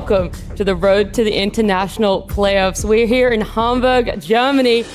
welcome to the road to the international playoffs. We're here in Hamburg, Germany.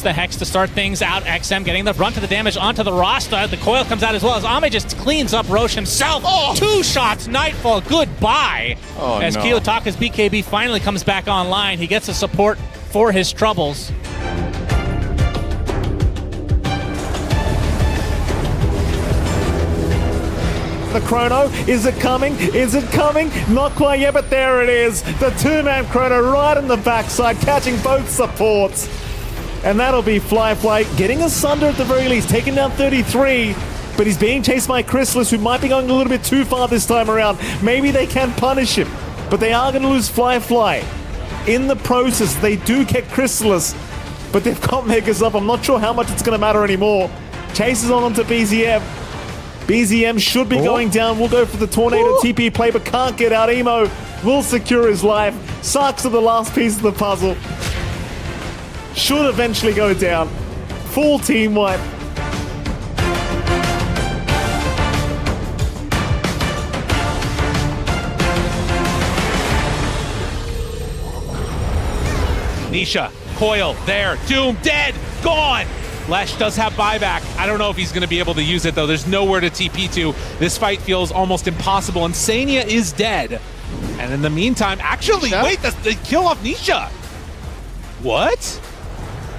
The Hex to start things out. XM getting the brunt of the damage onto the roster. The coil comes out as well as Ame just cleans up Roche himself. Oh. 2 shots, Nightfall, goodbye. As Kiyotaka's BKB finally comes back online. He gets the support for his troubles. The chrono, is it coming? Is it coming? Not quite yet, but there it is. The 2-man chrono right in the backside, catching both supports. And that'll be Fly getting asunder at the very least, taking down 33, but he's being chased by Chrysalis, who might be going a little bit too far this time around. Maybe they can punish him, but they are going to lose Fly. In the process, they do get Chrysalis, but they've got Megas up. I'm not sure how much it's going to matter anymore. Chases on to BZM. BZM should be going down. We'll go for the Tornado TP play, but can't get out. Emo will secure his life. Sucks to the last piece of the puzzle. Should eventually go down. Full team wipe. Nisha, Coil, there, Doom, dead, gone! Lesh does have buyback. I don't know if he's going to be able to use it, though. There's nowhere to TP to. This fight feels almost impossible, and Sania is dead. And in the meantime, actually, wait, the kill off Nisha. What?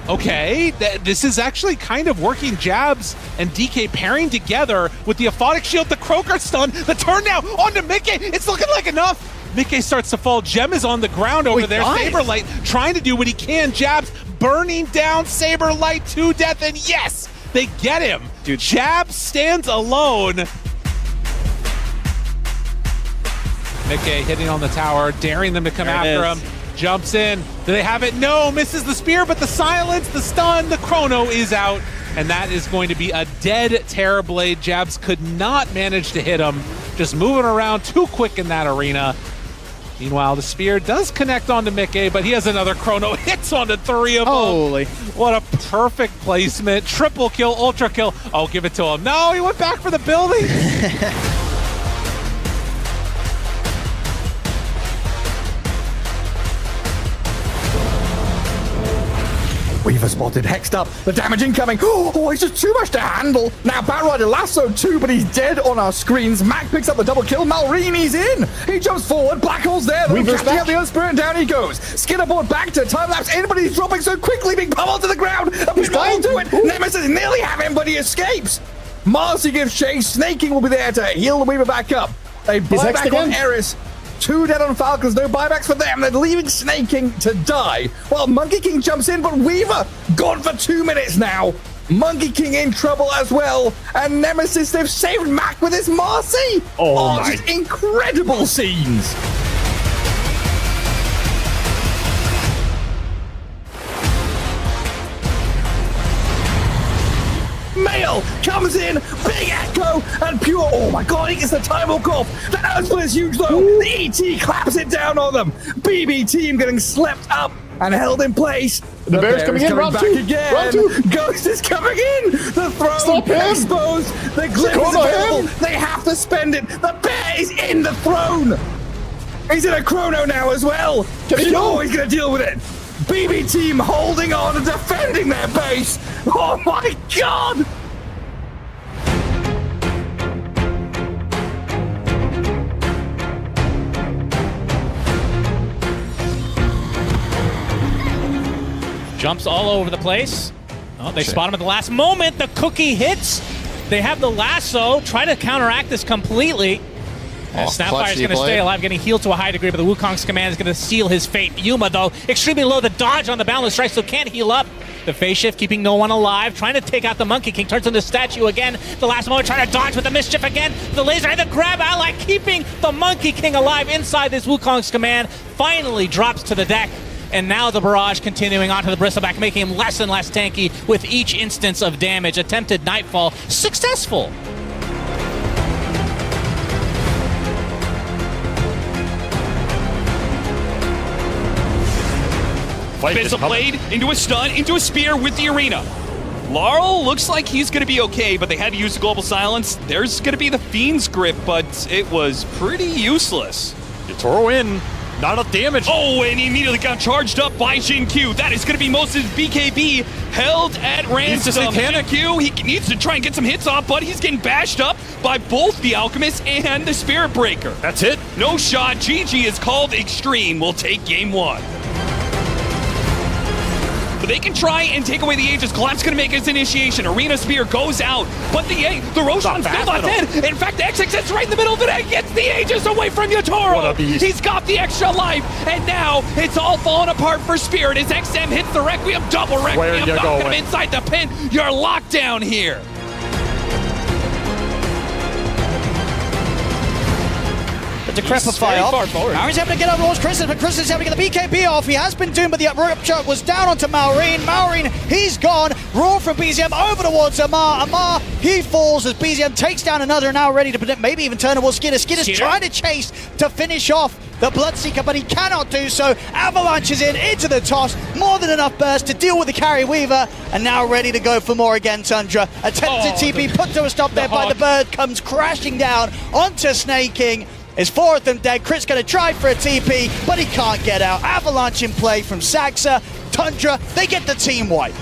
Okay, this is actually kind of working. Jabs and DK pairing together with the Aphotic Shield, the Croaker stun, the turn now onto Mickey. It's looking like enough. Mickey starts to fall. Gem is on the ground over there. Saberlight trying to do what he can. Jabs burning down Saberlight to death, and yes, they get him. Dude, Jabs stands alone. Mickey hitting on the tower, daring them to come after him. Jumps in. Do they have it? No, misses the spear, but the silence, the stun, the chrono is out. And that is going to be a dead Terrorblade. Jabs could not manage to hit him. Just moving around too quick in that arena. Meanwhile, the spear does connect onto Mickey, but he has another chrono. Hits onto 3 of them. Holy. What a perfect placement. Triple kill, ultra kill. Oh, give it to him. No, he went back for the building. Weaver spotted, hexed up, the damage incoming. Oh, it's just too much to handle. Now Batrider lassoed too, but he's dead on our screens. Mac picks up the double kill. Malrini's in. He jumps forward. Black Hole's there. Catching up the Earth Spirit, and down he goes. Skinnerboard back to time lapse in, but he's dropping so quickly, being pummeled to the ground. And people will do it. Nemesis nearly have him, but he escapes. Marcy gives chase. Snaking will be there to heal the Weaver back up. They buy back on Eris. 2 dead on Falcons, no buybacks for them. They're leaving Snaking to die. While Monkey King jumps in, but Weaver gone for 2 minutes now. Monkey King in trouble as well. And Nemesis, they've saved Mac with his Marcy. Oh my. Just incredible scenes. Mail comes in, big echo, and pure. Oh my god, he gets the time walk off. The Earthsplit is huge though. Ooh. The ET claps it down on them. BB team getting slept up and held in place. The Bear's coming in, round 2. Again. Round 2. Ghost is coming in. The throne exposed. The glyph is available. They have to spend it. The Bear is in the throne. He's in a chrono now as well. He's going to deal with it. BB team holding on and defending their base. Oh my god! Jumps all over the place. Oh, they spot him at the last moment. The cookie hits. They have the lasso. Try to counteract this completely. Snapfire is going to stay alive, getting healed to a high degree, but the Wukong's command is going to seal his fate. Yuma, though, extremely low. The dodge on the boundless strike, so can't heal up. The phase shift keeping no one alive, trying to take out the Monkey King, turns into statue again. The last moment, trying to dodge with the mischief again. The laser and the grab ally, keeping the Monkey King alive inside this Wukong's command. Finally drops to the deck. And now the barrage continuing onto the Bristleback, making him less and less tanky with each instance of damage. Attempted Nightfall, successful. Fizzle Blade into a stun, into a spear with the arena. Laurel looks like he's going to be okay, but they had to use the Global Silence. There's going to be the Fiend's Grip, but it was pretty useless. Toro in. Not enough damage. Oh, and he immediately got charged up by Jin Q. That is going to be Moses BKB held at ransom. Satanic. Q, he needs to try and get some hits off, but he's getting bashed up by both the Alchemist and the Spirit Breaker. That's it. No shot. GG is called Extreme. We'll take game 1. But they can try and take away the Aegis. Collapse going to make his initiation. Arena Spear goes out, but the Roshan's still not dead. In fact, XX is right in the middle of it and gets the Aegis away from Yatoro. He's got the extra life, and now it's all falling apart for Spirit as XM hits the Requiem, double Requiem, knocking him inside the pin. You're locked down here. The Decrepify off. Now he's having to get out Launch Chris, but Chris is having to get the BKB off. He has been doomed, but the rupture was down onto Maureen. Maureen, he's gone. Roar from BZM over towards Amar. Amar, he falls as BZM takes down another, now ready to maybe even turn towards Skinner. Skinner's trying to chase to finish off the Bloodseeker, but he cannot do so. Avalanche is into the toss. More than enough burst to deal with the Carry Weaver, and now ready to go for more again, Tundra. Attempted TP, put to a stop there by the Bird, comes crashing down onto Snake King. Is 4 of them dead. Crit's going to try for a TP, but he can't get out. Avalanche in play from Saxa. Tundra, they get the team wipe.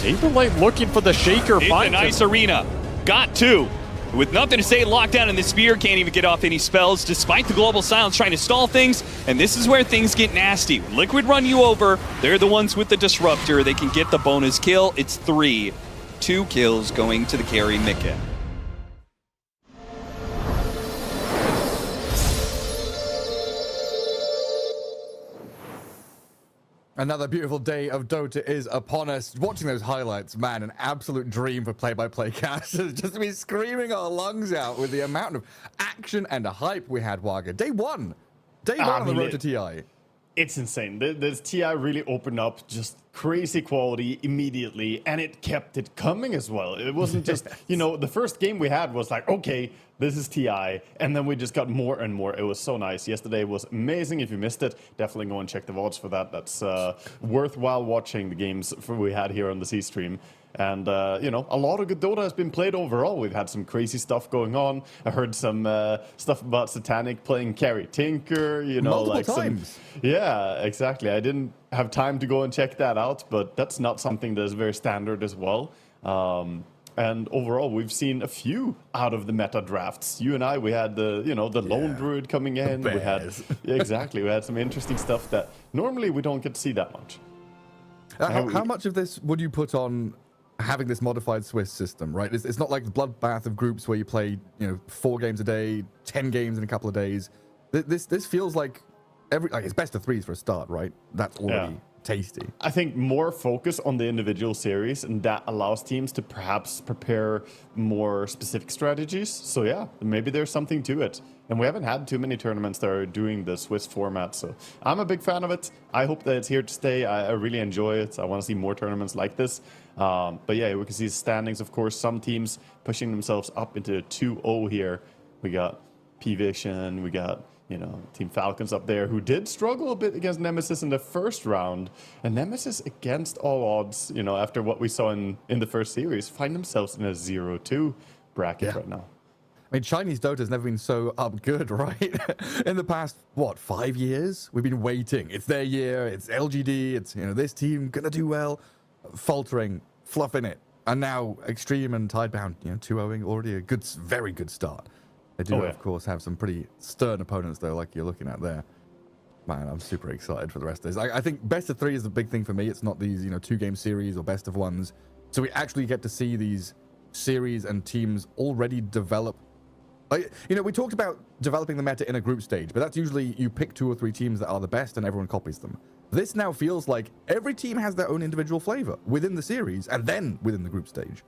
Saberlight looking for the Shaker. It's a nice arena. Got 2. With nothing to say, locked down in the Spear, can't even get off any spells, despite the Global Silence trying to stall things, and this is where things get nasty. Liquid run you over, they're the ones with the Disruptor, they can get the bonus kill. It's 3. 2 kills going to the carry Mika. Another beautiful day of Dota is upon us. Watching those highlights, man, an absolute dream for play-by-play casters. Just to be screaming our lungs out with the amount of action and hype we had, Waga. Day one on the road to TI. It's insane. This TI really opened up just crazy quality immediately, and it kept it coming as well. It wasn't just, you know, the first game we had was like, okay, this is TI, and then we just got more and more. It was so nice. Yesterday was amazing. If you missed it, definitely go and check the VODs for that. That's worthwhile watching the games we had here on the C stream. And, you know, a lot of good Dota has been played overall. We've had some crazy stuff going on. I heard some stuff about Satanic playing Carry Tinker, you know. Multiple times. Yeah, exactly. I didn't have time to go and check that out, but that's not something that is very standard as well. And overall, we've seen a few out of the meta drafts. You and I, we had the, you know, the Lone Druid coming in. We had, exactly. We had some interesting stuff that normally we don't get to see that much. How much of this would you put on having this modified Swiss system, right? It's not like the bloodbath of groups where you play, you know, 4 games a day, 10 games in a couple of days. This feels like it's best of 3s for a start, right? That's already tasty. I think more focus on the individual series, and that allows teams to perhaps prepare more specific strategies. So yeah, maybe there's something to it. And we haven't had too many tournaments that are doing the Swiss format, so I'm a big fan of it. I hope that it's here to stay. I really enjoy it. I want to see more tournaments like this. But yeah, we can see standings, of course, some teams pushing themselves up into 2-0 here. We got PVISION, we got, you know, Team Falcons up there, who did struggle a bit against Nemesis in the first round. And Nemesis, against all odds, you know, after what we saw in the first series, find themselves in a 0-2 bracket right now. I mean, Chinese Dota's never been so up good, right? In the past, what, 5 years? We've been waiting. It's their year. It's LGD. It's, you know, this team gonna do well. Faltering, fluffing it. And now Xtreme and Tidebound, you know, 2-0ing, already a good, very good start. They do, of course, have some pretty stern opponents, though, like you're looking at there. Man, I'm super excited for the rest of this. I think best of 3 is the big thing for me. It's not these, you know, 2-game series or best of 1s. So we actually get to see these series and teams already develop. Like, you know, we talked about developing the meta in a group stage, but that's usually you pick 2 or 3 teams that are the best and everyone copies them. This now feels like every team has their own individual flavor within the series and then within the group stage.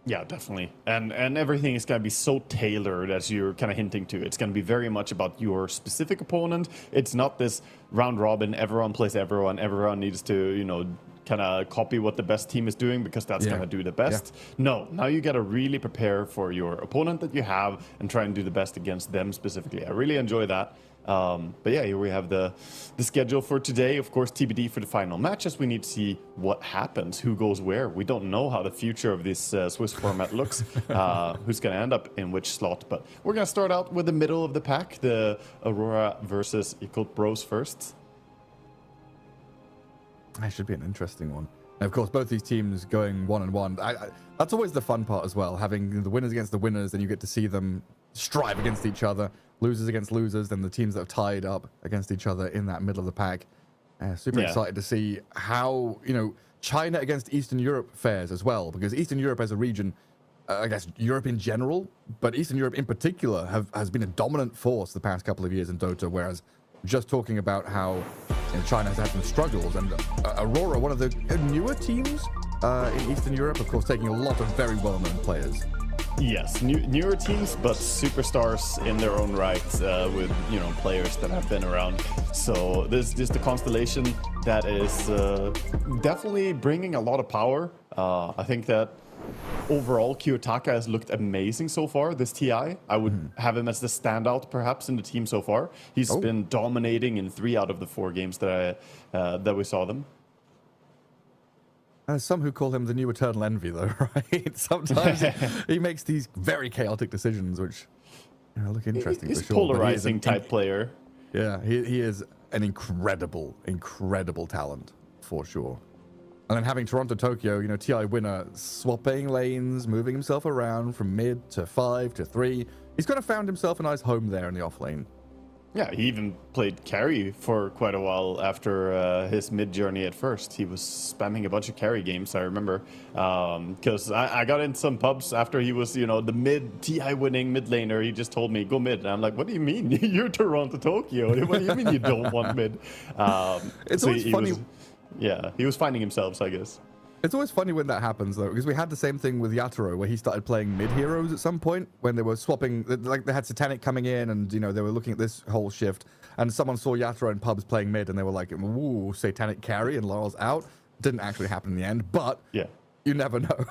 Yeah, definitely. And everything is going to be so tailored, as you're kind of hinting to. It's going to be very much about your specific opponent. It's not this round robin, everyone plays everyone. Everyone needs to, you know, kind of copy what the best team is doing because that's going to do the best. No, now you got to really prepare for your opponent that you have and try and do the best against them specifically. I really enjoy that. But yeah, here we have the schedule for today. Of course, TBD for the final matches. We need to see what happens, who goes where. We don't know how the future of this Swiss format looks, who's going to end up in which slot. But we're going to start out with the middle of the pack, the Aurora versus Yakutou Bros first. That should be an interesting one. And of course, both these teams going 1-1. That's always the fun part as well, having the winners against the winners, and you get to see them strive against each other, losers against losers, then the teams that have tied up against each other in that middle of the pack. Super excited to see how, China against Eastern Europe fares as well, because Eastern Europe as a region, I guess Europe in general, but Eastern Europe in particular has been a dominant force the past couple of years in Dota, whereas just talking about how China has had some struggles, and Aurora, one of the newer teams in Eastern Europe, of course, taking a lot of very well-known players. Yes, newer teams, but superstars in their own right, with players that have been around. So this is the constellation that is definitely bringing a lot of power. I think that overall Kiyotaka has looked amazing so far. This TI, I would have him as the standout perhaps in the team so far. He's been dominating in 3 out of the 4 games that we saw them. There's some who call him the new Eternal Envy, though, right? Sometimes he makes these very chaotic decisions, which look interesting. He's for sure. Polarizing type player. Yeah, he is an incredible talent, for sure. And then having Toronto Tokyo, TI winner, swapping lanes, moving himself around from mid to 5 to 3. He's kind of found himself a nice home there in the off lane. Yeah, he even played carry for quite a while after his mid journey at first. He was spamming a bunch of carry games, I remember. Because I got in some pubs after he was, the mid TI winning mid laner. He just told me, go mid. And I'm like, what do you mean? You're Toronto Tokyo. What do you mean you don't want mid? It's always funny. He was finding himself, I guess. It's always funny when that happens, though, because we had the same thing with Yakutou, where he started playing mid-heroes at some point, when they were swapping, like they had Satanic coming in, and, they were looking at this whole shift, and someone saw Yakutou in pubs playing mid, and they were like, ooh, Satanic carry, and Laurel's out. Didn't actually happen in the end, but you never know.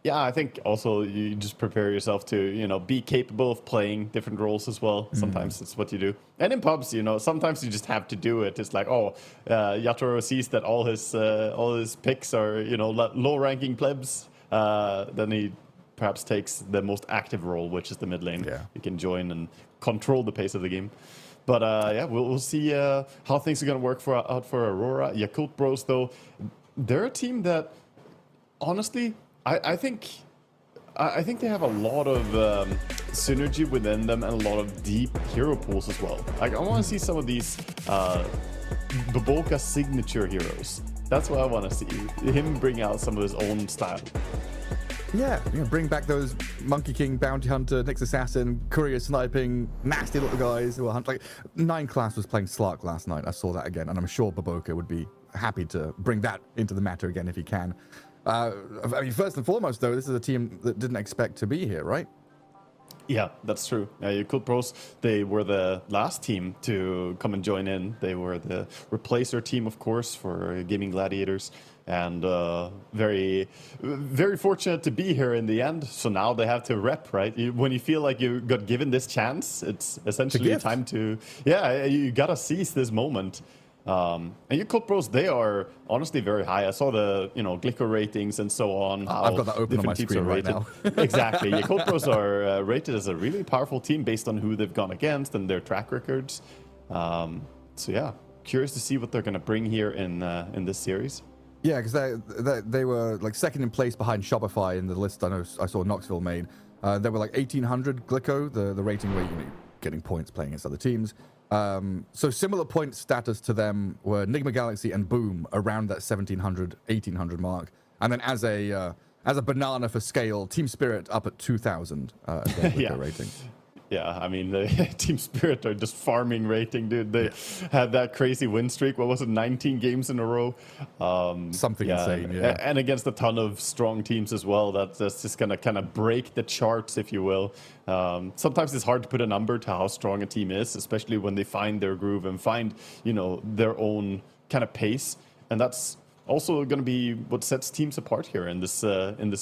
Yeah, I think also you just prepare yourself to, be capable of playing different roles as well. Sometimes it's what you do. And in pubs, sometimes you just have to do it. It's like, Yakutou sees that all his picks are, low-ranking plebs. Then he perhaps takes the most active role, which is the mid lane. Yeah. You can join and control the pace of the game. But we'll see how things are going to work out for Aurora. Yakutou Bros, though, they're a team that, honestly, I think they have a lot of synergy within them and a lot of deep hero pools as well. Like, I want to see some of these Baboka signature heroes. That's what I want to see. Him bring out some of his own style. Yeah, bring back those Monkey King, Bounty Hunter, Nyx Assassin, Courier Sniping, nasty little guys who are hunt. Like, 9 class was playing Slark last night. I saw that again, and I'm sure Baboka would be happy to bring that into the meta again if he can. First and foremost, though, this is a team that didn't expect to be here, right? Yeah, that's true. Yakutou Bros, they were the last team to come and join in. They were the replacer team, of course, for Gaming Gladiators. And very, very fortunate to be here in the end. So now they have to rep, right? When you feel like you got given this chance, it's essentially time to... Yeah, you got to seize this moment. And Yakutou Bros, they are honestly very high. I saw the Glico ratings and so on. I've got that open on my screen right now. Exactly. Yakutou Bros are rated as a really powerful team based on who they've gone against and their track records. So yeah, curious to see what they're going to bring here in this series. Yeah, because they were like second in place behind Shopify in the list I saw Knoxville made. They were like 1800 Glico, the rating where you're getting points playing against other teams. So similar point status to them were Nigma Galaxy and Boom around that 1700, 1800 mark. And then as a banana for scale, Team Spirit up at 2000 as their rating. Yeah, I mean, the Team Spirit are just farming rating, dude. They had that crazy win streak. What was it, 19 games in a row? Something insane, yeah. And against a ton of strong teams as well. That's just going to kind of break the charts, if you will. Sometimes it's hard to put a number to how strong a team is, especially when they find their groove and find, their own kind of pace. And that's also going to be what sets teams apart here in this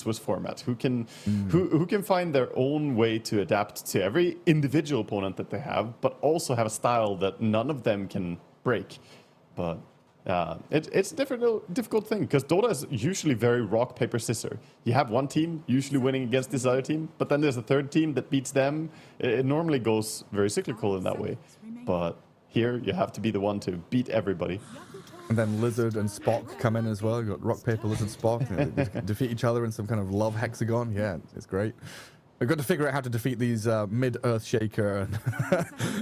Swiss format. Who can find their own way to adapt to every individual opponent that they have, but also have a style that none of them can break. But it's a difficult thing because Dota is usually very rock, paper, scissors. You have one team usually winning against this other team, but then there's a third team that beats them. It normally goes very cyclical in that way. But here you have to be the one to beat everybody. And then Lizard and Spock come in as well. You got Rock, Paper, Lizard, Spock. They defeat each other in some kind of love hexagon. Yeah, it's great. We've got to figure out how to defeat these mid-Earth Shaker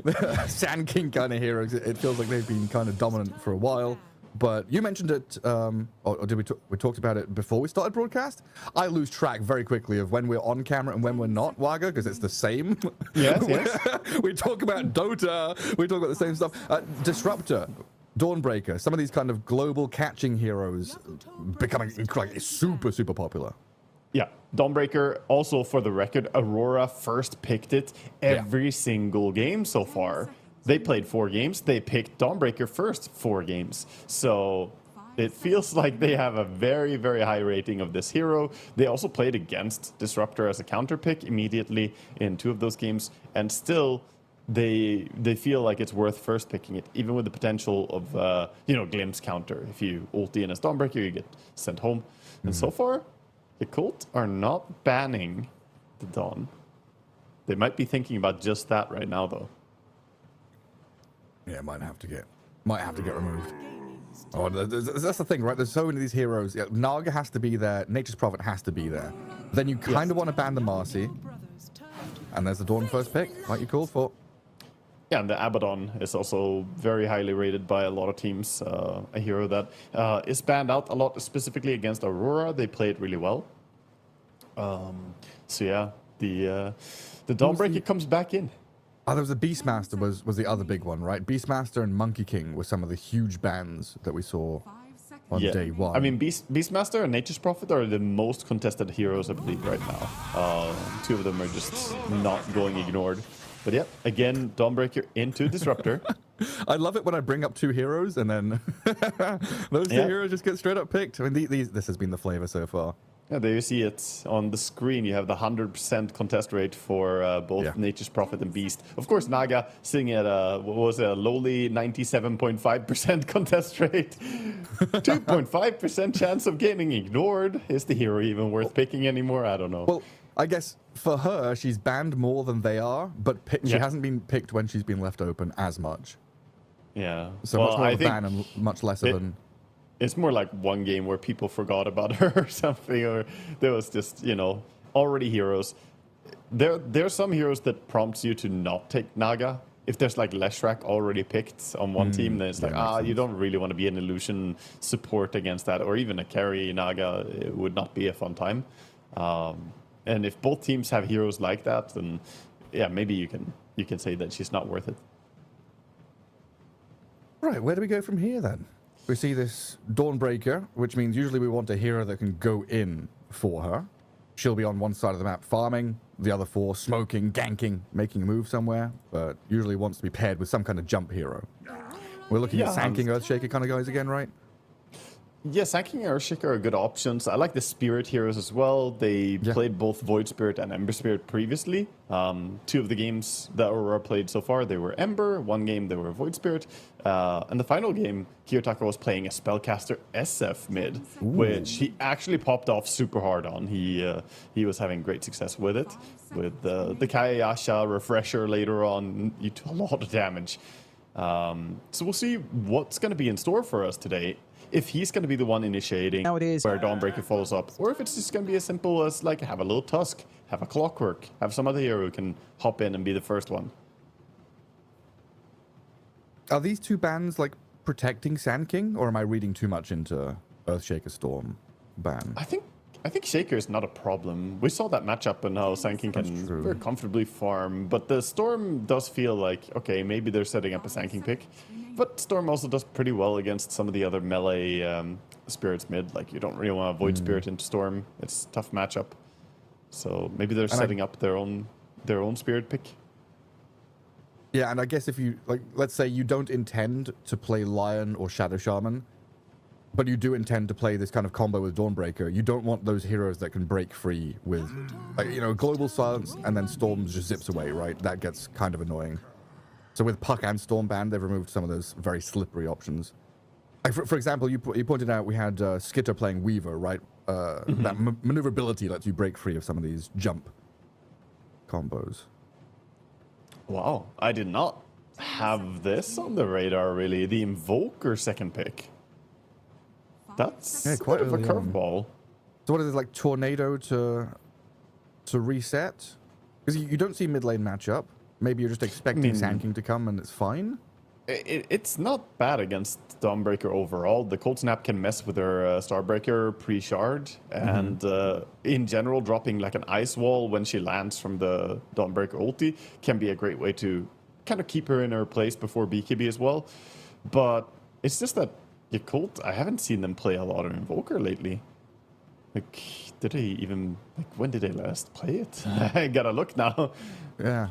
and Sand King kind of heroes. It feels like they've been kind of dominant for a while. But you mentioned it, or did we talked about it before we started broadcast? I lose track very quickly of when we're on camera and when we're not, Waga, because it's the same. Yes. We talk about Dota, we talk about the same stuff. Disruptor, Dawnbreaker, some of these kind of global catching heroes becoming super, super popular. Yeah, Dawnbreaker, also for the record, Aurora first picked it every single game so far. They played 4 games. They picked Dawnbreaker first 4 games. So it feels like they have a very, very high rating of this hero. They also played against Disruptor as a counter pick immediately in 2 of those games. And still, they feel like it's worth first picking it, even with the potential of, Glimpse counter. If you ulti in as Dawnbreaker, you get sent home. And so far, the Cult are not banning the Dawn. They might be thinking about just that right now, though. Yeah, might have to get removed. Oh, that's the thing, right? There's so many of these heroes. Yeah, Naga has to be there. Nature's Prophet has to be there. Then you kind of want to ban the Marcy. And there's the Dawn first pick, like you called for. Yeah, and the Abaddon is also very highly rated by a lot of teams. A hero that is banned out a lot, specifically against Aurora. They play it really well. So yeah, the Dawnbreaker comes back in. Oh, there was a Beastmaster was the other big one, right? Beastmaster and Monkey King were some of the huge bans that we saw on day one. I mean, Beastmaster and Nature's Prophet are the most contested heroes, I believe, right now. 2 of them are just not going ignored. But yeah, again, Dawnbreaker into Disruptor. I love it when I bring up 2 heroes and then those 2 heroes just get straight up picked. I mean, this has been the flavor so far. Yeah, there you see it on the screen. You have the 100% contest rate for both Nature's Prophet and Beast. Of course, Naga sitting at a lowly 97.5% contest rate. 2.5% chance of getting ignored. Is the hero even worth picking anymore? I don't know. Well, I guess for her, she's banned more than they are, but she hasn't been picked when she's been left open as much. Yeah. So much more of a ban and much less of an... It's more like one game where people forgot about her or something, or there was just, already heroes. There's some heroes that prompts you to not take Naga. If there's like Leshrac already picked on one team, then it's like, you don't really want to be an illusion support against that, or even a carry Naga. It would not be a fun time. And if both teams have heroes like that, then yeah, maybe you can say that she's not worth it. Right, where do we go from here then? We see this Dawnbreaker, which means usually we want a hero that can go in for her. She'll be on one side of the map farming, the other 4 smoking, ganking, making a move somewhere, but usually wants to be paired with some kind of jump hero. We're looking at Sand King, Earthshaker kind of guys again, right? Yeah, Sand King and Earthshaker are good options. I like the Spirit heroes as well. They played both Void Spirit and Ember Spirit previously. 2 of the games that Aurora played so far, they were Ember. 1 game, they were Void Spirit. And the final game, Kiyotaka was playing a Spellcaster SF mid, which he actually popped off super hard on. He was having great success with it. With the Kayayasha refresher later on, you do a lot of damage. So we'll see what's going to be in store for us today. If he's going to be the one initiating where Dawnbreaker follows up, or if it's just going to be as simple as like have a little Tusk, have a Clockwork, have some other hero who can hop in and be the first one. Are these 2 bans like protecting Sand King, or am I reading too much into Earthshaker Storm ban? I think Shaker is not a problem. We saw that matchup and how Sand King can very comfortably farm, but the Storm does feel like, okay, maybe they're setting up a Sand King pick. But Storm also does pretty well against some of the other melee spirits mid. Like, you don't really want to Void Spirit into Storm. It's a tough matchup. So maybe they're setting up their own spirit pick. Yeah, and I guess if you, like, let's say you don't intend to play Lion or Shadow Shaman, but you do intend to play this kind of combo with Dawnbreaker. You don't want those heroes that can break free with, like, you know, Global Silence and then Storm just zips away, right? That gets kind of annoying. So with Puck and Storm banned, they've removed some of those very slippery options. Like for example, you pointed out we had Skitter playing Weaver, right? That maneuverability lets you break free of some of these jump combos. Wow, I did not have this on the radar, really. The Invoker second pick. That's quite a bit of a early on. curveball. So what is it, like Tornado to reset? Because you don't see mid lane matchup. Maybe you're just expecting Sand to come and it's fine. It's not bad against Dawnbreaker overall. The Cold Snap can mess with her Starbreaker pre-shard, and in general, dropping like an ice wall when she lands from the Dawnbreaker ulti can be a great way to kind of keep her in her place before BKB as well. But it's just that Yakult, I haven't seen them play a lot of Invoker lately. Like, did they even, like, when did they last play it? I gotta look now. Yeah.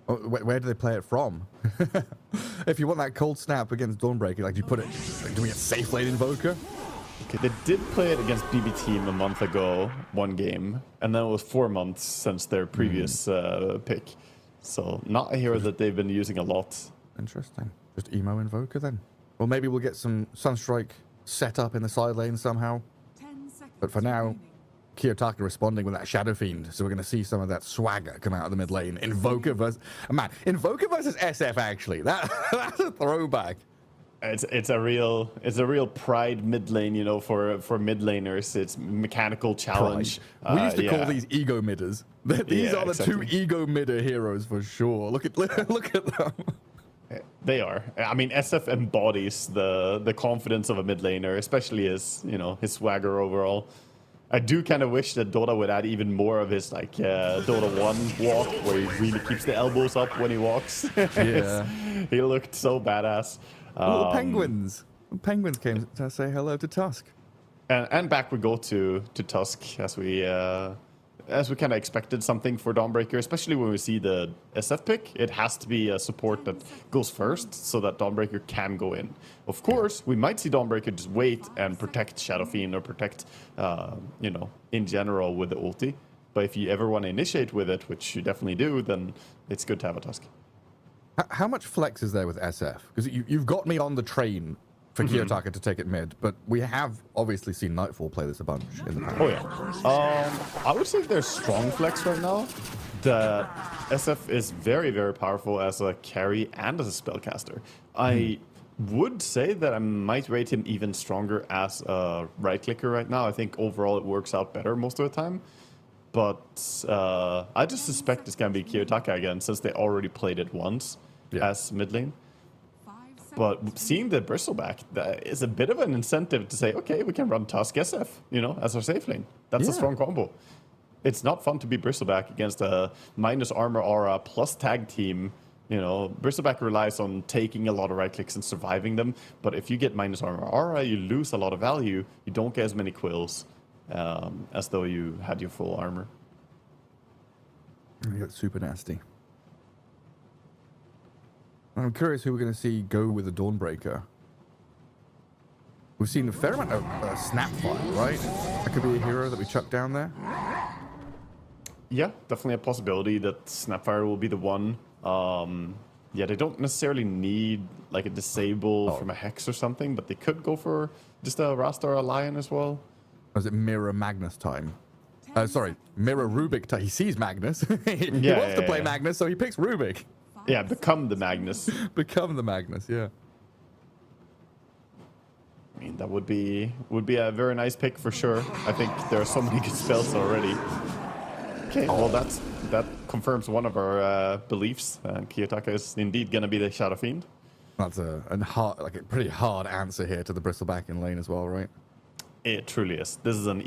Oh, where do they play it from? If you want that Cold Snap against Dawnbreaker, like, do you put it, like, do we get safe lane Invoker? Okay, they did play it against BB Team a month ago, one game, and then it was 4 months since their previous pick. So not a hero that they've been using a lot. Interesting. Just emo Invoker then. Well, maybe we'll get some Sunstrike set up in the side lane somehow. But for now, Kiyotaka responding with that Shadow Fiend, so we're going to see some of that swagger come out of the mid lane. Invoker versus... Man, Invoker versus SF, actually. That's a throwback. It's a real pride mid lane, you know, for mid laners. It's mechanical challenge. We used to call these ego midders. These are the two ego midder heroes for sure. Look at them. They are. I mean, SF embodies the confidence of a mid laner, especially his, you know, his swagger overall. I do kind of wish that Dota would add even more of his, like, Dota 1 walk, where he really keeps the elbows up when he walks. Yeah. He looked so badass. Little penguins. Penguins came to say hello to Tusk. And back we go to Tusk, as we kind of expected something for Dawnbreaker, especially when we see the SF pick. It has to be a support that goes first so that Dawnbreaker can go in. Of course, we might see Dawnbreaker just wait and protect Shadow Fiend or protect, you know, in general with the ulti. But if you ever want to initiate with it, which you definitely do, then it's good to have a Tusk. How much flex is there with SF? Because you've got me on the train for Kiyotaka to take it mid, but we have obviously seen Nightfall play this a bunch in the past. Oh yeah. I would say there's strong flex right now. The SF is very, very powerful as a carry and as a spellcaster. I would say that I might rate him even stronger as a right clicker right now. I think overall it works out better most of the time. But I just suspect it's going to be Kiyotaka again, since they already played it once as mid lane. But seeing the Bristleback, that is a bit of an incentive to say, okay, we can run Tusk SF, you know, as our safe lane. That's a strong combo. It's not fun to be Bristleback against a minus armor aura plus tag team. You know, Bristleback relies on taking a lot of right clicks and surviving them. But if you get minus armor aura, you lose a lot of value. You don't get as many quills as though you had your full armor. You got super nasty. I'm curious who we're going to see go with the Dawnbreaker. We've seen a fair amount of Snapfire, right? That could be a hero that we chuck down there. Yeah, definitely a possibility that Snapfire will be the one. Yeah, they don't necessarily need like a disable from a Hex or something, but they could go for just a Rastar or a Lion as well. Or is it Mirror Magnus time? Sorry, Mirror Rubik time. He sees Magnus. He wants to play Magnus, so he picks Rubik. Yeah, become the Magnus. Become the Magnus, yeah. I mean, that would be a very nice pick for sure. I think there are so many good spells already. Okay, well that confirms one of our beliefs. Kiyotaka is indeed going to be the Shadow Fiend. That's a pretty hard answer here to the Bristleback in lane as well, right? It truly is. This is an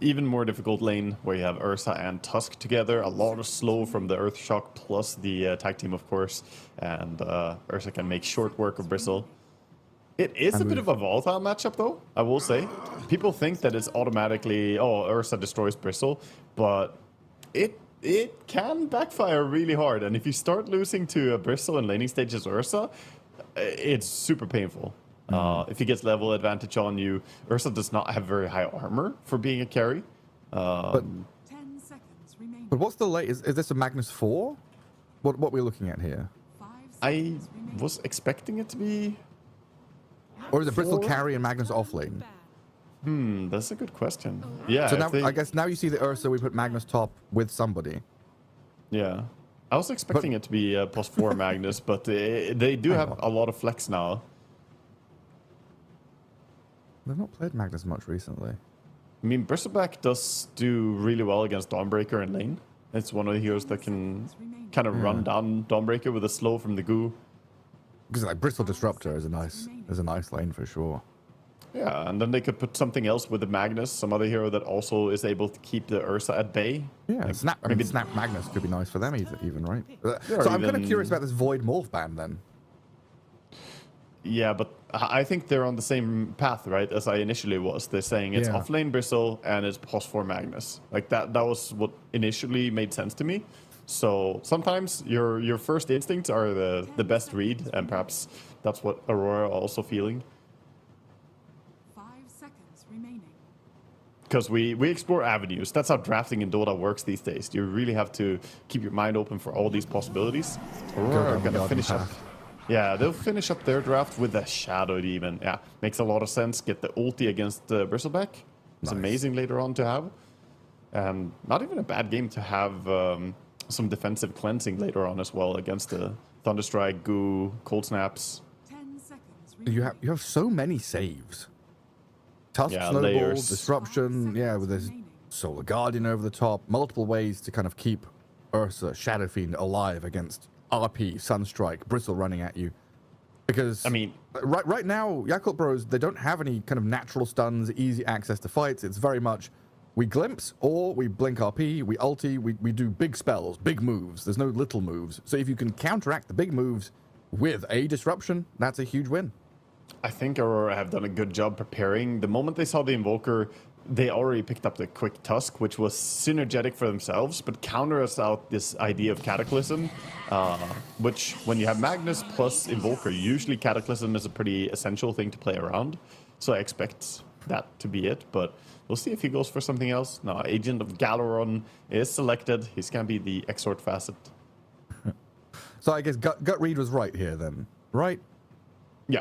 even more difficult lane where you have Ursa and Tusk together. A lot of slow from the Earth Shock plus the tag team, of course. And Ursa can make short work of Bristle. It is a bit of a volatile matchup, though, I will say. People think that it's automatically, Ursa destroys Bristle. But it can backfire really hard. And if you start losing to a Bristle in laning stage as Ursa, it's super painful. If he gets level advantage on you, Ursa does not have very high armor for being a carry. But what's the late? Is this a Magnus 4? What are we looking at here? I was expecting it to be... Or is it Bristol 4? carry and Magnus offlane? That's a good question. Yeah. So now, I guess now you see the Ursa, we put Magnus top with somebody. Yeah. I was expecting it to be a +4 Magnus, but they do have a lot of flex now. They've not played Magnus much recently. I mean, Bristleback does do really well against Dawnbreaker in lane. It's one of the heroes that can kind of run down Dawnbreaker with a slow from the goo. Because like Bristol Disruptor is a nice lane for sure. Yeah, and then they could put something else with the Magnus, some other hero that also is able to keep the Ursa at bay. Yeah, like Snap Magnus could be nice for them even, right? Yeah, so I'm kind of curious about this Void Morph ban then. Yeah, but I think they're on the same path, right, as I initially was. They're saying it's offlane Bristle and it's +4 Magnus. Like that was what initially made sense to me. So sometimes your first instincts are the best read, and perhaps that's what Aurora also feeling. 5 seconds remaining. Because we explore avenues. That's how drafting in Dota works these days. You really have to keep your mind open for all these possibilities. Aurora are gonna finish up. Yeah, they'll finish up their draft with the Shadow Demon. Yeah, makes a lot of sense. Get the ulti against Bristleback. It's amazing later on to have. And not even a bad game to have some defensive cleansing later on as well against the Thunderstrike, Goo, Cold Snaps. 10 seconds You have so many saves. Tusk, Snowball, layers. Disruption, with this Solar Guardian over the top. Multiple ways to kind of keep Ursa, Shadow Fiend alive against RP, Sunstrike, Bristle running at you. Because, I mean, right now, Yakutou Bros, they don't have any kind of natural stuns, easy access to fights. It's very much, we glimpse, or we blink RP, we ulti, we do big spells, big moves. There's no little moves. So if you can counteract the big moves with a disruption, that's a huge win. I think Aurora have done a good job preparing. The moment they saw the Invoker, they already picked up the quick Tusk, which was synergetic for themselves, but counters out this idea of Cataclysm, which when you have Magnus plus Invoker, usually Cataclysm is a pretty essential thing to play around. So I expect that to be it, but we'll see if he goes for something else. No, Agent of Galaron is selected. He's going to be the Exort Facet. So I guess gut read was right here then, right? Yeah.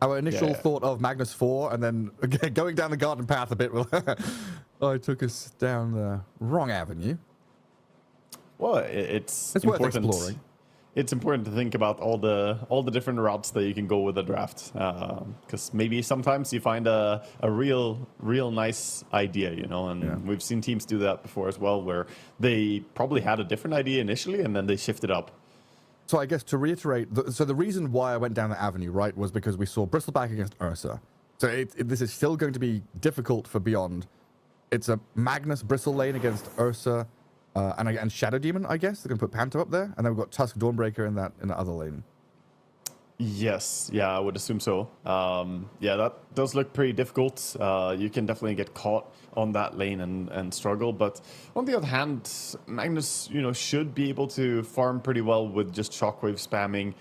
Our initial thought of Magnus 4, and then going down the garden path a bit, I took us down the wrong avenue. Well, it's worth important. Exploring. It's important to think about all the different routes that you can go with a draft, because maybe sometimes you find a real nice idea, you know, and we've seen teams do that before as well, where they probably had a different idea initially and then they shifted up. So I guess to reiterate, so the reason why I went down that avenue, right, was because we saw Bristleback against Ursa. So this is still going to be difficult for Beyond. It's a Magnus Bristle lane against Ursa and Shadow Demon, I guess. They're going to put Panther up there. And then we've got Tusk Dawnbreaker in the other lane. Yes, I would assume so. That does look pretty difficult. You can definitely get caught on that lane and struggle. But on the other hand, Magnus, should be able to farm pretty well with just Shockwave spamming.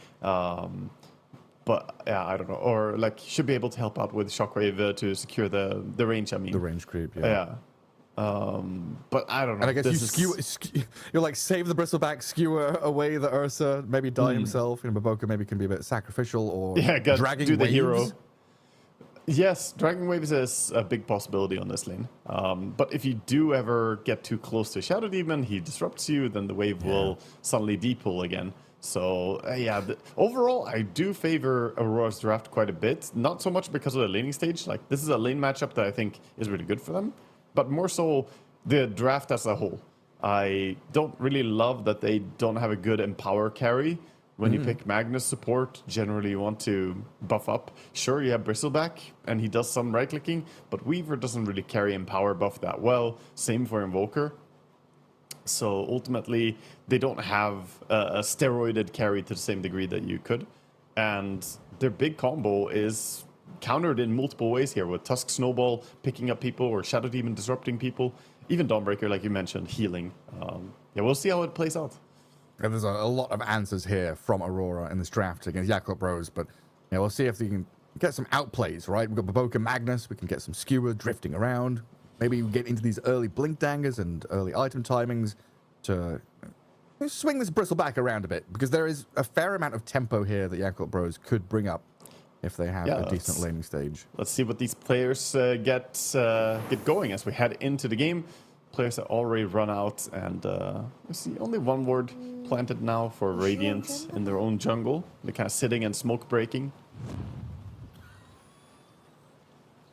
But yeah, I don't know. Or like should be able to help out with Shockwave to secure the range. I mean, the range creep. Yeah. But I don't know. And I guess you're like save the Bristleback, skewer away the Ursa, maybe die himself. Maboka maybe can be a bit sacrificial, or dragging do the waves. hero. Yes, dragging waves is a big possibility on this lane. But if you do ever get too close to Shadow Demon, he disrupts you, then the wave will suddenly depull again. So overall, I do favor Aurora's draft quite a bit. Not so much because of the laning stage. Like this is a lane matchup that I think is really good for them. But more so the draft as a whole. I don't really love that they don't have a good Empower carry. When you pick Magnus support, generally you want to buff up. Sure, you have Bristleback, and he does some right-clicking, but Weaver doesn't really carry Empower buff that well. Same for Invoker. So ultimately, they don't have a steroided carry to the same degree that you could. And their big combo is countered in multiple ways here, with Tusk Snowball picking up people or Shadow Demon disrupting people, even Dawnbreaker, like you mentioned, healing. We'll see how it plays out. And there's a lot of answers here from Aurora in this draft against Yakutou Bros, but we'll see if they can get some outplays, right? We've got Baboka Magnus. We can get some Skewer drifting around. Maybe we get into these early blink dangers and early item timings to swing this Bristleback around a bit, because there is a fair amount of tempo here that Yakutou Bros could bring up if they have a decent laning stage. Let's see what these players get going as we head into the game. Players are already run out, and we see only one ward planted now for Radiant in their own jungle. They're kind of sitting and smoke breaking.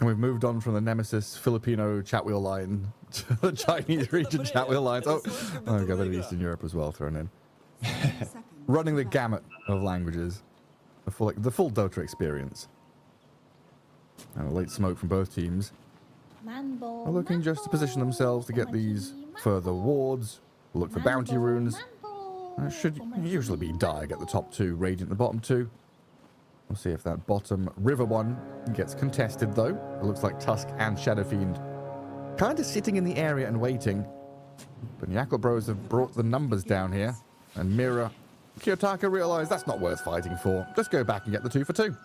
And we've moved on from the Nemesis Filipino chat wheel line to the Chinese region chat wheel lines. Oh, I've got a bit of Eastern Europe as well thrown in. Running the gamut of languages. The full Dota experience. And a late smoke from both teams. Are looking just to position themselves to get these further wards. Look for bounty runes. Should usually be Diag at the top two, Radiant at the bottom two. We'll see if that bottom river one gets contested, though. It looks like Tusk and Shadow Fiend kind of sitting in the area and waiting. But Yakutou Bros have brought the numbers down here. And Mira, Kiyotaka realized that's not worth fighting for. Let's go back and get the 2 for 2.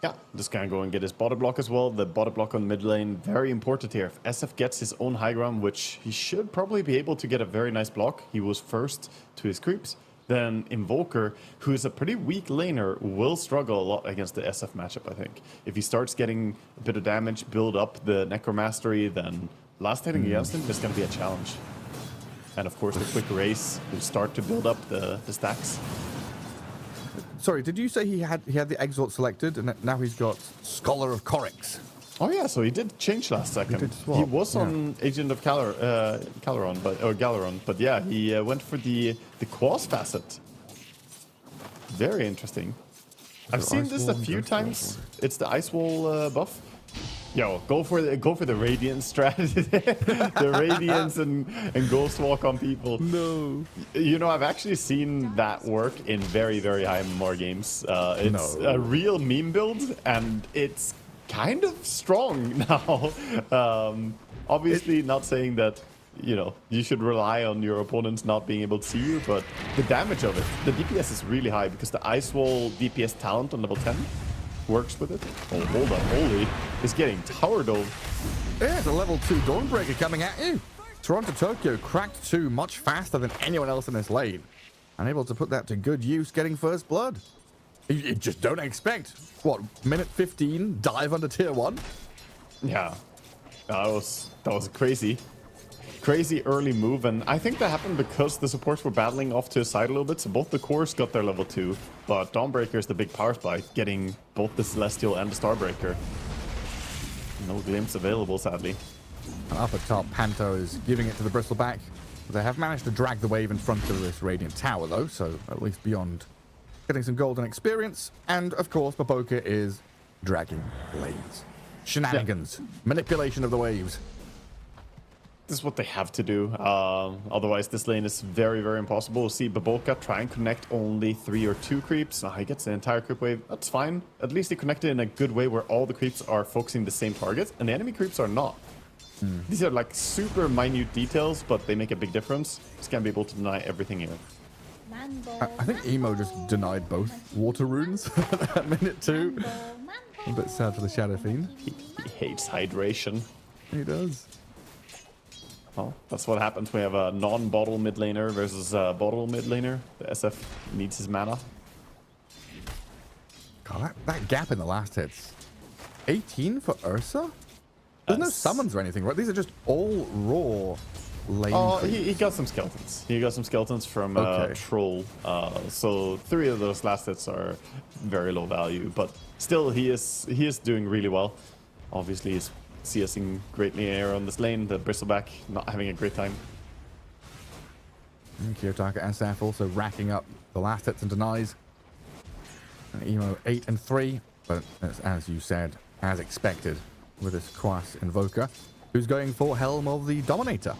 Yeah, just gonna go and get his body block as well. The body block on mid lane, very important here. If SF gets his own high ground, which he should probably be able to get a very nice block. He was first to his creeps. Then Invoker, who is a pretty weak laner, will struggle a lot against the SF matchup, I think. If he starts getting a bit of damage, build up the Necromastery, then last hitting against him is going to be a challenge. And of course, the quick race will start to build up the stacks. Sorry, did you say he had the Exalt selected, and now he's got Scholar of Corix? Oh yeah, so he did change last second. He was on Agent of Galeron, but yeah, he went for the Quas facet. Very interesting. I've seen this a few times. It's the Ice Wall buff. Yo, go for the Radiant strategy. The Radiance and Ghost Walk on people. No. You know, I've actually seen that work in very, very high MMR games. It's a real meme build, and it's kind of strong now. Obviously, not saying that, you know, you should rely on your opponents not being able to see you, but the damage of it, the DPS is really high because the Ice Wall DPS talent on level 10 works with it. Oh, hold up. Holy is getting tower dome. There's a level 2 Dawnbreaker coming at you. Toronto Tokyo cracked 2 much faster than anyone else in this lane. And able to put that to good use, getting first blood. You just don't expect, what, minute 15, dive under tier 1? Yeah, that was crazy. Crazy early move, and I think that happened because the supports were battling off to the side a little bit, so both the cores got their level 2, but Dawnbreaker is the big power spike, getting both the Celestial and the Starbreaker. No glimpse available, sadly. Up at top, Panto is giving it to the Bristleback. They have managed to drag the wave in front of this Radiant Tower, though, so at least beyond getting some golden experience. And, of course, Baboka is dragging lanes. Shenanigans. Yeah. Manipulation of the waves. This is what they have to do. Otherwise, this lane is very, very impossible. We'll see Baboka try and connect only 3 or 2 creeps. He gets the entire creep wave. That's fine. At least he connected in a good way where all the creeps are focusing the same target, and the enemy creeps are not. These are like super minute details, but they make a big difference. Just can't be able to deny everything here. I think Emo just denied both water runes at minute 2. A bit sad for the Shadow Fiend. He hates hydration. He does. Well, that's what happens when we have a non-bottle mid laner versus a bottle mid laner. The SF needs his mana. God, that gap in the last hits. 18 for Ursa? There's no summons or anything, right? These are just all raw lane. Oh, he got some skeletons. He got some skeletons from Troll. So 3 of those last hits are very low value, but still he is doing really well. Obviously, he's CSing greatly air on this lane. The Bristleback not having a great time. And Kiyotaka and Saf also racking up the last hits and denies. And Emo 8 and 3, but as you said, as expected, with this Quas Invoker, who's going for Helm of the Dominator.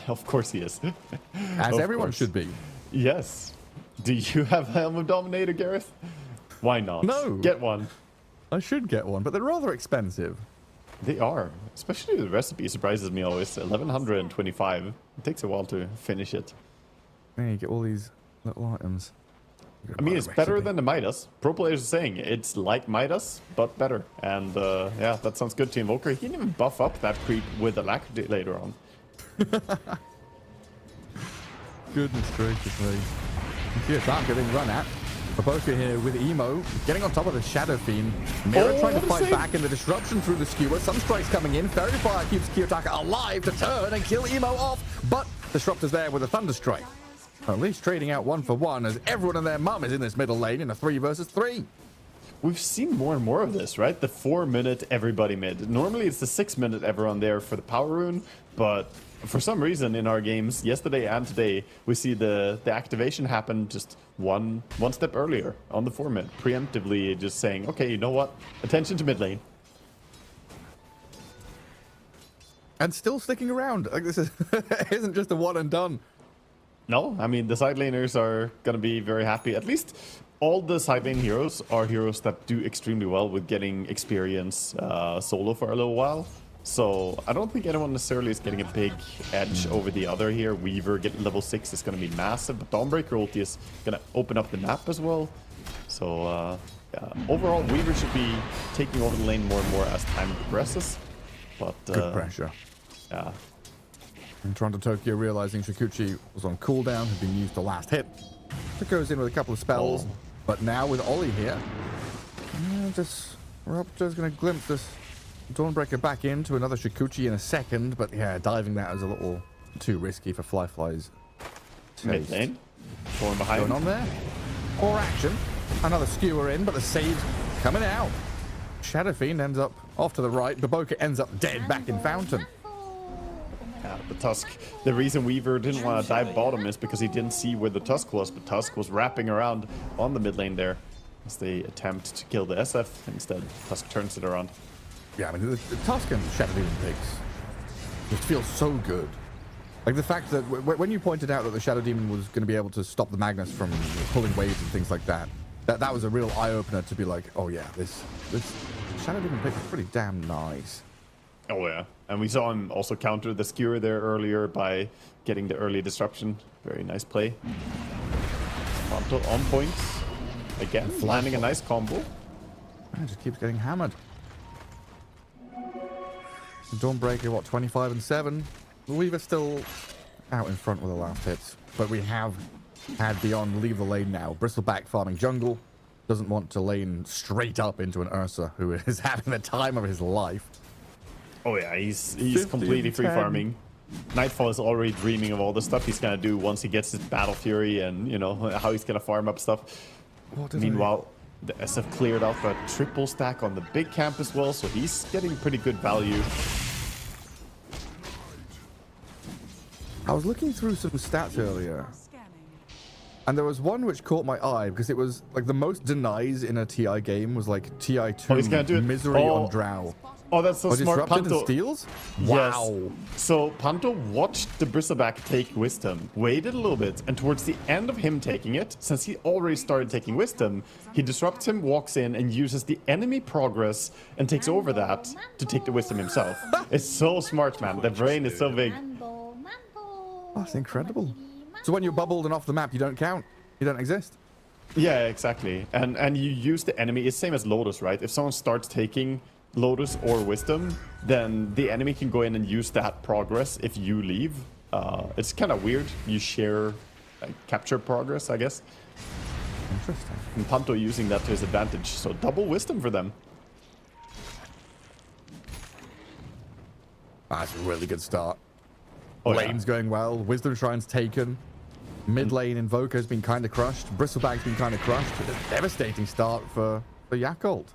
Of course he is. As everyone should be. Yes. Do you have Helm of Dominator, Gareth? Why not? No. Get one. I should get one, but they're rather expensive. They are. Especially the recipe surprises me always. 1125. It takes a while to finish it. Yeah, you get all these little items. I mean, it's better than the Midas. Pro players are saying it's like Midas, but better. And yeah, that sounds good to Invoker. He can even buff up that creep with Alacrity later on. Goodness gracious me. Kiyotaka getting run at. Baboka here with Emo, getting on top of the Shadow Fiend. Mira trying to fight back in the disruption through the skewer. Sunstrike's coming in. Fairy Fire keeps Kiyotaka alive to turn and kill Emo off. But Disruptor's there with a Thunderstrike. At least trading out 1 for 1 as everyone and their mum is in this middle lane in a 3 versus 3. We've seen more and more of this, right? The 4-minute everybody mid. Normally it's the 6-minute everyone there for the power rune, but for some reason in our games, yesterday and today, we see the activation happen just one step earlier on the 4-minute, preemptively just saying, okay, you know what? Attention to mid lane. And still sticking around. Like this isn't just a one and done. No, I mean, the side laners are going to be very happy. At least all the side lane heroes are heroes that do extremely well with getting experience solo for a little while. So I don't think anyone necessarily is getting a big edge over the other here. Weaver getting level 6 is going to be massive, but Dawnbreaker ulti is going to open up the map as well. So yeah, overall, Weaver should be taking over the lane more and more as time progresses. But good pressure. Yeah. And Toronto Tokyo realizing Shikuchi was on cooldown, had been used the last hit. It goes in with a couple of spells, but now with Ollie here, just Raptor's going to glimpse this Dawnbreaker back into another Shikuchi in a second, but yeah, diving that is a little too risky for Flyfly's mid lane. Going behind. Going on there. Or action. Another skewer in, but the save's coming out. Shadow Fiend ends up off to the right. Baboka ends up dead back in Fountain. Yeah, the Tusk. The reason Weaver didn't want to dive bottom is because he didn't see where the Tusk was, but Tusk was wrapping around on the mid lane there as they attempt to kill the SF. Instead, Tusk turns it around. Yeah, I mean, the Tusk and Shadow Demon picks just feels so good. Like the fact that when you pointed out that the Shadow Demon was going to be able to stop the Magnus from pulling waves and things like that, that was a real eye-opener to be like, oh yeah, this Shadow Demon pick is pretty damn nice. Oh yeah, and we saw him also counter the skewer there earlier by getting the early disruption. Very nice play. Ponto on point. Again, landing a nice combo. And just keeps getting hammered. Dawnbreaker, what, 25 and 7? Weaver still out in front with the last hits, but we have had Beyond leave the lane now. Bristleback farming jungle, doesn't want to lane straight up into an Ursa who is having the time of his life. Oh yeah, he's completely free farming. Nightfall is already dreaming of all the stuff he's gonna do once he gets his Battle Fury and you know how he's gonna farm up stuff. Meanwhile, the SF cleared out a triple stack on the big camp as well, so he's getting pretty good value. I was looking through some stats earlier, and there was one which caught my eye because it was like the most denies in a TI game was like TI2 he's gonna do it. misery on Drow. Oh, that's so smart. Panto steals? Wow. Yes. So Panto watched the Bristleback take Wisdom, waited a little bit, and towards the end of him taking it, since he already started taking Wisdom, he disrupts him, walks in, and uses the enemy progress and takes over that to take the Wisdom himself. It's so smart, man. The brain is so big. That's incredible. So when you're bubbled and off the map, you don't count. You don't exist. Yeah, exactly. And you use the enemy. It's same as Lotus, right? If someone starts taking Lotus or Wisdom, then the enemy can go in and use that progress if you leave. It's kind of weird. You share capture progress, I guess. Interesting. And Panto using that to his advantage. So double Wisdom for them. That's a really good start. Oh, Lane's going well. Wisdom Shrine's taken. Mid lane Invoker's been kind of crushed. Bristleback's been kind of crushed. A devastating start for Yakult.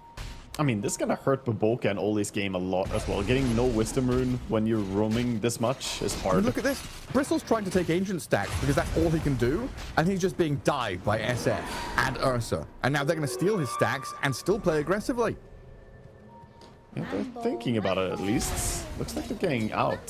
I mean, this is gonna hurt Baboka and Oli's game a lot as well. Getting no Wisdom Rune when you're roaming this much is hard. I mean, look at this. Bristle's trying to take Ancient stacks because that's all he can do, and he's just being dived by SF and Ursa. And now they're going to steal his stacks and still play aggressively. Yeah, they're thinking about it at least. Looks like they're getting out.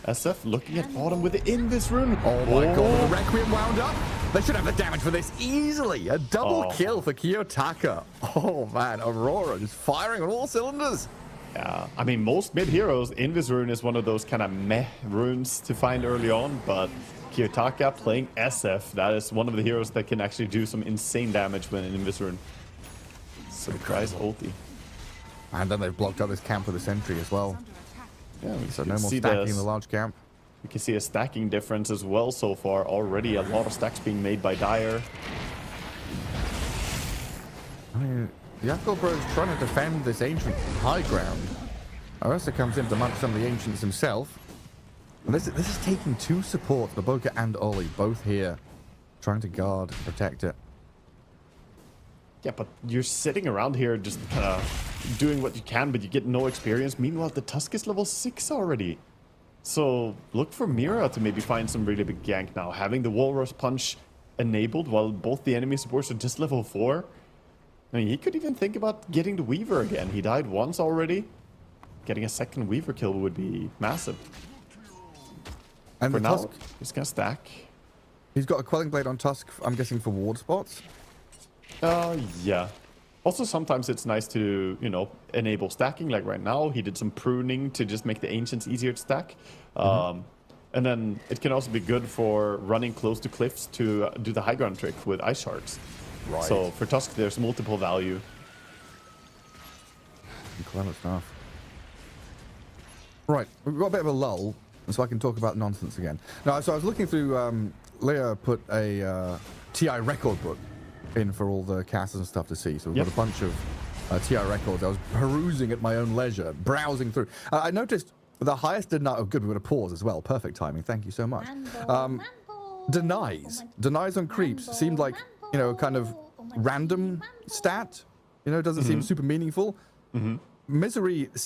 SF looking at bottom with the Invis Rune. Oh my god, the Requiem wound up. They should have the damage for this easily. A double kill for Kiyotaka. Oh man, Aurora just firing on all cylinders. Yeah, I mean, most mid heroes, Invis rune is one of those kind of meh runes to find early on, but Kiyotaka playing SF, that is one of the heroes that can actually do some insane damage when an Invis rune. Surprise ulti. And then they've blocked out this camp with a sentry as well. Yeah, So no more stacking in the large camp. You can see a stacking difference as well so far. Already a lot of stacks being made by Dire. I mean, the Yakutou Brothers trying to defend this ancient high ground. Orisa comes in to munch some of the ancients himself. And this is taking two supports, Baboka and Ollie, both here, trying to guard, protect it. Yeah, but you're sitting around here just doing what you can, but you get no experience. Meanwhile, the Tusk is level 6 already. So look for Mira to maybe find some really big gank now. Having the Walrus Punch enabled while both the enemy supports are just level 4. I mean, he could even think about getting the Weaver again. He died once already. Getting a second Weaver kill would be massive. And for the now, Tusk, he's gonna stack. he's got a Quelling Blade on Tusk, I'm guessing for ward spots. Yeah. Also, sometimes it's nice to, you know, enable stacking. Like right now, he did some pruning to just make the Ancients easier to stack. And then it can also be good for running close to cliffs to do the high ground trick with Ice Shards. Right. So for Tusk, there's multiple value. Clever stuff. Right, we've got a bit of a lull, so I can talk about nonsense again. Now, so I was looking through, Leah put a TI record book in for all the casters and stuff to see. So we've got a bunch of TI records. I was perusing at my own leisure, browsing through. I noticed the highest deny. Oh, good, we're going to pause as well. Perfect timing. Thank you so much. Denies on creeps seemed like, you know, kind of random stat. You know, doesn't seem super meaningful. Misery TI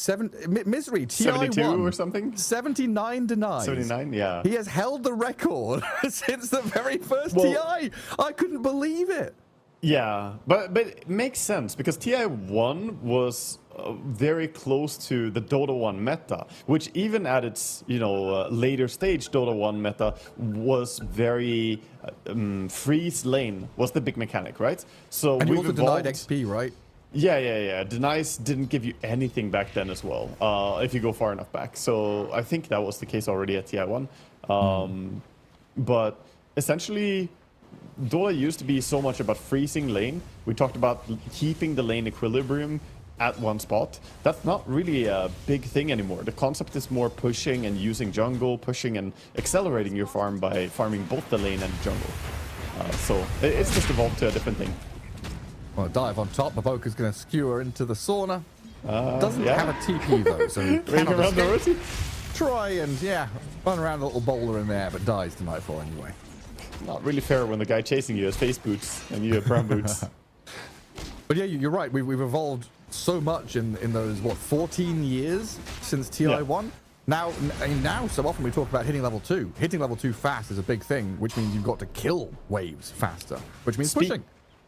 72 1 or something? 79 denies. 79, yeah. He has held the record since the very first TI. I couldn't believe it. Yeah, but it makes sense because TI1 was very close to the Dota 1 meta, which even at its, you know, later stage Dota 1 meta was very freeze lane was the big mechanic, right? So And we you also denied XP, right? Yeah. Denies didn't give you anything back then as well, if you go far enough back. So I think that was the case already at TI1. But essentially, Dota used to be so much about freezing lane. We talked about keeping the lane equilibrium at one spot. That's not really a big thing anymore. The concept is more pushing and using jungle, pushing and accelerating your farm by farming both the lane and the jungle. So it's just evolved to a different thing. Well, dive on top. Baboka's going to skewer into the sauna. Doesn't have a TP though, so he cannot escape. Try and, run around a little boulder in there, but dies to nightfall anyway. Not really fair when the guy chasing you has face boots and you have brown boots. But yeah, you're right. We've evolved so much in those, 14 years since TI1? Now, so often we talk about hitting level 2. Hitting level 2 fast is a big thing, which means you've got to kill waves faster, which means pushing.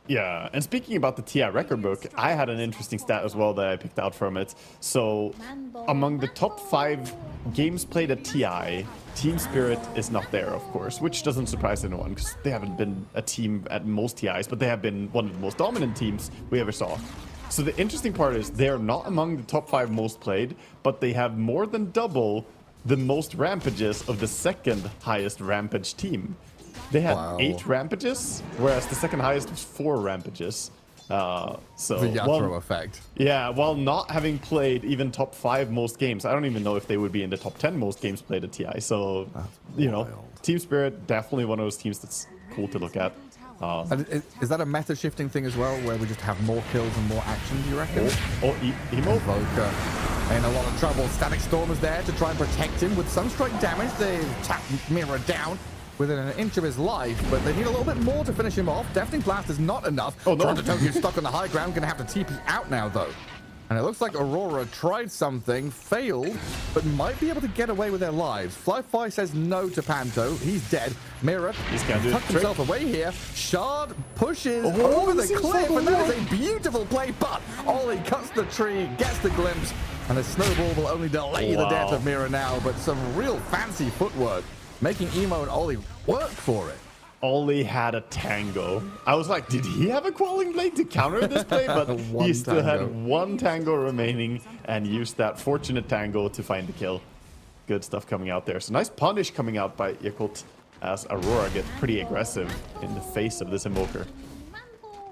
Yeah, and speaking about the TI record book, I had an interesting stat as well that I picked out from it. So, among the top 5 games played at TI, Team Spirit is not there, of course, which doesn't surprise anyone because they haven't been a team at most TIs, but they have been one of the most dominant teams we ever saw. So the interesting part is they're not among the top 5 most played, but they have more than double the most rampages of the second highest rampage team. They had 8 rampages, whereas the second highest was 4 rampages. So the Yatro effect. Yeah, while not having played even top 5 most games, I don't even know if they would be in the top 10 most games played at TI. So, you know, Team Spirit, definitely one of those teams that's cool to look at. And is that a meta shifting thing as well, where we just have more kills and more action, do you reckon? Emo? Baboka in a lot of trouble. Static Storm is there to try and protect him with Sunstrike damage. They've tapped Mira down within an inch of his life, but they need a little bit more to finish him off. Deafening Blast is not enough. Oh, no. Tokyo's stuck on the high ground, gonna have to TP out now, though. And it looks like Aurora tried something, failed, but might be able to get away with their lives. Flyfly says no to Panto. He's dead. Mira tucked himself away here. Shard pushes over the cliff, and that is a beautiful play, but Ollie cuts the tree, gets the glimpse, and the snowball will only delay the death of Mira now, but some real fancy footwork, making Emo and Ollie work for it. only had a tango. I was like, did he have a Quelling Blade to counter this play? But he still had one tango remaining and used that fortunate tango to find the kill. Good stuff coming out there. So nice punish coming out by Yakult as Aurora gets pretty aggressive in the face of this Invoker.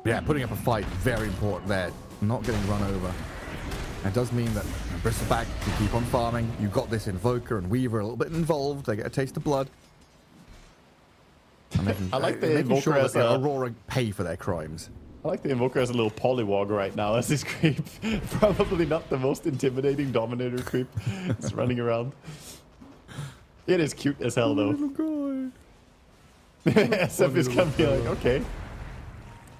Yeah, putting up a fight, very important there. Not getting run over. It does mean that Bristleback can keep on farming. You've got this Invoker and Weaver a little bit involved. They get a taste of blood. I like the Invoker sure as that Aurora pay for their crimes. I like the Invoker as a little polywog right now as his creep. Probably not the most intimidating Dominator creep. It's running around. It is cute as hell though. SF is gonna be like, okay.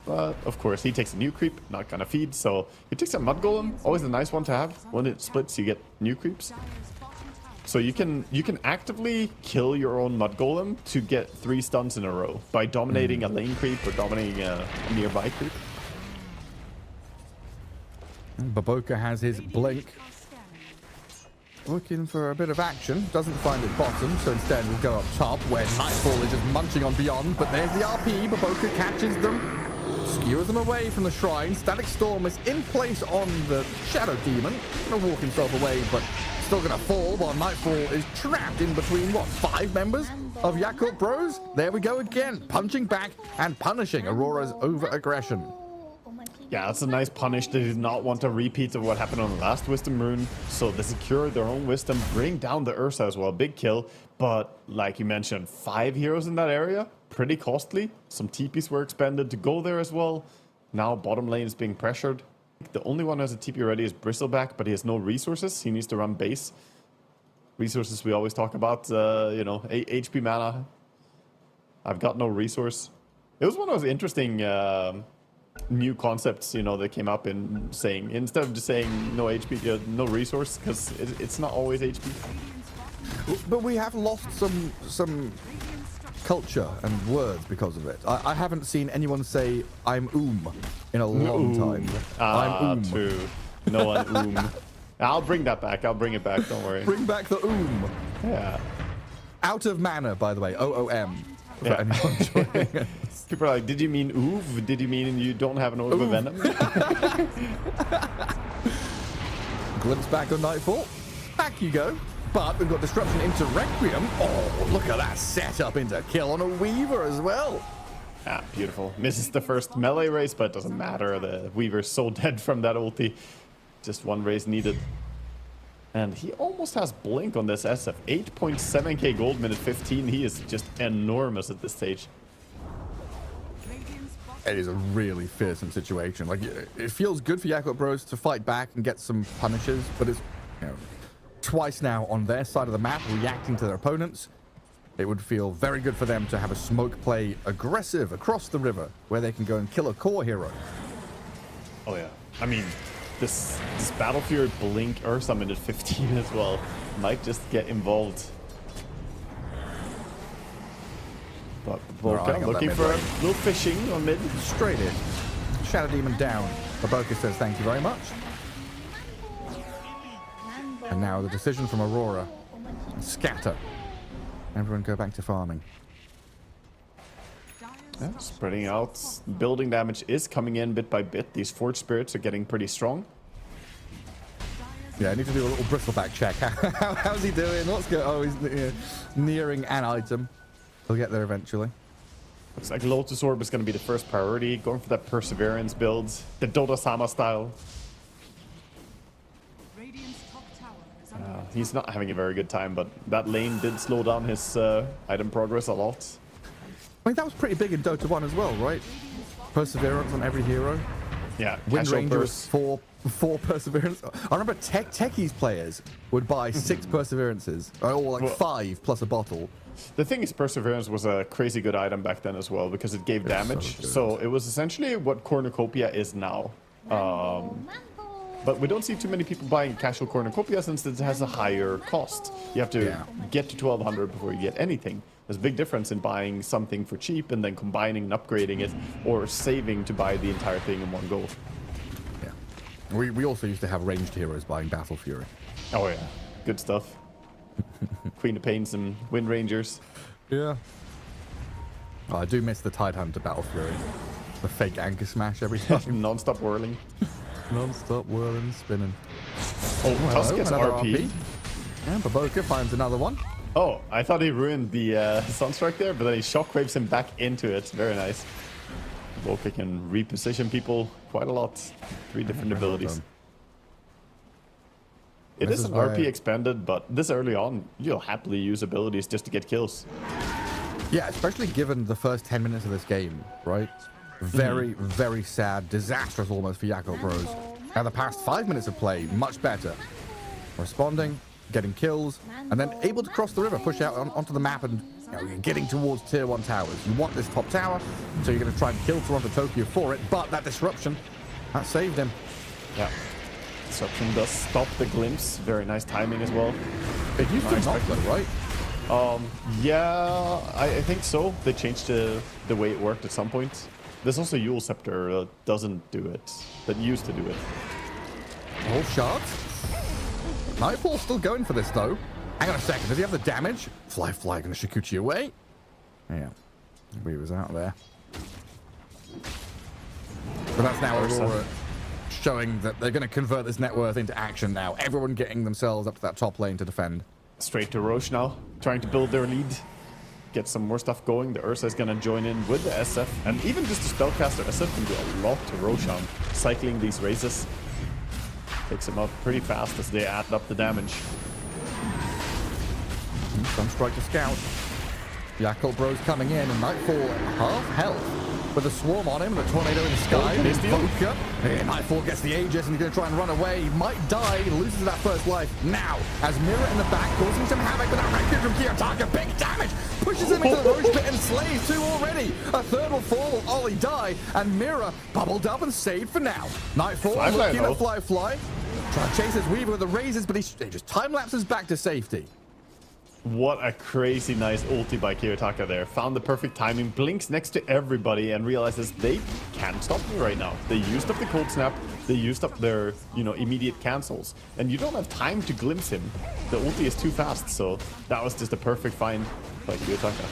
But of course he takes a new creep, not gonna feed, so he takes a Mud Golem, always a nice one to have. When it splits you get new creeps. So you can actively kill your own Mud Golem to get 3 stuns in a row by dominating a lane creep or dominating a nearby creep. Baboka has his blink. Looking for a bit of action. Doesn't find it bottom, so instead we'll go up top where Nightfall is just munching on Beyond. But there's the RP. Baboka catches them. Skewers them away from the shrine. Static Storm is in place on the Shadow Demon. Gonna walk himself away, but still gonna fall while Nightfall is trapped in between, what, 5 members of Yakutou Bros? There we go again, punching back and punishing Aurora's over-aggression. Yeah, that's a nice punish. They did not want a repeat of what happened on the last Wisdom Rune, so they secured their own Wisdom, bring down the Ursa as well. Big kill, but like you mentioned, 5 heroes in that area, pretty costly. Some TPs were expended to go there as well. Now bottom lane is being pressured. The only one who has a TP ready is Bristleback, but he has no resources. He needs to run base. Resources we always talk about, you know, HP mana. I've got no resource. It was one of those interesting new concepts, you know, that came up in saying, instead of just saying no HP, no resource, because it's not always HP. But we have lost some culture and words because of it. I haven't seen anyone say I'm in a long time. I'm true. No one I'll bring that back. I'll bring it back. Don't worry. Bring back the Yeah. Out of mana, by the way. OOM. Yeah. People are like, did you mean oof? Did you mean you don't have an orb of venom? Glimpse back on Nightfall. Back you go. But we've got Disruption into Requiem. Oh, look at that setup into kill on a Weaver as well. Ah, beautiful. Misses the first melee race, but it doesn't matter. The Weaver's so dead from that ulti. Just one race needed. And he almost has Blink on this SF. 8.7k gold, minute 15. He is just enormous at this stage. It is a really fearsome situation. Like, it feels good for Yakutou Bros to fight back and get some punishes, but it's, you know, twice now on their side of the map, reacting to their opponents. It would feel very good for them to have a smoke play aggressive across the river, where they can go and kill a core hero. Oh yeah, I mean, this Battlefield Blink Ursa minute 15 as well might just get involved. But Baboka looking for a little fishing on mid. Straight in. Shadow Demon down. Baboka says thank you very much. And now the decision from Aurora. Scatter. Everyone go back to farming. Yeah, spreading out. Building damage is coming in bit by bit. These Forge Spirits are getting pretty strong. Yeah, I need to do a little Bristleback check. How's he doing? What's going on? Oh, he's nearing an item. He'll get there eventually. Looks like Lotus Orb is going to be the first priority. Going for that Perseverance build. The Dota-sama style. He's not having a very good time, but that lane did slow down his item progress a lot. I mean, that was pretty big in Dota 1 as well, right? Perseverance on every hero. Yeah, Wind Ranger was four Perseverance. I remember Techies players would buy 6 Perseverances, or like 5 plus a bottle. The thing is, Perseverance was a crazy good item back then as well, because it gave damage. So it was essentially what Cornucopia is now. But we don't see too many people buying casual Cornucopia since it has a higher cost. You have to get to 1200 before you get anything. There's a big difference in buying something for cheap and then combining and upgrading it, or saving to buy the entire thing in one go. Yeah. We also used to have ranged heroes buying Battle Fury. Oh yeah, good stuff. Queen of Pains and Wind Rangers. Yeah. Oh, I do miss the Tidebound to Battle Fury. The fake anchor smash every time. Non-stop whirling. Non-stop whirling, spinning. Oh, Tusk gets another RP. And Baboka finds another one. Oh, I thought he ruined the Sunstrike there, but then he shockwaves him back into it. Very nice. Baboka can reposition people quite a lot. 3 different abilities. It is an RP expanded, but this early on, you'll happily use abilities just to get kills. Yeah, especially given the first 10 minutes of this game, right? Very, very sad, disastrous almost for Yakutou Bros. Now the past 5 minutes of play, much better. Responding, getting kills, and then able to cross the river, push out onto the map, and you're getting towards tier 1 towers. You want this top tower, so you're going to try and kill Toronto Tokyo for it, but that disruption, that saved him. Yeah. Disruption does stop the glimpse. Very nice timing as well. It used to not though, right? Yeah, I think so. They changed the way it worked at some point. There's also Yule Scepter that doesn't do it, that used to do it. All shards. Nightfall's still going for this though. Hang on a second, does he have the damage? Fly gonna Shikuchi away. Yeah, Weaver's out there. But that's now Aurora showing that they're gonna convert this net worth into action now. Everyone getting themselves up to that top lane to defend. Straight to Roche now, trying to build their lead. Get some more stuff going. The Ursa is going to join in with the SF. And even just the Spellcaster SF can do a lot to Roshan. Cycling these raises. Takes him up pretty fast as they add up the damage. Sunstrike to scout. Yakutou Bros coming in, and Nightfall half health. With a swarm on him and a tornado in the sky. Vodka. Nightfall gets the Aegis and he's going to try and run away. He might die. He loses that first life. Now, as Mira in the back causing some havoc with that rampage from Kiyotaka. Big damage. Pushes him into the Roche pit and slays 2 already. A third will fall. Will Ollie die. And Mira bubbled up and saved for now. Nightfall looking at Fly. Trying to chase his Weaver with the razors, but he just time lapses back to safety. What a crazy nice ulti by Kiyotaka there. Found the perfect timing, blinks next to everybody and realizes they can't stop me right now. They used up the cold snap, they used up their, immediate cancels. And you don't have time to glimpse him. The ulti is too fast, so that was just a perfect find by Kiyotaka.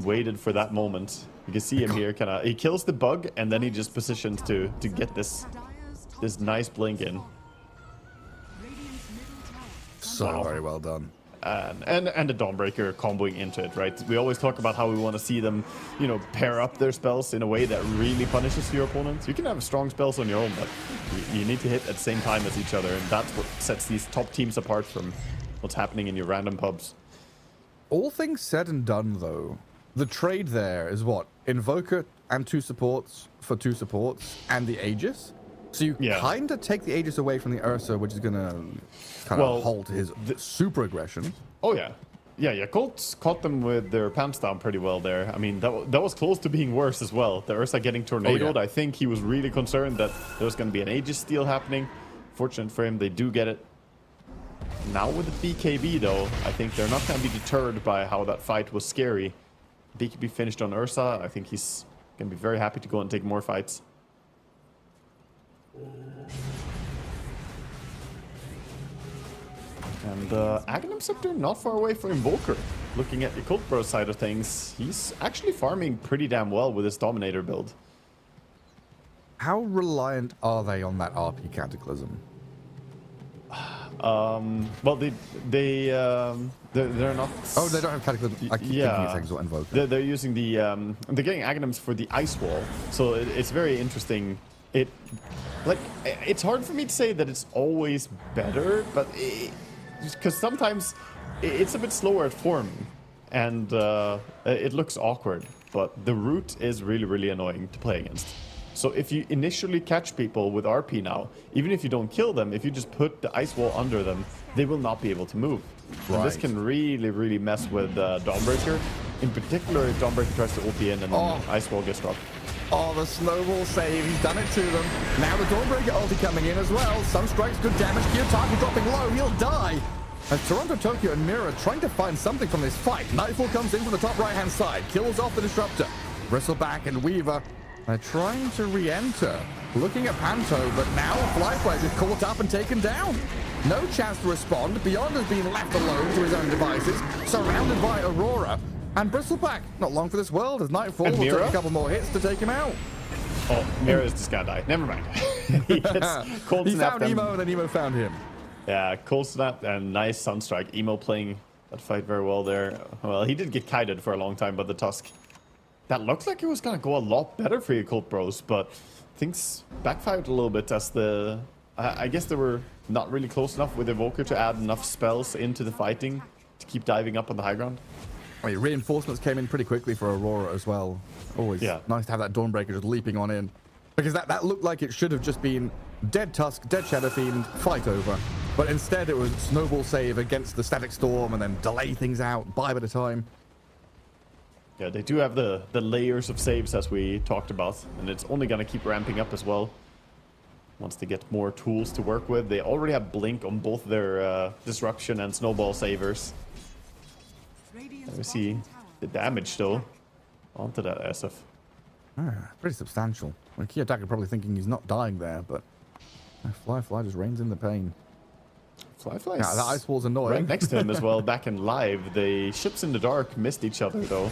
Waited for that moment. You can see him here, he kills the bug and then he just positions to get this nice blink in. So very well done. And the Dawnbreaker comboing into it, right? We always talk about how we want to see them, pair up their spells in a way that really punishes your opponents. You can have strong spells on your own, but you need to hit at the same time as each other, and that's what sets these top teams apart from what's happening in your random pubs. All things said and done, though, the trade there is what? Invoker and 2 supports for 2 supports and the Aegis? So you kind of take the Aegis away from the Ursa, which is going to kind of halt his super aggression. Oh, yeah. Yeah, Colts caught them with their pants down pretty well there. I mean, that was close to being worse as well. The Ursa getting tornadoed. I think he was really concerned that there was going to be an Aegis steal happening. Fortunate for him, they do get it. Now with the BKB, though, I think they're not going to be deterred by how that fight was scary. BKB finished on Ursa. I think he's going to be very happy to go and take more fights. And Aghanim Scepter not far away from Invoker. Looking at the Yakutou Bros side of things, he's actually farming pretty damn well with his Dominator build. How reliant are they on that RP Cataclysm? Well, they're not. Oh, they don't have Cataclysm. I keep thinking it's Exalt Invoker. They're using the they're getting Aghanims for the Ice Wall, so it's very interesting. It's hard for me to say that it's always better, but because sometimes it's a bit slower at forming, and it looks awkward. But the root is really, really annoying to play against. So if you initially catch people with RP now, even if you don't kill them, if you just put the ice wall under them, they will not be able to move. Right. And this can really, really mess with Dawnbreaker. In particular, if Dawnbreaker tries to ulti in and ice wall gets dropped. Oh, the snowball save. He's done it to them. Now the Dawnbreaker ulti coming in as well. Sunstrike's good damage. Kiyotaka dropping low. He'll die. As Toronto, Tokyo, and Mira trying to find something from this fight. Nightfall comes in from the top right-hand side. Kills off the Disruptor. Bristleback and Weaver are trying to re-enter. Looking at Panto, but now Flyfly is caught up and taken down. No chance to respond. Beyond has been left alone to his own devices. Surrounded by Aurora. And Bristleback, not long for this world, as Nightfall And will Mira? take a couple more hits to take him out. Oh, Mira is just gonna die. Never mind. He gets cold He snap found and- Emo, and then Emo found him. Yeah, cold snap and nice sunstrike. Emo playing that fight very well there. Well, he did get kited for a long time, but the Tusk. That looked like it was gonna go a lot better for Yakutou Bros, but things backfired a little bit as the... I guess they were not really close enough with Evoker to add enough spells into the fighting to keep diving up on the high ground. I mean, reinforcements came in pretty quickly for Aurora as well. Always nice to have that Dawnbreaker just leaping on in. Because that looked like it should have just been dead Tusk, dead Shadow Fiend, fight over. But instead it was snowball save against the Static Storm and then delay things out, buy a bit of time. Yeah, they do have the layers of saves as we talked about, and it's only going to keep ramping up as well. Once they get more tools to work with. They already have Blink on both their Disruption and Snowball savers. Let me see the damage though onto that SF. Pretty substantial. Well, Kiyotaka probably thinking he's not dying there, but Fly just reins in the pain. Fly Yeah, that ice wall's annoying. right next to him as well, back in live. The ships in the dark missed each other though.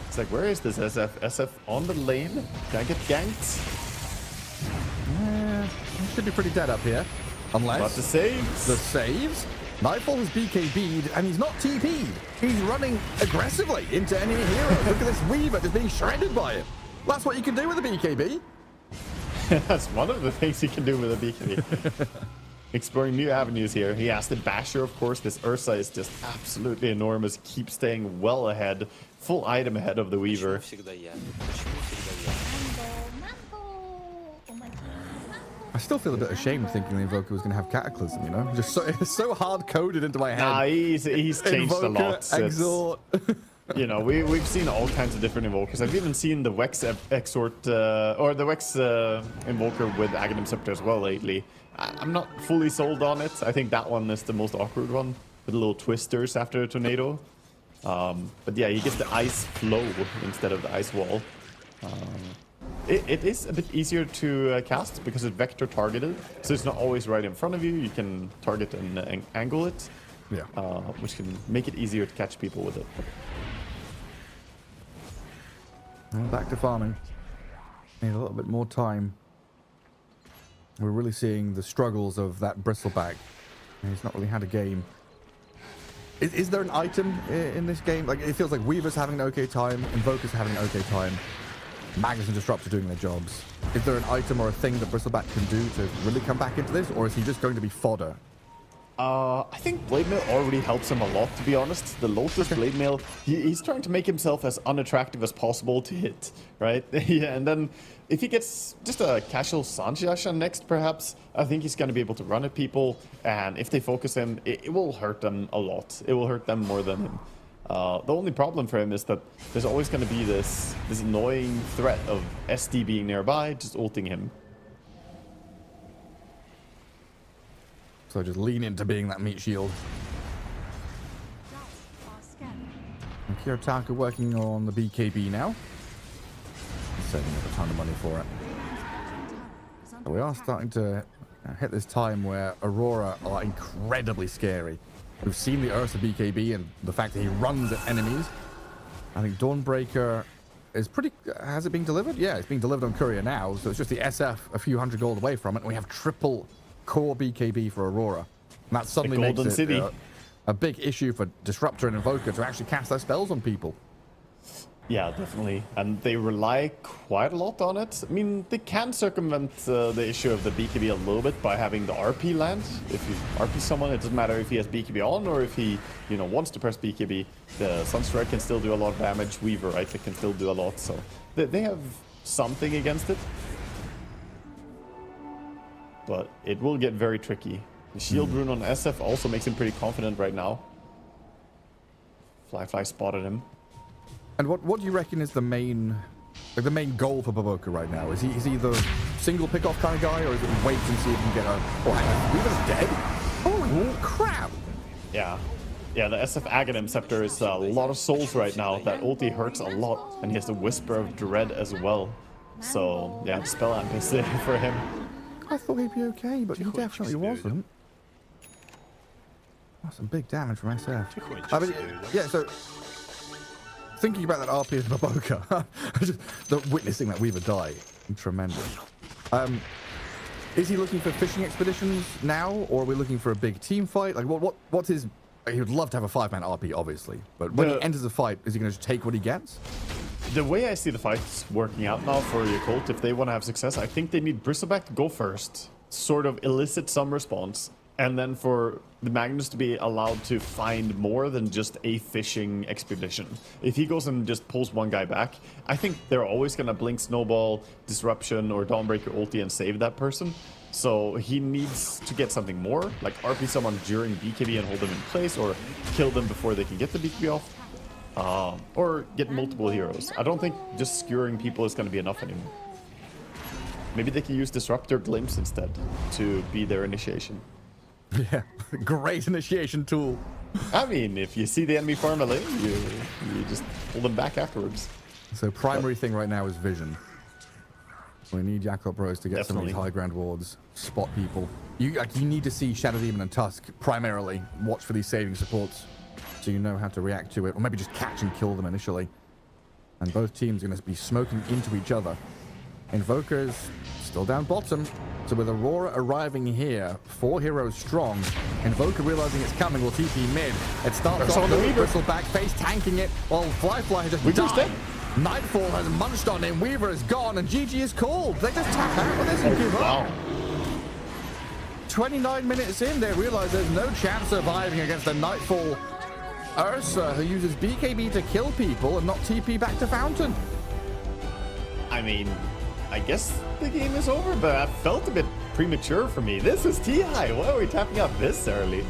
It's like, where is this SF? SF on the lane? Can I get ganked? He should be pretty dead up here. Unless But the saves. the saves. Nightfall is BKB'd, and he's not TP'd. He's running aggressively into enemy heroes. Look at this Weaver just being shredded by him. That's what you can do with a BKB. That's one of the things you can do with a BKB. Exploring new avenues here. He has the Basher, of course. This Ursa is just absolutely enormous. Keeps staying well ahead. Full item ahead of the Weaver. I still feel a bit ashamed thinking the Invoker was going to have Cataclysm, you know? Just so, it's so hard-coded into my head. Nah, he's changed Invoker, a lot. It's- Exort. You know, we've seen all kinds of different invokers. I've even seen the Wex Exort, or the Wex invoker with Aghanim Scepter as well lately. I'm not fully sold on it. I think that one is the most awkward one, with the little twisters after a tornado. But yeah, he gets the ice flow instead of the ice wall. It is a bit easier to cast because it's vector targeted, so it's not always right in front of you. You can target and angle it, Yeah. which can make it easier to catch people with it. Well, back to farming. Need a little bit more time. We're really seeing the struggles of that Bristleback. He's not really had a game. Is there an item in this game? Like, it feels like Weaver's having an okay time, Invoker's having an okay time, Magnus and Disrupt are doing their jobs. Is there an item or a thing that Bristleback can do to really come back into this, or is he just going to be fodder? I think Blade Mail already helps him a lot, to be honest. The Lotus Blade Mail, he's trying to make himself as unattractive as possible to hit, right? Yeah, and then if he gets just a casual Sanjiasha next, perhaps, I think he's going to be able to run at people. And if they focus him, it will hurt them a lot. It will hurt them more than him. The only problem for him is that there's always going to be this annoying threat of SD being nearby, just ulting him. So just lean into being that meat shield. And Kiyotaka working on the BKB now. He's saving up a ton of money for it. But we are starting to hit this time where Aurora are incredibly scary. We've seen the Ursa BKB and the fact that he runs at enemies. I think Dawnbreaker is pretty... Has it been delivered? Yeah, it's being delivered on Courier now. So it's just the SF a few hundred gold away from it. And we have triple core BKB for Aurora. And that suddenly makes Golden it City. A big issue for Disruptor and Invoker to actually cast their spells on people. Yeah, definitely. And they rely quite a lot on it. I mean, they can circumvent the issue of the BKB a little bit by having the RP land. If you RP someone, it doesn't matter if he has BKB on or if he, you know, wants to press BKB. The Sunstrike can still do a lot of damage. Weaver, right, can still do a lot. So they have something against it. But it will get very tricky. The shield rune on SF also makes him pretty confident right now. Fly spotted him. And what do you reckon is the main goal for Baboka right now? Is he the single pick-off kind of guy, or is it wait and see if he can get a... Oh, hang on. Weaver's dead? Holy crap! Yeah. Yeah, the SF Aghanim Scepter is a lot of souls right now. That ulti hurts a lot. And he has the Whisper of Dread as well. So, yeah, Spell Amp is there for him. I thought he'd be okay, but he definitely wasn't. That's some big damage from SF. I mean, yeah, so thinking about that RP of Baboka, witnessing that Weaver die, tremendous. Is he looking for fishing expeditions now, or are we looking for a big team fight? Like, what's his... He would love to have a 5-man RP, obviously, but when he enters a fight, is he going to just take what he gets? The way I see the fights working out now for Yakult, if they want to have success, I think they need Bristleback to go first, sort of elicit some response, and then for the Magnus to be allowed to find more than just a fishing expedition. If he goes and just pulls one guy back, I think they're always going to blink Snowball, Disruption, or Dawnbreaker ulti and save that person. So he needs to get something more, like RP someone during BKB and hold them in place, or kill them before they can get the BKB off, or get multiple heroes. I don't think just skewering people is going to be enough anymore. Maybe they can use Disruptor Glimpse instead to be their initiation. Yeah, great initiation tool. I mean, if you see the enemy farm a lane, you just pull them back afterwards. So primary thing right now is vision. We need Yakutou Bros to get some of these high ground wards, spot people. You need to see Shadow Demon and Tusk primarily. Watch for these saving supports so you know how to react to it, or maybe just catch and kill them initially. And both teams are going to be smoking into each other. Invoker's still down bottom. So with Aurora arriving here, 4 heroes strong, Invoker realizing it's coming will TP mid. It starts off with Bristleback face tanking it, while Fly has just died. Nightfall has munched on him, Weaver is gone, and GG is called. They just tap out with this and give up. 29 minutes in, they realize there's no chance surviving against the Nightfall Ursa, who uses BKB to kill people and not TP back to Fountain. I mean, I guess the game is over, but I felt a bit premature for me. This is TI. Why are we tapping out this early?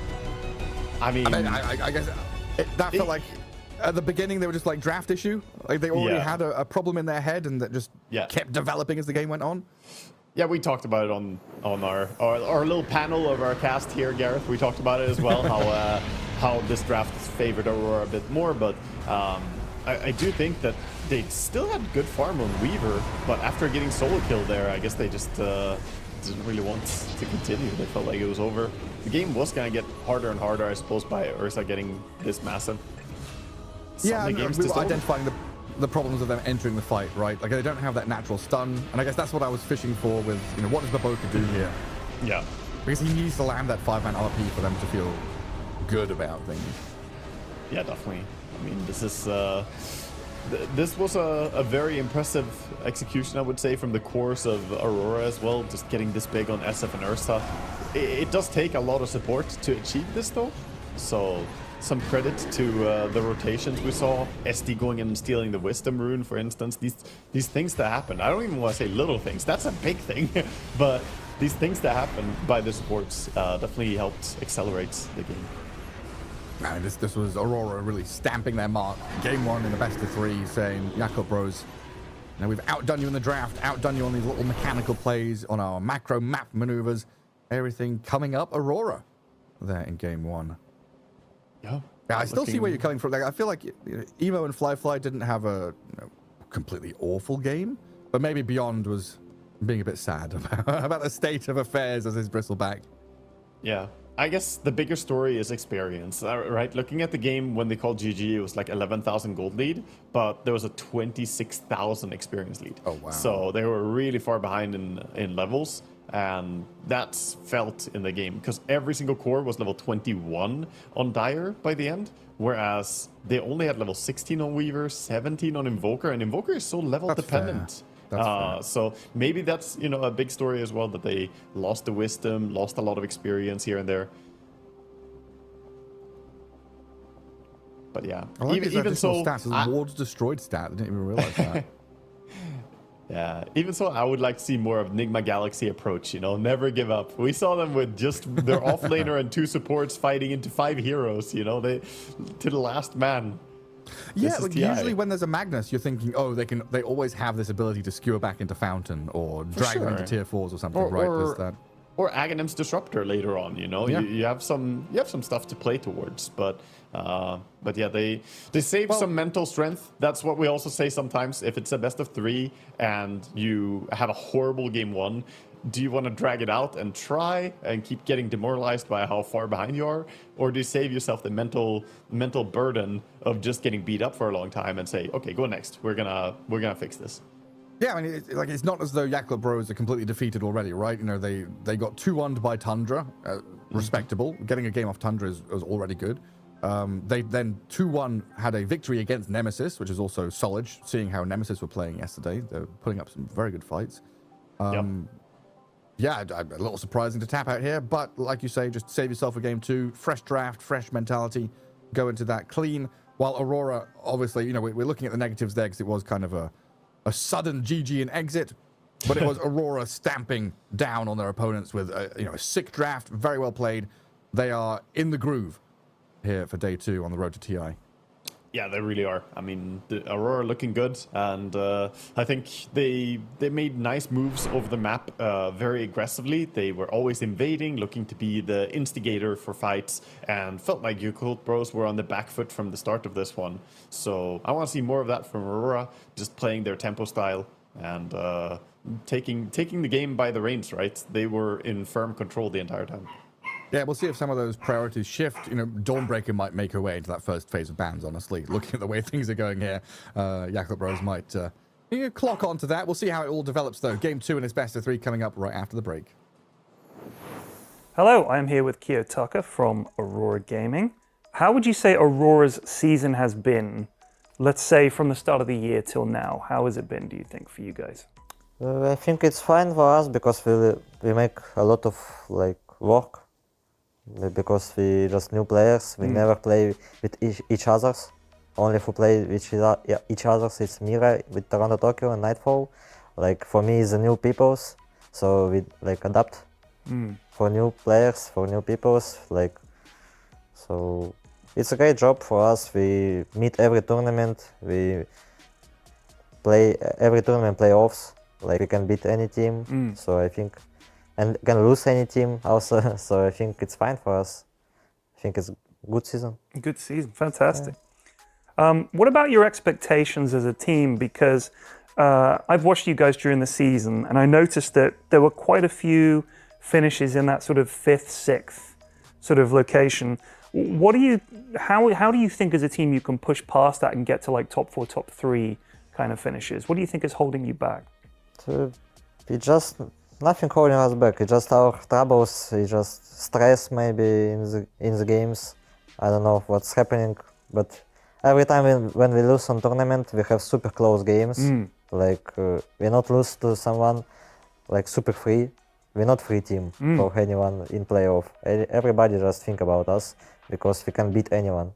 I guess that felt like at the beginning they were just like draft issue. Like they already had a problem in their head and that just kept developing as the game went on. Yeah, we talked about it on our little panel of our cast here, Gareth. We talked about it as well, how this draft favored Aurora a bit more, but I do think that they still had good farm on Weaver, but after getting solo kill there, I guess they just didn't really want to continue. They felt like it was over. The game was going to get harder and harder, I suppose, by Ursa getting this massive. Yeah, we were identifying the problems of them entering the fight, right? Like, they don't have that natural stun, and I guess that's what I was fishing for with, what does Baboka do here? Yeah. Because he needs to land that 5-man RP for them to feel good about things. Yeah, definitely. I mean, this is... this was a very impressive execution, I would say, from the course of Aurora as well, just getting this big on SF and Ursa. It does take a lot of support to achieve this, though, so some credit to the rotations we saw. SD going in and stealing the Wisdom Rune, for instance. These things that happen, I don't even want to say little things, that's a big thing, but these things that happen by the supports definitely helped accelerate the game. Man, this was Aurora really stamping their mark. Game 1 in the best of 3, saying, Yakutou Bros, we've outdone you in the draft, outdone you on these little mechanical plays, on our macro map maneuvers, everything coming up Aurora there in Game 1. Yeah, I still see where you're coming from. Like, I feel like Emo and Fly didn't have a completely awful game, but maybe Beyond was being a bit sad about the state of affairs as his Bristleback. Yeah. I guess the bigger story is experience, right? Looking at the game when they called GG, it was like 11,000 gold lead, but there was a 26,000 experience lead. Oh, wow. So they were really far behind in levels, and that's felt in the game because every single core was level 21 on Dire by the end, whereas they only had level 16 on Weaver, 17 on Invoker, and Invoker is so level dependent. So maybe that's, a big story as well, that they lost the wisdom, lost a lot of experience here and there. But yeah, I like even so, stats as wards destroyed stat. I didn't even realize that. Yeah, even so, I would like to see more of Nigma Galaxy approach. Never give up. We saw them with just their offlaner and 2 supports fighting into 5 heroes. They to the last man. Yeah, like usually when there's a Magnus, you're thinking, oh, they always have this ability to skewer back into Fountain or drag them into tier 4s or something, right? There's that. Or Aghanim's Disruptor later on, you have some stuff to play towards, but yeah, they save some mental strength. That's what we also say sometimes. If it's a best of 3 and you have a horrible game 1, do you want to drag it out and try and keep getting demoralized by how far behind you are, or do you save yourself the mental burden of just getting beat up for a long time and say, okay, go next. We're gonna fix this. Yeah, I mean, it's not as though Yakutou Brothers are completely defeated already, right? You know, they got 2-1'd by Tundra, respectable. Getting a game off Tundra is already good. They then 2-1 had a victory against Nemesis, which is also solid, seeing how Nemesis were playing yesterday. They're putting up some very good fights. Yeah, a little surprising to tap out here, but like you say, just save yourself a game 2, fresh draft, fresh mentality, go into that clean. While Aurora, obviously, you know, we're looking at the negatives there because it was kind of a sudden GG and exit, but it was Aurora stamping down on their opponents with a sick draft, very well played. They are in the groove here for day 2 on the road to TI. Yeah, they really are. I mean, the Aurora looking good, and I think they made nice moves over the map very aggressively. They were always invading, looking to be the instigator for fights, and felt like Yakutou Bros were on the back foot from the start of this one. So I want to see more of that from Aurora, just playing their tempo style and taking the game by the reins, right? They were in firm control the entire time. Yeah, we'll see if some of those priorities shift. You know, Dawnbreaker might make her way into that first phase of bans, honestly. Looking at the way things are going here, Yakutou Bros might clock onto that. We'll see how it all develops, though. Game 2 in its best of 3 coming up right after the break. Hello, I'm here with Kiyotaka from Aurora Gaming. How would you say Aurora's season has been, let's say, from the start of the year till now? How has it been, do you think, for you guys? I think it's fine for us because we make a lot of work. Because we just new players, we never play with each others. Only if we play with each others, it's Mira with Toronto Tokyo and Nightfall. Like for me, it's the new peoples, so we adapt for new players, for new peoples. So it's a great job for us. We meet every tournament, we play every tournament playoffs. Like we can beat any team. So I think. And can lose any team also, so I think it's fine for us. I think it's a good season. Good season, fantastic. Yeah. What about your expectations as a team? Because I've watched you guys during the season, and I noticed that there were quite a few finishes in that sort of 5th, 6th sort of location. How do you think as a team you can push past that and get to like top 4, top 3 kind of finishes? What do you think is holding you back? Nothing holding us back. It's just our troubles. It's just stress maybe in the games. I don't know what's happening, but every time when we lose some tournament, we have super close games. We not lose to someone super free. We're not free team for anyone in playoff. Everybody just think about us because we can beat anyone.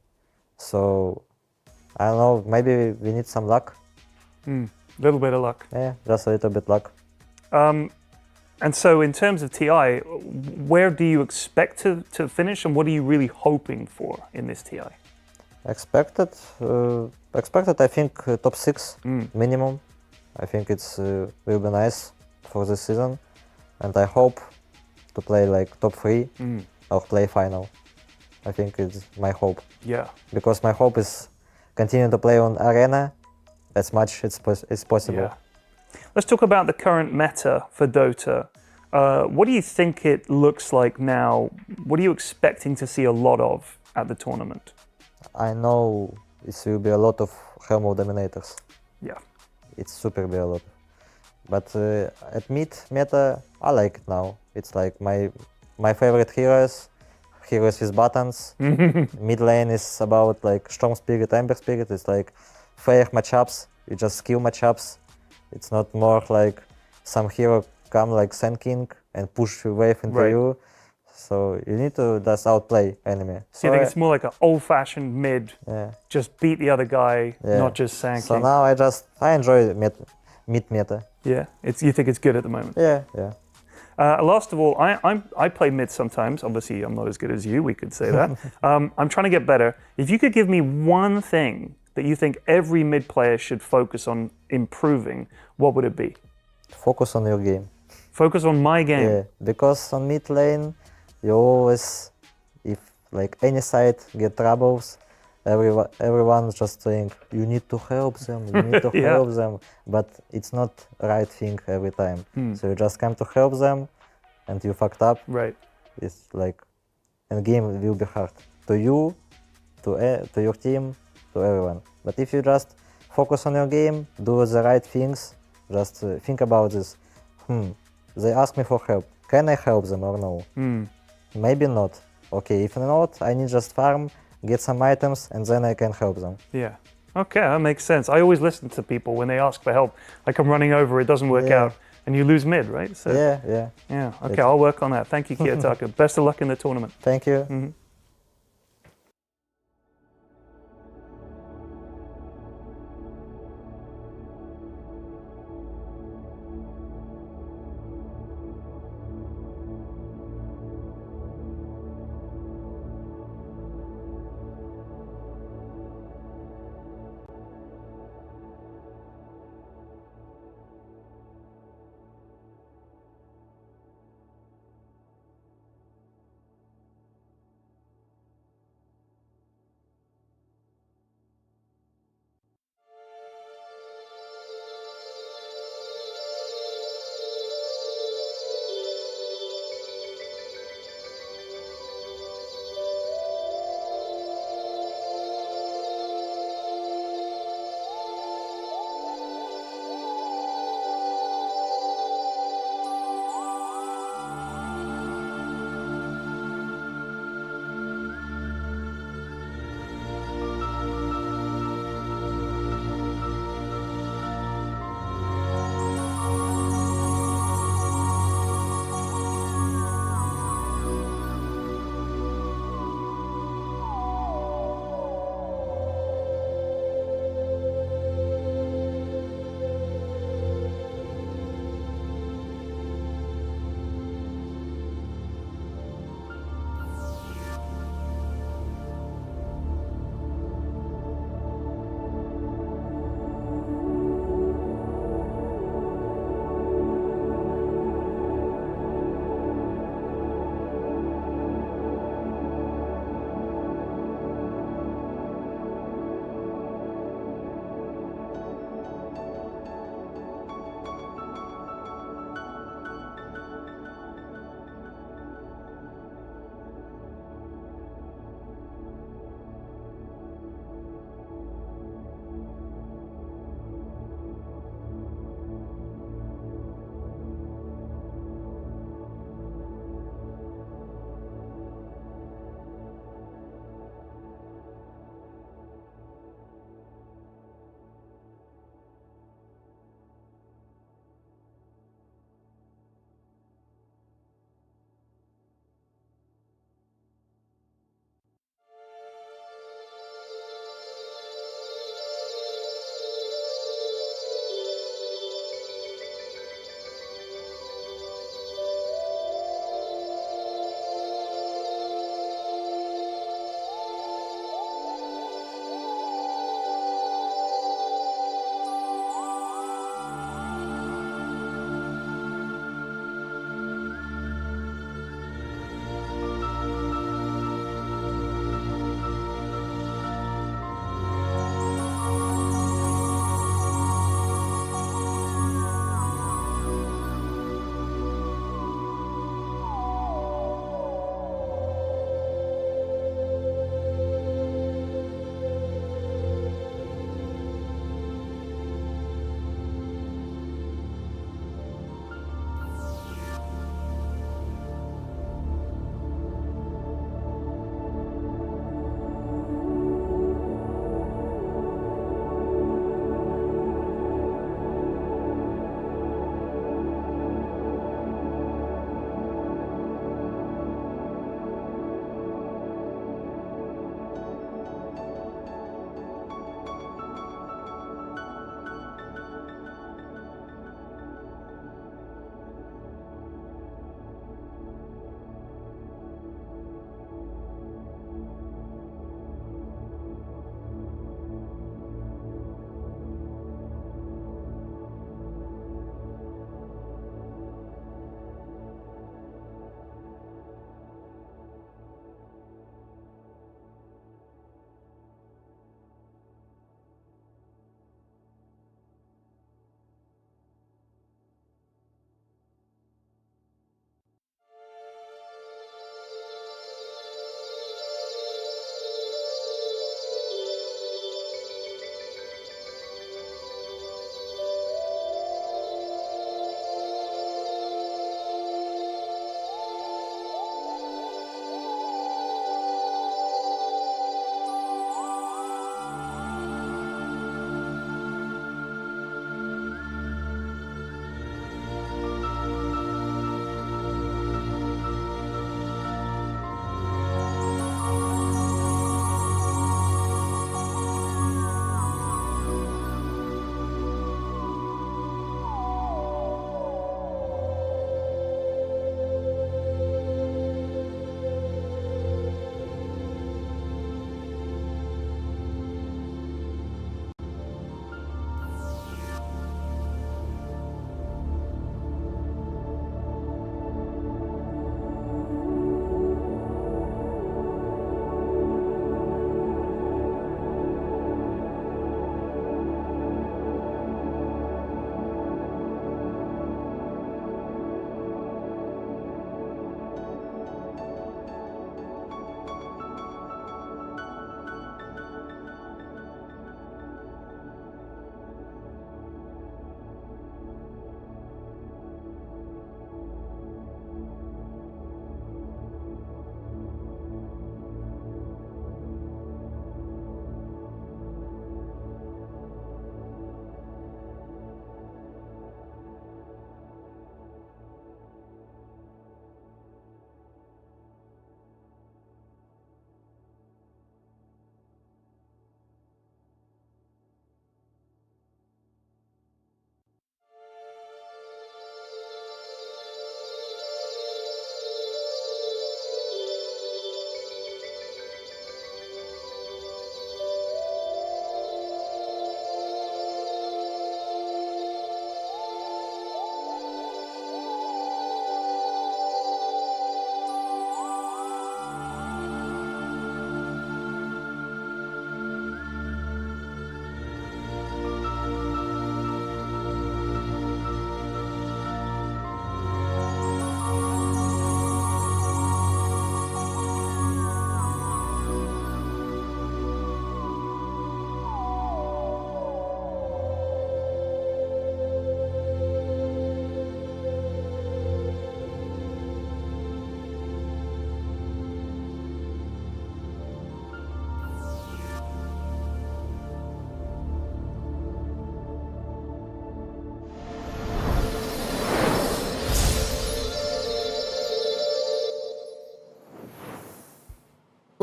So I don't know. Maybe we need some luck. Little bit of luck. Yeah, just a little bit luck. And so in terms of TI, where do you expect to finish and what are you really hoping for in this TI? Expected, I think top 6 minimum. I think it's will be nice for this season. And I hope to play top 3 or play final. I think it's my hope. Yeah. Because my hope is continue to play on arena as much as possible. Yeah. Let's talk about the current meta for Dota. What do you think it looks like now? What are you expecting to see a lot of at the tournament? I know it will be a lot of Helmo Dominators. Yeah. It's super be a lot. But at mid meta, I like it now. It's like my favorite heroes with buttons. Mid lane is about Storm Spirit, Ember Spirit. It's fair matchups, you just skill matchups. It's not more some hero come Sand King and push wave into you. So you need to just outplay enemy. So you think it's more like an old-fashioned mid, just beat the other guy, not just Sand King. So now I enjoy mid meta. Yeah, you think it's good at the moment? Yeah. Last of all, I play mid sometimes. Obviously, I'm not as good as you, we could say that. I'm trying to get better. If you could give me one thing that you think every mid player should focus on improving, what would it be? Focus on your game. Focus on my game? Yeah, because on mid lane, you always, if any side get troubles, everyone's just saying you need to help them, you need to Yeah. help them, but it's not right thing every time. So you just come to help them, and you fucked up. Right. It's like, and game will be hard to you, to your team, to everyone. But if you just focus on your game, do the right things, just think about this. They ask me for help. Can I help them or no? Maybe not. Okay, if not, I need just farm, get some items, and then I can help them. Yeah. Okay, that makes sense. I always listen to people when they ask for help. Like I'm running over, it doesn't work out, and you lose mid, right? So, Yeah. Yeah. Okay, I'll work on that. Thank you, Kiyotaka. Best of luck in the tournament. Thank you.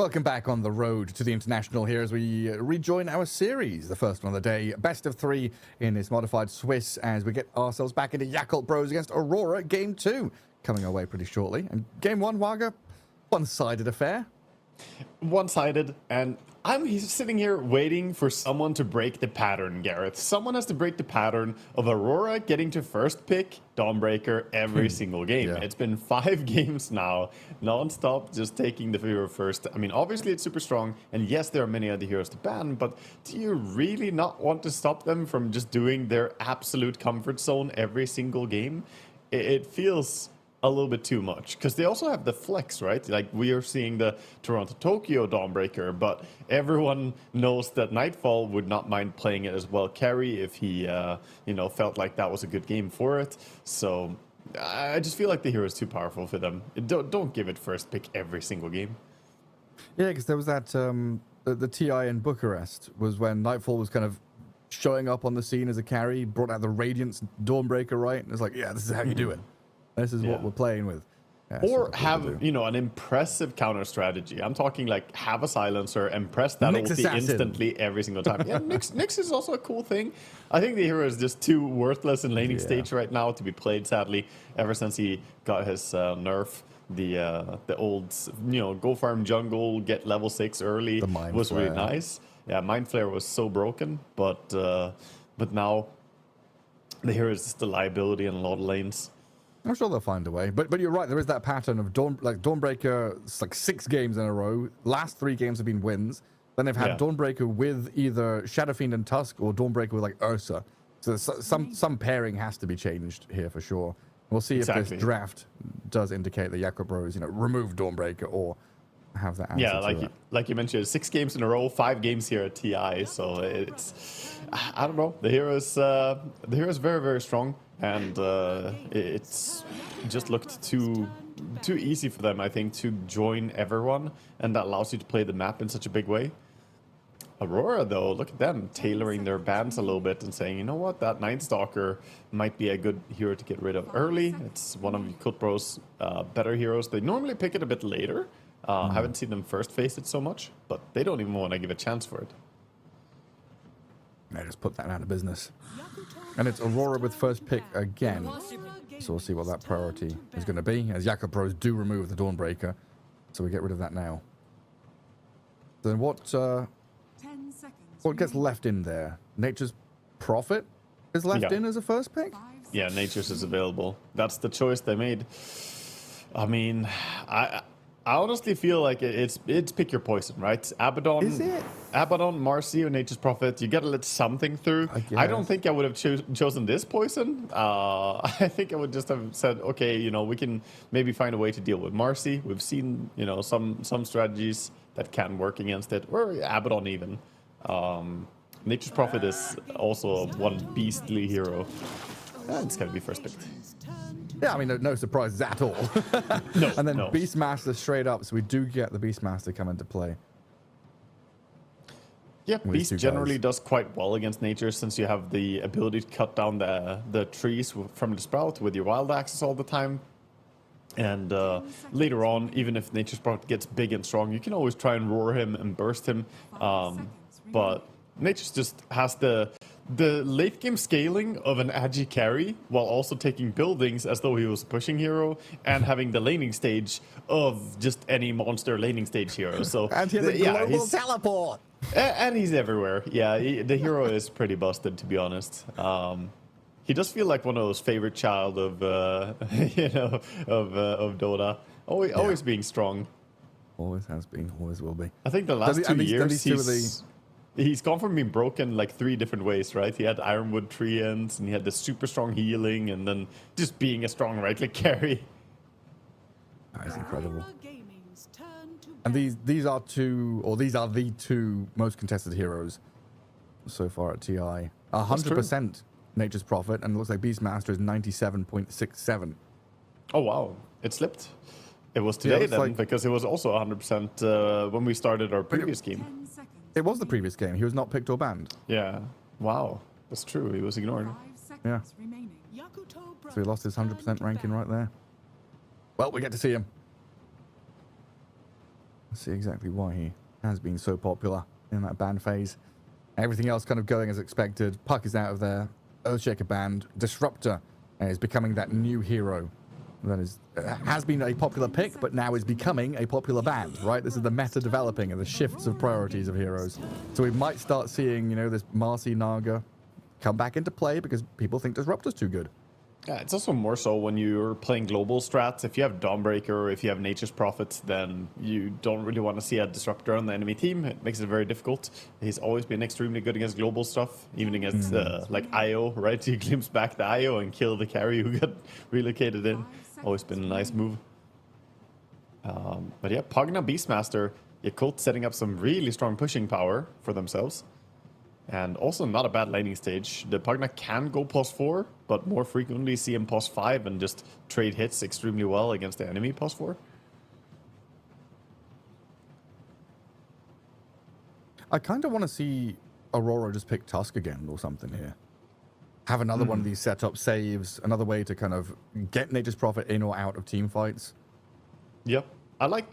Welcome back on the road to the International here as we rejoin our series, the first one of the day, best of 3 in this modified Swiss, as we get ourselves back into Yakutou Bros against Aurora Game 2, coming our way pretty shortly. And Game 1, Waga, one-sided affair. One-sided, and I'm sitting here waiting for someone to break the pattern, Gareth. Someone has to break the pattern of Aurora getting to first pick Dawnbreaker every single game. Yeah. It's been 5 games now, non-stop, just taking the hero first. I mean, obviously it's super strong, and yes, there are many other heroes to ban, but do you really not want to stop them from just doing their absolute comfort zone every single game? It feels a little bit too much, because they also have the flex, right? Like, we are seeing the Toronto-Tokyo Dawnbreaker, but everyone knows that Nightfall would not mind playing it as well carry if he, felt like that was a good game for it. So I just feel like the hero is too powerful for them. Don't give it first pick every single game. Yeah, because there was that, the TI in Bucharest was when Nightfall was kind of showing up on the scene as a carry, brought out the Radiance Dawnbreaker, right? And it's like, yeah, this is how you do it. This is what we're playing with. Yeah, or have, an impressive counter strategy. I'm talking like have a silencer and press that ulti instantly every single time. Yeah, Nyx is also a cool thing. I think the hero is just too worthless in laning stage right now to be played, sadly, ever since he got his nerf. The old, go farm jungle, get level 6 early was really nice. Yeah, Mind Flare was so broken, but now the hero is just a liability in a lot of lanes. I'm sure they'll find a way, but you're right. There is that pattern of Dawnbreaker. It's like 6 games in a row. Last 3 games have been wins. Then they've had Dawnbreaker with either Shadow Fiend and Tusk, or Dawnbreaker with like Ursa. So some pairing has to be changed here for sure. We'll see if this draft does indicate that Yakutou Bros, remove Dawnbreaker or have that answer. Yeah, like you mentioned, 6 games in a row, 5 games here at TI. So it's, I don't know. The hero is very, very strong. And it's just looked too easy for them, I think, to join everyone, and that allows you to play the map in such a big way. Aurora, though, look at them tailoring their bans a little bit and saying, you know what, that Night Stalker might be a good hero to get rid of early. It's one of Yakutou Bros' better heroes. They normally pick it a bit later. I haven't seen them first face it so much, but they don't even want to give a chance for it. They just put that out of business. And it's Aurora with first pick again. So we'll see what that priority is going to be, as Yakutou Bros do remove the Dawnbreaker. So we get rid of that now. Then what gets left in there? Nature's Prophet is left in as a first pick? Yeah, Nature's is available. That's the choice they made. I mean, I honestly feel like it's pick your poison, right? Abaddon, is it? Abaddon, Marcy, or Nature's Prophet. You gotta let something through. I don't think I would have chosen this poison. I think I would just have said, okay, we can maybe find a way to deal with Marcy. We've seen, some strategies that can work against it, or Abaddon even. Nature's Prophet is also one beastly hero. It's gotta be first picked. Yeah, I mean, no surprises at all. And then Beastmaster straight up, so we do get the Beastmaster come into play. Yeah, Beast generally does quite well against Nature, since you have the ability to cut down the trees from the Sprout with your Wild Axes all the time. And later on, even if Nature's Sprout gets big and strong, you can always try and roar him and burst him. But Nature's just has the late game scaling of an agi carry, while also taking buildings as though he was a pushing hero, and having the laning stage of just any monster laning stage hero. So and he has a global teleport. And he's everywhere. Yeah, the hero is pretty busted, to be honest. He does feel like one of those favorite child of of Dota. Always being strong. Always has been. Always will be. I think the last 2 years he's gone from being broken like 3 different ways, right? He had Ironwood Treants, and he had the super strong healing, and then just being a strong right-click carry. That is incredible. And these are the 2 most contested heroes so far at TI. 100% Nature's Prophet, and it looks like Beastmaster is 97.67. Oh wow, it slipped. It was today then, because it was also 100% when we started our previous game. It was the previous game. He was not picked or banned. Yeah. Wow. That's true. He was ignored. Yeah. So he lost his 100% ranking right there. Well, we get to see him. Let's see exactly why he has been so popular in that ban phase. Everything else kind of going as expected. Puck is out of there. Earthshaker banned. Disruptor is becoming that new hero that has been a popular pick, but now is becoming a popular band, right? This is the meta developing and the shifts of priorities of heroes. So we might start seeing, you know, this Marcy Naga come back into play because people think Disruptor's too good. Yeah, it's also more so when you're playing global strats. If you have Dawnbreaker or if you have Nature's Prophet, then you don't really want to see a Disruptor on the enemy team. It makes it very difficult. He's always been extremely good against global stuff, even against like IO, right? You glimpse back the IO and kill the carry who got relocated in. Always been a nice move. But yeah, Pugna Beastmaster, Yakult setting up some really strong pushing power for themselves. And also not a bad laning stage. The Pugna can go +4, but more frequently see him +5 and just trade hits extremely well against the enemy +4. I kind of want to see Aurora just pick Tusk again or something here. Have another one of these setup saves, another way to kind of get Nature's Prophet in or out of team fights. Yep. I like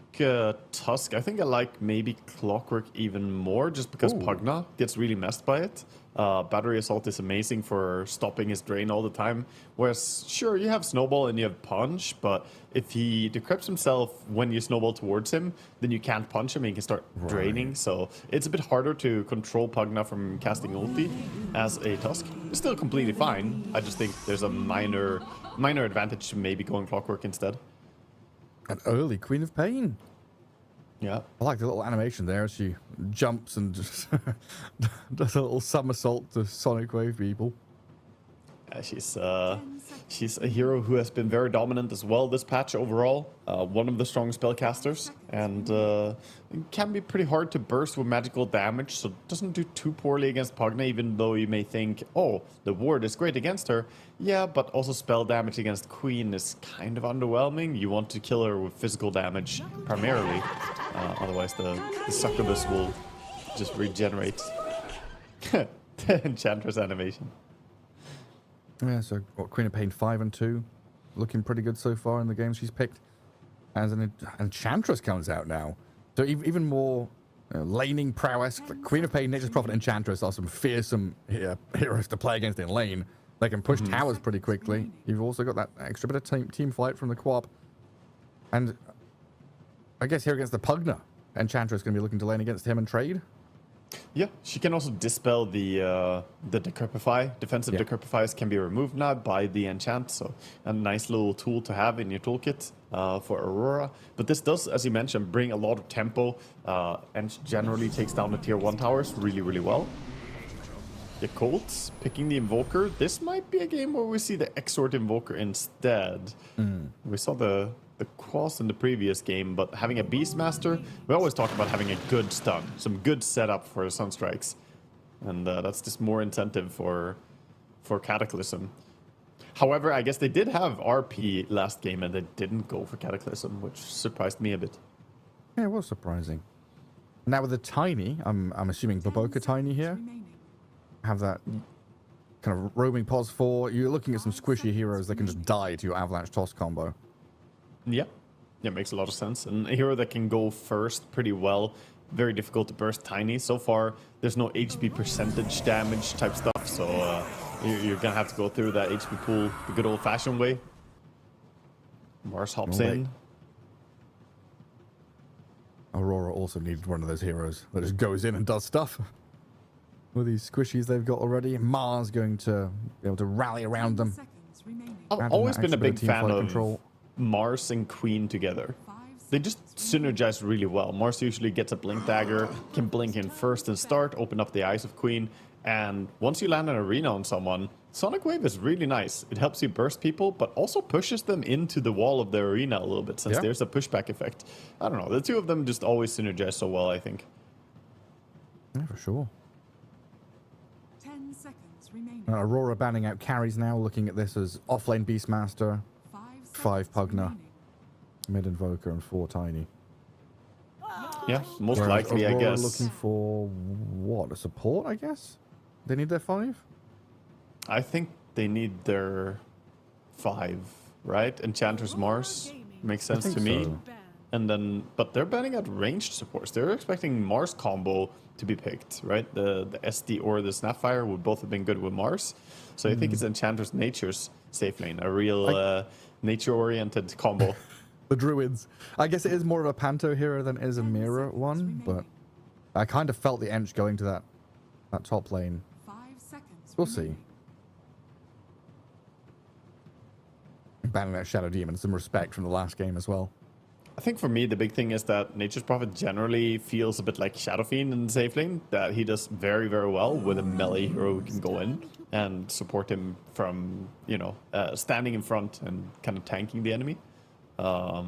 Tusk. I think I like maybe Clockwork even more just because Pugna gets really messed by it. Battery Assault is amazing for stopping his drain all the time. Whereas, sure, you have Snowball and you have Punch, but if he decrypts himself when you snowball towards him, then you can't punch him and he can start draining. So it's a bit harder to control Pugna from casting ulti as a Tusk. It's still completely fine. I just think there's a minor advantage to maybe going Clockwork instead. An early Queen of Pain. Yeah. I like the little animation there. She jumps and just does a little somersault to Sonic Wave people. She's a hero who has been very dominant as well this patch overall. One of the strong spellcasters, and it can be pretty hard to burst with magical damage, so it doesn't do too poorly against Pugna, even though you may think, oh, the ward is great against her. Yeah, but also spell damage against Queen is kind of underwhelming. You want to kill her with physical damage primarily, otherwise the succubus will just regenerate. The Enchantress animation. Yeah, so Queen of Pain 5 and 2, looking pretty good so far in the games she's picked. As an Enchantress comes out now, so even more laning prowess. Like Queen of Pain, Nature's Prophet, Enchantress are some fearsome heroes to play against in lane. They can push towers pretty quickly. You've also got that extra bit of team fight from the co-op. And I guess here against the Pugna, Enchantress going to be looking to lane against him and trade. Yeah, she can also dispel the Decrepify. Defensive Decrepifies can be removed now by the enchant, so a nice little tool to have in your toolkit for Aurora. But this does, as you mentioned, bring a lot of tempo and generally takes down the tier 1 towers really, really well. The Colts picking the Invoker. This might be a game where we see the Exort Invoker instead. We saw the Quas in the previous game, but having a Beastmaster, we always talk about having a good stun, some good setup for Sunstrikes, and that's just more incentive for Cataclysm. However, I guess they did have RP last game and they didn't go for Cataclysm, which surprised me a bit. Yeah, it was surprising. Now with the Tiny, I'm assuming Baboka Tiny here, have that kind of roaming pos 4. You're looking at some squishy heroes that can just die to your Avalanche Toss combo. Yeah, makes a lot of sense. And a hero that can go first pretty well. Very difficult to burst Tiny. So far, there's no HP percentage damage type stuff, so you're going to have to go through that HP pool the good old-fashioned way. Mars hops in. Aurora also needed one of those heroes that just goes in and does stuff. With these squishies they've got already, Mars going to be able to rally around them. I've always been a big fan of Mars and Queen together. They just synergize really well. Mars usually gets a blink dagger, can blink in first and start, open up the eyes of Queen, and once you land an arena on someone, Sonic Wave is really nice. It helps you burst people, but also pushes them into the wall of the arena a little bit, since there's a pushback effect. I don't know, the two of them just always synergize so well, I think. Yeah, for sure. 10 seconds remaining. Aurora banning out carries now, looking at this as offlane Beastmaster, 5 Pugna, mid Invoker, and 4 Tiny. Yeah, most likely, Aurora I guess. Looking for what? A support, I guess? They need their 5? I think they need their 5, right? Enchantress Mars makes sense to me. And then, but they're betting at ranged supports. They're expecting Mars combo to be picked, right? The SD or the Snapfire would both have been good with Mars. So I think it's Enchantress Nature's safe lane, a real nature-oriented combo. The Druids. I guess it is more of a Panto hero than it is a mirror one, but I kind of felt the Ench going to that top lane. 5 seconds. We'll see. Banning that Shadow Demon, some respect from the last game as well. I think for me, the big thing is that Nature's Prophet generally feels a bit like Shadow Fiend in the safe lane, that he does very, very well with a melee hero who can go in and support him from, you know, standing in front and kind of tanking the enemy. So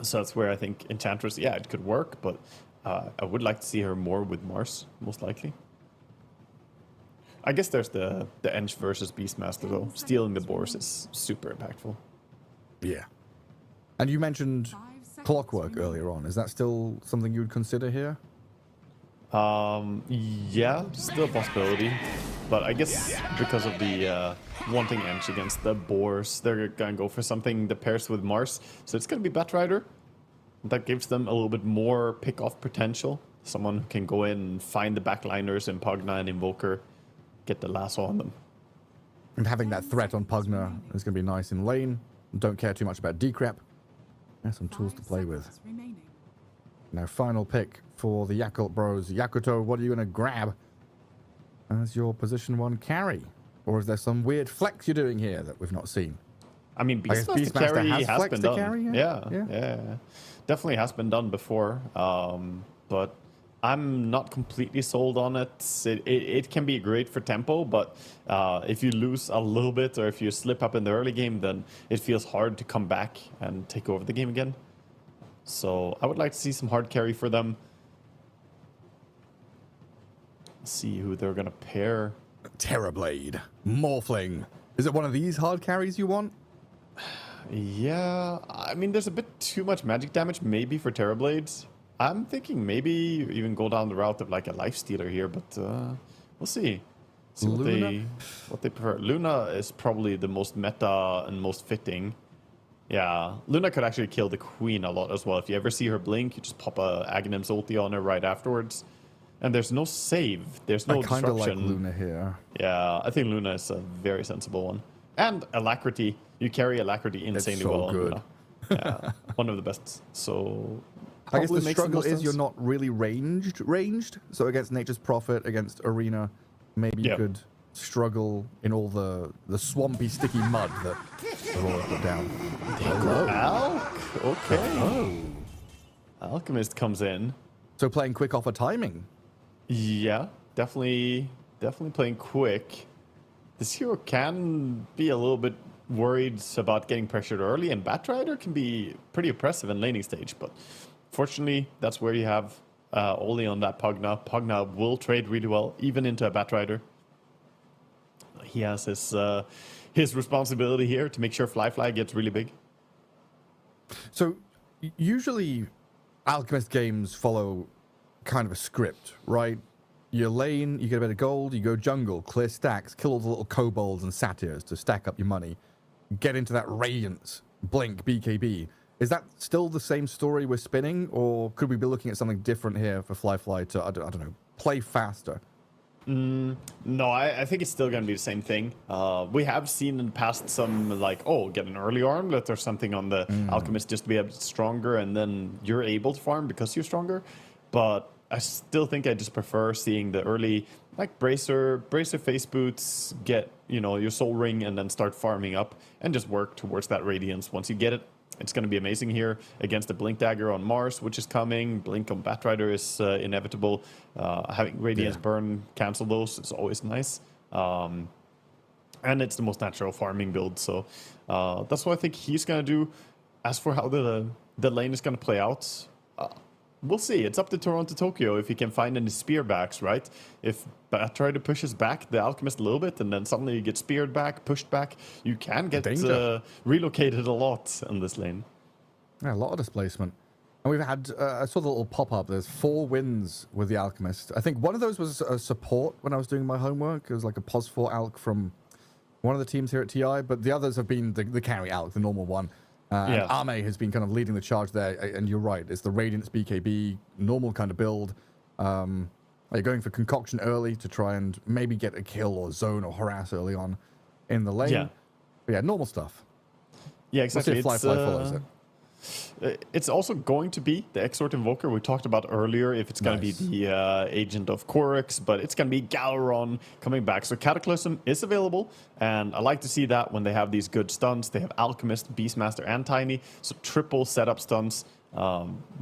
that's where I think Enchantress, yeah, it could work, but I would like to see her more with Mars, most likely. I guess there's the Ench versus Beastmaster, though. Stealing the boars is super impactful. Yeah. And you mentioned Clockwork earlier on. Is that still something you would consider here? Yeah, still a possibility. But I guess because of the wanting Ench against the boars, they're going to go for something that pairs with Mars. So it's going to be Batrider. That gives them a little bit more pick-off potential. Someone who can go in and find the backliners in Pugna and Invoker, get the lasso on them. And having that threat on Pugna is going to be nice in lane. Don't care too much about Decrep. There's some tools to play with. Now, final pick for the Yakult Bros. Yakutou, what are you going to grab as your position 1 carry? Or is there some weird flex you're doing here that we've not seen? I mean, Beastmaster carry has been done. Carry, yeah. Definitely has been done before. But I'm not completely sold on it. It can be great for tempo, but if you lose a little bit or if you slip up in the early game, then it feels hard to come back and take over the game again. So I would like to see some hard carry for them. Let's see who they're going to pair. Terrorblade. Morphling. Is it one of these hard carries you want? Yeah, I mean, there's a bit too much magic damage maybe for Terrorblades. I'm thinking maybe even go down the route of like a life stealer here, but we'll see. See what they prefer. Luna is probably the most meta and most fitting. Yeah, Luna could actually kill the queen a lot as well. If you ever see her blink, you just pop a Aghanim's ulti on her right afterwards. And there's no save. There's no disruption. I kind of like Luna here. Yeah, I think Luna is a very sensible one. And Alacrity. You carry Alacrity insanely well on Luna. Yeah, one of the best. So I guess the struggle is you're not really ranged. So against Nature's Prophet, against Arena, maybe you could struggle in all the swampy, sticky mud that Aurora put down. Alk? Okay. Oh. Alchemist comes in. So playing quick off a timing. Yeah, definitely playing quick. This hero can be a little bit worried about getting pressured early, and Batrider can be pretty oppressive in laning stage, but fortunately, that's where you have Oli on that Pugna. Pugna will trade really well, even into a Batrider. He has his responsibility here to make sure Fly gets really big. So, usually, Alchemist games follow kind of a script, right? You lane, you get a bit of gold, you go jungle, clear stacks, kill all the little kobolds and satyrs to stack up your money, get into that Radiance, Blink, BKB. Is that still the same story we're spinning, or could we be looking at something different here for Fly to, I don't know, play faster? No, I think it's still going to be the same thing. We have seen in the past some like, oh, get an early armlet or something on the Alchemist just to be a bit stronger, and then you're able to farm because you're stronger. But I still think I just prefer seeing the early, like bracer face boots, get, you know, your soul ring, and then start farming up and just work towards that Radiance. Once you get it, it's going to be amazing here against the Blink Dagger on Mars, which is coming. Blink on Batrider is inevitable. Having Radiance burn cancel those is always nice. And it's the most natural farming build. So that's what I think he's going to do. As for how the lane is going to play out, we'll see. It's up to Toronto Tokyo if he can find any spear backs, right? If Batrider pushes back the Alchemist a little bit and then suddenly you get speared back, pushed back, you can get relocated a lot in this lane. Yeah, a lot of displacement. And we've had, I saw the little pop-up, there's 4 wins with the Alchemist. I think one of those was a support when I was doing my homework. It was like a POS4 Alch from one of the teams here at TI, but the others have been the carry Alch, the normal one. And Ame has been kind of leading the charge there, and you're right. It's the Radiance BKB, normal kind of build. You're going for concoction early to try and maybe get a kill or zone or harass early on in the lane. Yeah. But yeah, normal stuff. Yeah, exactly. We'll see if Fly follows it. It's also going to be the Exort Invoker we talked about earlier, if it's going to be the Agent of Korix, but it's going to be Galeron coming back. So Cataclysm is available, and I like to see that when they have these good stunts. They have Alchemist, Beastmaster, and Tiny, so triple setup stunts.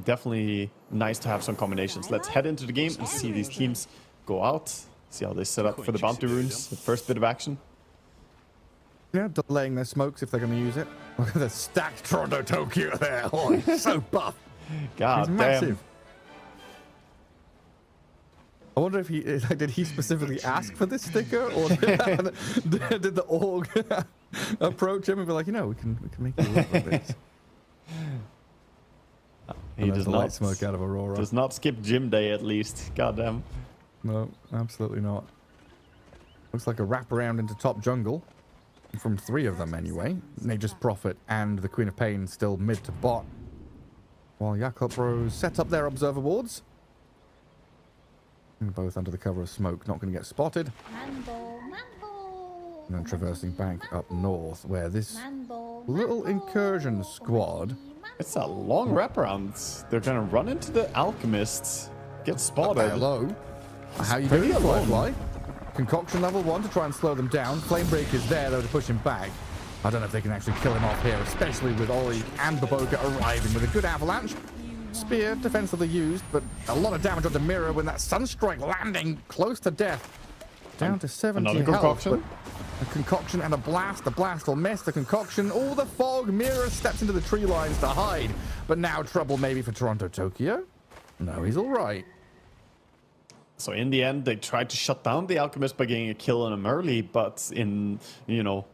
Definitely nice to have some combinations. Let's head into the game and see these teams go out, see how they set up for the bounty runes, the first bit of action. Yeah, delaying their smokes if they're going to use it. Look at the stacked Toronto Tokyo there. Oh, he's so buff. God he's damn. massive. I wonder if did he specifically ask for this sticker, or did the org approach him and be like, we can make it work with this. He does light not smoke out of Aurora. Does not skip gym day at least. God damn. No, absolutely not. Looks like a wraparound into top jungle. From 3 of them anyway. Nature's Prophet and the Queen of Pain still mid to bot. While Yakutou Bros set up their observer wards. And both under the cover of smoke, not going to get spotted. And then traversing back up north, where this little incursion squad... It's a long wraparound. They're going to run into the Alchemists. Get spotted. Hello. How you doing, Fly? Concoction level 1 to try and slow them down. Flamebreak is there, though, to push him back. I don't know if they can actually kill him off here, especially with Ollie and Baboka arriving with a good avalanche. Spear, defensively used, but a lot of damage onto Mirror when that Sunstrike landing close to death. Down to 70 Another health. concoction. A concoction and a blast. The blast will miss. The concoction. All the fog. Mirror steps into the tree lines to hide. But now trouble maybe for Toronto Tokyo. No, he's all right. So in the end, they tried to shut down the Alchemist by getting a kill on him early, but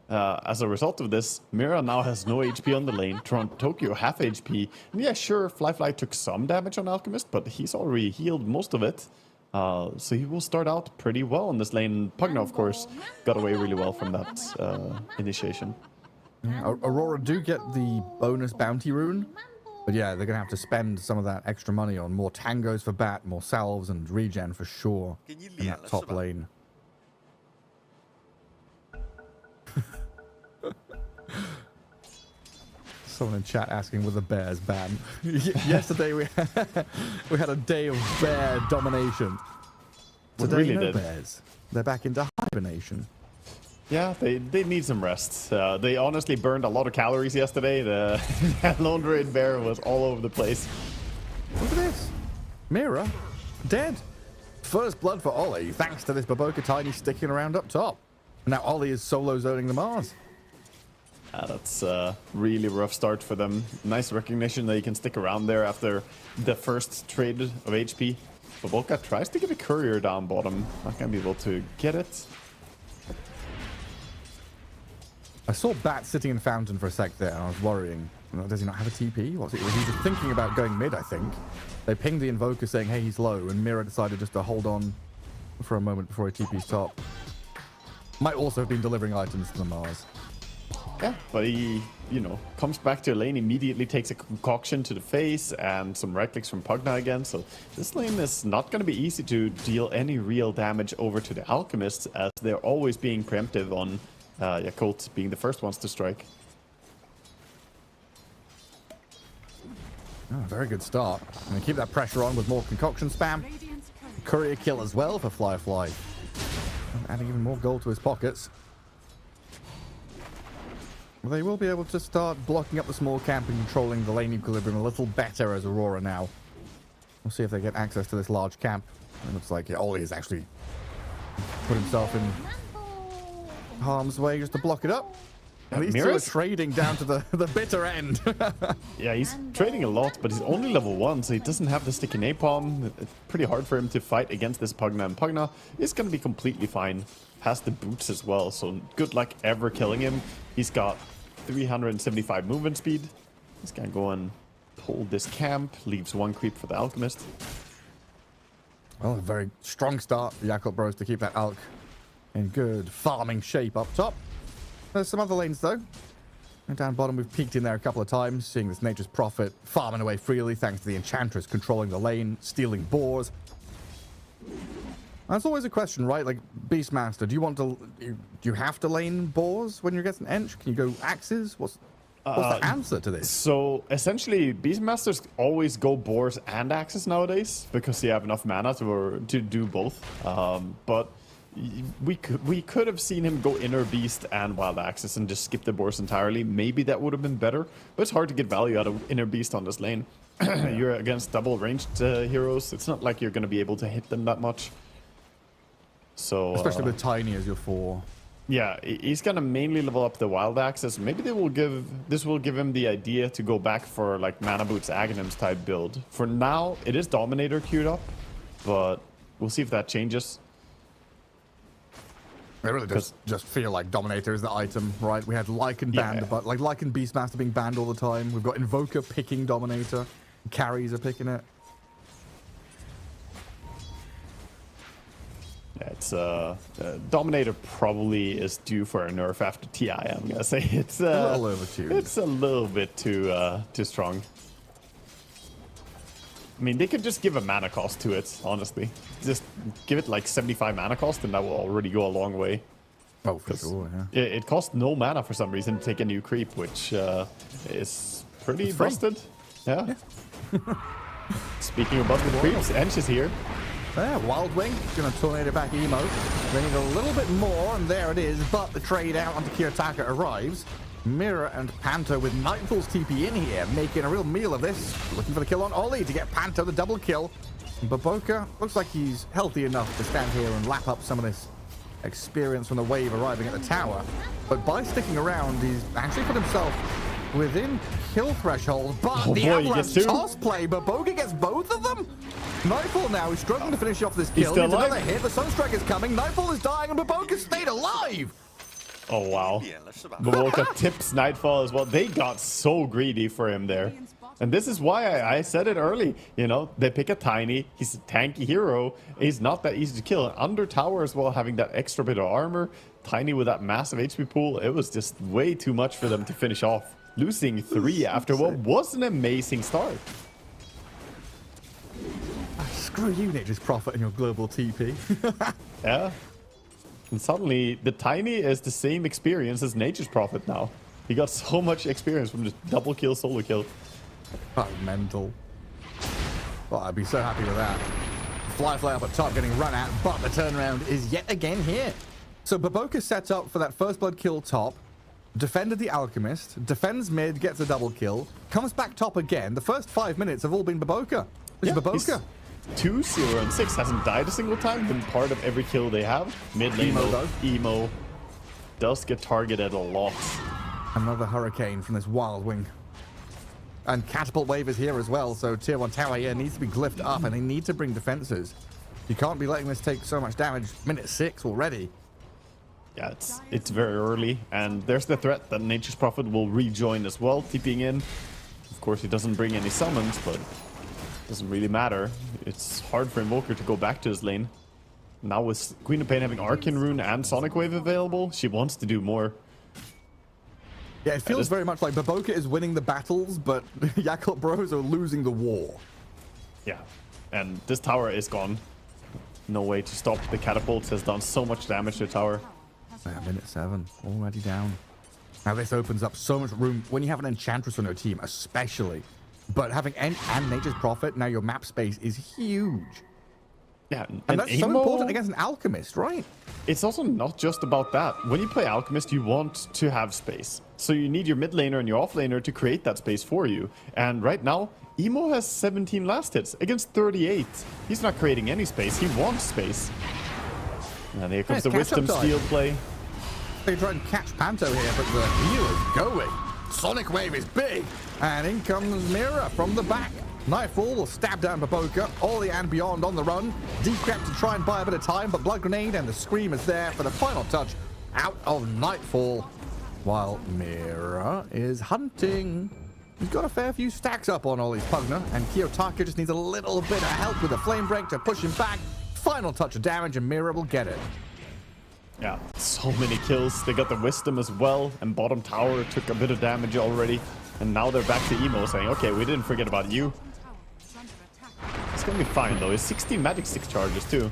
as a result of this, Mira now has no HP on the lane. Toronto Tokyo half HP. And yeah, sure, Fly took some damage on Alchemist, but he's already healed most of it. So he will start out pretty well in this lane. Pugna, of course, got away really well from that initiation. Yeah, Aurora do get the bonus bounty rune. But yeah, they're going to have to spend some of that extra money on more tangos for bat, more salves, and regen for sure in that top lane. Someone in chat asking, were the bears banned? Yesterday we had a day of bear domination. Today, really no did. bears. They're back into hibernation. Yeah, they need some rest. They honestly burned a lot of calories yesterday. The Lone Raid Bear was all over the place. Look at this. Mira, dead. First blood for Ollie, thanks to this Baboka Tiny sticking around up top. Now Ollie is solo zoning the Mars. That's a really rough start for them. Nice recognition that he can stick around there after the first trade of HP. Baboka tries to get a courier down bottom. Not going to be able to get it. I saw Bat sitting in Fountain for a sec there, and I was worrying. Does he not have a TP? Was he just thinking about going mid, I think? They pinged the Invoker saying, hey, he's low, and Mira decided just to hold on for a moment before he TP's top. Might also have been delivering items to the Mars. Yeah, but he, comes back to a lane, immediately takes a concoction to the face, and some right clicks from Pugna again. So this lane is not going to be easy to deal any real damage over to the Alchemists, as they're always being preemptive on Yakult being the first ones to strike. Oh, very good start. I'm going to keep that pressure on with more concoction spam. Courier kill as well for Fly. Adding even more gold to his pockets. Well, they will be able to start blocking up the small camp and controlling the lane equilibrium a little better as Aurora now. We'll see if they get access to this large camp. It looks like Ollie has actually put himself in harm's way just to block it up. At least still trading down to the bitter end. Yeah, he's trading a lot, but he's only level 1, so he doesn't have the sticky napalm. It's pretty hard for him to fight against this Pugna, and Pugna is going to be completely fine. Has the boots as well, so good luck ever killing him. He's got 375 movement speed. He's going to go and pull this camp, leaves one creep for the Alchemist. Well, a very strong start for Yakutou Bros to keep that Alch in good farming shape up top. There's some other lanes, though. And down bottom, we've peeked in there a couple of times, seeing this Nature's Prophet farming away freely thanks to the Enchantress controlling the lane, stealing boars. That's always a question, right? Like, Beastmaster, do you want to... Do you have to lane boars when you're getting Ench? Can you go axes? What's the answer to this? So, essentially, Beastmasters always go boars and axes nowadays because they have enough mana to do both. But we could have seen him go Inner Beast and Wild Axes and just skip the boars entirely. Maybe that would have been better, but it's hard to get value out of Inner Beast on this lane. You're against double ranged heroes. It's not like you're going to be able to hit them that much. So especially with Tiny as your 4. Yeah, he's gonna mainly level up the Wild Axes. Maybe this will give him the idea to go back for like Mana Boots Aghanims type build. For now, it is Dominator queued up, but we'll see if that changes. It really does just feel like Dominator is the item, right? We had Lycan banned, but like Lycan Beastmaster being banned all the time. We've got Invoker picking Dominator. Carries are picking it. Yeah, it's Dominator probably is due for a nerf after TI. I'm gonna say it's a little overtuned. It's a little bit too strong. I mean, they could just give a mana cost to it, honestly. Just give it like 75 mana cost, and that will already go a long way. Oh, for sure, yeah. It costs no mana for some reason to take a new creep, which is pretty busted. Yeah. Speaking of busted creeps, Ench is here. Yeah, Wild Wing, gonna tornado back Emo. They need a little bit more, and there it is. But the trade out onto Kiyotaka arrives. Mira and Panto with Nightfall's TP in here, making a real meal of this. Looking for the kill on Ollie to get Panto the double kill. Baboka looks like he's healthy enough to stand here and lap up some of this experience from the wave arriving at the tower. But by sticking around, he's actually put himself within kill threshold. But the Avalanche toss play, Baboka gets both of them. Nightfall now is struggling to finish off this kill. Needs another hit. The Sunstrike is coming. Nightfall is dying, and Baboka stayed alive. Oh, wow. Baboka tips Nightfall as well. They got so greedy for him there. And this is why I said it early. You know, they pick a Tiny. He's a tanky hero. He's not that easy to kill. Under tower as well, having that extra bit of armor. Tiny with that massive HP pool. It was just way too much for them to finish off. Losing 3 after what was an amazing start. Screw you, Nature's Prophet and your global TP. Yeah. And suddenly, the Tiny is the same experience as Nature's Prophet now. He got so much experience from just double kill, solo kill. Oh, mental. Well, I'd be so happy with that. Fly up at top, getting run at, but the turnaround is yet again here. So Baboka sets up for that first blood kill top, defended the Alchemist, defends mid, gets a double kill, comes back top again. The first 5 minutes have all been Baboka. It's Baboka. 2, 0, and 6 hasn't died a single time, been part of every kill they have. Mid lane, Emo does get targeted a lot. Another Hurricane from this Wild Wing. And Catapult Wave is here as well, so Tier 1 tower here needs to be glyphed up, and they need to bring defenses. You can't be letting this take so much damage. Minute 6 already. Yeah, it's very early, and there's the threat that Nature's Prophet will rejoin as well, TPing in. Of course, he doesn't bring any summons, but it doesn't really matter. It's hard for Invoker to go back to his lane. Now with Queen of Pain having Arcane Rune and Sonic Wave available, she wants to do more. Yeah, it feels very much like Baboka is winning the battles, but Yakutou Bros are losing the war. Yeah, and this tower is gone. No way to stop. The catapult has done so much damage to the tower. Yeah, minute 7, already down. Now this opens up so much room when you have an Enchantress on your team, especially. But having and Nature's Prophet, now your map space is huge. Yeah, and that's so important against an Alchemist, right? It's also not just about that. When you play Alchemist, you want to have space. So you need your mid laner and your off laner to create that space for you. And right now, Emo has 17 last hits against 38. He's not creating any space. He wants space. And here comes the Wisdom Steel play. They try and catch Panto here, but the heal is going. Sonic Wave is big. And in comes Mira from the back. Nightfall will stab down Baboka. Ollie and Beyond on the run. Decrep to try and buy a bit of time, but Blood Grenade and the Scream is there for the final touch out of Nightfall. While Mira is hunting. He's got a fair few stacks up on Ollie's Pugner, and Kiyotaka just needs a little bit of help with a Flame Break to push him back. Final touch of damage, and Mira will get it. Yeah, so many kills. They got the wisdom as well, and bottom tower took a bit of damage already. And now they're back to Emo saying, okay, we didn't forget about you. It's gonna be fine though. It's 16 magic 6 charges too.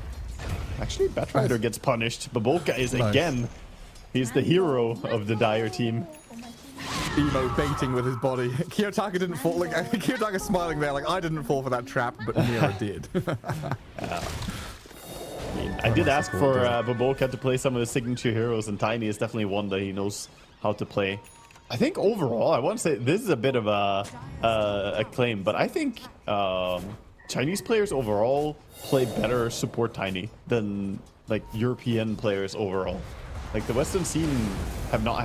Actually, Batrider gets punished. Babolka is again, he's the hero of the Dire team. Emo baiting with his body. Kiyotaka didn't fall. Like, Kiyotaka's smiling there, like, I didn't fall for that trap, but Mira did. I did ask for Babolka to play some of the signature heroes, and Tiny is definitely one that he knows how to play. I think overall, I want to say this is a bit of a claim, but I think Chinese players overall play better support Tiny than like European players overall. Like the Western scene have not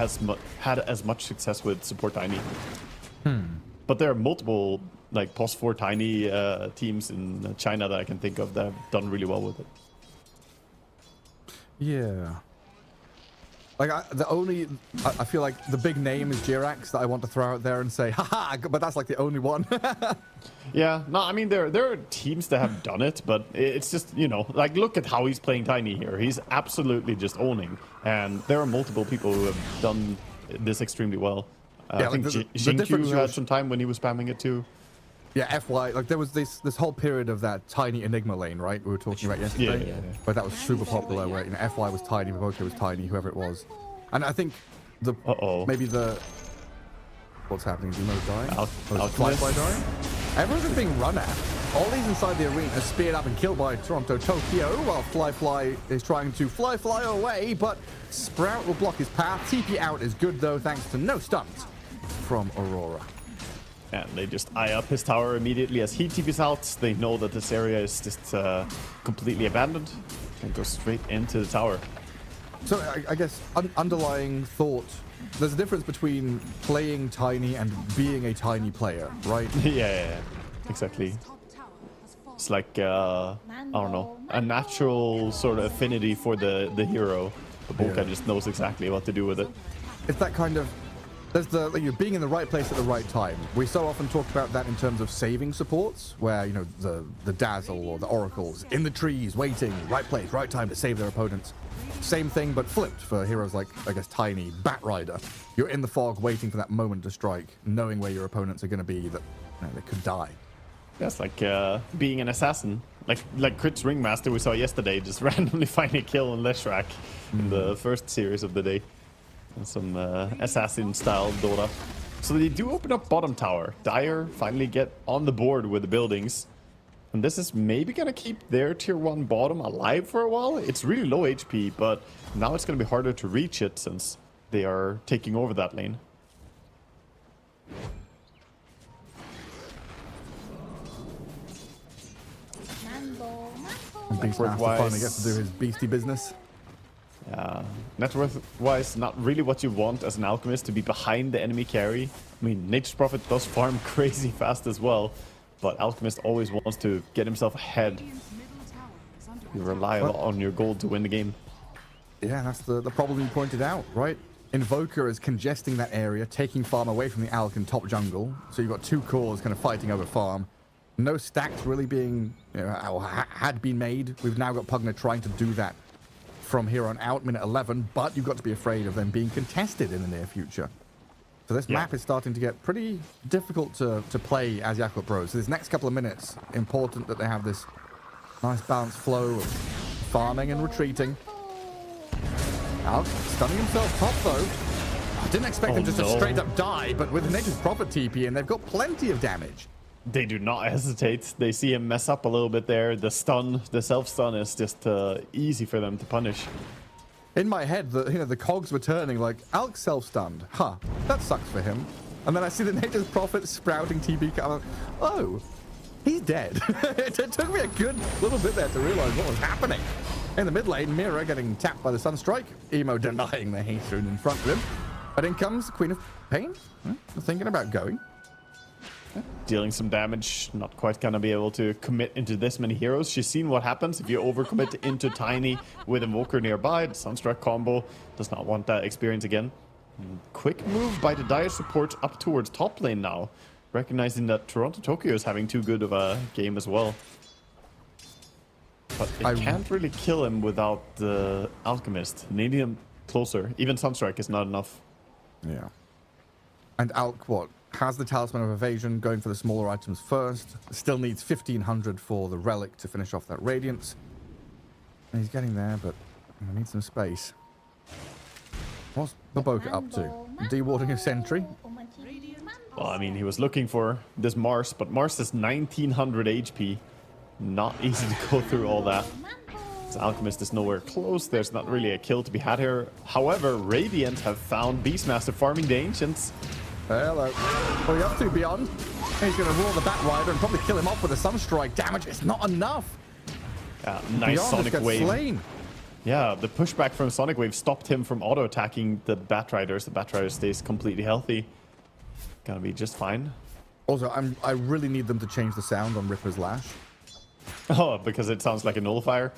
had as much success with support Tiny. But there are multiple like post 4 Tiny teams in China that I can think of that have done really well with it. Yeah. Like, I feel like the big name is Jirax that I want to throw out there and say, haha, but that's like the only one. Yeah, no, I mean, there are teams that have done it, but it's just, you know, like, look at how he's playing Tiny here. He's absolutely just owning, and there are multiple people who have done this extremely well. Yeah, I think like Xingqiu had some time when he was spamming it too. Yeah, FY, like there was this whole period of that Tiny Enigma lane, right? We were talking about yesterday. Yeah. But that was super popular, where, you know, FY was Tiny, Babolka was Tiny, whoever it was. And I think maybe what's happening? Is Emo dying? Flyfly dying? Everyone's just being run at. Ollie's inside the arena, speared up and killed by Toronto Tokyo, while Flyfly is trying to fly away, but Sprout will block his path. TP out is good though, thanks to no stuns from Aurora. And they just eye up his tower immediately as he TPs out. They know that this area is just completely abandoned and go straight into the tower. So I guess underlying thought, there's a difference between playing Tiny and being a Tiny player, right? Yeah, exactly. It's like, I don't know, a natural sort of affinity for the hero. Babolka just knows exactly what to do with it. It's that kind of... There's you're being in the right place at the right time. We so often talk about that in terms of saving supports, where, you know, the Dazzle or the Oracles in the trees, waiting, right place, right time to save their opponents. Same thing, but flipped for heroes like, I guess, Tiny, Batrider. You're in the fog waiting for that moment to strike, knowing where your opponents are going to be, that, you know, they could die. That's like being an assassin. Like Crit's Ringmaster we saw yesterday, just randomly finding a kill on Leshrac in the first series of the day. Some assassin-style Dota. So they do open up bottom tower. Dire finally get on the board with the buildings. And this is maybe going to keep their tier 1 bottom alive for a while. It's really low HP, but now it's going to be harder to reach it since they are taking over that lane. Beastmaster finally gets to do his beastie business. Net worth-wise, not really what you want as an alchemist, to be behind the enemy carry. I mean, Nature's Prophet does farm crazy fast as well, but alchemist always wants to get himself ahead. You rely a lot on your gold to win the game. Yeah, that's the problem you pointed out, right? Invoker is congesting that area, taking farm away from the Alch and top jungle. So you've got two cores kind of fighting over farm. No stacks really being, you know, had been made. We've now got Pugna trying to do that from here on out, minute 11, but you've got to be afraid of them being contested in the near future. So this map is starting to get pretty difficult to play as Yakutou Bros. So this next couple of minutes, important that they have this nice balanced flow of farming and retreating. Alch stunning himself top though. I didn't expect him just to straight up die, but with the Nature's Prophet TP, and they've got plenty of damage. They do not hesitate. They see him mess up a little bit there. The stun, the self-stun is just easy for them to punish. In my head, the cogs were turning like, Alch self-stunned. Huh, that sucks for him. And then I see the Nature's Prophet sprouting TB. I'm like, oh, he's dead. It took me a good little bit there to realize what was happening. In the mid lane, Mira getting tapped by the Sunstrike. Emo denying the haste rune in front of him. But in comes the Queen of Pain. Thinking about going. Dealing some damage, not quite gonna be able to commit into this many heroes. She's seen what happens if you overcommit into Tiny with Invoker nearby. The Sunstruck combo does not want that experience again. Quick move by the Dire support up towards top lane now, recognizing that Toronto Tokyo is having too good of a game as well. But it can't really kill him without the Alchemist. Needing him closer. Even Sunstrike is not enough. Yeah. And Alk, what? Has the Talisman of Evasion, going for the smaller items first. Still needs 1500 for the Relic to finish off that Radiance. And he's getting there, but I need some space. What's Baboka up to? Dewarding a sentry? Well, I mean, he was looking for this Mars, but Mars is 1900 HP. Not easy to go through all that. This Alchemist is nowhere close. There's not really a kill to be had here. However, Radiant have found Beastmaster farming the Ancients. Hello. What are you up to, Beyond? He's going to roar the Batrider and probably kill him off with a Sunstrike. Damage is not enough. Nice Beyond Sonic Wave. Slain. Yeah, the pushback from Sonic Wave stopped him from auto-attacking the Batriders. The Batrider stays completely healthy. Gonna be just fine. Also, I really need them to change the sound on Ripper's Lash. Oh, because it sounds like a nullifier?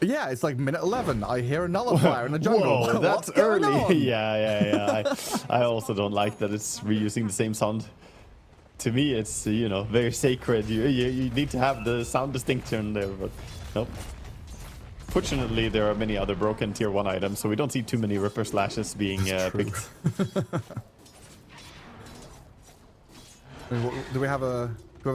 Yeah, it's like minute 11. I hear a nullifier in the jungle. Whoa, that's early. yeah. I also don't like that it's reusing the same sound. To me, it's, you know, very sacred. You need to have the sound distinction there, but nope. Fortunately, there are many other broken tier 1 items, so we don't see too many Ripper Slashes being picked. Do we have a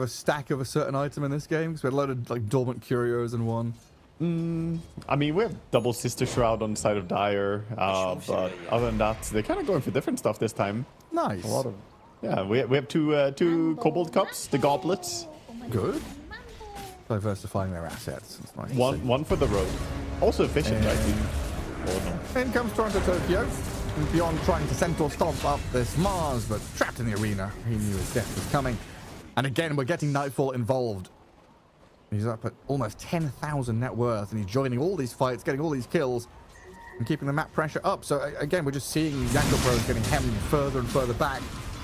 stack of a certain item in this game? Because we had a load of like dormant curios in one. I mean, we have double Sister Shroud on the side of Dire, but other than that, they're kind of going for different stuff this time. Nice. A lot of, yeah, we have two Kobold Cups, the Goblets. Good. Diversifying their assets. It's nice. One for the road. Also efficient, I think. In comes Toronto Tokyo. And Beyond trying to Centaur stomp up this Mars, but trapped in the arena. He knew his death was coming. And again, we're getting Nightfall involved. He's up at almost 10,000 net worth, and he's joining all these fights, getting all these kills, and keeping the map pressure up. So again, we're just seeing Yakutou Brothers getting hemmed further and further back.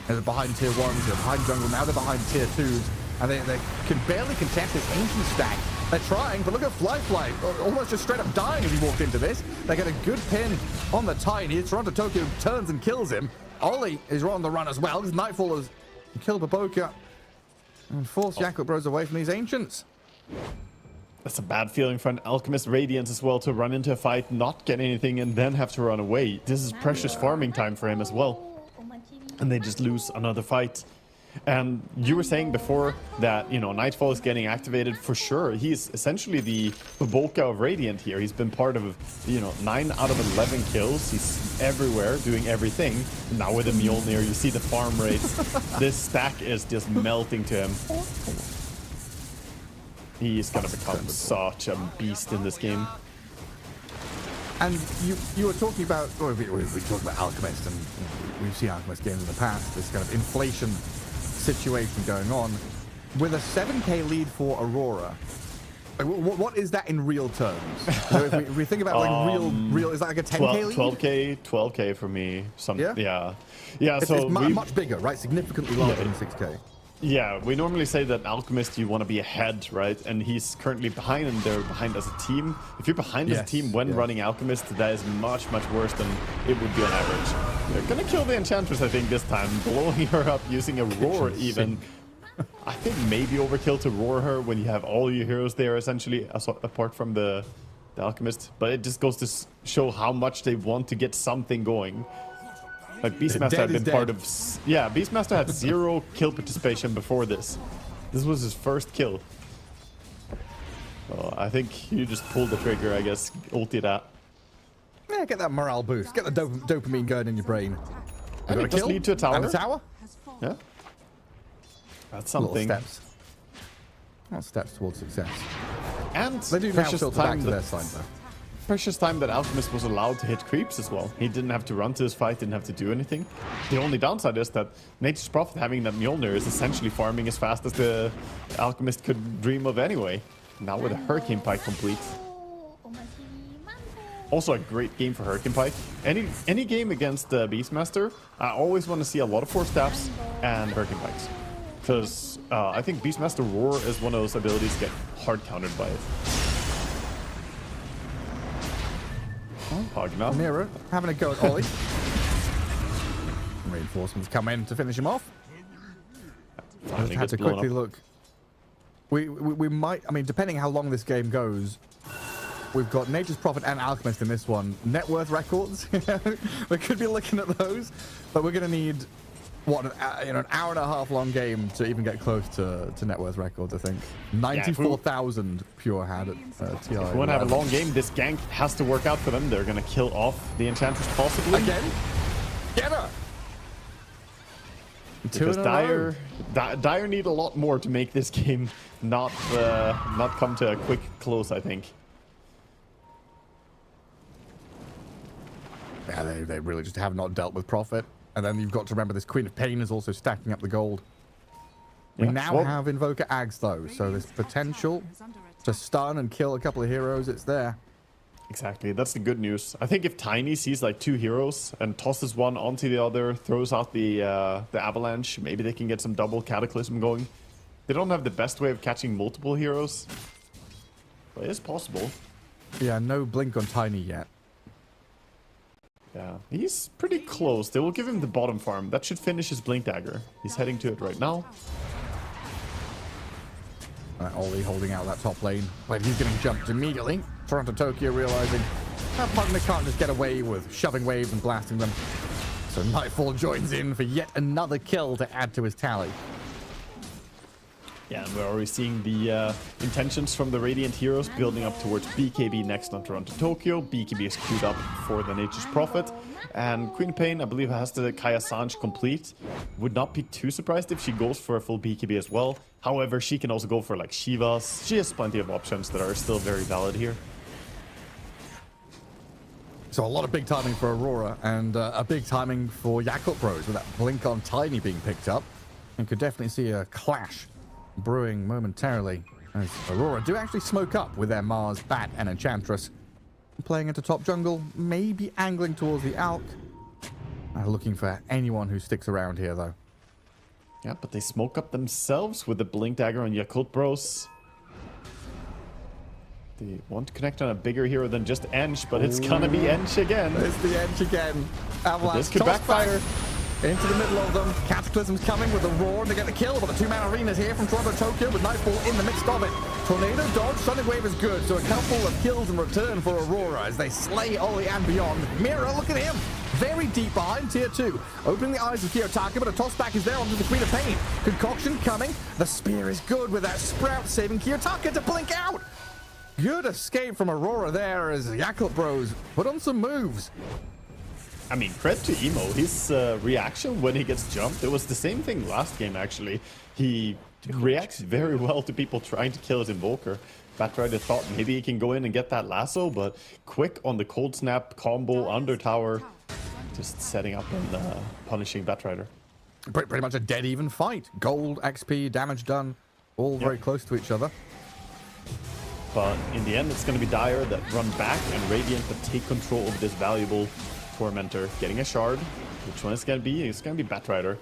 They're behind tier 1s, they're behind jungle, now they're behind tier 2s. And they can barely contest this ancient stack. They're trying, but look at Fly, almost just straight up dying as he walked into this. They get a good pin on the Tide here. Toronto Tokyo turns and kills him. Ollie is on the run as well, because Nightfall has killed Baboka and forced Yakutou Bros away from these ancients. That's a bad feeling for an Alchemist Radiance as well, to run into a fight, not get anything, and then have to run away. This is precious farming time for him as well. And they just lose another fight. And you were saying before that, you know, Nightfall is getting activated for sure. He's essentially the Baboka of Radiant here. He's been part of, you know, 9 out of 11 kills. He's everywhere, doing everything. And now with the Mjolnir, you see the farm rates. This stack is just melting to him. He's gonna become such a beast in this game. And you were talking about, or we talked about Alchemist, and we've seen Alchemist games in the past, this kind of inflation situation going on. With a 7k lead for Aurora, what is that in real terms? So if we think about like real, is that like a 10k lead? 12k for me. Yeah. It's So much bigger, right? Significantly larger than 6k. Yeah, we normally say that Alchemist, you want to be ahead, right? And he's currently behind, and they're behind as a team. If you're behind as a team when running Alchemist, that is much worse than it would be on average. They're gonna kill the Enchantress, I think, this time, blowing her up using a roar even. I think maybe overkill to roar her when you have all your heroes there, essentially, apart from the Alchemist. But it just goes to show how much they want to get something going. Like Beastmaster had been part of... Yeah, Beastmaster had 0 kill participation before this. This was his first kill. So I think you just pulled the trigger, I guess. Ulti that. Yeah, get that morale boost. Get the dopamine going in your brain. And it does lead to a tower. And a tower? Yeah. That's something. Little steps. Not steps towards success. And they do now filter back to their side, though. Precious time that Alchemist was allowed to hit creeps as well. He didn't have to run to his fight, didn't have to do anything. The only downside is that Nature's Prophet having that Mjolnir is essentially farming as fast as the Alchemist could dream of anyway. Now with a Hurricane Pike complete. Also a great game for Hurricane Pike. Any game against Beastmaster, I always want to see a lot of Force Staffs and Hurricane Pikes. Because I think Beastmaster Roar is one of those abilities to get hard countered by it. Nero having a go at Ollie. Reinforcements come in to finish him off. I just had to quickly look. We might, I mean, depending how long this game goes, We've got Nature's Prophet and Alchemist in this one. Net worth records. We could be looking at those, but we're going to need what an hour and a half long game to even get close to net worth records. I think 94,000 pure had at TI. If we want to have a long game, this gank has to work out for them. They're going to kill off the Enchantress possibly. Again, get her. Because Dire need a lot more to make this game not come to a quick close, I think. Yeah, they really just have not dealt with Prophet. And then you've got to remember this Queen of Pain is also stacking up the gold. We now have Invoker Ags though, so there's potential to stun and kill a couple of heroes. It's there. Exactly, that's the good news. I think if Tiny sees like 2 heroes and tosses one onto the other, throws out the avalanche, maybe they can get some double Cataclysm going. They don't have the best way of catching multiple heroes, but it is possible. Yeah, no blink on Tiny yet. Yeah, he's pretty close. They will give him the bottom farm. That should finish his Blink Dagger. He's heading to it right now. Ollie holding out that top lane, but he's getting jumped immediately. Toronto Tokyo realizing that partner can't just get away with shoving waves and blasting them. So Nightfall joins in for yet another kill to add to his tally. Yeah, and we're already seeing the intentions from the Radiant Heroes building up towards BKB next on Toronto Tokyo. BKB is queued up for the Nature's Prophet. And Queen Pain, I believe, has the Kaya Sanj complete. Would not be too surprised if she goes for a full BKB as well. However, she can also go for like Shivas. She has plenty of options that are still very valid here. So a lot of big timing for Aurora and a big timing for Yakutou Bros with that blink on Tiny being picked up. And could definitely see a clash brewing momentarily as Aurora do actually smoke up with their Mars, Bat, and Enchantress. Playing into top jungle, maybe angling towards the Alk. Looking for anyone who sticks around here, though. Yeah, but they smoke up themselves with the Blink Dagger on Yakutou Bros. They want to connect on a bigger hero than just Ench, but it's gonna be Ench again. It's the Ench again. Avalanche this could backfire. Into the middle of them. Cataclysm's coming with a roar and they get the kill, but the 2-man arena's here from Toronto Tokyo with Nightfall in the midst of it. Tornado dodge, Sonic Wave is good, so a couple of kills in return for Aurora as they slay Ollie and beyond. Mira, look at him! Very deep behind tier 2. Opening the eyes of Kiyotaka, but a toss back is there onto the Queen of Pain. Concoction coming. The spear is good with that Sprout saving Kiyotaka to blink out. Good escape from Aurora there as Yakutou Bros put on some moves. I mean, credit to Emo. His reaction when he gets jumped, it was the same thing last game, actually. He reacts very well to people trying to kill his Invoker. Batrider thought maybe he can go in and get that lasso, but quick on the Cold Snap combo under tower, just setting up and punishing Batrider. Pretty much a dead even fight. Gold, XP, damage done, all very close to each other. But in the end, it's going to be Dire that run back and Radiant that take control of this valuable Tormentor, getting a shard. Which one is going to be? It's going to be Batrider.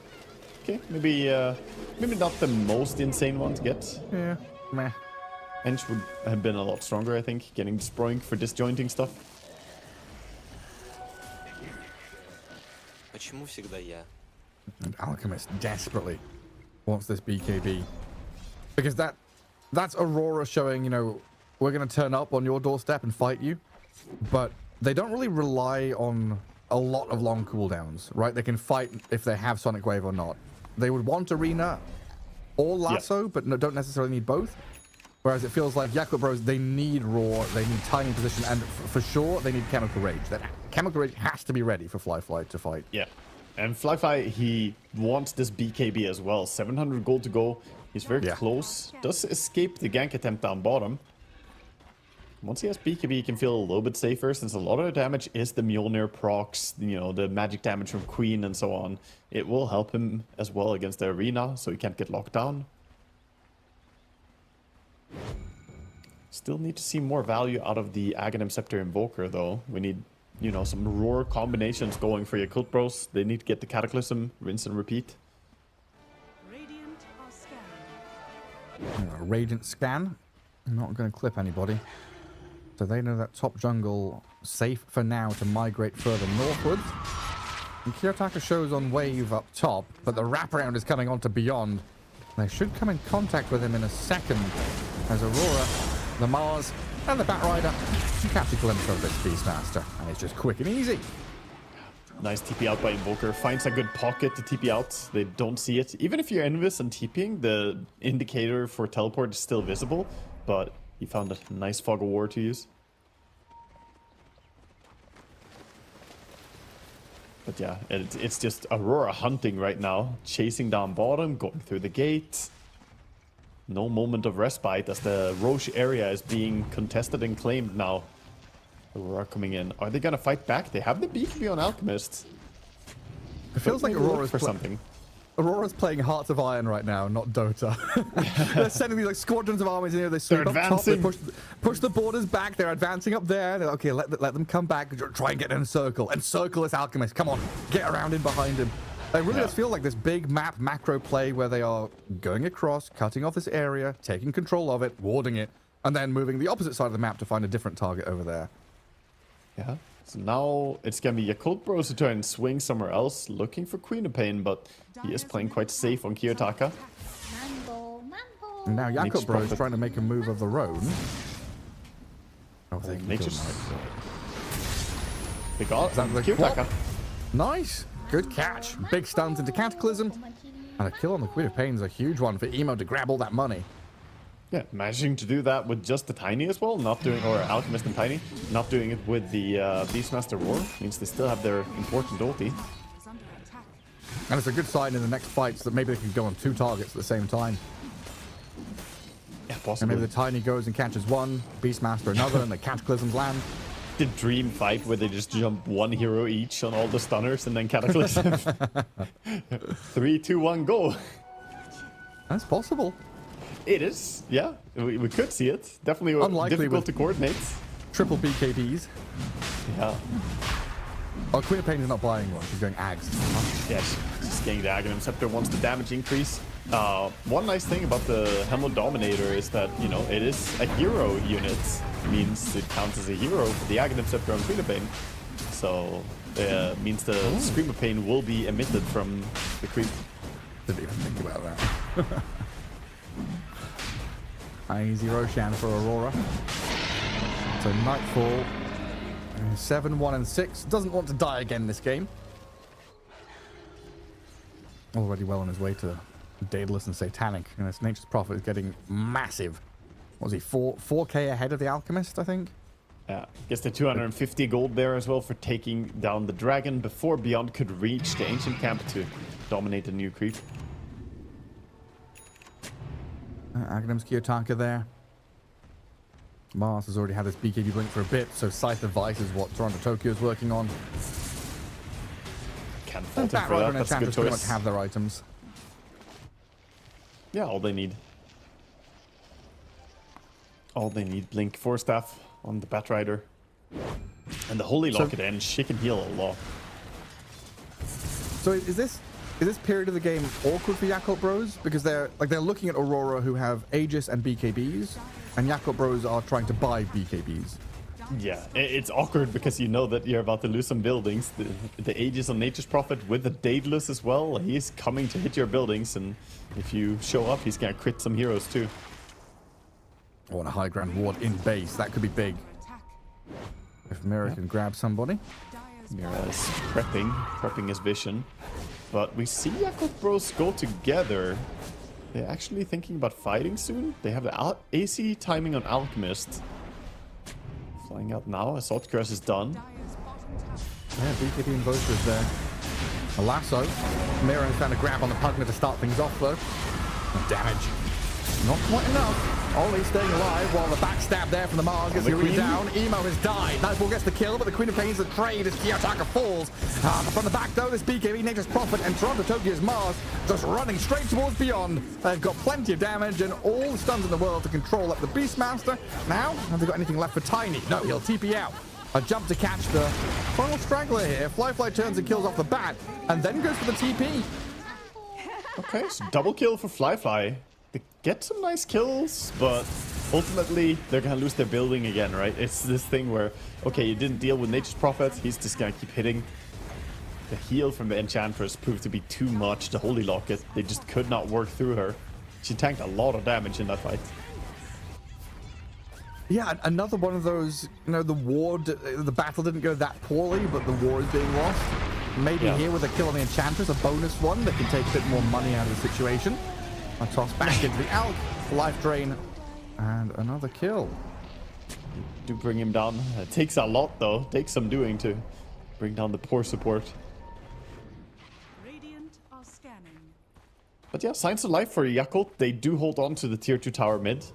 Okay, maybe not the most insane one to get. Yeah, meh. Ench would have been a lot stronger, I think, getting Sproink for disjointing stuff. And Alchemist desperately wants this BKB. Because that's Aurora showing, you know, we're going to turn up on your doorstep and fight you. But they don't really rely on a lot of long cooldowns, right? They can fight if they have Sonic Wave or not. They would want Arena or Lasso, but don't necessarily need both. Whereas it feels like Yakutou Bros, they need Roar, they need Tiny Position, and for sure, they need Chemical Rage. That Chemical Rage has to be ready for Fly to fight. Yeah. And Fly, he wants this BKB as well. 700 gold to go. He's very close. Does escape the gank attempt down bottom. Once he has BKB, he can feel a little bit safer, since a lot of the damage is the Mjolnir procs, you know, the magic damage from Queen and so on. It will help him as well against the Arena, so he can't get locked down. Still need to see more value out of the Aghanim Scepter Invoker, though. We need, you know, some Roar combinations going for Yakutou Bros. They need to get the Cataclysm, rinse and repeat. Radiant are scanning. Radiant scan. I'm not going to clip anybody. So they know that top jungle safe for now to migrate further northwards. And Kiyotaka shows on wave up top, but the wraparound is coming on to beyond. They should come in contact with him in a second as Aurora, the Mars, And the Batrider can catch a glimpse of this Beastmaster. And it's just quick and easy. Nice TP out by Invoker. Finds a good pocket to TP out. They don't see it. Even if you're Invis and TPing, the indicator for teleport is still visible. But he found a nice Fog of War to use. But yeah, it's just Aurora hunting right now. Chasing down bottom, going through the gate. No moment of respite as the Roche area is being contested and claimed now. Aurora coming in. Are they gonna fight back? They have the BKB on Alchemist. It feels like Aurora's for something. Aurora's playing Hearts of Iron right now, not Dota. They're sending these like squadrons of armies in here. They sweep up top, they push the borders back. They're advancing up there. They're like, okay, let them come back. Try and get in a circle. Encircle this Alchemist. Come on, get around in behind him. It really does feel like this big map macro play where they are going across, cutting off this area, taking control of it, warding it, and then moving the opposite side of the map to find a different target over there. Yeah. So now it's going to be Yakutou Brothers to try and swing somewhere else, looking for Queen of Pain, but he is playing quite safe on Kiyotaka. And now Yakutou Brothers trying to make a move of their own. Oh, they can Nature's... kill They got Kiyotaka. Nice. Good catch. Big stuns into Cataclysm. And a kill on the Queen of Pain is a huge one for Emo to grab all that money. Yeah, managing to do that with just the Tiny as well, not doing, or Alchemist and Tiny, not doing it with the Beastmaster Roar, means they still have their important ulti. And it's a good sign in the next fights that maybe they can go on 2 targets at the same time. Yeah, possibly. And maybe the Tiny goes and catches one, Beastmaster another, and the Cataclysms land. The dream fight where they just jump 1 hero each on all the stunners and then Cataclysm. 3, 2, 1, go! That's possible. It is, yeah. We could see it. Definitely unlikely difficult to coordinate. Triple BKBs. Yeah. Oh, Queen of Pain is not buying one. She's going Ags. Yeah, she's getting the Aghanim Scepter once the damage increase. One nice thing about the Helmut Dominator is that, you know, it is a hero unit. Means it counts as a hero for the Aghanim Scepter on Queen of Pain. So, means the Scream of Pain will be emitted from the creep. Didn't even think about that. Easy Roshan for Aurora. So Nightfall, 7, 1, and 6. Doesn't want to die again this game. Already well on his way to Daedalus and Satanic. And this Nature's Prophet is getting massive. What was he, 4K ahead of the Alchemist, I think? Yeah, gets the 250 gold there as well for taking down the dragon before Beyond could reach the Ancient Camp to dominate the new creep. Aghanim's Kiyotaka there. Mars has already had his BKB blink for a bit, so Scythe of Vice is what Toronto Tokyo is working on. Can't fault And him for that. and That's a good Enchantress pretty much choice. have their items. Yeah, all they need. All they need. Blink 4 staff on the Batrider. And the Holy Locket and she can heal a lot. So is this period of the game awkward for Yakutou Bros? Because they're looking at Aurora who have Aegis and BKBs, and Yakutou Bros are trying to buy BKBs. Yeah, it's awkward because you know that you're about to lose some buildings. The Aegis on Nature's Prophet with the Daedalus as well. He's coming to hit your buildings, and if you show up, he's gonna crit some heroes too. Oh, and a high ground ward in base. That could be big. If Mira can grab somebody. Mira is prepping his vision. But we see Yakutou Bros go together. They're actually thinking about fighting soon. They have the AC timing on Alchemist. Flying out now. Assault Curse is done. Yeah, BKB Invoker is there. A lasso. Mira has found a grab on the Pugna to start things off though. Damage. Not quite enough. Only staying alive while the backstab there from the Mars gets Yuri down. Emo has died. Nightfall gets the kill, but the Queen of Pain's the trade as Kiyotaka falls. From the back though, this BKB, Nature's Prophet, and Toronto Tokyo's Mars just running straight towards Beyond. They've got plenty of damage and all the stuns in the world to control up the Beastmaster. Now, have they got anything left for Tiny? No, he'll TP out. A jump to catch the final straggler here. Fly turns and kills off the bat, and then goes for the TP. Okay, so double kill for Fly. They get some nice kills, but ultimately they're gonna lose their building again, right? It's this thing where, okay, you didn't deal with Nature's Prophet, he's just gonna keep hitting. The heal from the Enchantress proved to be too much. The Holy Locket, they just could not work through her. She tanked a lot of damage in that fight. Yeah, another one of those, you know, the battle didn't go that poorly, but the war is being lost. Maybe here with a kill on the Enchantress, a bonus one that can take a bit more money out of the situation. A toss back into the Alk, life drain, and another kill. Do bring him down. It takes a lot, though. Takes some doing to bring down the poor support. Radiant are scanning. But yeah, signs of life for Yakult. They do hold on to the tier 2 tower mid.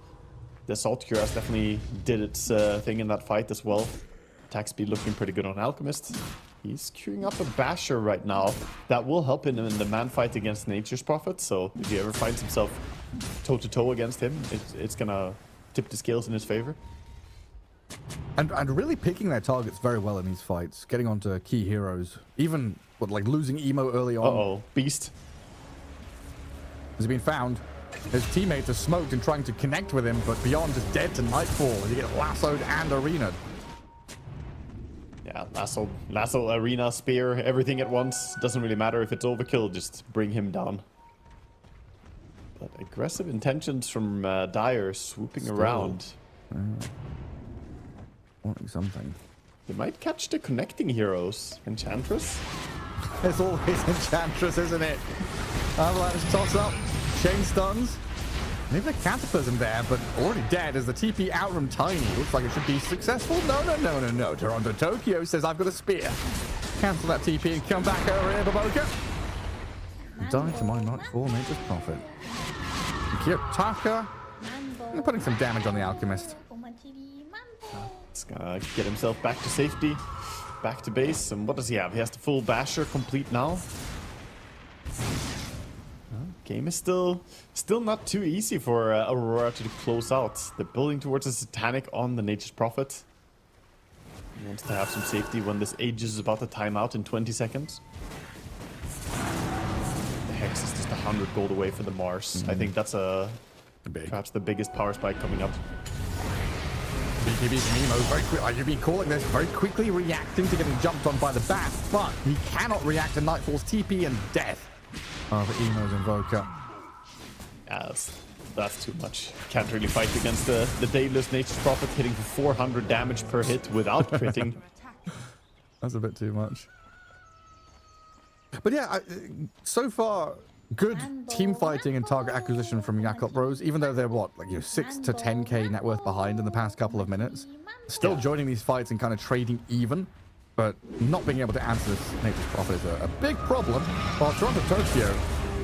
The Assault Cuirass definitely did its thing in that fight as well. Attack speed looking pretty good on Alchemist. He's queuing up a Basher right now. That will help him in the man fight against Nature's Prophet. So if he ever finds himself toe-to-toe against him, it's gonna tip the scales in his favor. And really picking their targets very well in these fights. Getting onto key heroes. Even, like losing Emo early on. Uh-oh, Beast. Has been found. His teammates are smoked and trying to connect with him, but Beyond is dead to Nightfall as he gets lassoed and arena'd. Yeah, lasso, arena, spear, everything at once. Doesn't really matter if it's overkill, just bring him down. But aggressive intentions from Dire swooping around. Wanting something. They might catch the connecting heroes. Enchantress? It's always Enchantress, isn't it? Avalanche toss up. Chain stuns. Maybe the Cataclysm there, but already dead as the TP out from Tiny. Looks like it should be successful. No. Toronto Tokyo says, I've got a spear. Cancel that TP and come back over here, Baboka. Die to my Nightfall, Nature's Prophet. Kiyotaka. Putting some damage on the Alchemist. He's gonna get himself back to safety. Back to base. And what does he have? He has the full Basher complete now. Game is still not too easy for Aurora to close out. They're building towards a Satanic on the Nature's Prophet. He wants to have some safety when this Age is about to time out in 20 seconds. The Hex is just 100 gold away for the Mars. I think that's perhaps the biggest power spike coming up. BKB from Emo very quick. You've been calling this very quickly reacting to getting jumped on by the bat, but he cannot react to Nightfall's TP and death. For Emo's Invoker. Yeah, that's too much. Can't really fight against the Daedalus Nature's Prophet hitting for 400 damage per hit without critting. That's a bit too much. But yeah, so far, good team fighting and target acquisition from Yakutou Bros, even though they're 6 to 10k net worth behind in the past couple of minutes. Still joining these fights and kind of trading even. But not being able to answer this Nature's Prophet is a big problem. While Toronto Tokyo,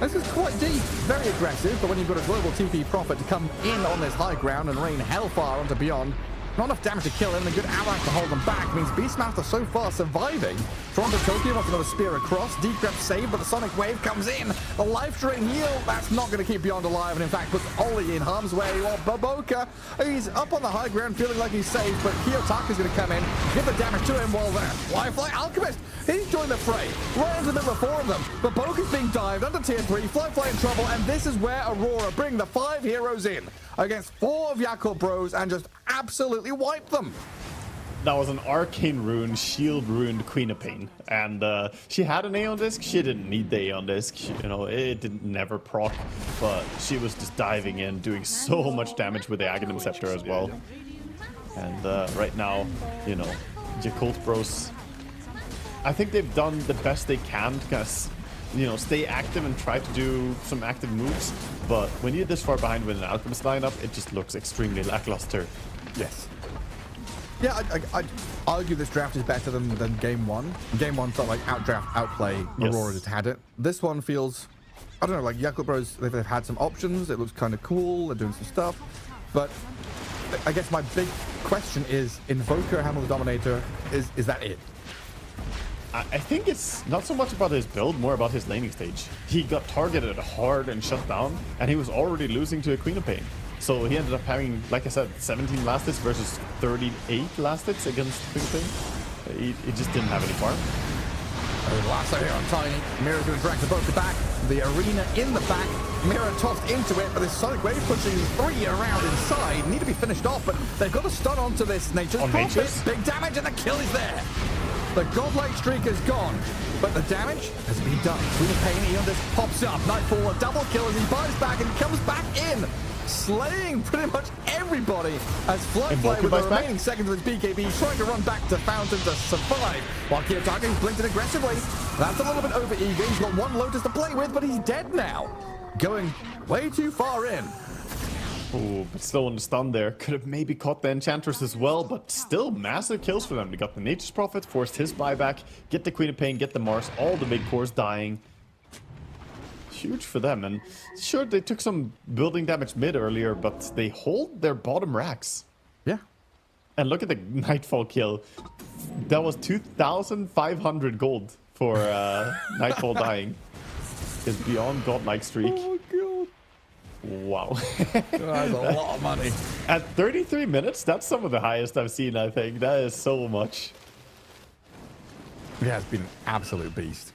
this is quite deep, very aggressive, but when you've got a global TP Prophet to come in on this high ground and rain hellfire onto Beyond, not enough damage to kill him, and a good avalanche to hold them back means Beastmaster so far surviving. Toronto Tokyo wants another spear across, Decrep saved, but the Sonic Wave comes in. The life drain heal, that's not going to keep Beyond alive, and in fact puts Oli in harm's way. While Baboka, he's up on the high ground feeling like he's safe, but Kiyotaka's going to come in, give the damage to him while there. Flyfly Alchemist, he's joined the fray, right into the middle of 4 of them. Baboka's being dived under tier 3, Flyfly in trouble, and this is where Aurora bring the 5 heroes in against 4 of Yakutou Bros and just absolutely wipe them. That was an Arcane Rune, Shield Ruined Queen of Pain. And she had an Aeon Disc, she didn't need the Aeon Disc. You know, it didn't never proc, but she was just diving in, doing so much damage with the Aghanim Scepter as well. And right now, you know, Yakutou Bros, I think they've done the best they can to kind of, you know, stay active and try to do some active moves. But when you're this far behind with an Alchemist lineup, it just looks extremely lackluster. Yes. Yeah, I'd argue this draft is better than Game 1. Game 1 felt like outplay. Aurora just had it. This one feels, I don't know, like Yakutou Bros, they've had some options. It looks kind of cool. They're doing some stuff. But I guess my big question is, Invoker, Hammer the Dominator, is that it? I think it's not so much about his build, more about his laning stage. He got targeted hard and shut down, and he was already losing to a Queen of Pain. So he ended up having, like I said, 17 last hits versus 38 last hits against Queen of Pain. He just didn't have any farm. Lasso here on Tiny. Mira's going to drag the boat back. The arena in the back. Mira tossed into it, but this Sonic Wave pushing 3 around inside. Need to be finished off, but they've got to stun onto this Nature's Prophet. Big damage, and the kill is there. The godlike streak is gone, but the damage has been done. Queen of Pain, Eon Disc pops up. Nightfall, a double kill as he buys back and comes back in. slaying pretty much everybody as Flyfly with the remaining seconds of his BKB trying to run back to Fountain to survive. While Kiyotaka blinked in aggressively. That's a little bit over-eager. He's got one Lotus to play with, but he's dead now. Going way too far in. Oh, but still on the stun there. Could have maybe caught the Enchantress as well, but still massive kills for them. They got the Nature's Prophet, forced his buyback, get the Queen of Pain, get the Mars, all the big cores dying. Huge for them. And sure, they took some building damage mid earlier, but they hold their bottom racks. Yeah. And look at the Nightfall kill. That was 2,500 gold for Nightfall dying. His beyond godlike streak. Oh, God. Wow. That's a lot of money. At 33 minutes, that's some of the highest I've seen, I think. That is so much. Yeah, it's been an absolute beast.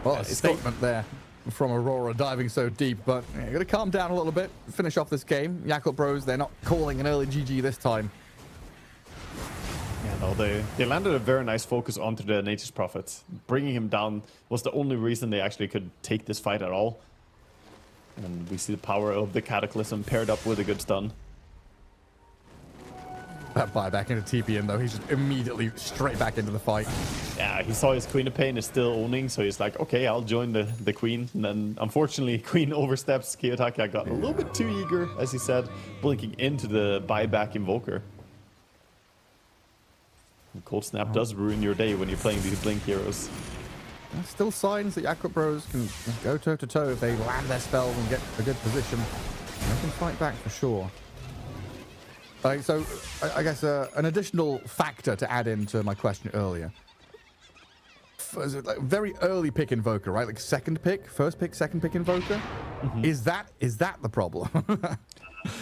Well, a statement there from Aurora diving so deep, but yeah, got to calm down a little bit, finish off this game. Yakutou Bros, they're not calling an early GG this time. Yeah, no, they landed a very nice focus onto the Nature's Prophet. Bringing him down was the only reason they actually could take this fight at all. And we see the power of the Cataclysm paired up with a good stun. That buyback into TP in though, he's just immediately straight back into the fight. Yeah, he saw his Queen of Pain is still owning, so he's like, okay, I'll join the Queen. And then, unfortunately, Queen oversteps. Kiyotaka got a little bit too eager, as he said, blinking into the buyback Invoker. And Cold Snap does ruin your day when you're playing these Blink heroes. There's still signs that Yakutou Bros can go toe-to-toe if they land their spells and get a good position. They can fight back for sure. So, I guess an additional factor to add into my question earlier. Like very early pick Invoker, right? Like second pick, first pick, second pick Invoker? Mm-hmm. Is that the problem?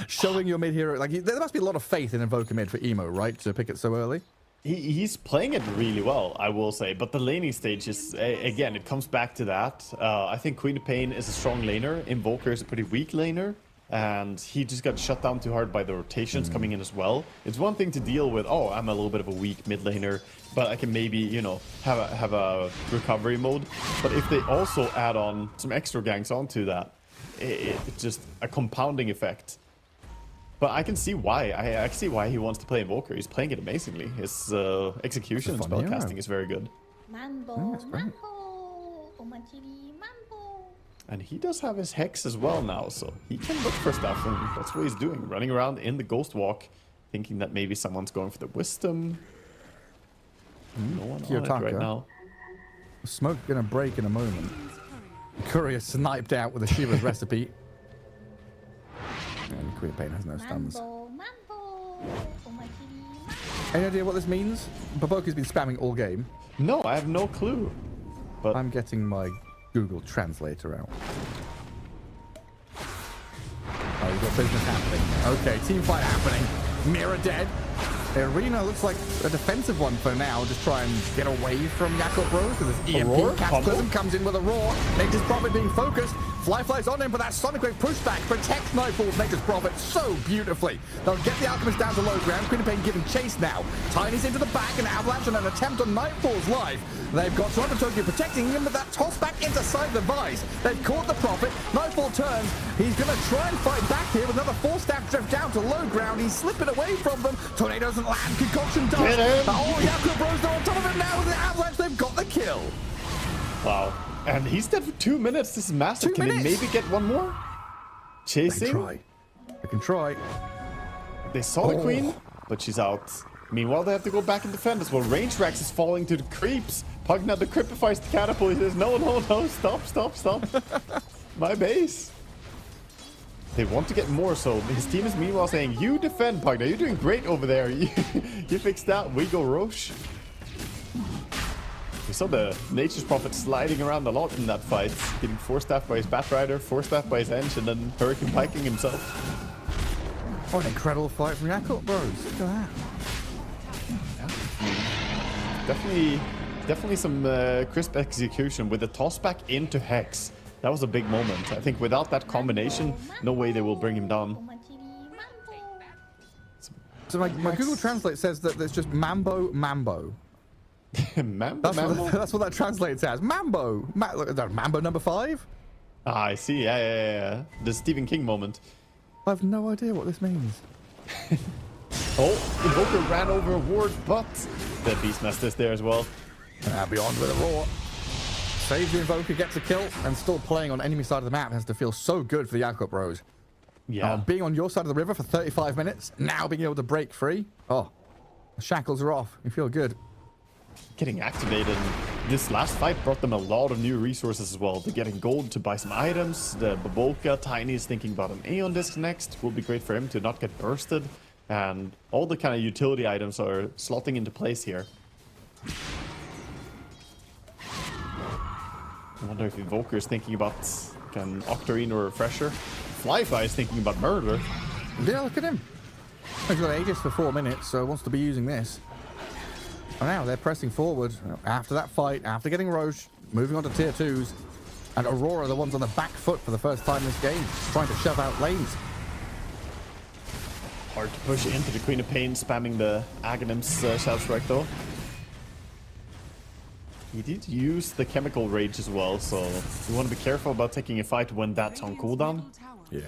Showing your mid hero, like there must be a lot of faith in Invoker mid for Emo, right? To pick it so early? He's playing it really well, I will say. But the laning stage is, again, it comes back to that. I think Queen of Pain is a strong laner. Invoker is a pretty weak laner. And he just got shut down too hard by the rotations coming in as well. It's one thing to deal with, oh, I'm a little bit of a weak mid laner, but I can maybe, you know, have a recovery mode. But if they also add on some extra ganks onto that, it's just a compounding effect. But I can see why. I can see why he wants to play Invoker. He's playing it amazingly. His execution and spellcasting is very good. Mambo, mambo, omachi, mambo. And he does have his Hex as well now, so he can look for stuff, and that's what he's doing. Running around in the Ghost Walk, thinking that maybe someone's going for the Wisdom. No one on it right now. Smoke gonna break in a moment. Courier sniped out with a Shiva's recipe. And Queen of Pain has no stuns. Any idea what this means? Baboka's been spamming all game. No, I have no clue. But I'm getting my Google Translator out. Oh, we've got business happening. Okay, team fight happening. Mira dead. Arena looks like a defensive one for now. Just try and get away from Yakutou Bros because this EMP Cataclysm comes in with a roar. Nature's Prophet being focused. Fly's on him, but that Sonic Wave pushback protects Nightfall's Nature's Prophet so beautifully. They'll get the Alchemist down to low ground. Queen of Pain giving chase now. Tiny's into the back, and Avalanche on an attempt on Nightfall's life. They've got Toronto Tokyo protecting him, but that toss back inside the vice. They've caught the Prophet. Nightfall turns. He's going to try and fight back here with another 4-stack drift down to low ground. He's slipping away from them. Tornado doesn't land. Concoction does. Oh, Yakutou Bros are on top of him now with the Avalanche. They've got the kill. Wow. And he's dead for 2 minutes. This is massive. Can he maybe get one more? Chasing? They can try. They saw the Queen, but she's out. Meanwhile, they have to go back and defend as well. Range Rex is falling to the creeps. Pugna the Cripifies the catapult. He says, no, stop. My base. They want to get more, so his team is meanwhile saying, you defend, Pugna. You're doing great over there. You fix that. We go Roche. We saw the Nature's Prophet sliding around a lot in that fight, getting 4-staffed by his Batrider, 4-staffed by his Ench, and then Hurricane Piking himself. What an incredible fight from Yakutou Bros. Look at that. Definitely some crisp execution with the tossback into Hex. That was a big moment. I think without that combination, no way they will bring him down. So my Google Translate says that there's just Mambo. Mambo? That's what that translates as. Mambo. Mambo number 5? Ah, I see. Yeah. The Stephen King moment. I have no idea what this means. Oh, Invoker ran over a ward, but the Beastmaster's there as well. Beyond with Aurora. Saves the Invoker, gets a kill, and still playing on enemy side of the map has to feel so good for the Yakutou Bros. Yeah. Being on your side of the river for 35 minutes, now being able to break free. Oh, the shackles are off. You feel good. Getting activated. This last fight brought them a lot of new resources as well. They're getting gold to buy some items. The Baboka, Tiny is thinking about an Aeon Disc next. Will be great for him to not get bursted. And all the kind of utility items are slotting into place here. I wonder if Invoker is thinking about an Octarine or Refresher. Flyfly is thinking about Murder. Yeah, look at him. He's got Aegis for 4 minutes, so wants to be using this. And now they're pressing forward after that fight, after getting Roche, moving on to tier 2s. And Aurora, the ones on the back foot for the first time in this game, trying to shove out lanes. Hard to push into the Queen of Pain, spamming the Aghanim's Shout Strike though. He did use the Chemical Rage as well, so you want to be careful about taking a fight when that's on cooldown. Yeah.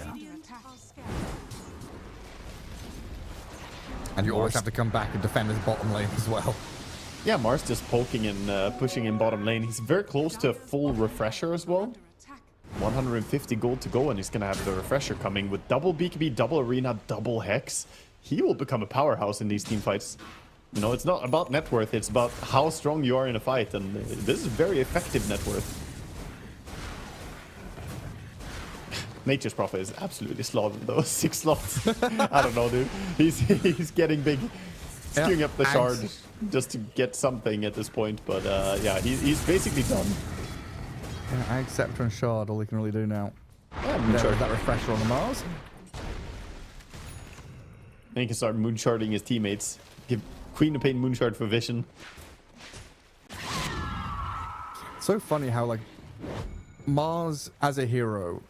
And you always have to come back and defend his bottom lane as well. Yeah, Mars just poking and pushing in bottom lane. He's very close to a full Refresher as well. 150 gold to go, and he's going to have the Refresher coming with double BKB, double Arena, double Hex. He will become a powerhouse in these team fights. You know, it's not about net worth, it's about how strong you are in a fight, and this is very effective net worth. Nature's Prophet is absolutely slaughtered those 6 slots. I don't know, dude. He's getting big, skewing up the shard just to get something at this point, but yeah, he's basically done. Yeah, Scepter and Shard, all he can really do now. Yeah, Moonshard that Refresher on the Mars. Then he can start moonsharding his teammates. Give Queen of Pain Moonshard for vision. So funny how, like, Mars as a hero,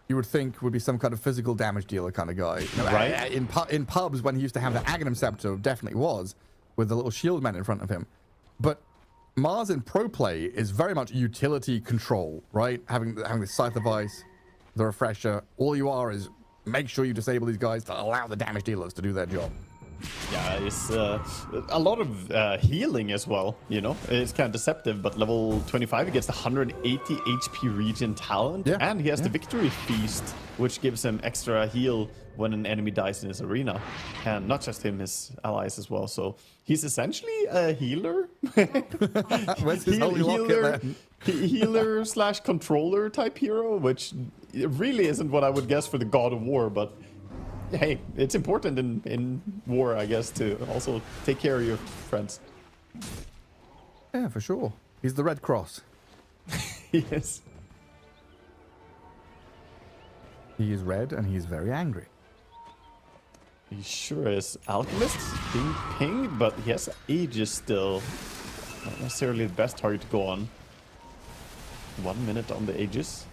you would think would be some kind of physical damage dealer kind of guy. You know, right? In pubs, when he used to have the Aghanim Scepter, definitely was, with the little shield man in front of him. But Mars in pro play is very much utility control, right? Having the Scythe of Ice, the Refresher, all you are is make sure you disable these guys to allow the damage dealers to do their job. Yeah, it's a lot of healing as well, you know? It's kind of deceptive, but level 25, he gets the 180 HP regen talent, and he has the Victory Feast, which gives him extra heal when an enemy dies in his arena. And not just him, his allies as well. So he's essentially a healer. Where's his holy locket then? Healer slash controller type hero, which really isn't what I would guess for the God of War, but hey, it's important in war, I guess, to also take care of your friends. Yeah, for sure. He's the Red Cross. Yes. He is red and he's very angry. He sure is. Alchemist being pinged, but he has Aegis still. Not necessarily the best target to go on. 1 minute on the Aegis.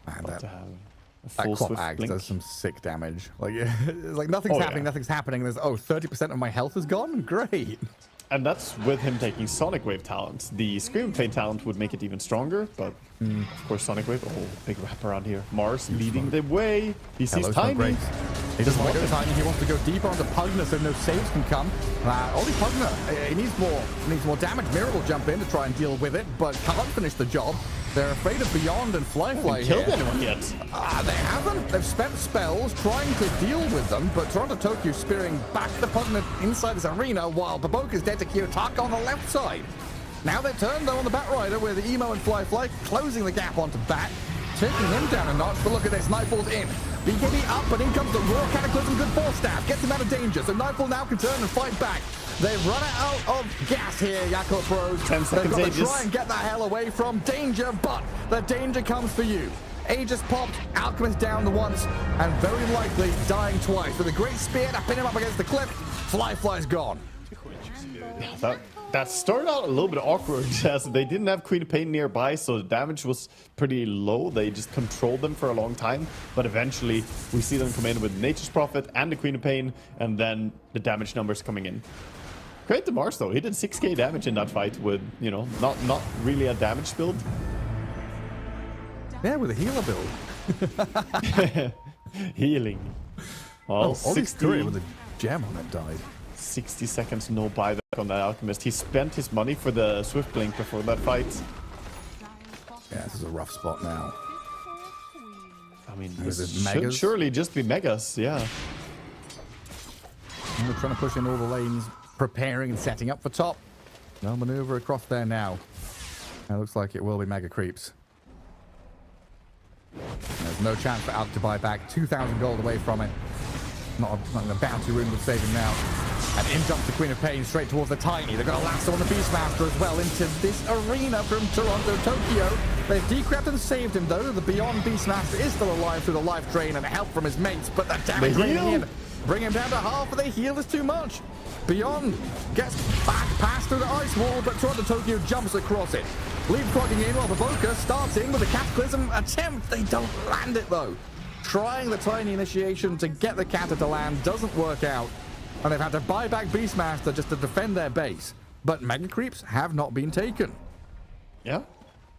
Man, that full Quap swift Ag blink. does some sick damage. Like, it's like nothing's happening, nothing's happening. There's 30% of my health is gone. Great. And that's with him taking Sonic Wave talent. The Scream Plane talent would make it even stronger, but of course Sonic Wave, big wrap around here. Mars leading the way. He sees Tiny. He doesn't want to go Tiny, he wants to go deeper onto Pugner so no saves can come. Only Pugner, he needs more damage. Mirror will jump in to try and deal with it, but can't finish the job. They're afraid of Beyond and Flyfly here. Killed anyone yet? They haven't. They've spent spells trying to deal with them, but Toronto Tokyo spearing back the Pugner inside his arena while Baboka's dead to Kiyotaka on the left side. Now they're turned though on the Batrider with Emo and Flyfly closing the gap onto Bat, taking him down a notch, but look at this, Nightfall's in. BKB up, and in comes the Raw Cataclysm, good force staff, gets him out of danger, so Nightfall now can turn and fight back. They've run out of gas here, Yakutou Bros. 10 seconds They've got Aegis. to try and get the hell away from danger, but the danger comes for you. Aegis popped, Alchemist down once, and very likely dying twice. With a great spear to pin him up against the cliff, Flyfly's gone. Yeah, that started out a little bit awkward as they didn't have Queen of Pain nearby, so the damage was pretty low. They just controlled them for a long time, but eventually we see them come in with Nature's Prophet and the Queen of Pain, and then the damage numbers coming in. Great to Mars though. He did 6k damage in that fight with, you know, not really a damage build. Yeah, with a healer build. Healing. Well, 60 with a gem on it died. 60 seconds no buyback on that Alchemist. He spent his money for the Swift Blink before that fight. Yeah, this is a rough spot now. I mean, Is this it should Megas? surely just be Megas, yeah. And they're trying to push in all the lanes, preparing and setting up for top. No maneuver across there now. It looks like it will be Mega Creeps. There's no chance for Alc to buy back. 2,000 gold away from it. Not a bounty rune would save him now. And in jumps the Queen of Pain straight towards the Tiny. They've got a lasso on the Beastmaster as well into this arena from Toronto, Tokyo. They've decrept and saved him though. The Beyond Beastmaster is still alive through the life drain and help from his mates, but the damage raining in. Bring him down to half, but the heal is too much. Beyond gets back past through the ice wall, but Toronto Tokyo jumps across it. Leapfrogging in while the Boca starts in with a Cataclysm attempt. They don't land it though. Trying the Tiny initiation to get the Cata to land doesn't work out. And they've had to buy back Beastmaster just to defend their base. But Mega Creeps have not been taken. Yeah,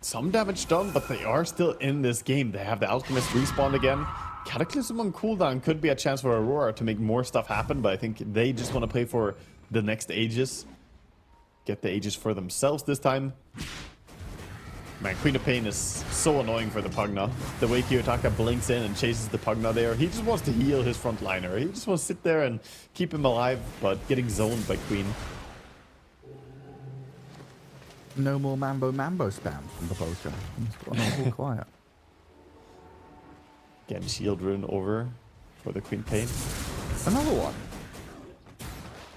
some damage done, but they are still in this game. They have the Alchemist respawn again. Cataclysm on cooldown could be a chance for Aurora to make more stuff happen, but I think they just want to play for the next Aegis. Get the Aegis for themselves this time. Man, Queen of Pain is so annoying for the Pugna. The way Kiyotaka blinks in and chases the Pugna there. He just wants to heal his frontliner. He just wants to sit there and keep him alive, but getting zoned by Queen. No more Mambo spam from the Boca. It's got all quiet. Again, shield rune over for the Queen Pain. Another one.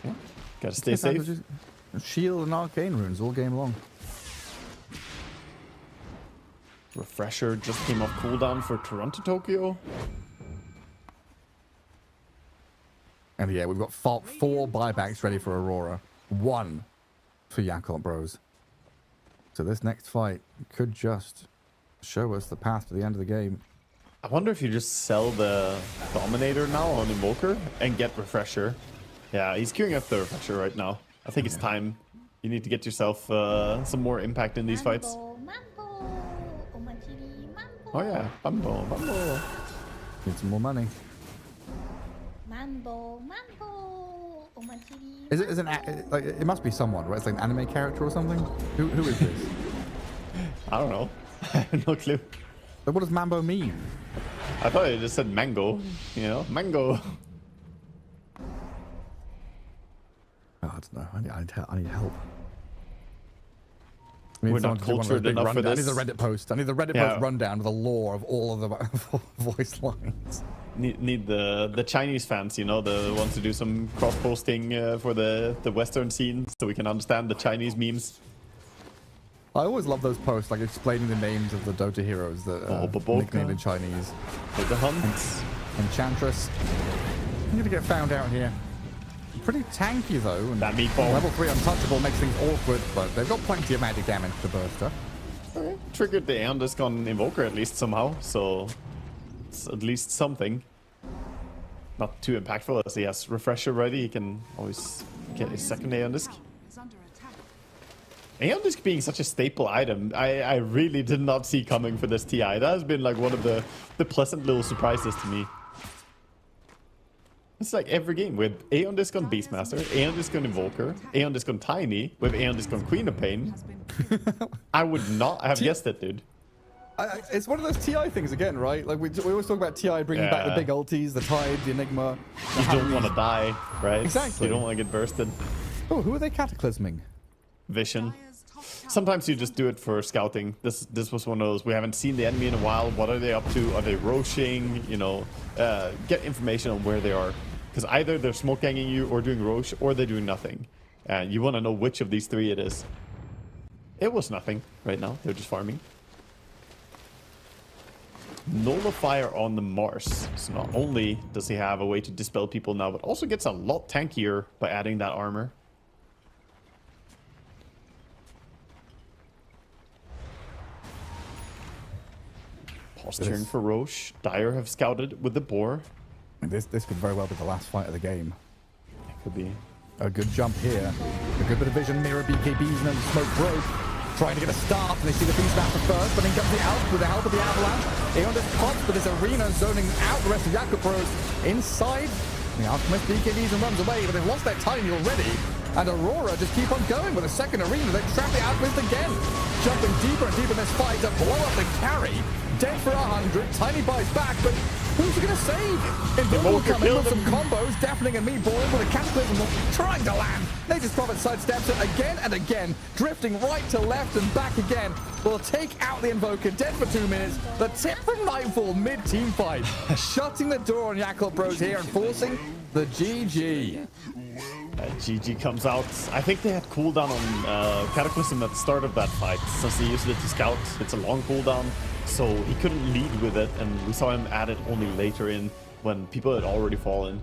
Yeah. Gotta stay safe. Shield and arcane runes all game long. Refresher just came off cooldown for Toronto Tokyo. And yeah, we've got 4 buybacks ready for Aurora. 1 for Yakutou Bros. So this next fight could just show us the path to the end of the game. I wonder if you just sell the Dominator now on Invoker and get Refresher. Yeah, he's queuing up the Refresher right now. I think it's time. You need to get yourself some more impact in these fights. Oh yeah, Mambo. Need some more money. Mambo. Is it like it must be someone, right? It's like an anime character or something. Who is this? I don't know. No clue. But what does Mambo mean? I thought it just said mango. You know, mango. Oh, I don't know. I need help. We're not cultured enough for this. I need the Reddit post. I need the Reddit post rundown with the lore of all of the voice lines. Need the Chinese fans, you know, the ones to do some cross-posting for the Western scene so we can understand the Chinese memes. I always love those posts, like explaining the names of the Dota heroes that are nicknamed in Chinese. The Hunts. Enchantress. I'm gonna get found out here. Pretty tanky though. And that meatball. Level 3 untouchable makes things awkward, but they've got plenty of magic damage to burst her. Okay. Triggered the Aeon Disc on Invoker at least somehow, so it's at least something. Not too impactful as he has Refresher ready. He can always get his second Aeon Disc. Aeon Disc being such a staple item, I really did not see coming for this TI. That has been like one of the pleasant little surprises to me. It's like every game with Aeon Disc on Beastmaster, Aeon Disc on Invoker, Aeon Disc on Tiny, with Aeon Disc on Queen of Pain. I would not have guessed it, dude. It's one of those TI things again, right? Like we always talk about TI bringing back the big ultis, the Tide, the Enigma. You don't want to die, right? Exactly. You don't want to get bursted. Oh, who are they cataclysming? Vision. Sometimes you just do it for scouting. This was one of those. We haven't seen the enemy in a while. What are they up to? Are they roshing? You know, get information on where they are. Because either they're smoke ganging you or doing rosh, or they're doing nothing. And you want to know which of these three it is. It was nothing right now. They're just farming. Nullifier on the Mars. So not only does he have a way to dispel people now, but also gets a lot tankier by adding that armor. Posturing for Roche. Dire have scouted with the boar. This could very well be the last fight of the game. It could be. A good jump here. A good bit of vision, mirror BKBs, and then smoke broke. Trying to get a start, and they see the Beastmaster first, but then comes the Alp with the help of the Avalanche. Aeon just pops, but this Arena zoning out the rest of Yakutou Bros inside. The Alchemist BKBs and runs away, but they've lost their timing already. And Aurora just keep on going with a second Arena. They trap the Alchemist again. Jumping deeper and deeper in this fight to blow up the carry. Dead for 100. Tiny buys back, but who's he going to save? Invoker coming with some combos. Deafening and me balling with a cataclysm trying to land. Natus Prophet sidesteps it again and again. Drifting right to left and back again. Will take out the Invoker. Dead for 2 minutes. The tip from Nightfall mid-team fight. Shutting the door on Yakutou Bros here and forcing the GG. GG comes out. I think they had cooldown on Cataclysm at the start of that fight, since they used it to scout. It's a long cooldown, so he couldn't lead with it, and we saw him add it only later in when people had already fallen.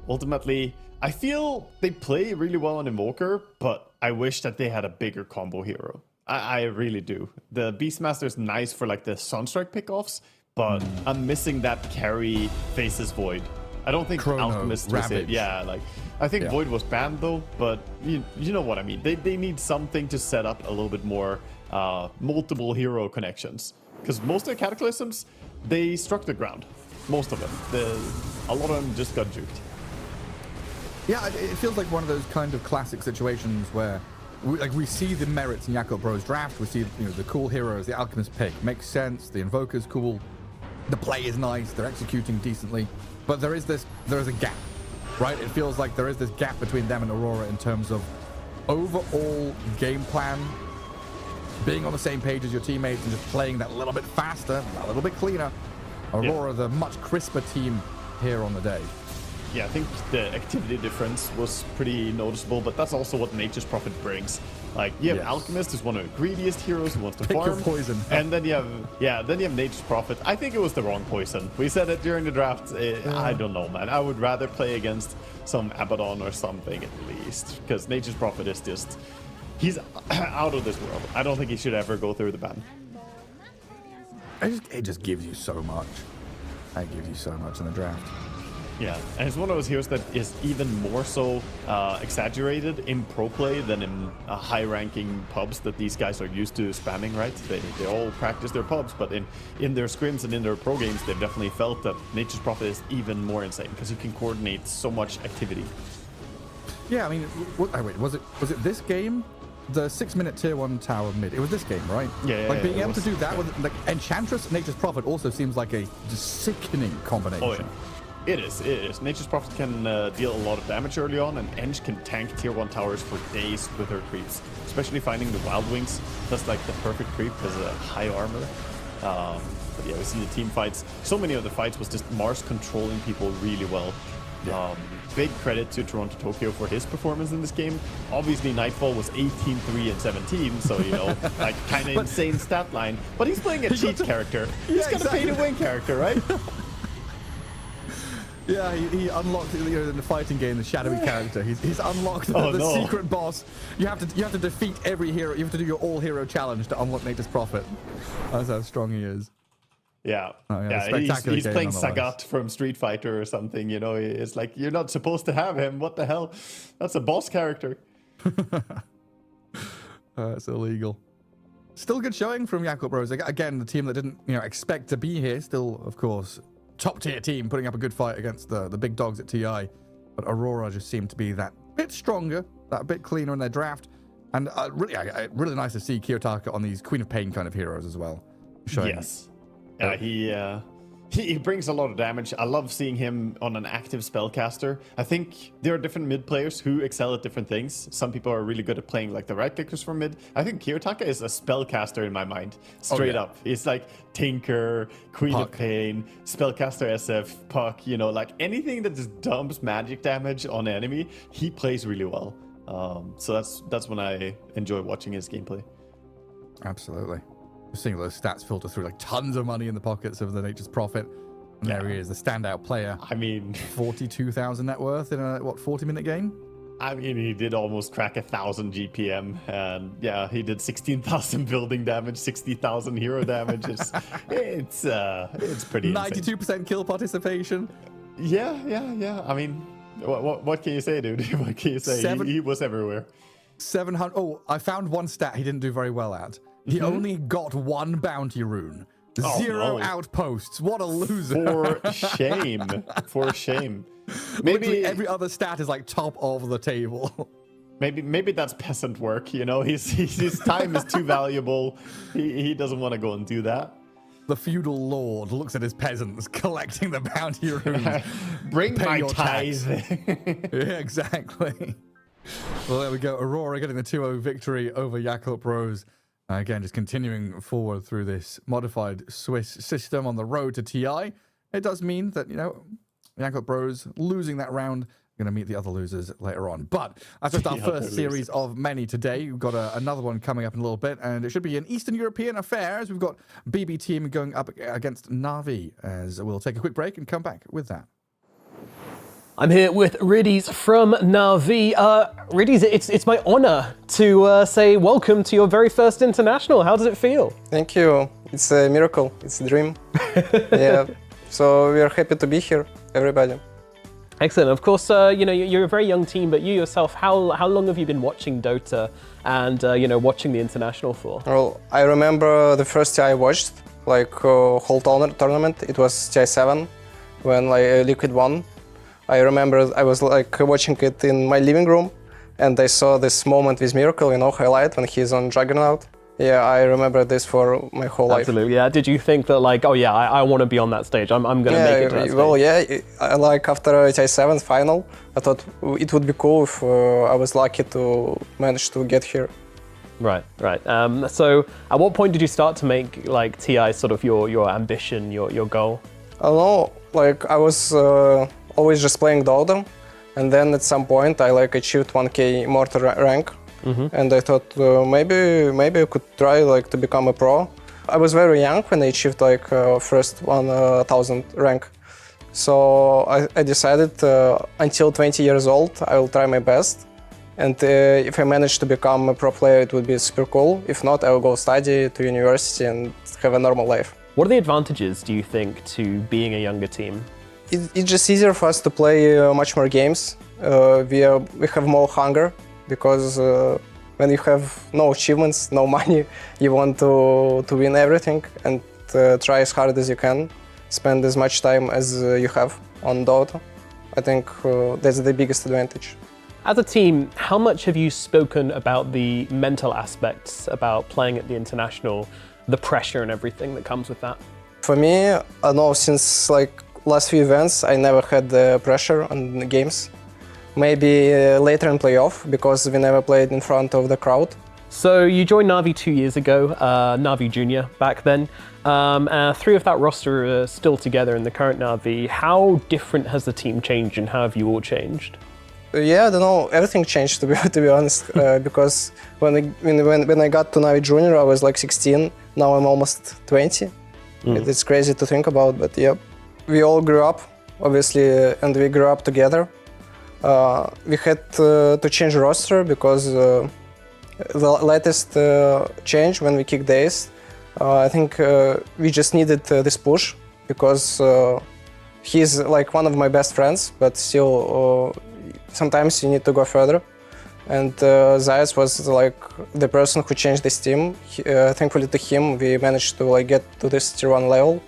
Ultimately, I feel they play really well on Invoker, but I wish that they had a bigger combo hero. I really do. The Beastmaster is nice for like the Sunstrike pickoffs, but I'm missing that carry faces Void. I don't think Chrono, Alchemist was it. Yeah, like I think Void was banned though, but you know what I mean. They need something to set up a little bit more multiple hero connections, because most of the Cataclysms, they struck the ground. Most of them. A lot of them just got juked. Yeah, it feels like one of those kind of classic situations where we see the merits in Yakutou Bros draft. We see the cool heroes, the Alchemist pick makes sense. The Invoker's cool. The play is nice. They're executing decently. But there is a gap, right? It feels like there is this gap between them and Aurora in terms of overall game plan, being on the same page as your teammates and just playing that little bit faster, a little bit cleaner. Aurora, the much crisper team here on the day. Yeah, I think the activity difference was pretty noticeable, but that's also what Nature's Prophet brings. Like, you have Alchemist, who's one of the greediest heroes who wants to Pick farm. your poison. And then you have Nature's Prophet. I think it was the wrong poison. We said it during the draft. I don't know, man. I would rather play against some Abaddon or something at least, because Nature's Prophet is just... He's out of this world. I don't think he should ever go through the ban. It just gives you so much. It gives you so much in the draft. Yeah, and it's one of those heroes that is even more so exaggerated in pro play than in high-ranking pubs that these guys are used to spamming, right? They all practice their pubs, but in their scrims and in their pro games, they've definitely felt that Nature's Prophet is even more insane, because you can coordinate so much activity. Yeah, I mean, wait, was it this game? The 6-minute tier 1 tower mid. It was this game, right? Yeah. Like being able to do that with like Enchantress, Nature's Prophet also seems like a just sickening combination. Oh, yeah. It is. Nature's Prophet can deal a lot of damage early on, and Eng can tank tier 1 towers for days with her creeps. Especially finding the Wild Wings. That's like the perfect creep because of high armor. But yeah, we see the team fights. So many of the fights was just Mars controlling people really well. Yeah. Big credit to Toronto Tokyo for his performance in this game. Obviously, Nightfall was 18, 3, and 17, so, like, kind of insane stat line. But he's playing a cheat character. He's got a pay-to-win character, right? Yeah, he unlocked in the fighting game the shadowy character. He's unlocked the secret boss. You have to defeat every hero. You have to do your all-hero challenge to unlock Nature's Prophet. That's how strong he is. Yeah, he's playing Sagat from Street Fighter or something, It's like, you're not supposed to have him. What the hell? That's a boss character. It's illegal. Still good showing from Yakutou Bros. Again, the team that didn't expect to be here. Still, of course, top-tier team putting up a good fight against the big dogs at TI. But Aurora just seemed to be that bit stronger, that bit cleaner in their draft. And really nice to see Kiyotaka on these Queen of Pain kind of heroes as well. Yes. He brings a lot of damage. I love seeing him on an active spellcaster. I think there are different mid players who excel at different things. Some people are really good at playing like the right clickers from mid. I think Kiyotaka is a spellcaster in my mind. Straight up. He's like Tinker, Queen of Pain, Spellcaster SF, Puck, like anything that just dumps magic damage on an enemy, he plays really well. So that's when I enjoy watching his gameplay. Absolutely. Seeing those stats filter through, like tons of money in the pockets of the Nature's Prophet. And there he is, the standout player. I mean, 42,000 net worth in a 40-minute game? I mean, he did almost crack 1,000 GPM, and yeah, he did 16,000 building damage, 60,000 hero damage. It's pretty 92% insane. Kill participation. Yeah. I mean, what can you say, dude? What can you say? He was everywhere. 700. Oh, I found one stat he didn't do very well at. He only got 1 bounty rune. 0 outposts. What a loser. For shame. For shame. Maybe every other stat is like top of the table. Maybe that's peasant work, you know? His time is too valuable. He doesn't want to go and do that. The feudal lord looks at his peasants collecting the bounty runes. Bring Pay my your tithe. Yeah, exactly. Well, there we go. Aurora getting the 2-0 victory over Yakutou Bros. Again, just continuing forward through this modified Swiss system on the road to TI. It does mean that, you know, Yakutou Bros losing that round, going to meet the other losers later on. But that's just our first series of many today. We've got another one coming up in a little bit, and it should be an Eastern European affair, as we've got BB Team going up against Na'Vi, as we'll take a quick break and come back with that. I'm here with Riddies from Na'Vi. Riddies, it's my honor to say welcome to your very first international. How does it feel? Thank you. It's a miracle. It's a dream. Yeah. So we are happy to be here, everybody. Excellent. Of course, you know, you're a very young team, but you yourself, how long have you been watching Dota and you know, watching the international for? Well, I remember the first TI I watched, like whole tournament. It was TI 7 when like Liquid won. I remember I was like watching it in my living room, and I saw this moment with Miracle, you know, highlight when he's on Juggernaut. Yeah, I remember this for my whole life. Absolutely, yeah. Did you think that like, oh yeah, I want to be on that stage, I'm going to make it to that stage? Well, yeah, like after TI 7 final, I thought it would be cool if I was lucky to manage to get here. Right. So at what point did you start to make like TI sort of your ambition, your goal? I don't know, like I was always just playing Dota, and then at some point I like achieved 1k mortar rank, and I thought maybe I could try like to become a pro. I was very young when I achieved like first 1000 rank, so I decided until 20 years old I will try my best, and if I manage to become a pro player it would be super cool. If not, I will go study to university and have a normal life. What are the advantages, do you think, to being a younger team? It's just easier for us to play much more games. We have more hunger, because when you have no achievements, no money, you want to win everything and try as hard as you can, spend as much time as you have on Dota. I think that's the biggest advantage. As a team, how much have you spoken about the mental aspects about playing at the international, the pressure and everything that comes with that? For me, I know since like last few events, I never had the pressure on the games. Maybe later in playoff, because we never played in front of the crowd. So you joined Na'Vi 2 years ago, Na'Vi Junior back then. 3 of that roster are still together in the current Na'Vi. How different has the team changed, and how have you all changed? Yeah, I don't know, everything changed to be honest, because when I got to Na'Vi Junior, I was like 16, now I'm almost 20. It's crazy to think about, but yeah. We all grew up, obviously, and we grew up together. We had to change roster because the latest change when we kicked the Ace, I think we just needed this push, because he's like one of my best friends, but still sometimes you need to go further. And Zayas was like the person who changed this team. Thankfully to him, we managed to like get to this tier 1 level.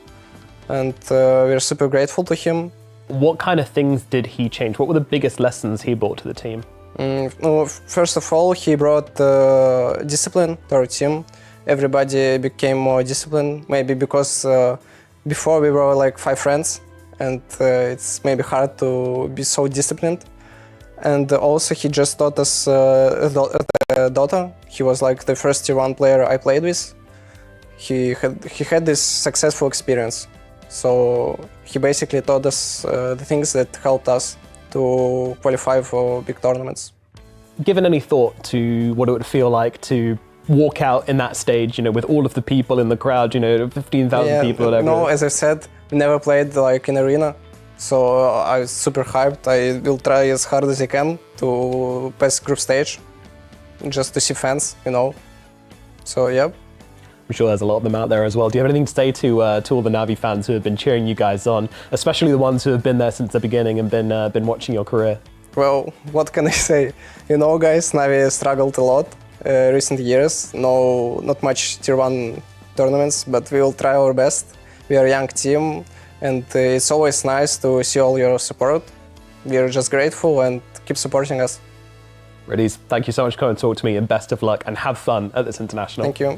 And we're super grateful to him. What kind of things did he change? What were the biggest lessons he brought to the team? First of all, he brought discipline to our team. Everybody became more disciplined, maybe because before we were like 5 friends, and it's maybe hard to be so disciplined. And also he just taught us Dota. He was like the first tier 1 player I played with. He had this successful experience. So he basically taught us the things that helped us to qualify for big tournaments. Given any thought to what it would feel like to walk out in that stage, you know, with all of the people in the crowd, you know, 15,000 people or whatever? No, as I said, we never played like in arena. So I was super hyped. I will try as hard as I can to pass group stage, just to see fans, you know. So yeah. I'm sure there's a lot of them out there as well. Do you have anything to say to all the Na'Vi fans who have been cheering you guys on, especially the ones who have been there since the beginning and been watching your career? Well, what can I say? You know, guys, Navi struggled a lot recent years. No, not much tier 1 tournaments, but we will try our best. We are a young team, and it's always nice to see all your support. We are just grateful and keep supporting us. Reddies, thank you so much for coming and talk to me, and best of luck and have fun at this international. Thank you.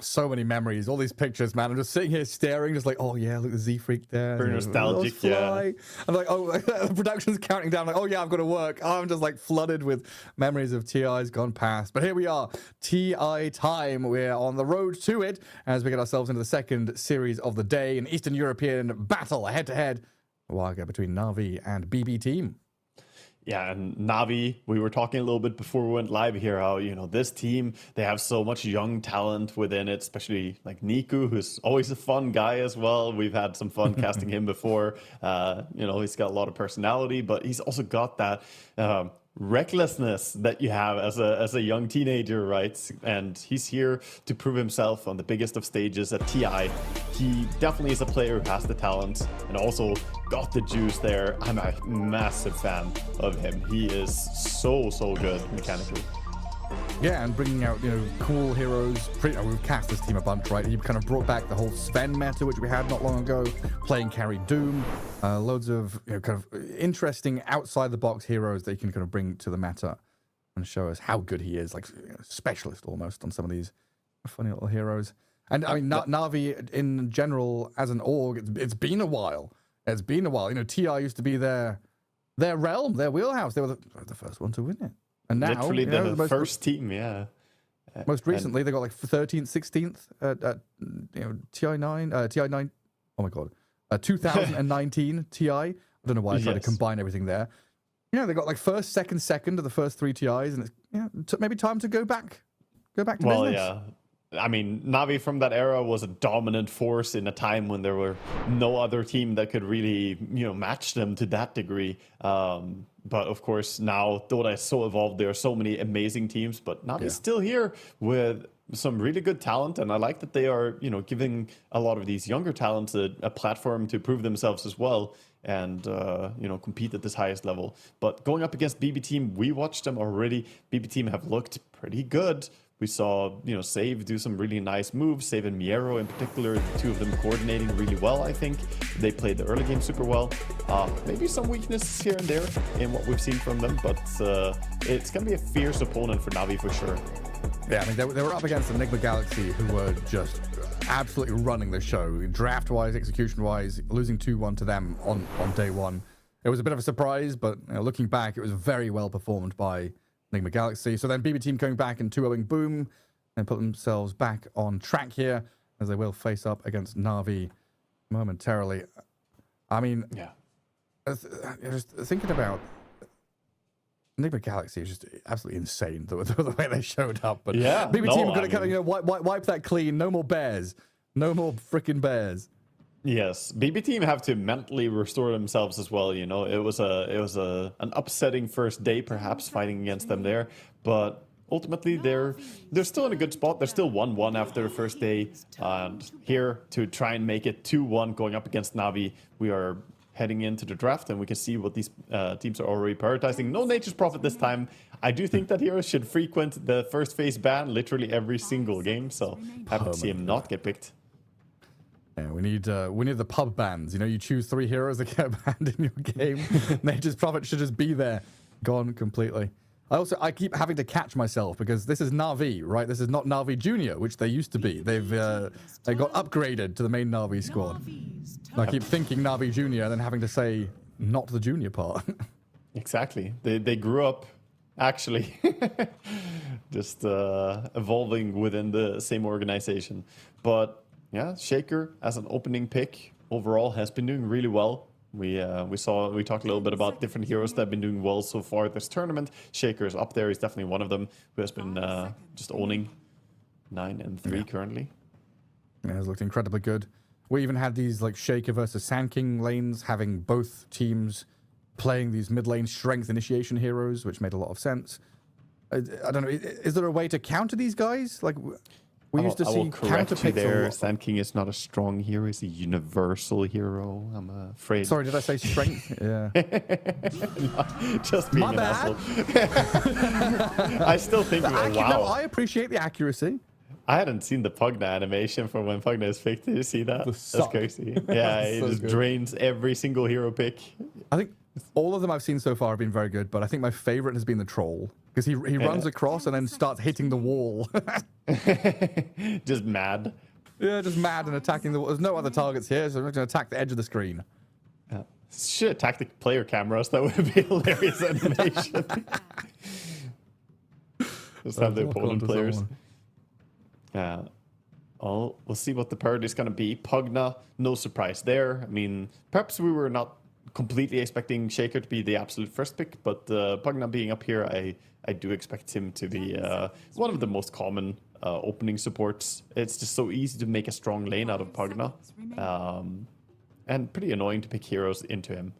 So many memories, all these pictures, man. I'm just sitting here staring, just like, oh yeah, look, the Z Freak there. Very nostalgic, yeah. I'm like, oh, the production's counting down. Like, oh yeah, I've got to work. I'm just like flooded with memories of TI's gone past. But here we are, TI time. We're on the road to it as we get ourselves into the second series of the day, an Eastern European battle, head-to-head, Wildcard between Na'Vi and BB Team. Yeah, and Na'Vi, we were talking a little bit before we went live here, how, you know, this team, they have so much young talent within it, especially like Niku, who's always a fun guy as well. We've had some fun casting him before. You know, he's got a lot of personality, but he's also got that recklessness that you have as a young teenager, right? And he's here to prove himself on the biggest of stages at TI. He definitely is a player who has the talent and also got the juice there. I'm a massive fan of him. He is so good mechanically. Yeah, and bringing out, you know, cool heroes. We've cast this team a bunch, right? He kind of brought back the whole Sven meta, which we had not long ago, playing carry Doom. Loads of, you know, kind of interesting outside-the-box heroes that he can kind of bring to the meta and show us how good he is, like, you know, specialist almost on some of these funny little heroes. And, I mean, Na'Vi in general, as an org, it's been a while. It's been a while. You know, TI used to be their realm, their wheelhouse. They were the first one to win it. And now, literally you know, the first team, yeah. Most recently, they got like 13th, 16th at you know, TI9. Oh my god, 2019 TI. I don't know why I tried to combine everything there. Yeah, they got like first, second of the first 3 TIs, and it's maybe time to go back to business. Well, yeah. I mean, Na'Vi from that era was a dominant force in a time when there were no other team that could really, you know, match them to that degree. But of course, now Dota is so evolved, there are so many amazing teams, but Na'Vi's still here with some really good talent, and I like that they are, you know, giving a lot of these younger talents a platform to prove themselves as well and, you know, compete at this highest level. But going up against BB Team, we watched them already. BB Team have looked pretty good. We saw, Save do some really nice moves. Save and Miero in particular, the two of them coordinating really well, I think. They played the early game super well. Maybe some weaknesses here and there in what we've seen from them, but it's going to be a fierce opponent for Navi for sure. Yeah, I mean, they were up against the Nigma Galaxy, who were just absolutely running the show. Draft-wise, execution-wise, losing 2-1 to them on day one. It was a bit of a surprise, but looking back, it was very well performed by Nigma Galaxy. So then BB Team coming back and 2-0ing Boom and put themselves back on track here as they will face up against Na'Vi momentarily. I mean, yeah. Just thinking about Nigma Galaxy is just absolutely insane the way they showed up. But yeah, BB Team are going to wipe that clean. No more bears. No more freaking bears. Yes, BB Team have to mentally restore themselves as well. It was an upsetting first day, perhaps fighting against them there, but ultimately they're still in a good spot. They're still 1-1 after the first day, and here to try and make it 2-1 going up against Navi. We are heading into the draft, and we can see what these teams are already prioritizing. No Nature's Prophet this time. I do think that Heroes should frequent the first phase ban literally every single game, so happy to see him not get picked. Yeah, we need the pub bans. You choose 3 heroes that get banned in your game. Nature's Prophet should just be there, gone completely. I keep having to catch myself because this is Na'Vi, right? This is not Na'Vi Junior, which they used to be. They got upgraded to the main Na'Vi squad. I keep thinking Na'Vi Junior and then having to say not the junior part. Exactly. They grew up actually just evolving within the same organization. But yeah, Shaker as an opening pick overall has been doing really well. We talked a little bit about different heroes that have been doing well so far this tournament. Shaker is up there. He's definitely one of them who has been just owning 9-3 currently. Yeah, it's looked incredibly good. We even had these like Shaker versus Sand King lanes, having both teams playing these mid lane strength initiation heroes, which made a lot of sense. I don't know. Is there a way to counter these guys? Like we used to see counter picks there. Sand King is not a strong hero; he's a universal hero. I'm afraid. Sorry, did I say strength? Yeah. Just being an asshole. I still think, wow. No, I appreciate the accuracy. I hadn't seen the Pugna animation from when Pugna is picked. Did you see that? That's crazy. Yeah, it just drains every single hero pick. I think all of them I've seen so far have been very good, but I think my favorite has been the Troll. Because he runs across and then starts hitting the wall. Just mad. Yeah, just mad and attacking the wall. There's no other targets here, so I'm not going to attack the edge of the screen. Should attack the player cameras. That would be hilarious animation. Just have the opponent players. We'll see what the party is going to be. Pugna, no surprise there. I mean, perhaps we were not completely expecting Shaker to be the absolute first pick, but Pugna being up here, I do expect him to be one of the most common opening supports. It's just so easy to make a strong lane out of Pugna, and pretty annoying to pick heroes into him.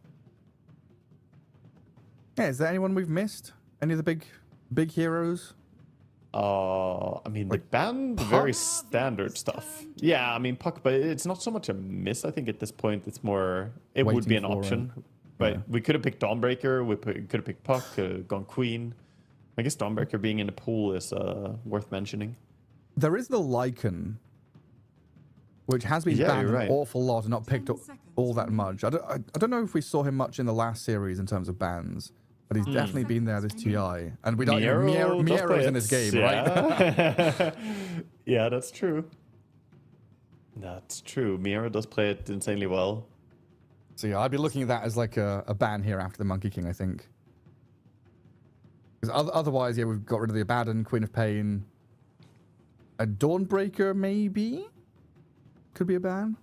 Yeah, is there anyone we've missed? Any of the big heroes? I mean, like, they banned very standard stuff. Yeah, I mean, Puck, but it's not so much a miss. I think at this point, it's more, it would be an option. Right. Yeah. We could have picked Dawnbreaker. We could have picked Puck, gone Queen. I guess Dawnbreaker being in the pool is worth mentioning. There is the Lycan, which has been banned an awful lot and not picked up all that much. I don't know if we saw him much in the last series in terms of bans. But he's definitely been there this TI. And we don't Miero's in this game, right? Yeah, that's true. That's true. Miero does play it insanely well. So yeah, I'd be looking at that as like a ban here after the Monkey King, I think. Because otherwise, yeah, we've got rid of the Abaddon, Queen of Pain. A Dawnbreaker, maybe? Could be a ban.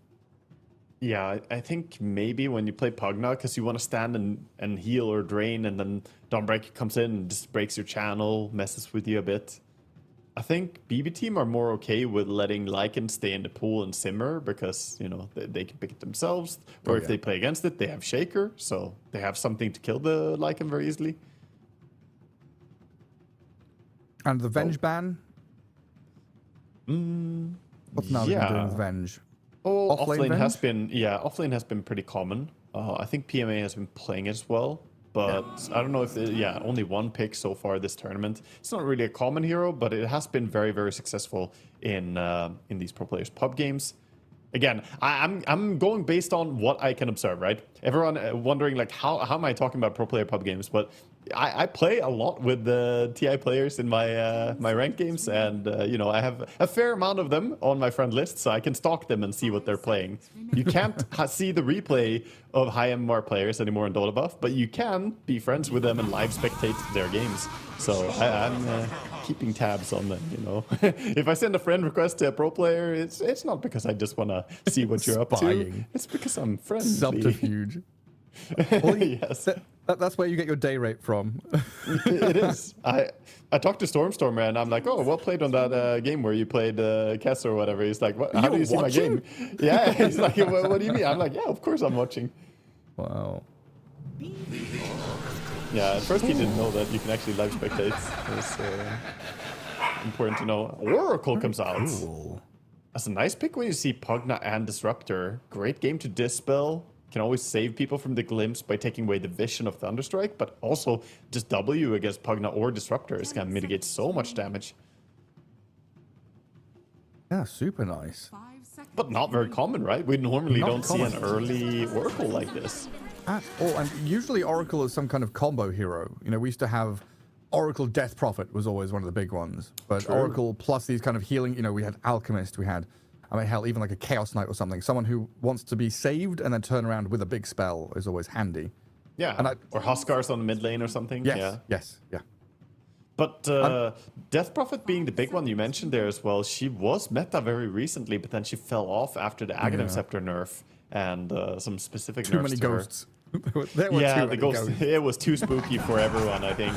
Yeah, I think maybe when you play Pugna, because you want to stand and heal or drain, and then Dawnbreaker comes in and just breaks your channel, messes with you a bit. I think BB Team are more okay with letting Lycan stay in the pool and simmer, because, they can pick it themselves. Or if they play against it, they have Shaker, so they have something to kill the Lycan very easily. And the Venge ban? What's now doing with Venge? Offlane has been pretty common. I think PMA has been playing it as well, but I don't know if only one pick so far this tournament. It's not really a common hero, but it has been very, very successful in these pro players pub games. Again, I'm going based on what I can observe, right? Everyone wondering like how am I talking about pro player pub games? But I play a lot with the TI players in my my ranked games, and I have a fair amount of them on my friend list, so I can stalk them and see what they're playing. You can't see the replay of high MMR players anymore in Dota Buff, but you can be friends with them and live spectate their games. So I'm keeping tabs on them. If I send a friend request to a pro player, it's not because I just want to see what you're up to. It's because I'm friendly. Subterfuge. Well, yes. That's where you get your day rate from. It is. I talked to Stormstormer and I'm like, oh, well played on that game where you played Kess or whatever. He's like, what? How do you see my game? Yeah. He's like, what do you mean? I'm like, yeah, of course I'm watching. Wow. Yeah, at first he didn't know that you can actually live spectate. It's important to know. Oracle comes out. Cool. That's a nice pick when you see Pugna and Disruptor. Great game to dispel. Can always save people from the glimpse by taking away the vision of Thunderstrike, but also just W against Pugna or Disruptor is going to mitigate so much damage. Yeah, super nice. But not very common, right? We normally don't see an early Oracle like this. At all, and usually Oracle is some kind of combo hero. We used to have Oracle Death Prophet was always one of the big ones, but True. Oracle plus these kind of healing. We had Alchemist, we had, hell, even like a Chaos Knight or something. Someone who wants to be saved and then turn around with a big spell is always handy. Yeah, or Huskars on the mid lane or something. Yes, yeah. But Death Prophet being the big one you mentioned there as well, she was meta very recently, but then she fell off after the Aghanim Scepter nerf and some specific nerfs. Too many ghosts. The ghosts. It was too spooky for everyone, I think.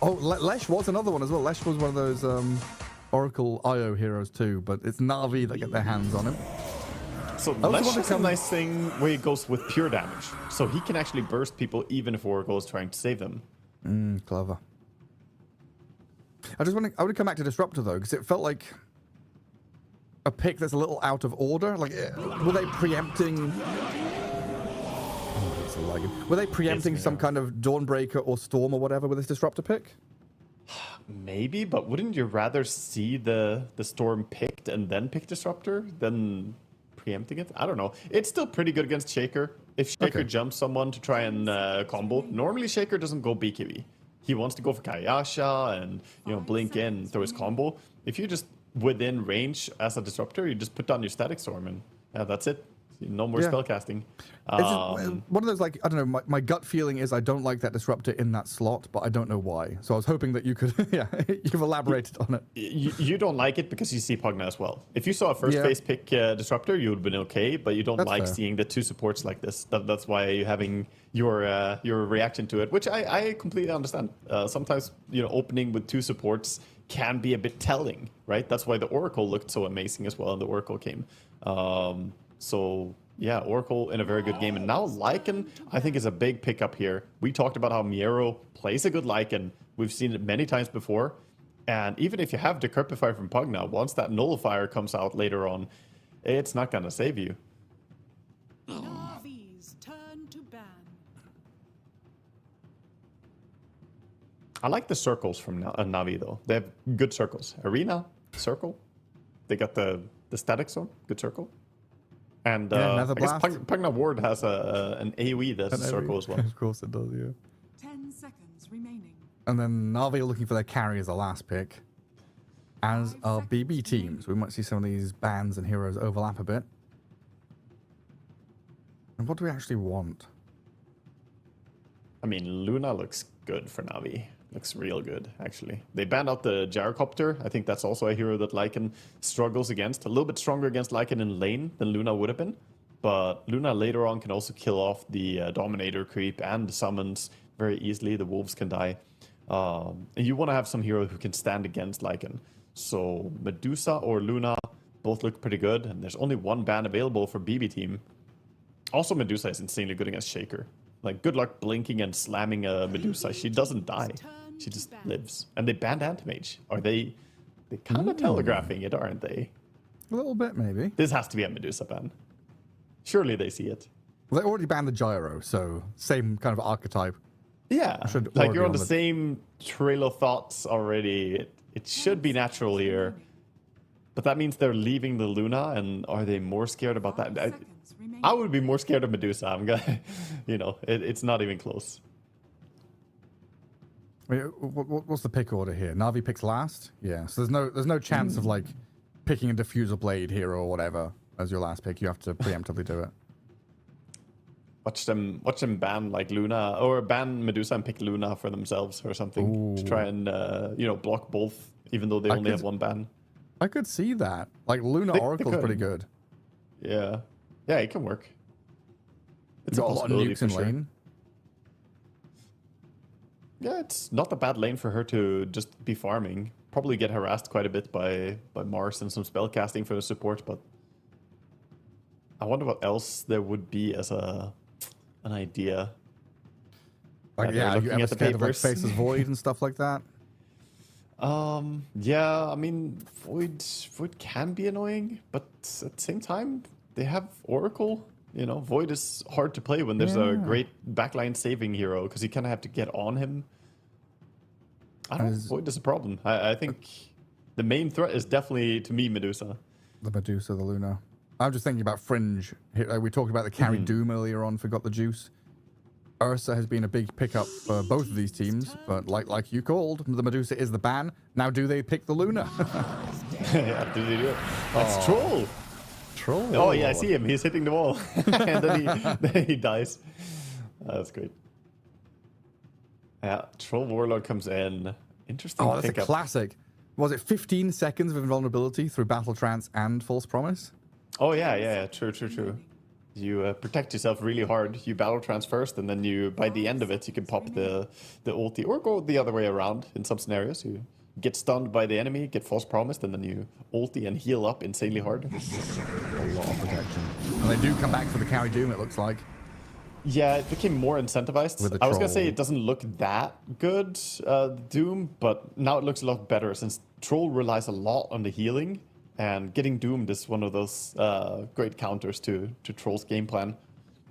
Oh, Lesh was another one as well. Lesh was one of those Oracle IO heroes too, but it's Na'Vi that get their hands on him. So Lesh has a nice thing where he goes with pure damage. So he can actually burst people even if Oracle is trying to save them. Clever. I would come back to Disruptor though, because it felt like a pick that's a little out of order. Like, were they preempting... Were they preempting some kind of Dawnbreaker or Storm or whatever with this Disruptor pick? Maybe, but wouldn't you rather see the Storm picked and then pick Disruptor than preempting it? I don't know. It's still pretty good against Shaker. If Shaker jumps someone to try and combo, normally Shaker doesn't go BKB. He wants to go for Kayasha and blink in and throw his combo. If you're just within range as a Disruptor, you just put down your Static Storm and that's it. No more spell casting. One of those, like, I don't know, my gut feeling is I don't like that Disruptor in that slot, but I don't know why. So I was hoping that you could, you've elaborated on it. You don't like it because you see Pugna as well. If you saw a first phase pick Disruptor, you would have been okay, but you don't like seeing the two supports like this. That's why you're having your reaction to it, which I completely understand. Sometimes, opening with two supports can be a bit telling, right? That's why the Oracle looked so amazing as well, and the Oracle came. So, yeah, Oracle in a very good game. And now Lycan, I think, is a big pickup here. We talked about how Miero plays a good Lycan. We've seen it many times before. And even if you have Decrepify from Pugna, once that Nullifier comes out later on, it's not going to save you. Navi's turn to ban. I like the circles from Navi, though. They have good circles. Arena, circle. They got the Static Zone, good circle. And I guess Pugna Ward has an AoE that's a circle as well. Of course it does, yeah. 10 seconds remaining. And then Navi are looking for their carry as the last pick. As are BB teams. We might see some of these bands and heroes overlap a bit. And what do we actually want? I mean, Luna looks good for Navi. Looks real good, actually. They banned out the Gyrocopter. I think that's also a hero that Lycan struggles against. A little bit stronger against Lycan in lane than Luna would have been. But Luna later on can also kill off the Dominator creep and the summons very easily. The wolves can die. And you want to have some hero who can stand against Lycan. So Medusa or Luna both look pretty good. And there's only one ban available for BB team. Also, Medusa is insanely good against Shaker. Like, good luck blinking and slamming a Medusa. She doesn't die. She just lives. And they banned Antimage. Are they kind of telegraphing it, aren't they? A little bit, maybe. This has to be a Medusa ban. Surely they see it. Well, they already banned the gyro, so same kind of archetype. Yeah, Should like already you're on on the the- same trail of thoughts already. It should be natural here. But that means they're leaving the Luna, and are they more scared about that? I would be more scared of Medusa. I'm gonna, it's not even close. Wait, what's the pick order here? Na'Vi picks last? Yeah, so there's no chance of like picking a diffuser blade here or whatever as your last pick. You have to preemptively do it. Watch them ban like Luna, or ban Medusa and pick Luna for themselves or something to try and block both, even though they only have one ban. I could see that. Like Luna They Oracle's could. pretty good. Yeah, it can work. It's Got a lot of possibility nukes in for sure. lane. Yeah, it's not a bad lane for her to just be farming. Probably get harassed quite a bit by Mars and some spell casting for the support, but I wonder what else there would be as an idea. Like, they're yeah, are you looking ever at the scared of like papers. Faceless Void and stuff like that? Yeah, I mean, Void can be annoying, but at the same time, they have Oracle. Void is hard to play when there's a great backline saving hero, because you kind of have to get on him. I don't know, Void is a problem. I think the main threat is definitely, to me, Medusa. The Medusa, the Luna. I'm just thinking about Fringe. We talked about the carry Doom earlier on, forgot the juice. Ursa has been a big pickup for both of these teams, but like you called, the Medusa is the ban. Now do they pick the Luna? Yeah, did they do it? That's Troll. Troll. Oh yeah, I see him. He's hitting the wall, and then he dies. That's great. Yeah, Troll Warlord comes in. Interesting. Oh, that's a pickup. classic. Was it 15 seconds of invulnerability through Battle Trance and False Promise? Oh yeah. True. You protect yourself really hard. You battle trance first, and then by the end of it, you can pop the ulti, or go the other way around in some scenarios. You get stunned by the enemy, get false promised, and then you ulti and heal up insanely hard. A lot of protection. And they do come back for the carry Doom, it looks like. Yeah, it became more incentivized. With the I was gonna troll. say it doesn't look that good, Doom, but now it looks a lot better since Troll relies a lot on the healing. And getting doomed is one of those great counters to Troll's game plan.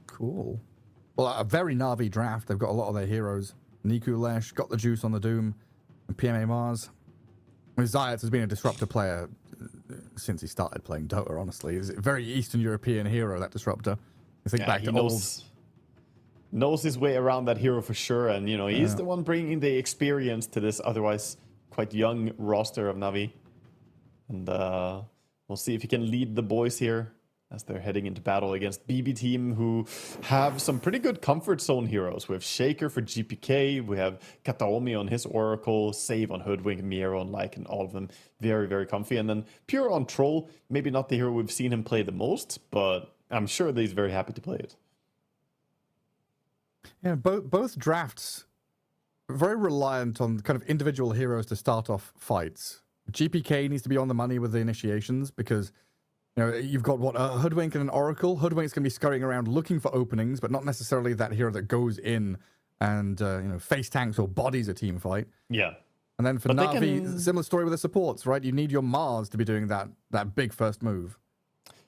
Cool. Well, a very Na'Vi draft. They've got a lot of their heroes. Niku Lesh got the juice on the Doom. And PMA Mars. I mean, Zayat has been a disruptor player since he started playing Dota, honestly. He's a very Eastern European hero, that disruptor. I think back he to knows his way around that hero for sure. And, he's the one bringing the experience to this otherwise quite young roster of Na'Vi. And we'll see if he can lead the boys here as they're heading into battle against BB team, who have some pretty good comfort zone heroes. We have Shaker for GPK, we have Kataomi on his Oracle, Save on Hoodwink, Miero on Lycan, all of them very, very comfy. And then Pure on Troll, maybe not the hero we've seen him play the most, but I'm sure that he's very happy to play it. Yeah, both drafts are very reliant on kind of individual heroes to start off fights. GPK needs to be on the money with the initiations because, you've got a Hoodwink and an Oracle. Hoodwink's going to be scurrying around looking for openings, but not necessarily that hero that goes in and, face tanks or bodies a team fight. Yeah. And then for But they Na'Vi, similar story with the supports, right? You need your Mars to be doing that big first move.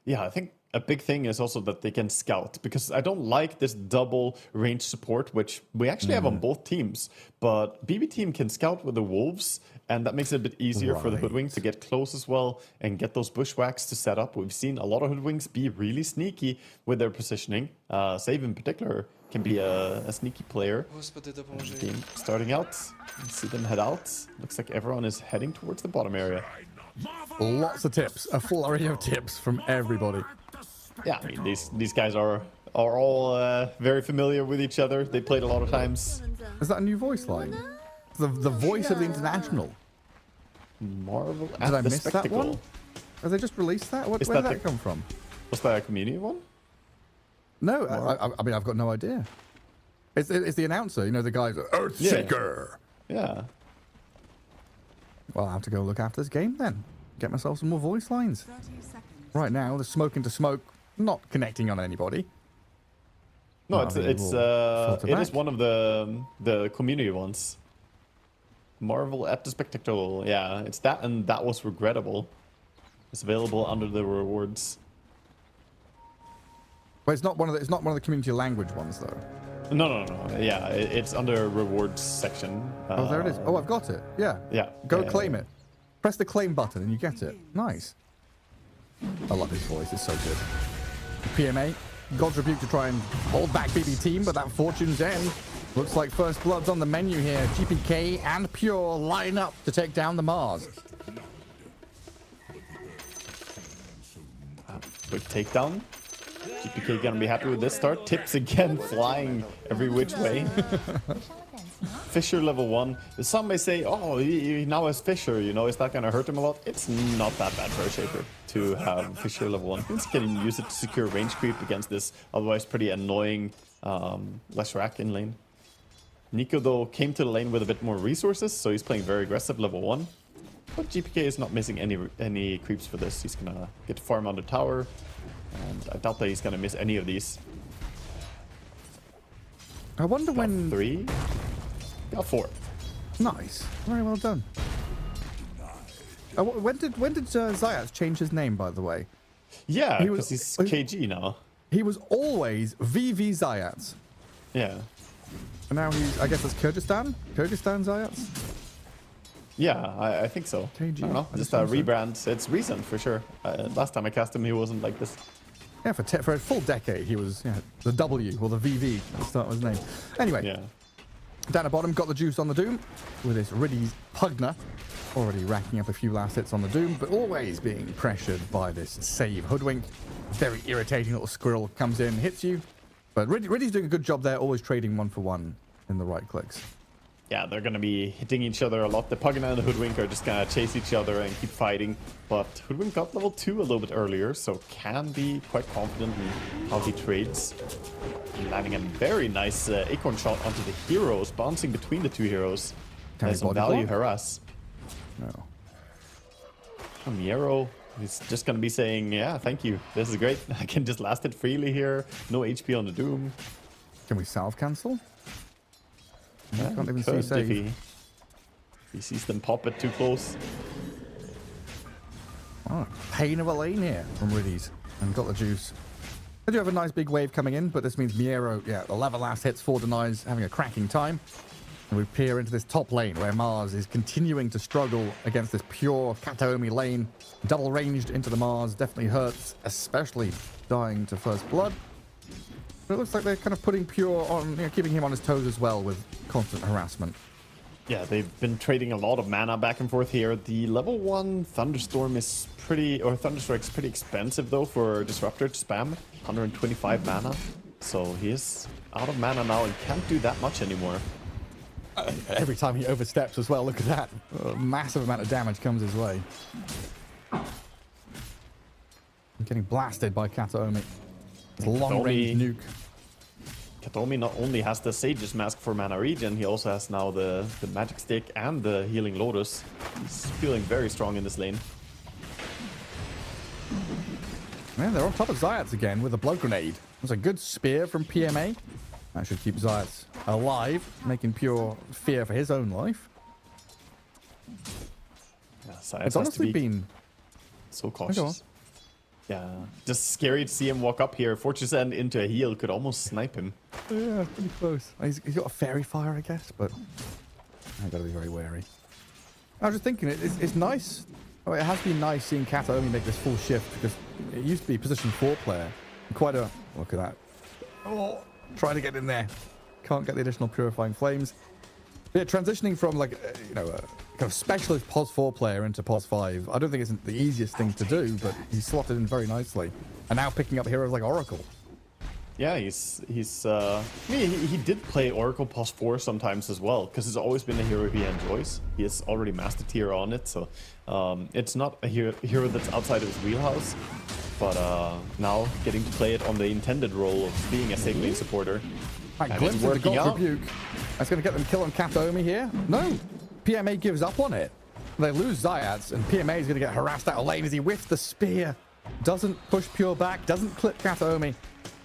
Yeah, I think a big thing is also that they can scout, because I don't like this double range support, which we actually have on both teams. But BB team can scout with the Wolves, and that makes it a bit easier for the Hoodwinks to get close as well and get those bushwhacks to set up. We've seen a lot of Hoodwinks be really sneaky with their positioning. Save in particular can be a sneaky player. Game starting out, see them head out. Looks like everyone is heading towards the bottom area. Lots of tips, a flurry of tips from everybody. Yeah, I mean, these guys are all very familiar with each other. They played a lot of times. Is that a new voice line? The voice of the International. Marvel Did at I the miss spectacle. that one? Have they just released that? Where did that come from? Was that a community one? No, I mean, I've got no idea. It's the announcer, the guy, Earthshaker. Yeah. Well, I'll have to go look after this game then. Get myself some more voice lines. Right now, the smoke into smoke, not connecting on anybody. No, it is one of the community ones. Marvel at the spectacle. Yeah, it's that, and that was regrettable. It's available under the rewards. But it's not one of the community language ones though. No. Yeah, it's under rewards section. Oh, there it is. Oh, I've got it. Yeah. Yeah. Go claim it. Press the claim button and you get it. Nice. I love his voice. It's so good. PMA, God's Rebuke to try and hold back BB Team, but that Fortune's End. Looks like First Blood's on the menu here. GPK and Pure line up to take down the Mars. Quick takedown. GPK gonna be happy with this start. Tips again, flying every which way. Fisher level 1. Some may say, oh, he now has Fisher, you know, is that gonna hurt him a lot? It's not that bad for a Shaper to have Fisher level 1. He's getting use it to secure range creep against this otherwise pretty annoying Leshrac in lane. Nico, though, came to the lane with a bit more resources, so he's playing very aggressive level 1. But GPK is not missing any creeps for this. He's gonna get to farm on the tower, and I doubt that he's gonna miss any of these. I wonder when... 3? Got 4. Nice. Very well done. When did Zayats change his name, by the way? Yeah, because he's KG now. He was always VV Zayats. Yeah. And now he's, I guess it's Kyrgyzstan? Kyrgyzstan Zayats? Yeah, I think so. KG. I don't know, just a rebrand. It's recent for sure. Last time I cast him, he wasn't like this. Yeah, for a full decade, he was the W or the VV at the start of his name. Anyway, down at bottom, got the juice on the Doom with this Riddy's Pugner. Already racking up a few last hits on the Doom, but always being pressured by this save Hoodwink. Very irritating little squirrel comes in, hits you. But Riddy's doing a good job there, always trading 1-for-1 in the right clicks. Yeah, they're going to be hitting each other a lot. The Pugna and the Hoodwink are just going to chase each other and keep fighting. But Hoodwink got level 2 a little bit earlier, so can be quite confident in how he trades. Landing a very nice acorn shot onto the heroes, bouncing between the two heroes. Has some value harass. No. Miero, he's just going to be saying, yeah, thank you. This is great. I can just last it freely here. No HP on the Doom. Can we salve cancel? Yeah, can't even see save. If he sees them pop it too close. Oh, pain of a lane here from Riddy's. And got the juice. They do have a nice big wave coming in, but this means Miero, 11 last hits, 4 denies, having a cracking time. And we peer into this top lane where Mars is continuing to struggle against this pure Kataomi lane. Double ranged into the Mars definitely hurts, especially dying to First Blood. But it looks like they're kind of putting Pure on, keeping him on his toes as well with constant harassment. Yeah, they've been trading a lot of mana back and forth here. The level 1 Thunderstrike's pretty expensive though for Disruptor to spam. 125 mana. So he is out of mana now and can't do that much anymore. Every time he oversteps as well, look at that. A massive amount of damage comes his way. I'm getting blasted by Kataomi. It's a long-range nuke. Kataomi not only has the Sage's Mask for mana regen, he also has now the Magic Stick and the Healing Lotus. He's feeling very strong in this lane. Man, they're on top of Zayats again with a Blood Grenade. There's a good spear from PMA. That should keep Zayats alive, making Pure fear for his own life. Yeah, it's honestly been so cautious. Yeah, just scary to see him walk up here. Fortune's End into a heal could almost snipe him. Yeah, pretty close. He's got a Fairy Fire, I guess, but I've got to be very wary. I was just thinking, it's nice. Oh, it has been nice seeing Kataomi make this full shift because it used to be position 4 player. Quite a look at that. Oh, trying to get in there. Can't get the additional Purifying Flames. But yeah, transitioning from like a kind of specialist POS 4 player into POS 5, I don't think it's the easiest thing to do, but he's slotted in very nicely. And now picking up heroes like Oracle. Yeah, he did play Oracle POS 4 sometimes as well, because it's always been a hero he enjoys. He has already mastered tier on it, so it's not a hero that's outside of his wheelhouse. But now getting to play it on the intended role of being a safe lane supporter. Right, glimpse of the God's Rebuke. That's going to get them killing Kataomi here. No, PMA gives up on it. They lose Zayats, and PMA is going to get harassed out of lane as he whiffs the spear. Doesn't push Pure back, doesn't clip Kataomi.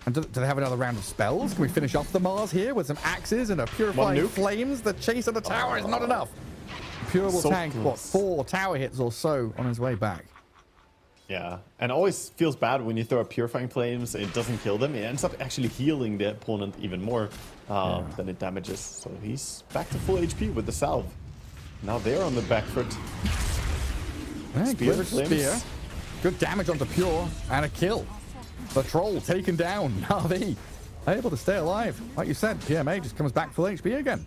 And do they have another round of spells? Can we finish off the Mars here with some axes and a Purifying Flames? The chase of the tower is not enough. Pure will tank, what, 4 tower hits or so on his way back. Yeah, and always feels bad when you throw a Purifying Flames, it doesn't kill them. It ends up actually healing the opponent even more than it damages. So he's back to full HP with the salve. Now they're on the back foot. Spear. Good damage onto Pure and a kill. The troll taken down. Na'Vi able to stay alive. Like you said, PMA just comes back full HP again.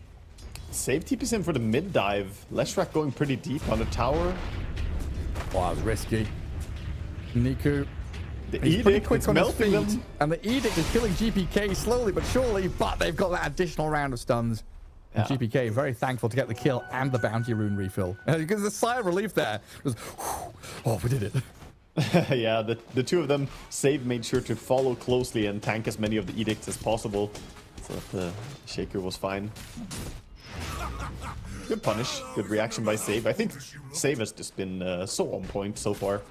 Save TP's in for the mid dive. Leshrac going pretty deep on the tower. Wow, that was risky. Niku. The He's pretty Edict, quick it's on his melting feet, them. and the Edict is killing GPK slowly but surely, but they've got that additional round of stuns. And GPK very thankful to get the kill and the bounty rune refill. Because the sigh of relief there was, oh, we did it. Yeah, the two of them, Save made sure to follow closely and tank as many of the Edicts as possible, so that the Shaker was fine. Good punish, good reaction by Save. I think Save has just been so on point so far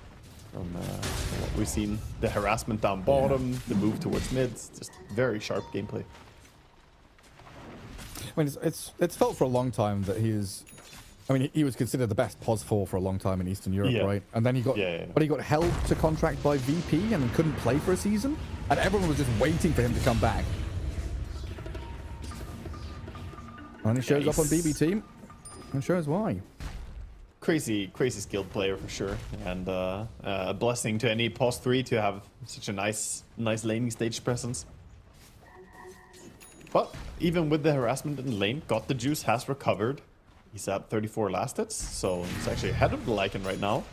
from what we've seen. The harassment down bottom, the move towards mids, just very sharp gameplay. I mean, it's felt for a long time that he is. I mean, he was considered the best POS 4 for a long time in Eastern Europe, right? And then he got, but he got held to contract by VP and then couldn't play for a season, and everyone was just waiting for him to come back. And he shows up on BB Team, and shows why. Crazy skilled player for sure, and a blessing to any POS 3 to have such a nice laning stage presence. But even with the harassment in the lane, got the juice, has recovered. He's at 34 last hits, so he's actually ahead of the Lycan right now.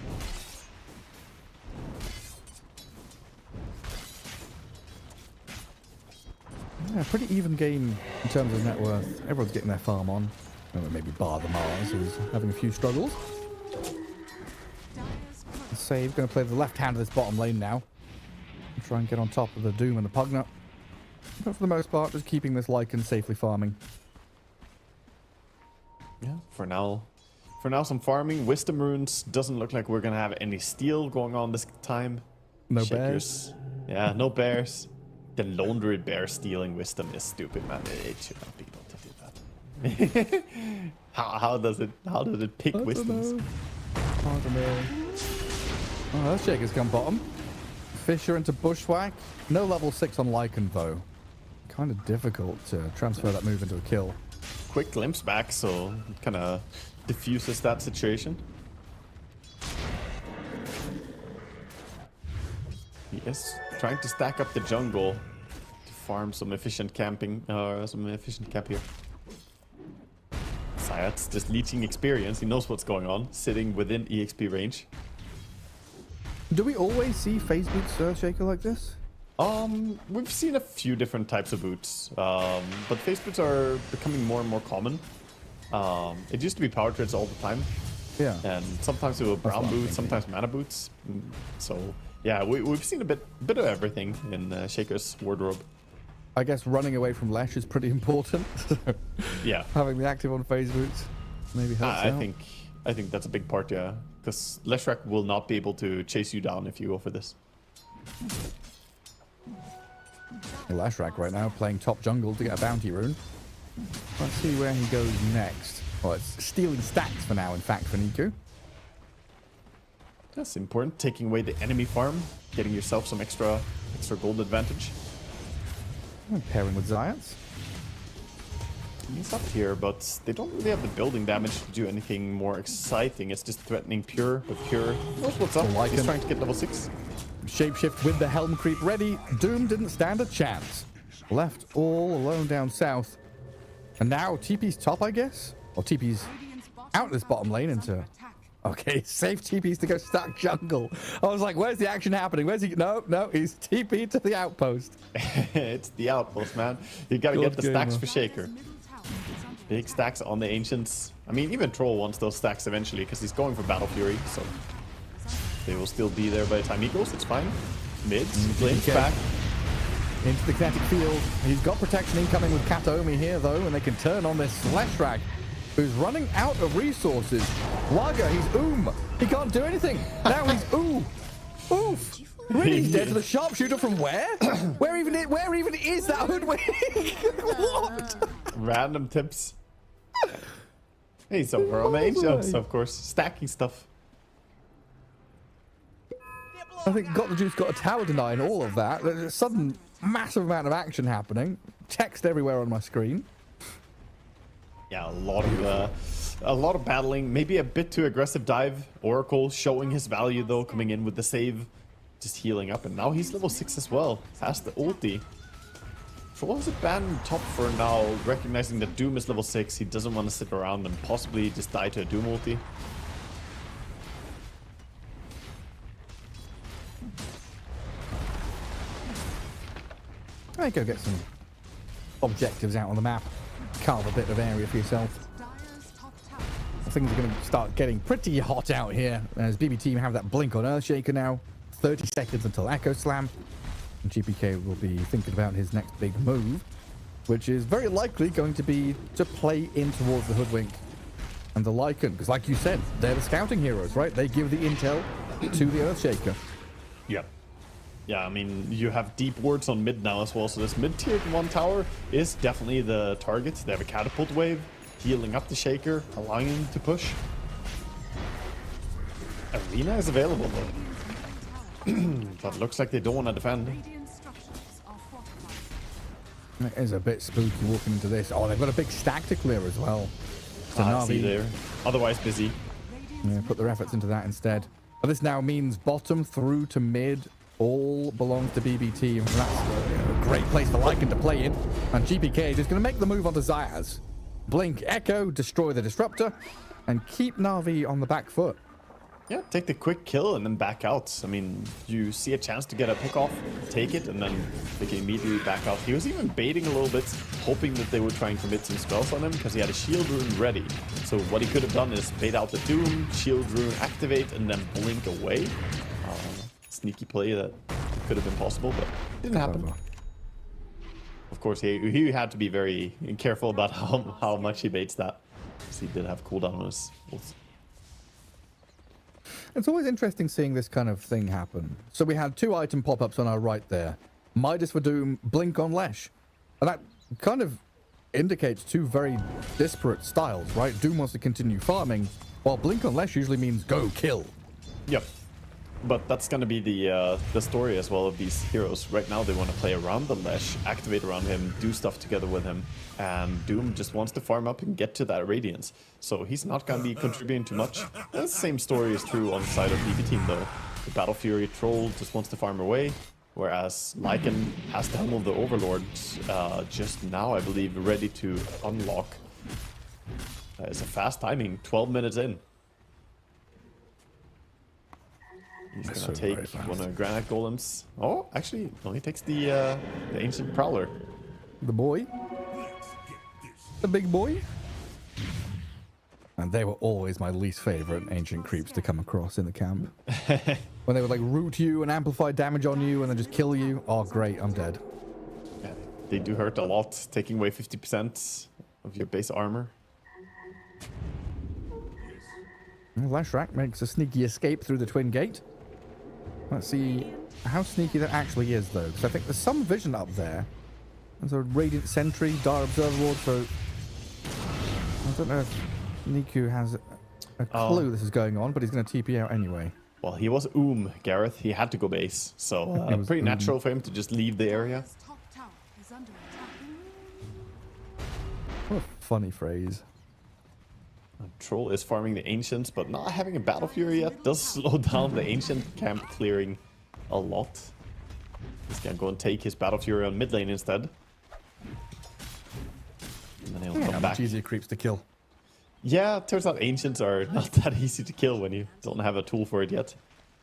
Yeah, pretty even game in terms of net worth. Everyone's getting their farm on. Maybe bar the Mars, who's having a few struggles. Save, going to play the left hand of this bottom lane now. And try and get on top of the Doom and the Pugna. But for the most part, just keeping this Lycan safely farming. Yeah, for now some farming. Wisdom runes, doesn't look like we're gonna have any steal going on this time. No Shakers. Bears. Yeah, no bears. The lone druid bear stealing wisdom is stupid, man. It should not be able to do that. how does it pick wisdoms? I don't know. Oh, that Shaker's gone bottom. Fisher into Bushwhack. No level 6 on Lycan though. Kind of difficult to transfer that move into a kill. Quick glimpse back, so it kind of diffuses that situation. He is trying to stack up the jungle to farm some efficient camping, some efficient camp here. Sayat's just leeching experience. He knows what's going on, sitting within EXP range. Do we always see phase boots Shaker like this? We've seen a few different types of boots, but phase boots are becoming more and more common. It used to be power treads all the time. Yeah. And sometimes it was brown boots, sometimes mana boots. So yeah, we've seen a bit of everything in Shaker's wardrobe. I guess running away from Lesh is pretty important. Yeah. Having the active on phase boots maybe helps out. I think that's a big part, yeah. Because Leshrac will not be able to chase you down if you go for this. Leshrac right now playing top jungle to get a bounty rune. Let's see where he goes next. Well, it's stealing stacks for now, in fact, for Niku. That's important. Taking away the enemy farm, getting yourself some extra gold advantage. And pairing with Zayats. He's up here, but they don't really have the building damage to do anything more exciting. It's just threatening Pure, but Pure knows what's up. He's trying to get level 6. Shapeshift with the Helm Creep ready. Doom didn't stand a chance. Left all alone down south. And now TP's top, I guess? Or TP's out this bottom lane into... Okay, safe TP's to go stack jungle. I was like, where's the action happening? Where's he? No, he's TP to the outpost. It's the outpost, man. You gotta get the stacks for Shaker. Big stacks on the Ancients. I mean, even Troll wants those stacks eventually because he's going for Battle Fury, so they will still be there by the time he goes. It's fine. Mids, Flames back. Into the kinetic field. He's got protection incoming with Kataomi here, though, and they can turn on this Leshrac, who's running out of resources. Lager, he's He can't do anything. Now he's Oof. Really, he's dead to the sharpshooter from where? Where even is that hoodwink? What? Random tips. He's over on the Angels, of course. Stacking stuff. I think Got the Juice got a tower deny and all of that. There's a sudden massive amount of action happening. Text everywhere on my screen. Yeah, a lot of battling. Maybe a bit too aggressive dive. Oracle showing his value though, coming in with the save, just healing up, and now he's level 6 as well. Has the ulti. Troll has a ban top for now, recognizing that Doom is level 6. He doesn't want to sit around and possibly just die to a Doom ulti. Right, go get some objectives out on the map. Carve a bit of area for yourself. Things are going to start getting pretty hot out here as BB Team have that blink on Earthshaker now. 30 seconds until Echo Slam. And GPK will be thinking about his next big move, which is very likely going to be to play in towards the Hoodwink and the Lycan. Because like you said, they're the scouting heroes, right? They give the intel to the Earthshaker. Yep. Yeah, I mean, you have deep wards on mid now as well, so this mid-tier 1 tower is definitely the target. They have a catapult wave, healing up the Shaker, allowing him to push. Arena is available though. But looks like they don't want to defend. It is a bit spooky walking into this. Oh, they've got a big stack to clear as well. So Navi there, otherwise busy. Yeah, put their efforts into that instead. But this now means bottom through to mid all belongs to BB Team. That's a great place for Lycan to play in. And GPK just going to make the move onto Zayas. Blink, Echo, destroy the Disruptor, and keep Na'Vi on the back foot. Yeah, take the quick kill and then back out. I mean, you see a chance to get a pick off, take it, and then they can immediately back out. He was even baiting a little bit, hoping that they would try and commit some spells on him because he had a shield rune ready. So what he could have done is bait out the Doom, shield rune activate, and then blink away. Sneaky play that could have been possible, but didn't happen. Of course, he had to be very careful about how much he baits that, because he did have cooldown on his ults. It's always interesting seeing this kind of thing happen. So we had 2 item pop-ups on our right there. Midas for Doom, Blink on Lesh. And that kind of indicates 2 very disparate styles, right? Doom wants to continue farming, while Blink on Lesh usually means go kill. Yep. But that's going to be the story as well of these heroes. Right now they want to play around the Lesh, activate around him, do stuff together with him. And Doom just wants to farm up and get to that Radiance. So he's not going to be contributing too much. The same story is true on the side of BB Team though. The Battle Fury Troll just wants to farm away. Whereas Lycan has the helm of the Overlord just now, I believe, ready to unlock. It's a fast timing, 12 minutes in. He's gonna take one of Granite Golems. Oh, actually, no, he takes the Ancient Prowler. The boy? The big boy? And they were always my least favorite ancient creeps to come across in the camp. When they would like root you and amplify damage on you and then just kill you. Oh, great, I'm dead. Yeah, they do hurt a lot, taking away 50% of your base armor. Lashrak makes a sneaky escape through the Twin Gate. Let's see how sneaky that actually is, though, because I think there's some vision up there. There's a Radiant Sentry, Dire Observer Ward, so I don't know if Niku has a clue this is going on, but he's going to TP out anyway. Well, he was Gareth. He had to go base, so pretty natural for him to just leave the area. What a funny phrase. Troll is farming the Ancients, but not having a Battle Fury yet does slow down the Ancient camp clearing a lot. He's gonna go and take his Battle Fury on mid lane instead. And then he'll come back. Much easier creeps to kill. Yeah, it turns out Ancients are not that easy to kill when you don't have a tool for it yet.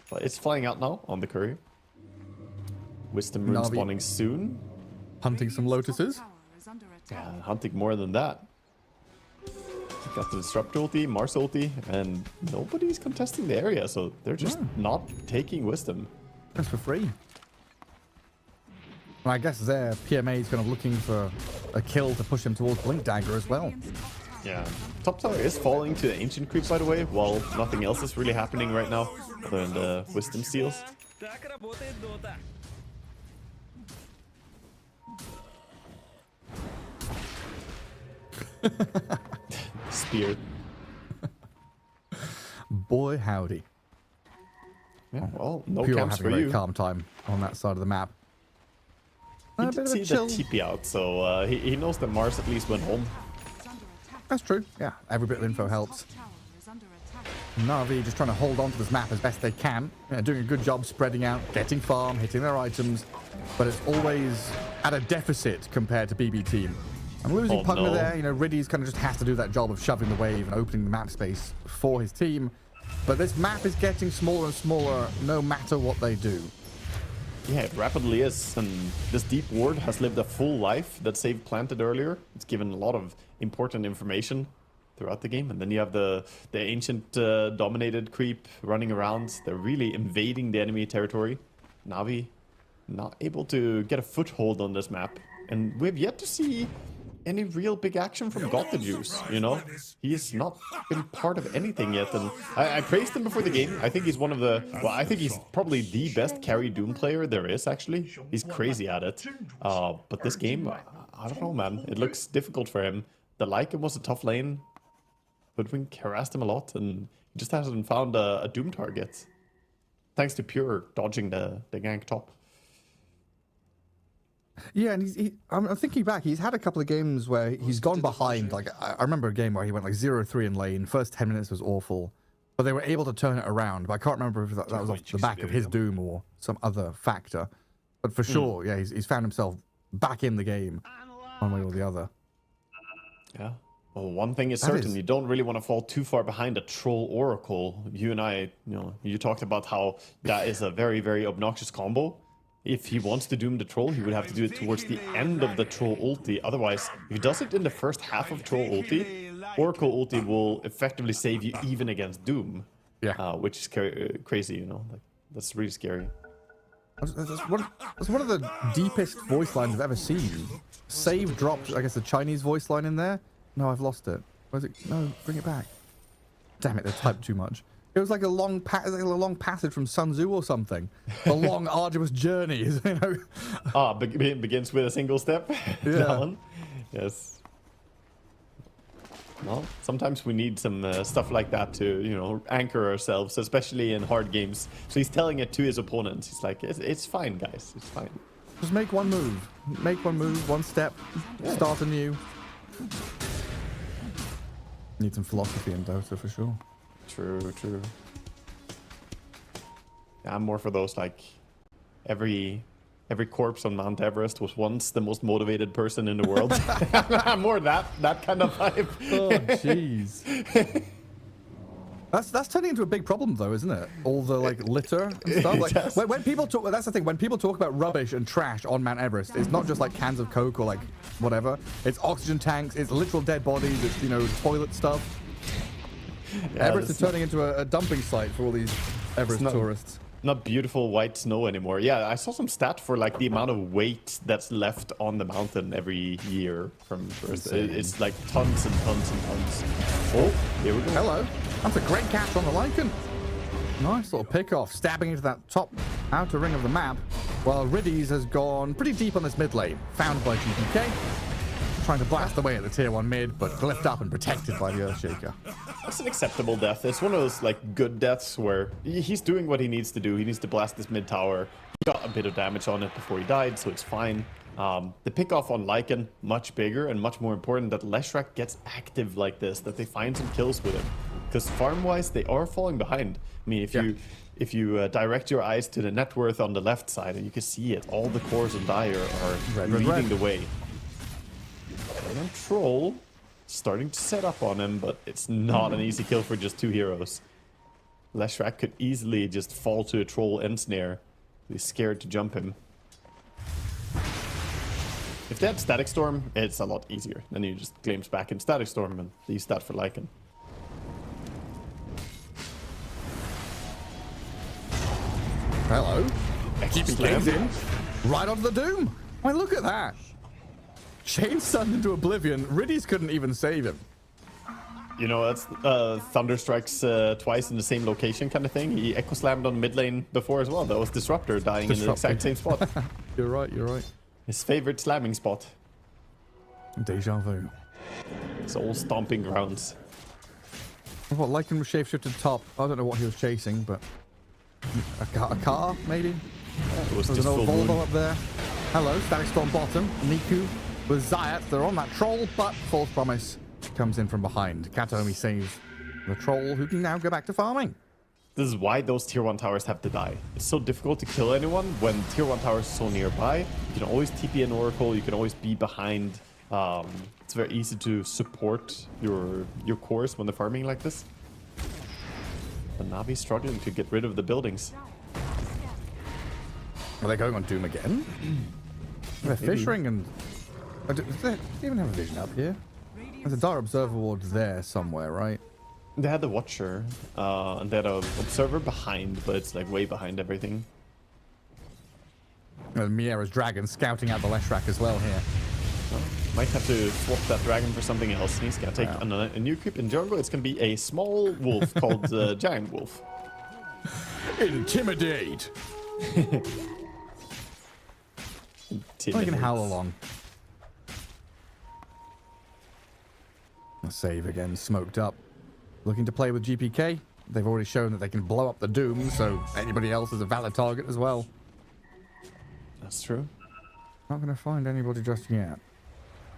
But it's flying out now on the courier. Wisdom Rune spawning soon. Hunting some Lotuses. Yeah, hunting more than that. Got the Disrupt ulti, Mars ulti, and nobody's contesting the area, so they're just not taking Wisdom. That's for free. Well, I guess their PMA is kind of looking for a kill to push him towards Blink Dagger as well. Yeah. Top tower is falling to the Ancient Creep, by the way, while nothing else is really happening right now, other than the Wisdom steals. Spear. Boy, howdy. Yeah, well, no Pure camps having for a very you. calm time on that side of the map. He A did bit of see a the chill. TP out, so he knows that Mars at least went home. That's true. Yeah, every bit of info helps. Na'Vi just trying to hold on to this map as best they can. Doing a good job spreading out, getting farm, hitting their items. But it's always at a deficit compared to BB Team. I'm losing Pugner there. You know, Riddy's kind of just has to do that job of shoving the wave and opening the map space for his team. But this map is getting smaller and smaller no matter what they do. Yeah, it rapidly is. And this deep ward has lived a full life that Save planted earlier. It's given a lot of important information throughout the game. And then you have the ancient dominated creep running around. They're really invading the enemy territory. Na'Vi not able to get a foothold on this map. And we've yet to see any real big action from Got the Juice, you know? He has not been part of anything yet, and I praised him before the game. I think he's one of the... Well, I think he's probably the best carry Doom player there is, actually. He's crazy at it. But this game, I don't know, man. It looks difficult for him. The Lycan was a tough lane. Hoodwink harassed him a lot, and he just hasn't found a Doom target. Thanks to Pure dodging the gank top. Yeah, and I'm thinking back, he's had a couple of games where he's gone behind. Like, I remember a game where he went like 0-3 in lane. First 10 minutes was awful, but they were able to turn it around. But I can't remember if that was off the back of his Doom or some other factor. But for sure, yeah, he's found himself back in the game, one way or the other. Yeah. Well, one thing is certain, you don't really want to fall too far behind a Troll Oracle. You and I, you talked about how that is a very, very obnoxious combo. If he wants to Doom the Troll, he would have to do it towards the end of the Troll ulti. Otherwise, if he does it in the first half of Troll ulti, Oracle ulti will effectively save you even against Doom. Yeah. Which is crazy, you know? Like, that's really scary. That's one of the deepest voice lines I've ever seen. Save dropped, I guess, the Chinese voice line in there. No, I've lost it. Where's it? No, bring it back. Damn it, they typed too much. It was like a long passage from Sun Tzu or something. A long, arduous journey, you know. Begins with a single step. Yeah. Down. Yes. Well, sometimes we need some stuff like that to, anchor ourselves, especially in hard games. So he's telling it to his opponents. He's like, it's fine, guys. It's fine. Just make one move. Make one move, one step. Yeah. Start anew. Need some philosophy in Dota for sure. True. Yeah, I'm more for those, like, every corpse on Mount Everest was once the most motivated person in the world. I'm more that kind of vibe. Oh, jeez. That's turning into a big problem, though, isn't it? All the like litter and stuff. Like when people talk, that's the thing. When people talk about rubbish and trash on Mount Everest, it's not just like cans of Coke or like whatever. It's oxygen tanks. It's literal dead bodies. It's toilet stuff. Yeah, Everest is turning into a dumping site for all these Everest tourists. Not beautiful white snow anymore. Yeah, I saw some stat for like the amount of weight that's left on the mountain every year from first. It's like tons and tons and tons. Oh, here we go. Hello. That's a great catch on the Lycan. Nice little pick off, stabbing into that top outer ring of the map, while Riddies has gone pretty deep on this mid lane, found by GPK. Trying to blast away at the tier 1 mid, but glyphed up and protected by the Earthshaker. That's an acceptable death. It's one of those like good deaths where he's doing what he needs to do. He needs to blast this mid tower. He got a bit of damage on it before he died, so it's fine. The pick off on Lycan, much bigger and much more important that Leshrac gets active like this, that they find some kills with him. Because farm-wise, they are falling behind. I mean, if you direct your eyes to the net worth on the left side, and you can see it, all the cores of Dire are leading the way. And then Troll starting to set up on him, but it's not an easy kill for just 2 heroes. Leshrac could easily just fall to a Troll end snare. He's scared to jump him. If they had Static Storm, it's a lot easier. Then you just glimpse back in Static Storm and use that for Lycan. Hello. GPK's in. Right onto the Doom. I mean, look at that. Chain stunned into oblivion. Riddies couldn't even save him. You know, that's Thunder Strikes twice in the same location kind of thing. He Echo Slammed on mid lane before as well. That was Disruptor dying in the exact same spot. You're right. His favorite slamming spot. Deja vu. It's all stomping grounds. What, Lycan was shapeshifted top. I don't know what he was chasing, but A car, maybe? It was There's just an old full Volvo moon. up there. Hello, Static Storm bottom. Niku with Zayat. They're on that troll, but False Promise comes in from behind. Katomi saves the troll, who can now go back to farming. This is why those tier 1 towers have to die. It's so difficult to kill anyone when tier 1 towers are so nearby. You can always TP an Oracle, you can always be behind. It's very easy to support your cores when they're farming like this. But Navi's struggling to get rid of the buildings. Are they going on Doom again? They're fishing and... Do they even have a vision up here? There's a Dire Observer ward there somewhere, right? They had the Watcher, and they had an Observer behind, but it's like way behind everything. And Miera's Dragon scouting out the Leshrac as well here. Well, might have to swap that dragon for something else. He's gonna take a new creep in jungle. It's gonna be a small wolf called Giant Wolf. Intimidate! I can howl along. A save again, smoked up. Looking to play with GPK. They've already shown that they can blow up the Doom, so anybody else is a valid target as well. That's true. Not going to find anybody just yet.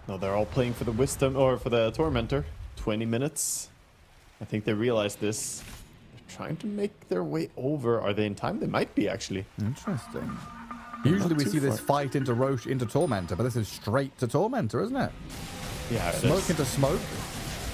No, they're all playing for the Wisdom, or for the Tormentor. 20 minutes. I think they realize this. They're trying to make their way over. Are they in time? They might be, actually. Interesting. Usually we see this fight into Roche into Tormentor, but this is straight to Tormentor, isn't it? Yeah, it Smoke is. into smoke.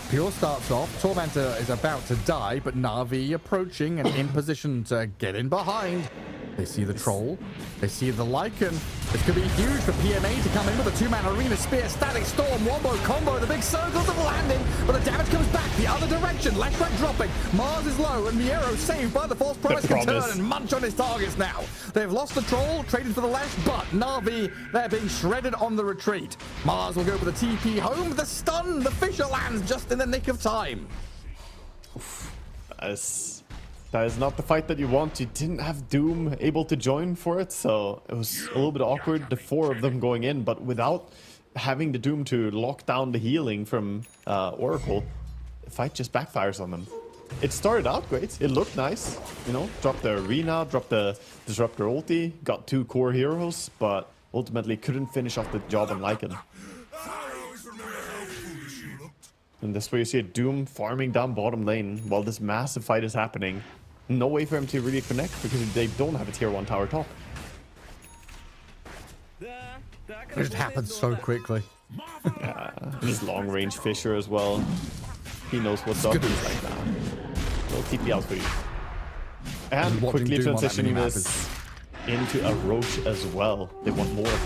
Pure starts off. Tormentor is about to die, but Na'Vi approaching and in position to get in behind. They see the troll. They see the Lycan. This could be huge for PMA to come in with a two-man Arena Spear, Static Storm, Wombo combo, the big circles of landing, but the damage comes back the other direction. Leshrac dropping. Mars is low, and Miero saved by the False Promise can turn and munch on his targets now. They've lost the troll, traded for the Lesh, but Na'Vi, they're being shredded on the retreat. Mars will go for the TP home. The stun, the Fisher lands just in the nick of time. That is not the fight that you want. You didn't have Doom able to join for it, so it was a little bit awkward, the four of them going in, but without having the Doom to lock down the healing from Oracle, the fight just backfires on them. It started out great. It looked nice, you know, dropped the Arena, dropped the Disruptor ulti, got 2 core heroes, but ultimately couldn't finish off the job on Lycan. And this way you see a Doom farming down bottom lane while this massive fight is happening. No way for him to really connect because they don't have a tier 1 tower top. It just happens so quickly. Yeah, he's long range Fisher as well. He knows what's up. He's like, nah, no TP out for you. And quickly transitioning this into a Roche as well. They want more.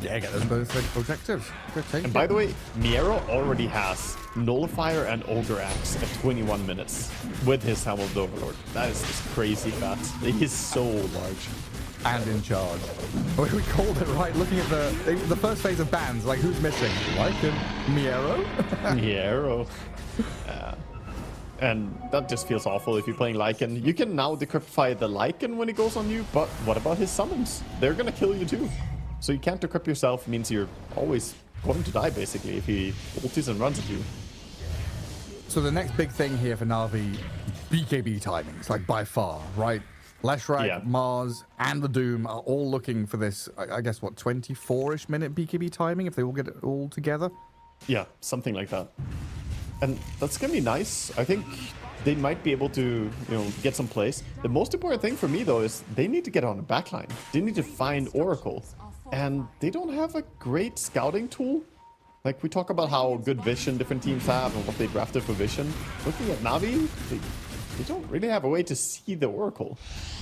Yeah, get them both objectives. And by the way, Miero already has Nullifier and Ogre Axe at 21 minutes with his Helm of the Overlord. That is just crazy fast. He is so large. And in charge. We called it right, looking at the first phase of bans, like who's missing? Lycan? Miero? Miero. Yeah. And that just feels awful if you're playing Lycan. You can now decryptify the Lycan when he goes on you, but what about his summons? They're gonna kill you too. So you can't decrypt yourself, means you're always going to die, basically, if he ultis and runs at you. So the next big thing here for Na'Vi, BKB timings, like by far, right? Leshrac, Mars, and the Doom are all looking for this, I guess, what, 24-ish minute BKB timing if they all get it all together? Yeah, something like that. And that's going to be nice. I think they might be able to, you know, get some plays. The most important thing for me, though, is they need to get on the backline. They need to find Oracle. And they don't have a great scouting tool. Like, we talk about how good vision different teams have and what they drafted for vision. Looking at Navi, they don't really have a way to see the Oracle.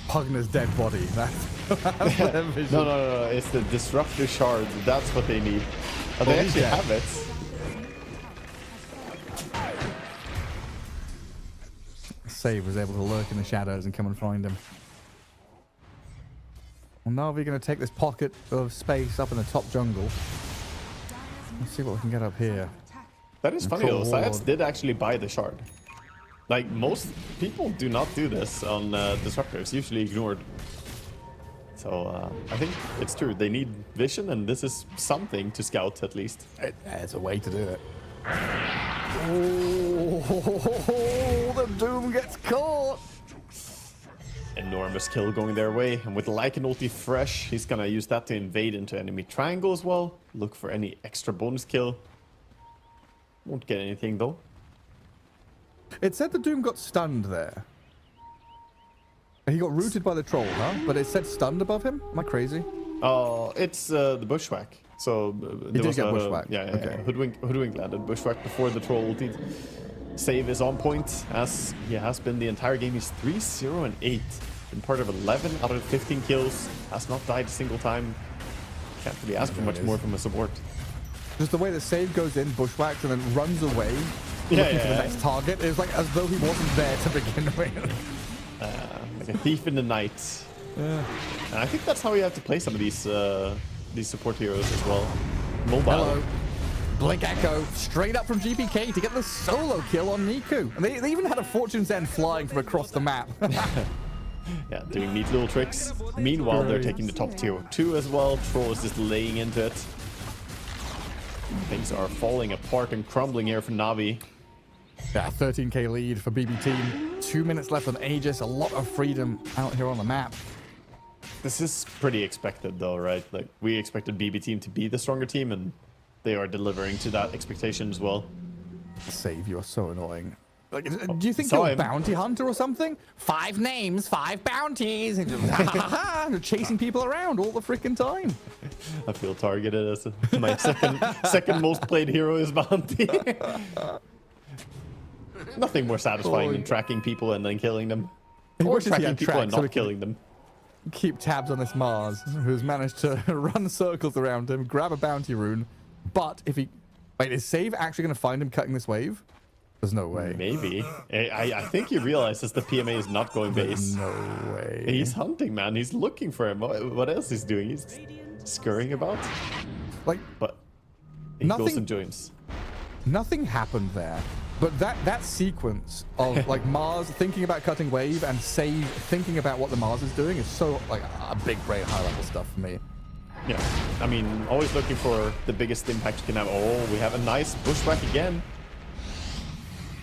Pugner's dead body. That's their vision. No. It's the Disruptor Shard. That's what they need. Oh, they actually have it. Save was able to lurk in the shadows and come and find him. Well, now we're going to take this pocket of space up in the top jungle. Let's see what we can get up here. That is funny though. Syats did actually buy the shard. Like, most people do not do this on Disruptors, usually ignored. So I think it's true. They need vision, and this is something to scout at least. It's a way to do it. Oh, the Doom gets caught. Enormous kill going their way, and with Lycan ulti fresh, he's gonna use that to invade into enemy triangle as well. Look for any extra bonus kill. Won't get anything though. It said the Doom got stunned there. He got rooted by the troll, huh? But it said stunned above him? Am I crazy? Oh, it's the bushwhack. So He did get bushwhacked. Yeah, Okay. Hoodwink landed bushwhack before the troll ulti. Save is on point, as he has been the entire game. He's 3-0 and 8. Been part of 11 out of 15 kills. Has not died a single time. Can't really ask for much more from a support. Just the way the save goes in, bushwhacks, and then runs away, looking for the next target. It's like as though he wasn't there to begin with. Like a thief in the night. And I think that's how you have to play some of these support heroes as well. Mobile. Hello. Blink Echo, straight up from GPK to get the solo kill on Niku. And they even had a Fortune's End flying from across the map. Yeah, doing neat little tricks. Meanwhile, they're taking the top tier 2 as well. Troll is just laying into it. Things are falling apart and crumbling here for Navi. Yeah, 13k lead for BB Team. 2 minutes left on Aegis. A lot of freedom out here on the map. This is pretty expected though, right? Like, we expected BB Team to be the stronger team, and they are delivering to that expectation as well. Save, you are so annoying. Like, do you think you're a bounty hunter or something? 5 names, 5 bounties. And just, chasing people around all the freaking time. I feel targeted as my second most played hero is bounty. Nothing more satisfying than tracking people and then killing them. Or tracking people and not killing them. Keep tabs on this Mars, who's managed to run circles around him, grab a bounty rune. But if he... Wait, is Save actually going to find him cutting this wave? There's no way. Maybe. I think he realizes the PMA is not going base. No way. He's hunting, man. He's looking for him. What else is he doing? He's scurrying about. Like, but he goes and joins. Nothing happened there. But that sequence of like Mars thinking about cutting wave and Save thinking about what the Mars is doing is so like a big brain high level stuff for me. Yeah, I mean, always looking for the biggest impact you can have. Oh, we have a nice bushwhack again.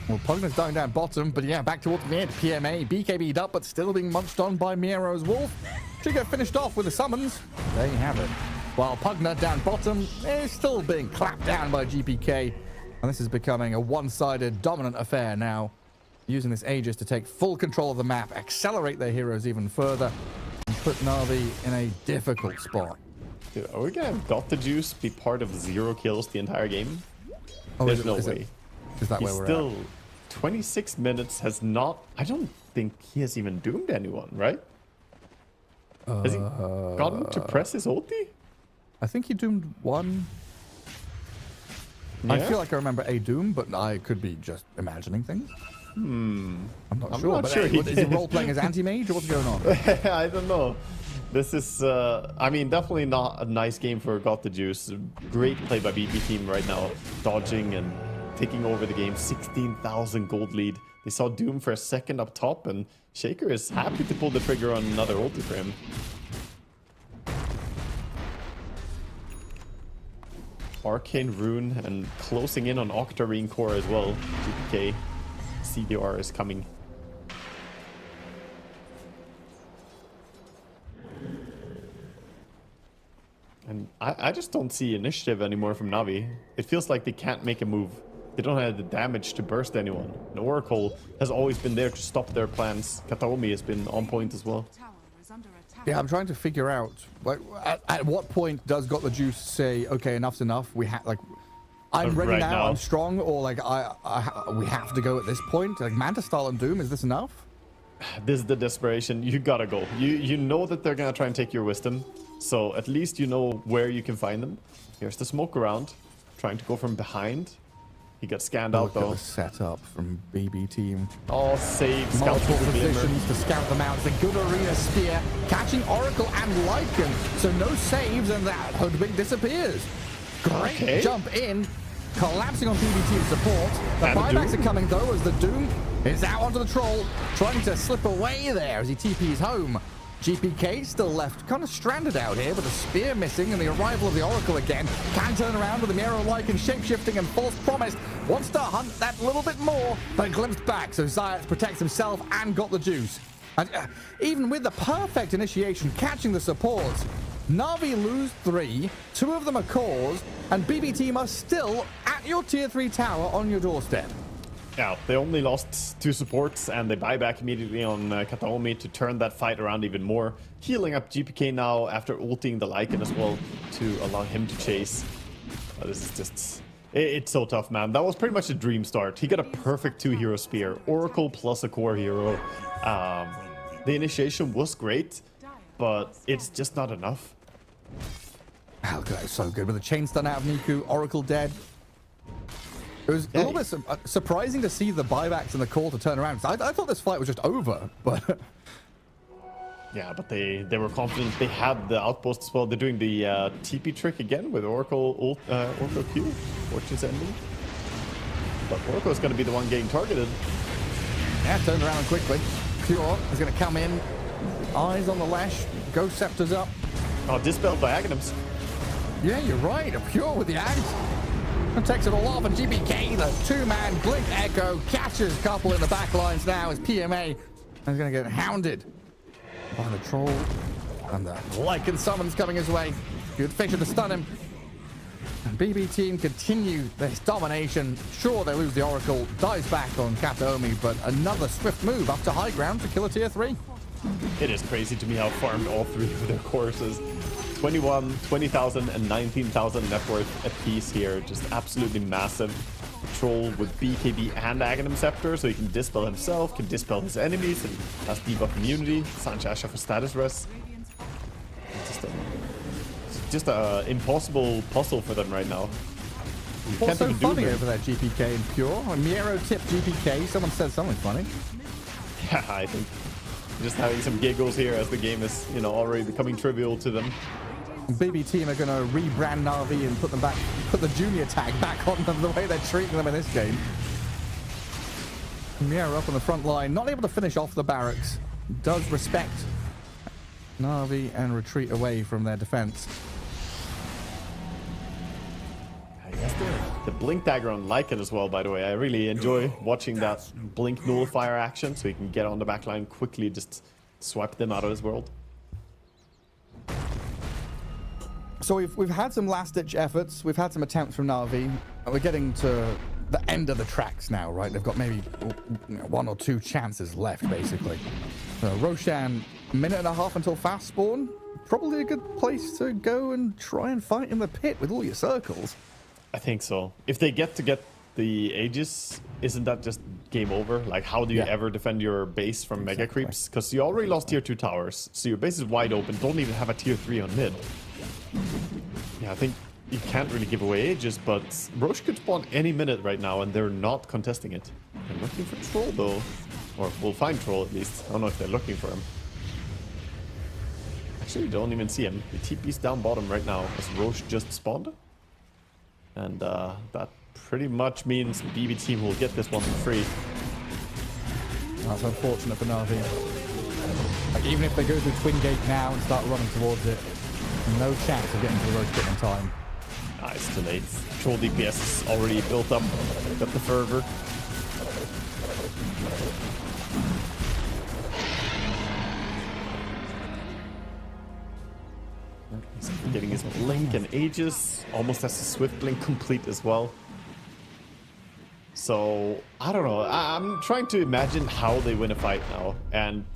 Well, Pugna's dying down bottom, but yeah, back towards mid. PMA, BKB'd up, but still being munched on by Miero's Wolf. Trigger finished off with the summons. There you have it. While Pugna down bottom is still being clapped down by GPK. And this is becoming a one-sided dominant affair now. Using this Aegis to take full control of the map, accelerate their heroes even further, and put Na'Vi in a difficult spot. Dude, are we gonna have Got the Juice be part of 0 kills the entire game? Oh, There's no way. Is that He's where we're still at? 26 minutes, has not... I don't think he has even doomed anyone, right? Has he gotten to press his ulti? I think he doomed one. Yeah? I feel like I remember a doom, but I could be just imagining things. I'm not sure. But hey, is he role-playing as anti-mage, or what's going on? I don't know. This is, I mean, definitely not a nice game for Got the Juice. Great play by BB Team right now, dodging and taking over the game. 16,000 gold lead. They saw Doom for a second up top, and Shaker is happy to pull the trigger on another ulti for him. Arcane Rune and closing in on Octarine Core as well. GPK CDR is coming. And I just don't see initiative anymore from Navi. It feels like they can't make a move. They don't have the damage to burst anyone. And Oracle has always been there to stop their plans. Kataomi has been on point as well. Yeah, I'm trying to figure out, like, at what point does Got the Juice say, okay, enough's enough, we have, like, I'm ready right now, now, I'm strong, or, like, we have to go at this point? Like, Manta style and Doom, is this enough? This is the desperation. You gotta go. You know that they're gonna try and take your wisdom, so at least you know where you can find them. Here's the smoke around, trying to go from behind. He got scanned out though. Look at the setup from BB Team. Oh, save. Multiple positions to scout them out. It's a good arena spear, catching Oracle and Lycan. So no saves, and that Hoodwink disappears. Great jump in, collapsing on BB Team support. The buybacks are coming though, as the Doom is out onto the troll, trying to slip away there as he TPs home. GPK still left kind of stranded out here, but the spear missing and the arrival of the Oracle again. Can turn around with the Mierow-like and shape-shifting and false promise. Wants to hunt that little bit more, but glimpsed back, so Zayat protects himself and Got the Juice. And, even with the perfect initiation, catching the supports, Na'Vi lose 3, 2 of them are cores, and BB Team are still at your tier 3 tower on your doorstep. Yeah, they only lost 2 supports, and they buy back immediately on Kataomi to turn that fight around even more. Healing up GPK now after ulting the Lycan as well to allow him to chase. This is just... It's so tough, man. That was pretty much a dream start. He got a perfect 2-hero spear. Oracle plus a core hero. The initiation was great, but it's just not enough. Oh, God, it's so good. With the chain stun out of Niku, Oracle dead. It was a little bit surprising to see the buybacks and the call to turn around. I thought this fight was just over, but... Yeah, but they were confident. They had the outpost as well. They're doing the TP trick again with Oracle Q, which is ending. But Oracle is going to be the one getting targeted. Yeah, turn around quickly. Pure is going to come in. Eyes on the lash. Ghost Scepter's up. Oh, dispelled by Aghanims. Yeah, you're right. A Pure with the Ags. And takes it all off, and GBK, the 2-man Blink Echo, catches couple in the back lines now as PMA is going to get hounded by the Troll. And the Lycan summons coming his way. Good Fisher to stun him. And BB Team continue this domination. Sure, they lose the Oracle, dies back on Kataomi, but another swift move up to high ground to kill a tier 3. It is crazy to me how farmed all 3 of their courses. 21, 20,000, and 19,000 net worth apiece here. Just absolutely massive. Troll with BKB and Aghanim Scepter, so he can dispel himself, can dispel his enemies, and has debuff immunity. Sanchasha for status res. It's just a impossible puzzle for them right now. You What's so funny over there, GPK and Pure? Miero tipped GPK. Someone said something funny. Yeah, I think just having some giggles here as the game is, already becoming trivial to them. BB Team are going to rebrand Na'Vi and put the junior tag back on them the way they're treating them in this game. Miera up on the front line, not able to finish off the barracks. Does respect Na'Vi and retreat away from their defense. The blink dagger on Lycan as well, by the way. I really enjoy watching that blink nullifier action, so he can get on the backline quickly, just swipe them out of his world. So we've had some last-ditch efforts. We've had some attempts from Na'Vi. We're getting to the end of the tracks now, right? They've got maybe 1 or 2 chances left, basically. So Roshan, a minute and a half until fast spawn. Probably a good place to go and try and fight in the pit with all your circles. I think so. If they get the Aegis, isn't that just game over? Like, how do you ever defend your base from mega creeps? Because you already lost tier 2 towers, so your base is wide open. Don't even have a tier 3 on mid. Yeah, I think you can't really give away Aegis, but Roche could spawn any minute right now, and they're not contesting it. They're looking for Troll, though. Or we'll find Troll, at least. I don't know if they're looking for him. Actually, don't even see him. The TP's down bottom right now, as Roche just spawned. And that pretty much means BB Team will get this one for free. That's unfortunate for Na'Vi. Like, even if they go through Twin Gate now and start running towards it, no chance of getting to the road pit in time. It's too late. Troll DPS is already built up. Got the fervor. He's getting his blink and Aegis. Almost has a swift blink complete as well. So, I don't know. I'm trying to imagine how they win a fight now. And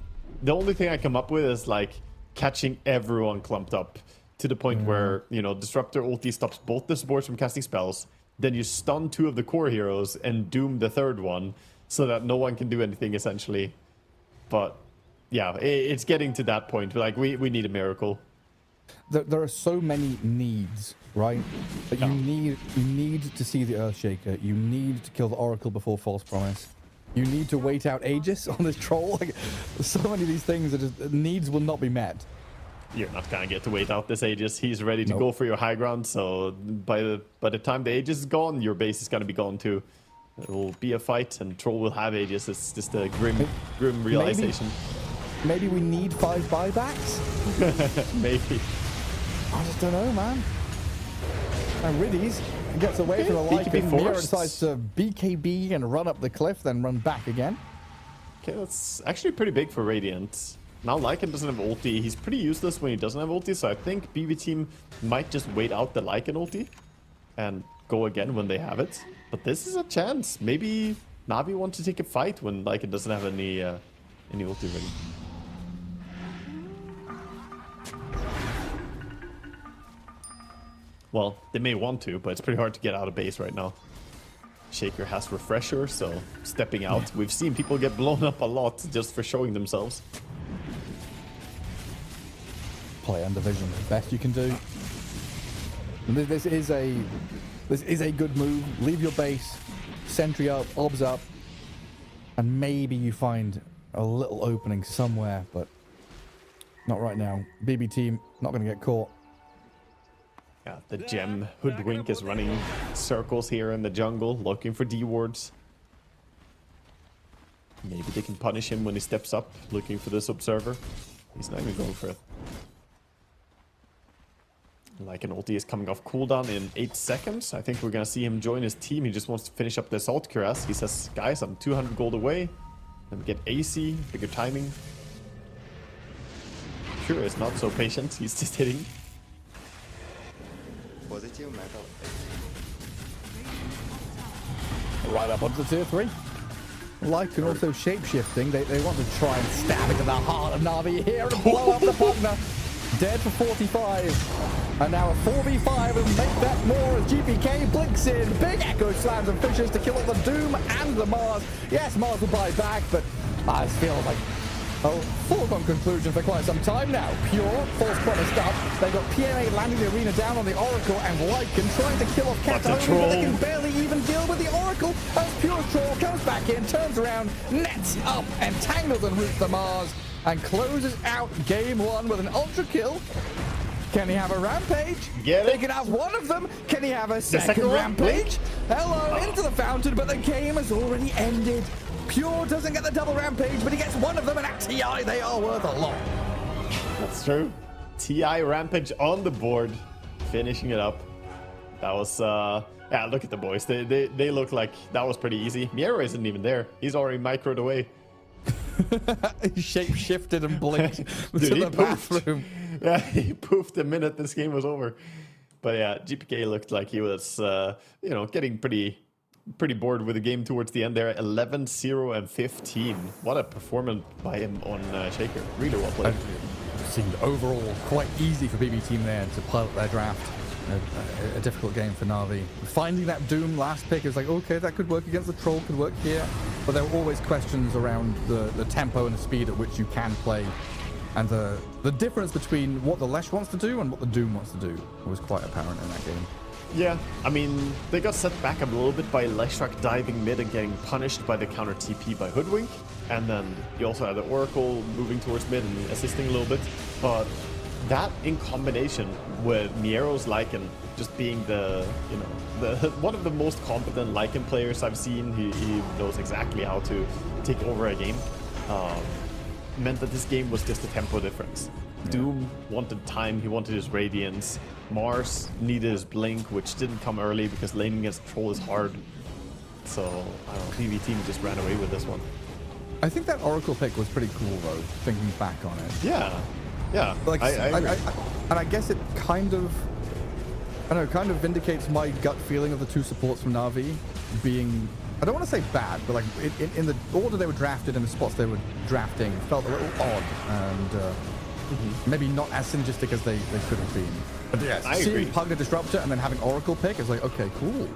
the only thing I come up with is like catching everyone clumped up to the point where, Disruptor ulti stops both the supports from casting spells. Then you stun 2 of the core heroes and doom the 3rd one so that no one can do anything essentially. But yeah, it's getting to that point. Like, we need a miracle. There are so many needs, right? But you need to see the Earthshaker. You need to kill the Oracle before False Promise. You need to wait out Aegis on this Troll. Like, so many of these things that just needs will not be met. You're not gonna get to wait out this Aegis. He's ready to go for your high ground. So by the time the Aegis is gone, your base is gonna be gone too. It will be a fight, and Troll will have Aegis. It's just a grim realization. Maybe we need 5 buybacks. Maybe. I just don't know, man. And Riddies gets away from the Lycan. Mira decides to BKB and run up the cliff, then run back again. Okay, that's actually pretty big for Radiant. Now Lycan doesn't have ulti. He's pretty useless when he doesn't have ulti, so I think BB team might just wait out the Lycan ulti and go again when they have it. But this is a chance. Maybe Na'Vi wants to take a fight when Lycan doesn't have any ulti ready. Well, they may want to, but it's pretty hard to get out of base right now. Shaker has Refresher, so stepping out. Yeah. We've seen people get blown up a lot just for showing themselves. Play under vision, the best you can do. And this is a good move. Leave your base, sentry up, obs up, and maybe you find a little opening somewhere, but not right now. BB team not going to get caught. Yeah, the gem Hoodwink is running circles here in the jungle, looking for D-wards. Maybe they can punish him when he steps up, looking for this observer. He's not even going for it. Like an ulti is coming off cooldown in 8 seconds. I think we're gonna see him join his team. He just wants to finish up the assault cuirass. He says, guys, I'm 200 gold away. Let me get AC, bigger timing. Kura is not so patient. He's just hitting. Positive metal. Right up onto tier 3. Lycan also shape-shifting. They want to try and stab into the heart of Na'Vi here and blow up the Pugna. Dead for 45. And now a 4v5 and make that more as GPK blinks in. Big Echo slams and fishes to kill off the Doom and the Mars. Yes, Mars will buy back, but I feel like a foregone conclusion for quite some time now. Pure, false promise up. They've got PMA landing the arena down on the Oracle and Lycan trying to kill off Katarina, but they can barely even deal with the Oracle as Pure's troll comes back in, turns around, nets up, and tangles and roots the Mars, and closes out game 1 with an ultra kill. Can he have a rampage? They can have one of them. Can he have a second rampage? Hello, into the fountain, but the game has already ended. Pure doesn't get the double rampage, but he gets one of them, and at TI, they are worth a lot. That's true. TI rampage on the board, finishing it up. That was, yeah, look at the boys. They look like that was pretty easy. Miero isn't even there. He's already microed away. He shape-shifted and blinked to Dude, the bathroom. Yeah, he poofed the minute this game was over. But yeah, GPK looked like he was, you know, getting pretty bored with the game towards the end there. 11, 0, and 15. What a performance by him on Shaker. Really well played. It seemed overall quite easy for BB team there to pilot their draft. A difficult game for Na'Vi. Finding that Doom last pick is like, okay, that could work against the Troll, could work here. But there were always questions around the tempo and the speed at which you can play. And the difference between what the Lesh wants to do and what the Doom wants to do was quite apparent in that game. Yeah, I mean, they got set back a little bit by Leshrak diving mid and getting punished by the counter TP by Hoodwink. And then you also had the Oracle moving towards mid and assisting a little bit. But that in combination with Miero's Lycan just being the, you know, one of the most competent Lycan players I've seen. He knows exactly how to take over a game. Meant that this game was just a tempo difference. Yeah. Doom wanted time, he wanted his Radiance. Mars needed his Blink, which didn't come early because laning against Troll is hard. So, I don't know, PV team just ran away with this one. I think that Oracle pick was pretty cool, though, thinking back on it. Yeah, yeah. Like, and I guess it kind of, I don't know, kind of vindicates my gut feeling of the two supports from Na'Vi being, I don't want to say bad, but like in the order they were drafted and the spots they were drafting felt a little odd and maybe not as synergistic as they could have been. But yes, seeing Pugna Disruptor and then having Oracle pick is like, okay, cool.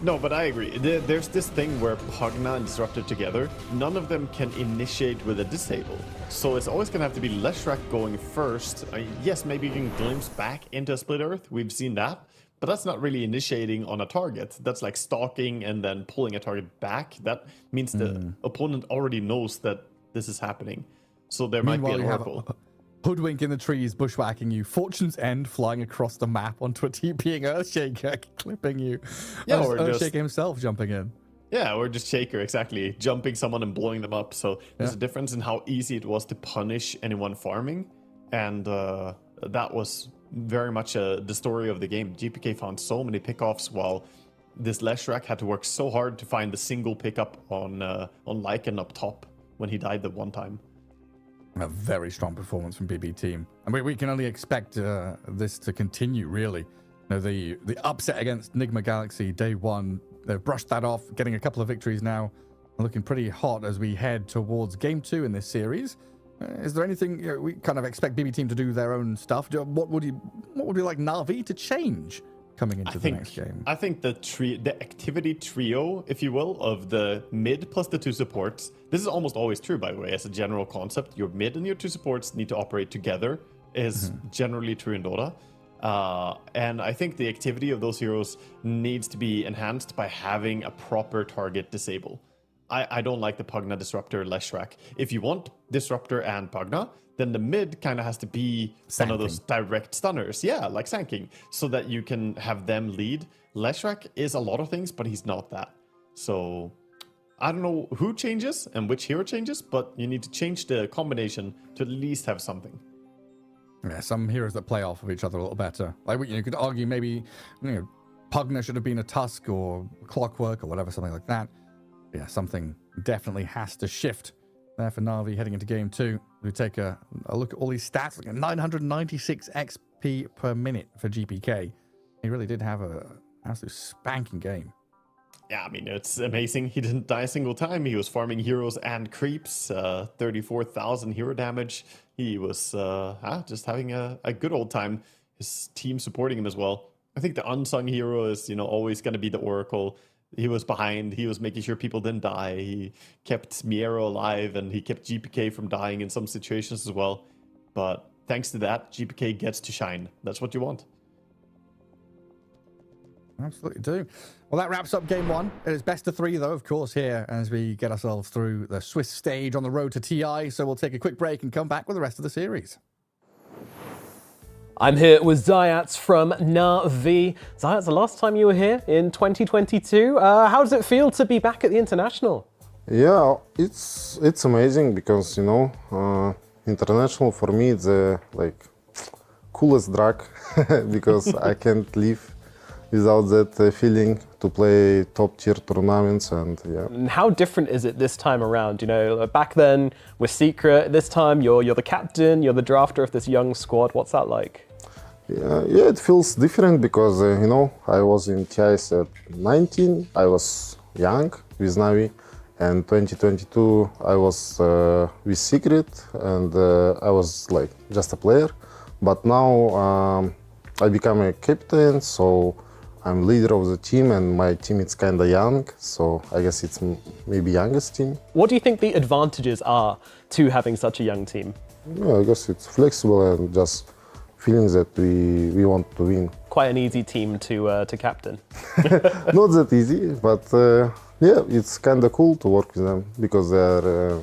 No, but I agree. There's this thing where Pugna and Disruptor together, none of them can initiate with a disable. So it's always going to have to be Leshrak going first. Yes, maybe you can glimpse back into a Split Earth. We've seen that. But that's not really initiating on a target. That's like stalking and then pulling a target back. That means the opponent already knows that this is happening. So there might be an Oracle. Hoodwink in the trees, bushwhacking you. Fortune's End flying across the map onto a TPing Earthshaker, clipping you. Yeah, or Earthshaker himself jumping in. Yeah, or just Shaker, exactly. Jumping someone and blowing them up. So there's a difference in how easy it was to punish anyone farming. And that was very much the story of the game. GPK found so many pickoffs while this Leshrak had to work so hard to find the single pickup on Lycan up top. when he died the one time. A very strong performance from BB team, and we can only expect this to continue. Really, the upset against Nigma Galaxy day one, they've brushed that off, getting a couple of victories now, looking pretty hot as we head towards game 2 in this series. Is there anything we kind of expect BB team to do their own stuff? What would you like Na'Vi to change coming into the next game? I think the activity trio, if you will, of the mid plus the 2 supports. This is almost always true, by the way, as a general concept. Your mid and your 2 supports need to operate together, is generally true in Dota. And I think the activity of those heroes needs to be enhanced by having a proper target disable. I don't like the Pugna Disruptor Leshrac. If you want Disruptor and Pugna, then the mid kind of has to be one of those direct stunners. Yeah, like Sanking, so that you can have them lead. Leshrac is a lot of things, but he's not that. So I don't know who changes and which hero changes, but you need to change the combination to at least have something. Yeah, some heroes that play off of each other a little better. Like you could argue maybe Pugna should have been a Tusk or Clockwork or whatever, something like that. Yeah, something definitely has to shift there for Na'Vi heading into game 2. We take a look at all these stats, like 996 XP per minute for GPK. He really did have an absolute spanking game. Yeah, I mean, it's amazing. He didn't die a single time. He was farming heroes and creeps, 34,000 hero damage. He was just having a good old time. His team supporting him as well. I think the unsung hero is, always going to be the Oracle. He was behind. He was making sure people didn't die. He kept Miero alive, and he kept GPK from dying in some situations as well. But thanks to that, GPK gets to shine. That's what you want. Absolutely do. Well, that wraps up game 1. It is best of 3, though, of course, here as we get ourselves through the Swiss stage on the road to TI. So we'll take a quick break and come back with the rest of the series. I'm here with Zayats from Na'Vi. Zayats, the last time you were here in 2022, how does it feel to be back at the International? Yeah, it's amazing because, International for me it's coolest drug because I can't live without that feeling to play top tier tournaments and yeah. And how different is it this time around? Back then we're secret. This time you're the captain, you're the drafter of this young squad. What's that like? Yeah, it feels different because I was in TIS at 19. I was young with Na'Vi, and 2022 I was with Secret, and I was like just a player. But now I become a captain, so I'm leader of the team, and my team is kind of young, so I guess it's maybe youngest team. What do you think the advantages are to having such a young team? Yeah, I guess it's flexible and just feeling that we want to win. Quite an easy team to captain. Not that easy, but yeah, it's kind of cool to work with them because they're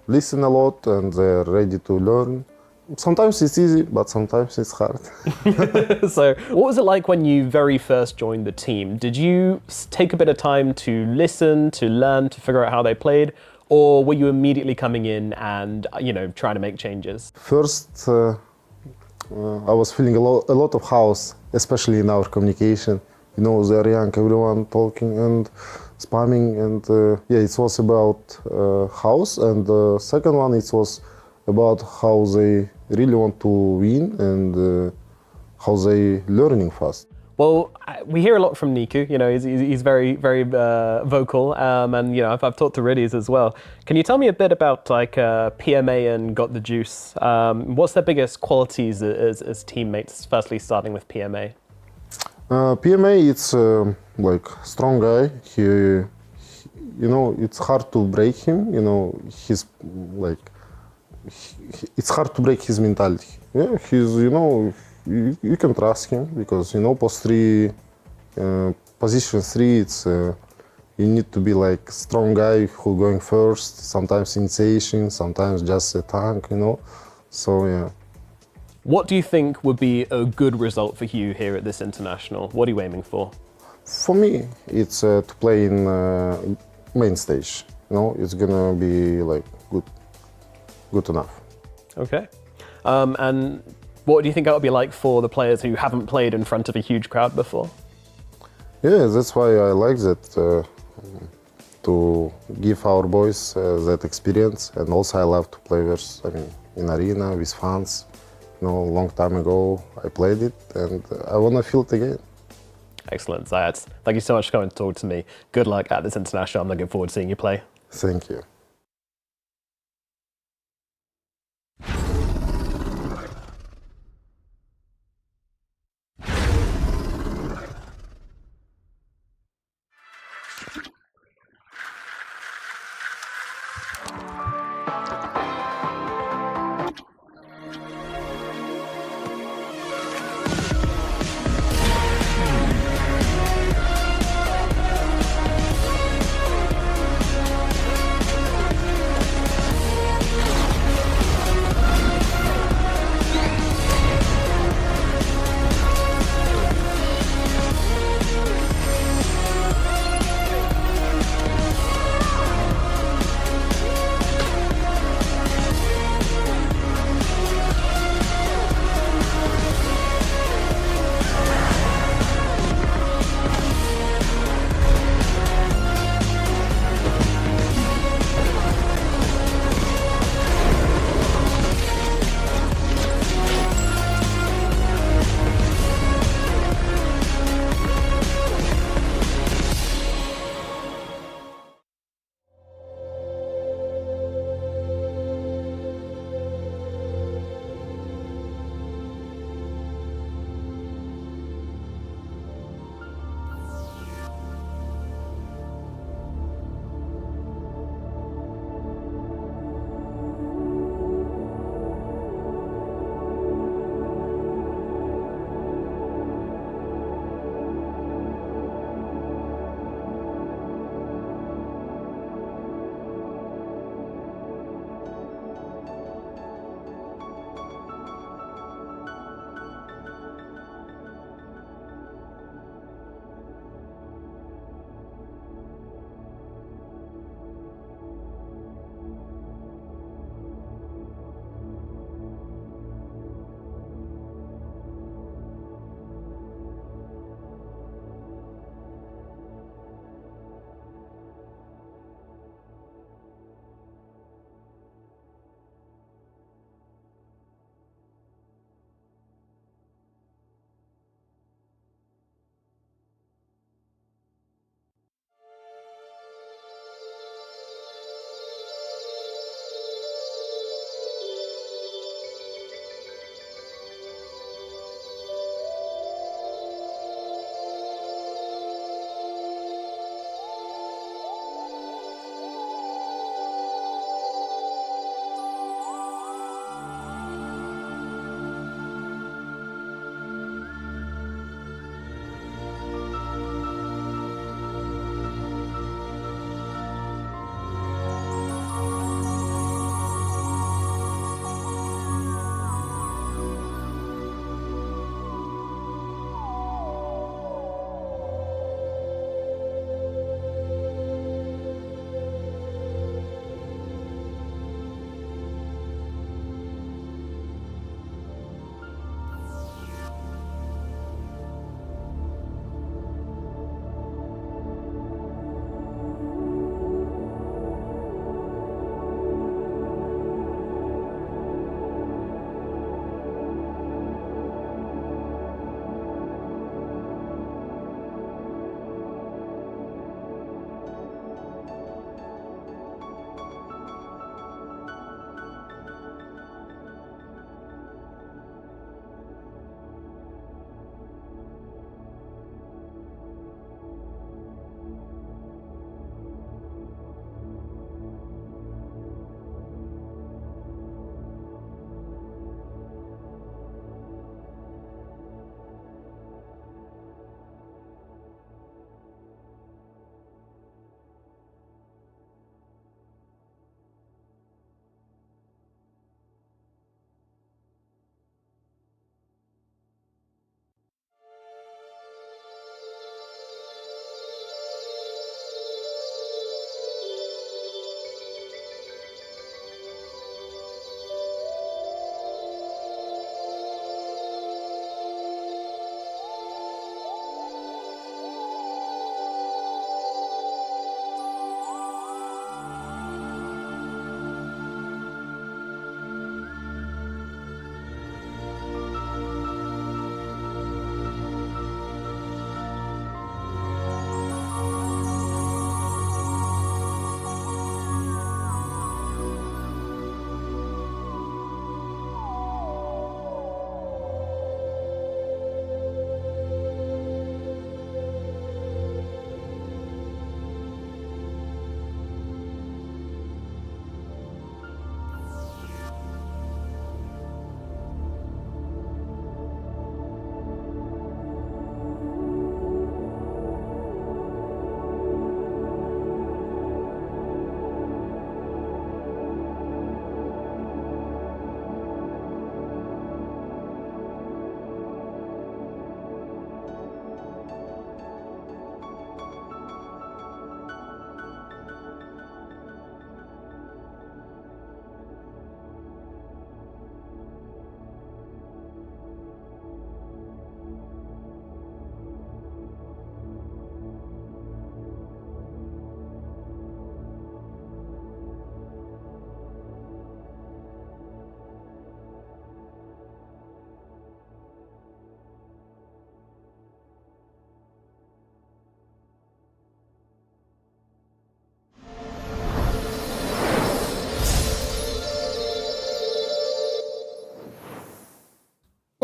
listen a lot and they're ready to learn. Sometimes it's easy, but sometimes it's hard. So what was it like when you very first joined the team? Did you take a bit of time to listen, to learn, to figure out how they played? Or were you immediately coming in and, trying to make changes? First, I was feeling a lot of house, especially in our communication. They're young, everyone talking and spamming, and yeah, it was about house. And the second one, it was about how they really want to win and how they learning fast. Well, we hear a lot from Niku. He's very, very vocal, and I've talked to Riddies as well. Can you tell me a bit about PMA and Got the Juice? What's their biggest qualities as teammates? Firstly, starting with PMA. PMA, it's like strong guy. It's hard to break him. He's like it's hard to break his mentality. Yeah, he's you can trust him because post 3, position 3, it's you need to be like strong guy who going first. Sometimes initiation, sometimes just a tank. So yeah. What do you think would be a good result for you here at this international? What are you aiming for? For me, it's to play in main stage. It's gonna be like good enough. Okay, and what do you think that would be like for the players who haven't played in front of a huge crowd before? Yeah, that's why I like that to give our boys that experience. And also I love to play in arena with fans. You know, a long time ago I played it, and I want to feel it again. Excellent, Zayat. Thank you so much for coming to talk to me. Good luck at this international. I'm looking forward to seeing you play. Thank you.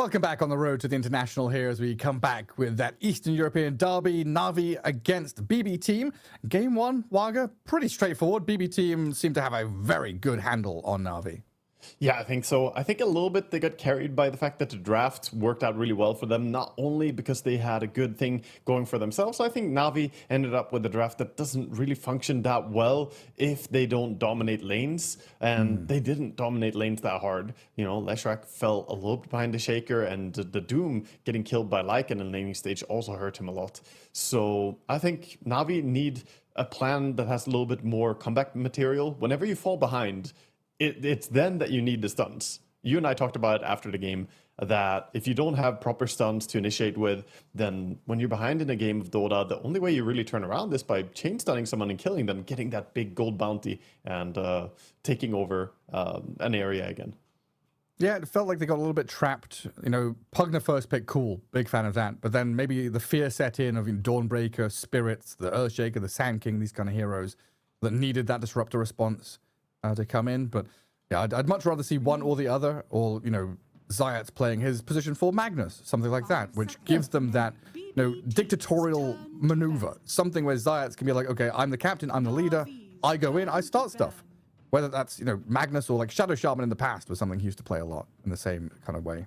Welcome back on the road to the international here as we come back with that Eastern European derby, Na'Vi against BB Team. Game 1, Waga, pretty straightforward. BB Team seemed to have a very good handle on Na'Vi. Yeah, I think so. I think a little bit they got carried by the fact that the draft worked out really well for them, not only because they had a good thing going for themselves. I think Na'Vi ended up with a draft that doesn't really function that well if they don't dominate lanes, and they didn't dominate lanes that hard. You know, Leshrac fell a little bit behind the Shaker, and the Doom getting killed by Lycan in laning stage also hurt him a lot. So I think Na'Vi need a plan that has a little bit more comeback material. Whenever you fall behind, it's then that you need the stuns. You and I talked about it after the game, that if you don't have proper stuns to initiate with, then when you're behind in a game of Dota, the only way you really turn around is by chain stunning someone and killing them, getting that big gold bounty, and taking over an area again. Yeah, it felt like they got a little bit trapped. You know, Pugna first pick, cool, big fan of that. But then maybe the fear set in of Dawnbreaker, Spirits, the Earthshaker, the Sand King, these kind of heroes that needed that disruptor response to come in. But yeah, I'd much rather see one or the other, or, you know, Zayat's playing his position for Magnus, something like that, which gives them that, you know, dictatorial maneuver. Something where Zayat's can be like, okay, I'm the captain, I'm the leader, I go in, I start stuff. Whether that's, you know, Magnus or like Shadow Shaman in the past was something he used to play a lot in the same kind of way.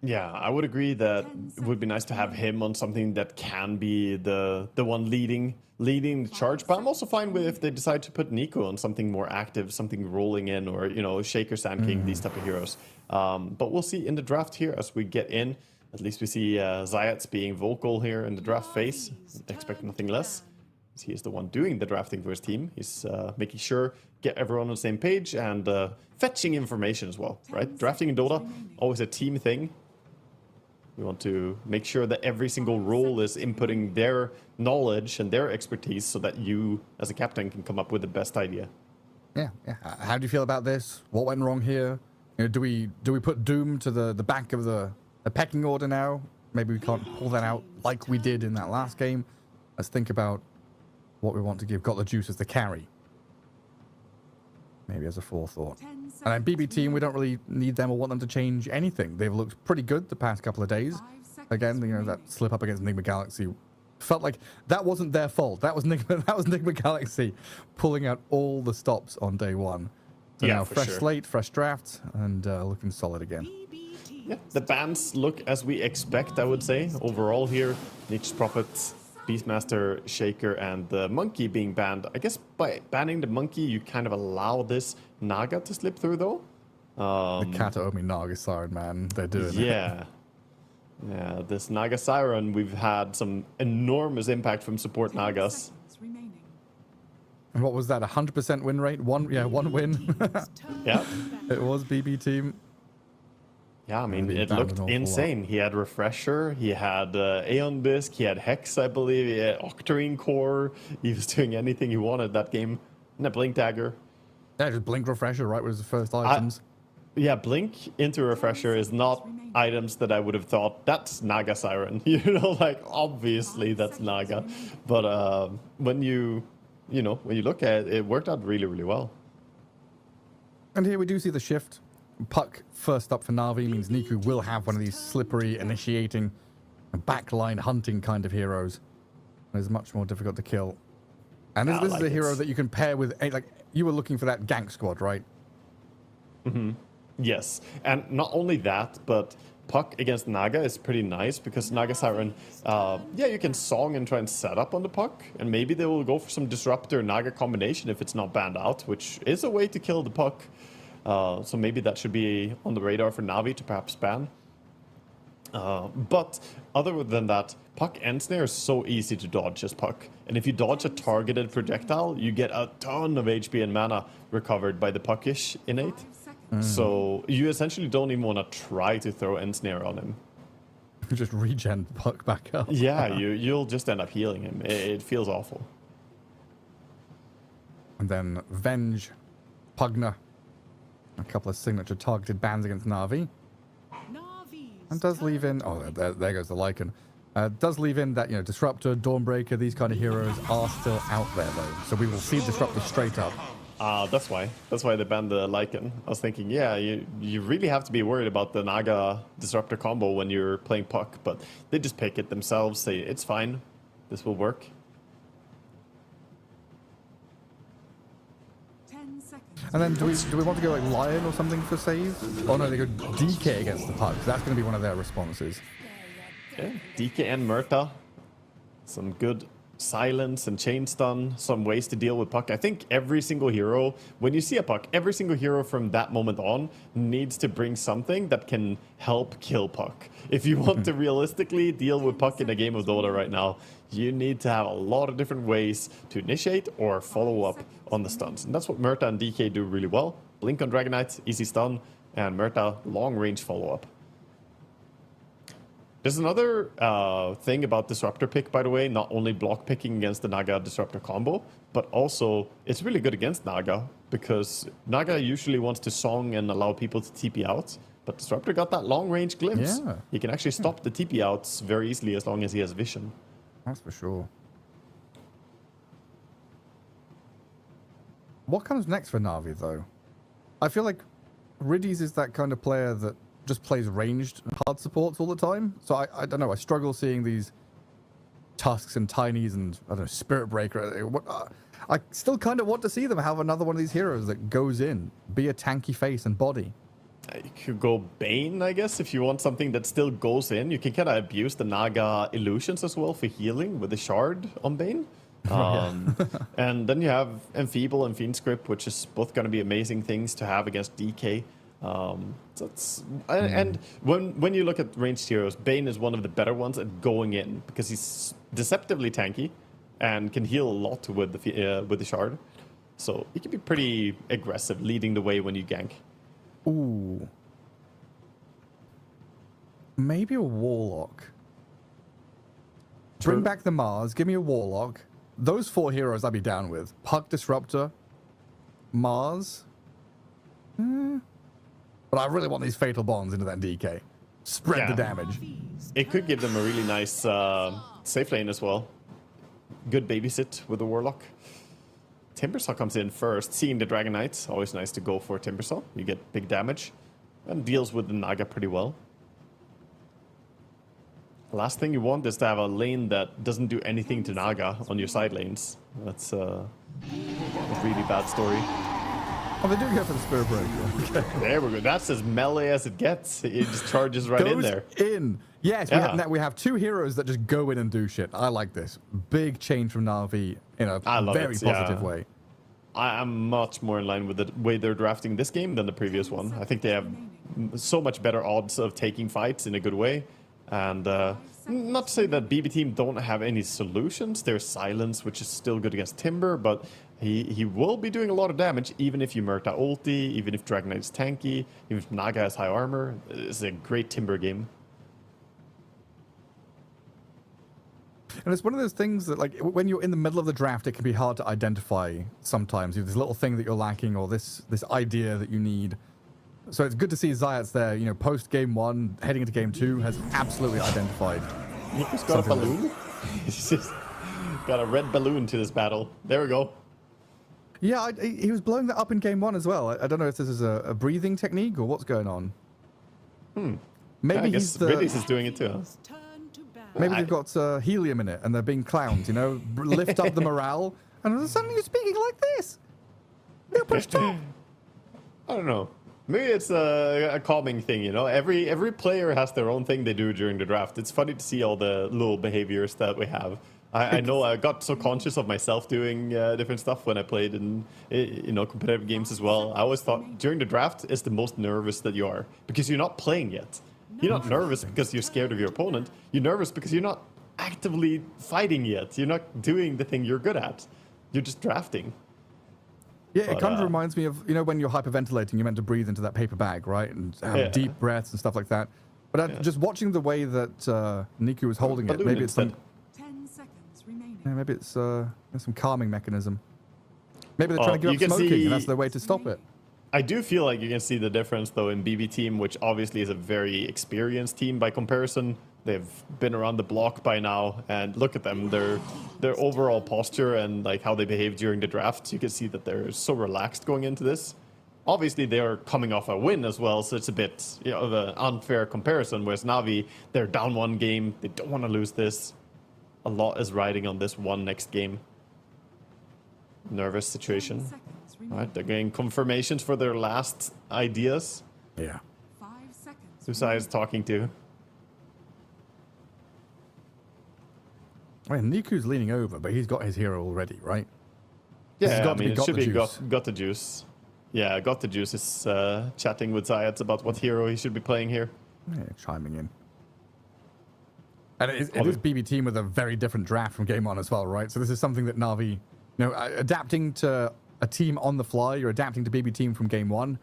Yeah, I would agree that it would be nice to have him on something that can be the one leading the charge. But I'm also fine with if they decide to put Nico on something more active, something rolling in, or, you know, Shaker, Sand King, these type of heroes. But we'll see in the draft here as we get in. At least we see Zayats being vocal here in the draft phase. Expect nothing less. He is the one doing the drafting for his team. He's making sure get everyone on the same page and fetching information as well, right? Drafting in Dota, always a team thing. We want to make sure that every single role is inputting their knowledge and their expertise so that you, as a captain, can come up with the best idea. Yeah. How do you feel about this? What went wrong here? You know, do we put Doom to the back of the pecking order now? Maybe we can't pull that out like we did in that last game. Let's think about what we want to give Got the Juice as the carry. Maybe as a forethought. And then BB Team, we don't really need them or want them to change anything. They've looked pretty good the past couple of days. Again, you know, that slip up against Nigma Galaxy felt like that wasn't their fault. That was Nigma Galaxy pulling out all the stops on day one. So yeah, now fresh slate, fresh draft, and looking solid again. Yeah, the bans look as we expect, I would say. Overall here, Niche Prophet, Beastmaster, Shaker, and the Monkey being banned. I guess by banning the Monkey, you kind of allow this Naga to slip through, though. The Kataomi Naga Siren, man. They're doing it. Yeah, this Naga Siren, we've had some enormous impact from support Nagas. And what was that, 100% win rate? One win. Yeah. It was BB Team. Yeah, I mean, it looked insane. He had Refresher, he had Aeon Bisque, he had Hex, I believe, he had Octarine Core. He was doing anything he wanted that game. And a Blink Dagger. Yeah, just Blink Refresher, right, was the first items. Yeah, Blink into Refresher is not items that I would have thought, that's Naga Siren. You know, like, obviously that's Naga. But when you look at it, it worked out really, really well. And here we do see the shift. Puck first up for Na'Vi means Niku will have one of these slippery, initiating, backline hunting kind of heroes. It's much more difficult to kill. And this is a hero that you can pair with, like, you were looking for that gank squad, right? Mm-hmm. Yes. And not only that, but Puck against Naga is pretty nice because Naga Siren, you can song and try and set up on the Puck, and maybe they will go for some Disruptor Naga combination if it's not banned out, which is a way to kill the Puck. So maybe that should be on the radar for Na'Vi to perhaps ban. But other than that, Puck End Snare is so easy to dodge as Puck. And if you dodge a targeted projectile, you get a ton of HP and mana recovered by the Puckish innate. So you essentially don't even want to try to throw End Snare on him. Just regen Puck back up. Yeah, you'll just end up healing him. It feels awful. And then Venge, Pugna. A couple of signature targeted bans against Na'Vi. And does leave in... Oh, there goes the Lycan. Does leave in that, you know, Disruptor, Dawnbreaker, these kind of heroes are still out there, though. So we will see Disruptor straight up. That's why. That's why they banned the Lycan. I was thinking, yeah, you really have to be worried about the Naga Disruptor combo when you're playing Puck, but they just pick it themselves, say, it's fine, this will work. 10 seconds. And then do we want to go like Lion or something for save? Oh no, they go DK against the Puck. That's going to be one of their responses. Okay, DK and Murta. Some good silence and chain stun, some ways to deal with Puck. I think every single hero, when you see a Puck, every single hero from that moment on needs to bring something that can help kill Puck. If you want to realistically deal with Puck in a game of Dota right now, you need to have a lot of different ways to initiate or follow up on the stuns. And that's what Murta and DK do really well. Blink on Dragonite, easy stun, and Murta, long range follow-up. There's another thing about Disruptor pick, by the way, not only block picking against the Naga Disruptor combo, but also it's really good against Naga, because Naga usually wants to song and allow people to TP out, but Disruptor got that long range glimpse. Yeah. He can actually stop the TP outs very easily as long as he has vision. That's for sure. What comes next for Na'Vi, though? I feel like Riddies is that kind of player that just plays ranged hard supports all the time. So I don't know. I struggle seeing these Tusks and Tinies and, I don't know, Spirit Breaker. I still kind of want to see them have another one of these heroes that goes in, be a tanky face and body. You could go Bane, I guess, if you want something that still goes in. You can kind of abuse the Naga illusions as well for healing with the Shard on Bane. And then you have Enfeeble and Fiend Script, which is both going to be amazing things to have against DK. And when you look at ranged heroes, Bane is one of the better ones at going in because he's deceptively tanky and can heal a lot with the Shard. So he can be pretty aggressive, leading the way when you gank. Ooh. Maybe a Warlock. Bring back the Mars, give me a Warlock. Those 4 heroes I'd be down with. Puck Disruptor, Mars. But I really want these Fatal Bonds into that DK. Spread the damage. It could give them a really nice safe lane as well. Good babysit with the Warlock. Timbersaw comes in first, seeing the Dragon Knight. Always nice to go for Timbersaw. You get big damage and deals with the Naga pretty well. Last thing you want is to have a lane that doesn't do anything to Naga on your side lanes. That's a really bad story. Oh, they do go for the Spirit Breaker. Okay. There we go. That's as melee as it gets. It just charges right in there. Yes, we have 2 heroes that just go in and do shit. I like this. Big change from Na'Vi in a very positive way. I am much more in line with the way they're drafting this game than the previous one. I think they have so much better odds of taking fights in a good way. And not to say that BB Team don't have any solutions. There's Silence, which is still good against Timber, but he will be doing a lot of damage, even if you Murta ulti, even if Dragon Knight is tanky, even if Naga has high armor. It's a great Timber game. And it's one of those things that, like, when you're in the middle of the draft, it can be hard to identify sometimes. You have this little thing that you're lacking or this idea that you need. So it's good to see Zayat's there, you know, post game 1, heading into game 2, has absolutely identified. He's got a balloon. He's just got a red balloon to this battle. There we go. Yeah, he was blowing that up in game 1 as well. I don't know if this is a breathing technique or what's going on. Maybe I guess Riddies is doing it too. Huh? Maybe they've got helium in it and they're being clowns, you know, lift up the morale, and suddenly you're speaking like this. You're pushed up. I don't know. Maybe it's a calming thing, you know. Every player has their own thing they do during the draft. It's funny to see all the little behaviors that we have. I know I got so conscious of myself doing different stuff when I played in competitive games as well. I always thought during the draft is the most nervous that you are because you're not playing yet. You're not nervous because you're scared of your opponent. You're nervous because you're not actively fighting yet. You're not doing the thing you're good at. You're just drafting. Yeah, it kind of reminds me of, you know, when you're hyperventilating, you're meant to breathe into that paper bag, right? And have deep breaths and stuff like that. But just watching the way that Niku was holding it, maybe it's some... 10 seconds remaining. Yeah, maybe it's some calming mechanism. Maybe they're trying to give up smoking, and that's their way to stop it. I do feel like you can see the difference, though, in BB Team, which obviously is a very experienced team by comparison. They've been around the block by now, and look at them. Their overall posture and like how they behave during the draft. You can see that they're so relaxed going into this. Obviously, they're coming off a win as well, so it's a bit of an unfair comparison. Whereas Na'Vi, they're down one game. They don't want to lose this. A lot is riding on this one next game. Nervous situation. All right, they're getting confirmations for their last ideas. Yeah. 5 seconds. Who's I is talking to? I mean, Niku's leaning over, but he's got his hero already, right? Yeah, I mean, it should be got the juice. Yeah, got the juice is chatting with Zayat about what hero he should be playing here. Yeah, chiming in. And it is BB team with a very different draft from game 1 as well, right? So this is something that Na'Vi, adapting to a team on the fly, you're adapting to BB team from game 1.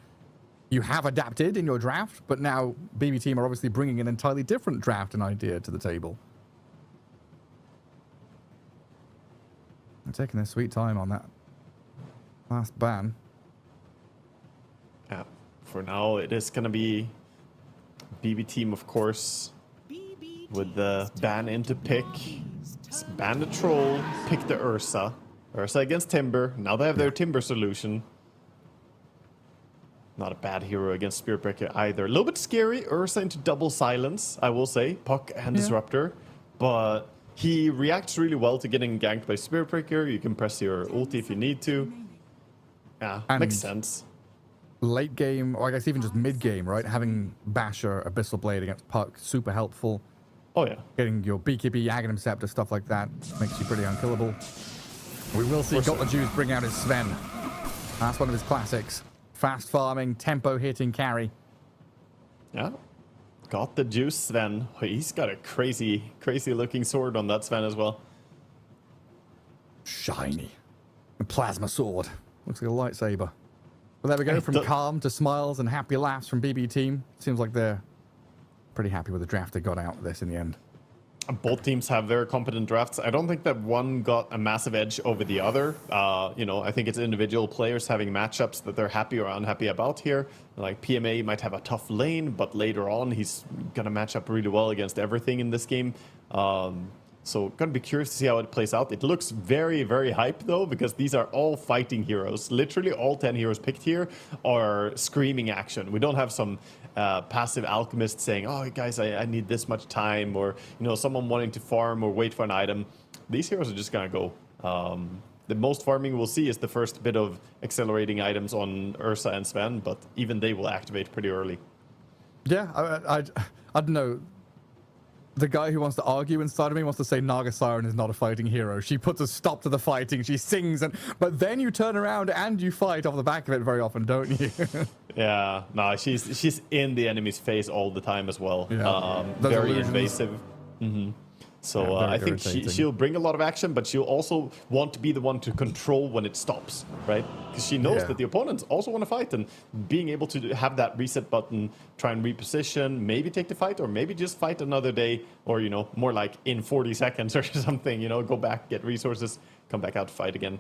You have adapted in your draft, but now BB team are obviously bringing an entirely different draft and idea to the table. They're taking their sweet time on that last ban. Yeah, for now it is going to be BB team, of course, with the ban into pick. Ban the troll, pick the Ursa. Ursa against Timber. Now they have their Timber solution. Not a bad hero against Spiritbreaker either. A little bit scary. Ursa into double silence, I will say. Puck and Disruptor. But he reacts really well to getting ganked by Spiritbreaker. You can press your ulti if you need to. Yeah, makes sense. Late game, or I guess even just mid game, right? Having Basher, Abyssal Blade against Puck, super helpful. Oh yeah. Getting your BKB, Aghanim Scepter, stuff like that makes you pretty unkillable. We will see Got the Juice bring out his Sven. That's one of his classics. Fast farming, tempo hitting carry. Yeah. Got the Juice Sven. He's got a crazy, crazy looking sword on that Sven as well. Shiny. A plasma sword. Looks like a lightsaber. Well, there we go. From calm to smiles and happy laughs from BB team. Seems like they're pretty happy with the draft they got out of this in the end. Both teams have very competent drafts. I don't think that one got a massive edge over the other. I think it's individual players having matchups that they're happy or unhappy about here. Like PMA might have a tough lane, but later on he's gonna match up really well against everything in this game. So gonna be curious to see how it plays out. It looks very, very hype though, because these are all fighting heroes. Literally all 10 heroes picked here are screaming action. We don't have some passive alchemist saying, oh guys, I need this much time, or someone wanting to farm or wait for an item. These heroes are just gonna go. The most farming we'll see is the first bit of accelerating items on Ursa and Sven, but even they will activate pretty early. Yeah, I don't know. The guy who wants to argue inside of me wants to say Naga Siren is not a fighting hero. She puts a stop to the fighting. She sings, but then you turn around and you fight off the back of it very often, don't you? Yeah, no, she's in the enemy's face all the time as well. Yeah. Very invasive. So Yeah, I think she'll bring a lot of action, but she'll also want to be the one to control when it stops, right? Because she knows that the opponents also want to fight, and being able to have that reset button, try and reposition, maybe take the fight, or maybe just fight another day, or more like in 40 seconds or something. Go back, get resources, come back out to fight again.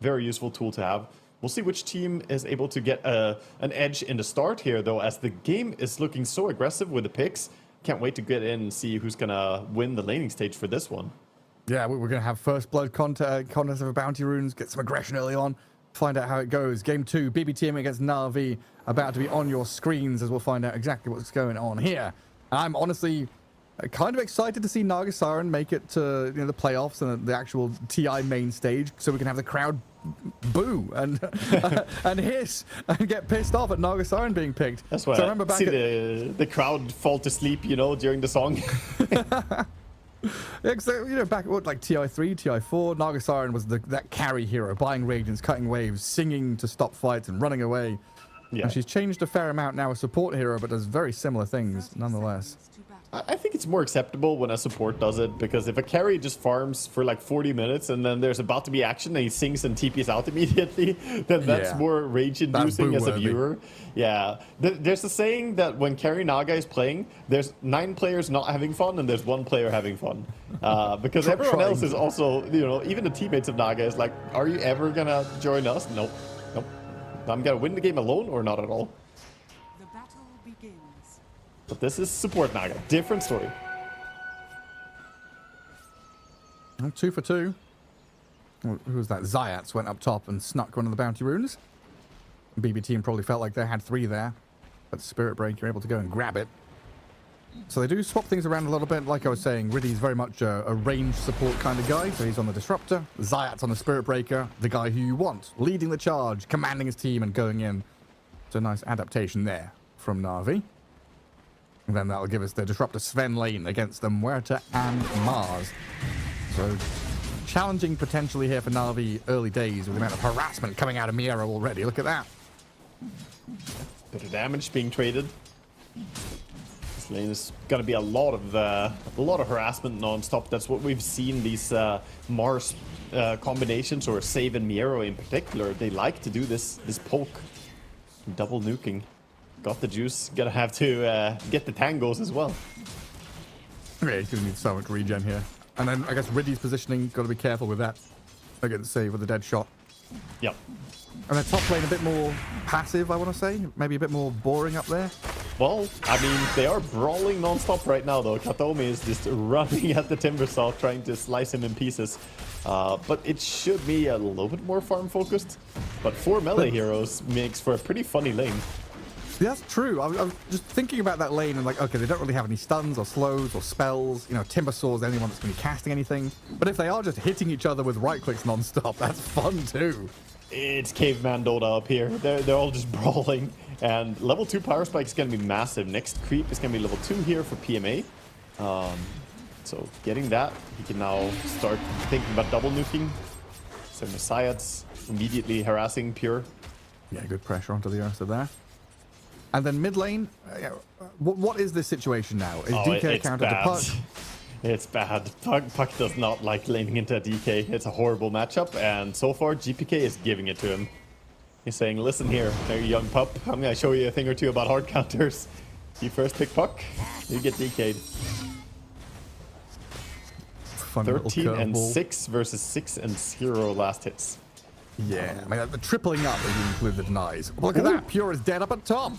Very useful tool to have. We'll see which team is able to get an edge in the start here, though, as the game is looking so aggressive with the picks. Can't wait to get in and see who's going to win the laning stage for this one. Yeah, we're going to have first blood contest of bounty runes, get some aggression early on, find out how it goes. Game 2, BB team against Na'Vi, about to be on your screens as we'll find out exactly what's going on here. And I'm honestly kind of excited to see Naga Siren make it to the playoffs and the actual TI main stage, so we can have the crowd boo and and hiss and get pissed off at Naga Siren being picked. That's why I remember back the crowd fall to sleep, during the song. Yeah, so, back at like TI3, TI4, Naga Siren was that carry hero, buying radiance, cutting waves, singing to stop fights and running away. Yeah. And she's changed a fair amount now, a support hero, but does very similar things nonetheless. I think it's more acceptable when a support does it, because if a carry just farms for like 40 minutes and then there's about to be action and he sings and TPs out immediately, then that's more rage-inducing as a viewer. Yeah. There's a saying that when carry Naga is playing, there's 9 players not having fun and there's 1 player having fun. Because everyone else is also, even the teammates of Naga is like, are you ever going to join us? Nope. I'm going to win the game alone or not at all. The battle begins. But this is support Naga. Different story. 2 for 2. Who was that? Zayats went up top and snuck one of the bounty runes. BB team probably felt like they had 3 there. But Spirit Break, you're able to go and grab it. So they do swap things around a little bit. Like I was saying, Riddy's very much a range support kind of guy. So he's on the Disruptor. Zayat's on the Spirit Breaker. The guy who you want. Leading the charge, commanding his team and going in. It's a nice adaptation there from Na'Vi. And then that'll give us the Disruptor Sven lane against the Muerta and Mars. So challenging potentially here for Na'Vi early days with the amount of harassment coming out of Miero already. Look at that. Bit of damage being traded. This lane is gonna be a lot of harassment non-stop. That's what we've seen these Mars combinations, or Save and Miero in particular. They like to do this poke, double nuking. Got the juice. Gonna have to get the tangos as well. Okay, he's gonna need so much regen here. And then I guess Riddy's positioning, got to be careful with that against Save with a dead shot. Yep. And then top lane a bit more passive, I want to say. Maybe a bit more boring up there. Well, I mean, they are brawling non-stop right now, though. Katomi is just running at the Timbersaw, trying to slice him in pieces. But it should be a little bit more farm-focused. But 4 melee heroes makes for a pretty funny lane. Yeah, that's true. I was just thinking about that lane and like, okay, they don't really have any stuns or slows or spells. You know, Timbersaw's the only one that's going to be casting anything. But if they are just hitting each other with right-clicks non-stop, that's fun too. It's Caveman Dota up here. They're all just brawling. And level 2 Power Spike is going to be massive. Next creep is going to be level 2 here for PMA. So getting that, he can now start thinking about double nuking. So Messiah's immediately harassing Pure. Yeah, good pressure onto the Ursa there. And then mid lane, what is this situation now? Is DK counter to Puck? It's bad. Puck does not like laning into a DK. It's a horrible matchup, and so far GPK is giving it to him. He's saying, listen here, there, you young pup. I'm going to show you a thing or two about hard counters. You first pick Puck, you get DK'd. 13 and 6 versus 6 and 0 last hits. Yeah, I mean, the tripling up if you include the denies. Look at that, Pure is dead up at top.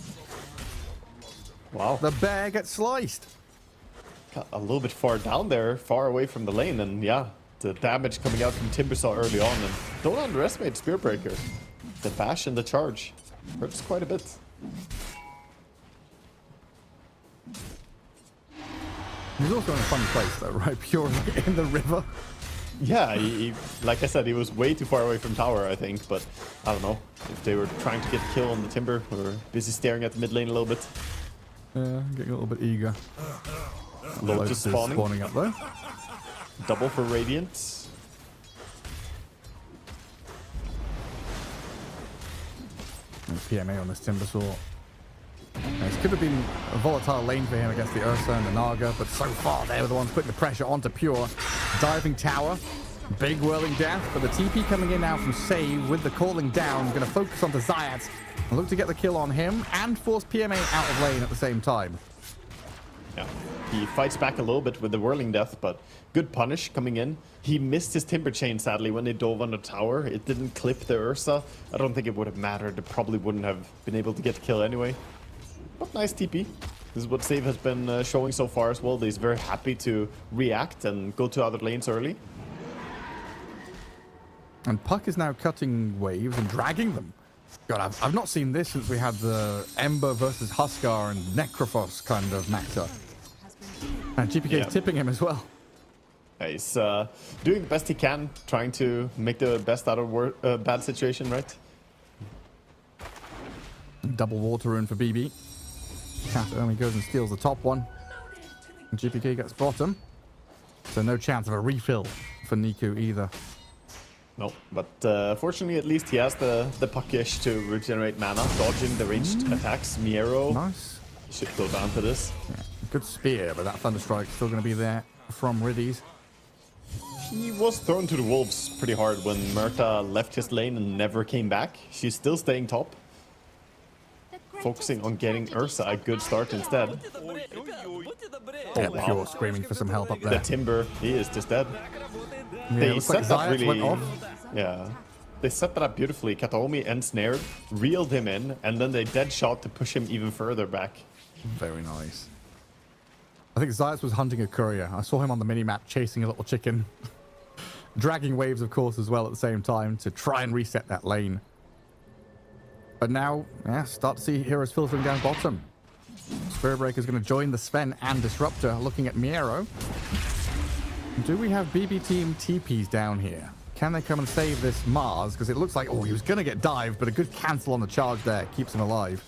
Wow. The bear gets sliced. Got a little bit far down there, far away from the lane, and yeah, the damage coming out from Timbersaw early on. And don't underestimate Spear Breaker. The bash and the charge hurts quite a bit. He's also in a funny place though, right? Pure in the river. Yeah, he, like I said, he was way too far away from tower, I think, but I don't know. If they were trying to get a kill on the Timber, we were busy staring at the mid lane a little bit. Yeah, getting a little bit eager. Lotus spawning up there. Double for Radiant. And PMA on this Timbersaw. This could have been a volatile lane for him against the Ursa and the Naga, but so far they were the ones putting the pressure onto Pure. Diving tower, big whirling death, but the TP coming in now from Save with the calling down. Going to focus onto Zayat and look to get the kill on him and force PMA out of lane at the same time. Yeah, he fights back a little bit with the whirling death, but good punish coming in. He missed his Timber Chain, sadly, when they dove on the tower. It didn't clip the Ursa. I don't think it would have mattered. They probably wouldn't have been able to get the kill anyway. But nice TP. This is what Save has been showing so far as well. He's very happy to react and go to other lanes early. And Puck is now cutting waves and dragging them. God, I've not seen this since we had the Ember versus Huskar and Necrophos kind of matchup. And GPK is tipping him as well. Yeah, he's doing the best he can, trying to make the best out of a bad situation, right? Double water rune for BB. Cat only goes and steals the top one. And GPK gets bottom. So no chance of a refill for Niku either. No, but fortunately at least he has the Puckish to regenerate mana, dodging the ranged attacks. Miero nice. Should go down to this. Yeah, good spear, but that Thunderstrike's still going to be there from Riddy's. He was thrown to the wolves pretty hard when Murta left his lane and never came back. She's still staying top. Focusing on getting Ursa a good start instead. Yeah, Pure screaming for some help up there. The Timber, he is just dead. Yeah, They set that Zayat really... went off. Yeah. They set that up beautifully. Kataomi ensnared, reeled him in, and then they dead shot to push him even further back. Very nice. I think Zayas was hunting a courier. I saw him on the mini-map chasing a little chicken. Dragging waves, of course, as well at the same time to try and reset that lane. But now, yeah, start to see heroes filtering down bottom. Spiritbreaker is going to join the Sven and Disruptor, looking at Miero. Do we have BB Team TPs down here? Can they come and save this Mars? Because it looks like, oh, he was going to get dived, but a good cancel on the charge there keeps him alive.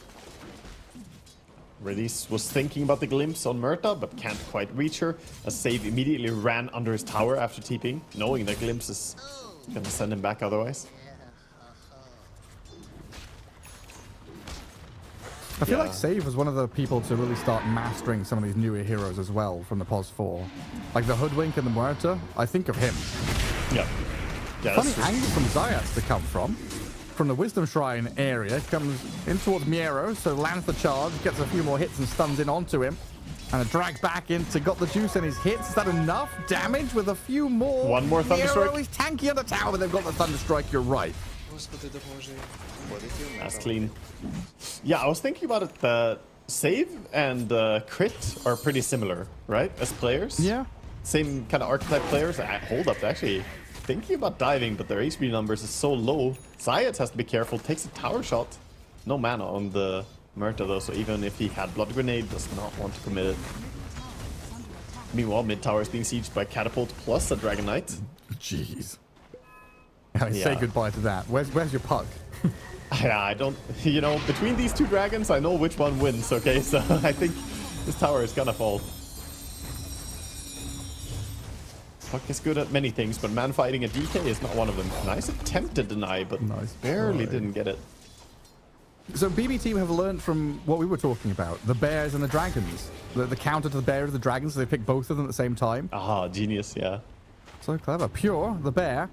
Release was thinking about the glimpse on Murta, but can't quite reach her. A save immediately ran under his tower after TPing, knowing that glimpse is going to send him back otherwise. I feel like Save was one of the people to really start mastering some of these newer heroes as well from the POS 4. Like the Hoodwink and the Muerta, I think of him. Yeah. Funny angle from Zayas to come from the Wisdom Shrine area, comes in towards Miero, so lands the charge, gets a few more hits and stuns in onto him. And a drag back into got the juice in his hits. Is that enough damage with a few more? One more Thunderstrike. Miero is tanky on the tower, but they've got the Thunderstrike, you're right. That's clean. Yeah, I was thinking about it. The save and crit are pretty similar, right? As players. Yeah. Same kind of archetype players. Hold up, actually. Thinking about diving, but their HP numbers is so low. Zayat has to be careful. Takes a tower shot. No mana on the Murta though, so even if he had Blood Grenade, does not want to commit it. Meanwhile, mid tower is being sieged by Catapult plus a Dragon Knight. Jeez. Say goodbye to that. Where's your puck? Yeah, I don't... You know, between these two dragons, I know which one wins, okay? So I think this tower is gonna fall. Puck is good at many things, but man fighting a DK is not one of them. Nice attempt to deny, but barely didn't get it. So BB Team have learned from what we were talking about, the bears and the dragons. The counter to the bear and the dragons, so they pick both of them at the same time. Ah, genius, yeah. So clever. Pure, the bear,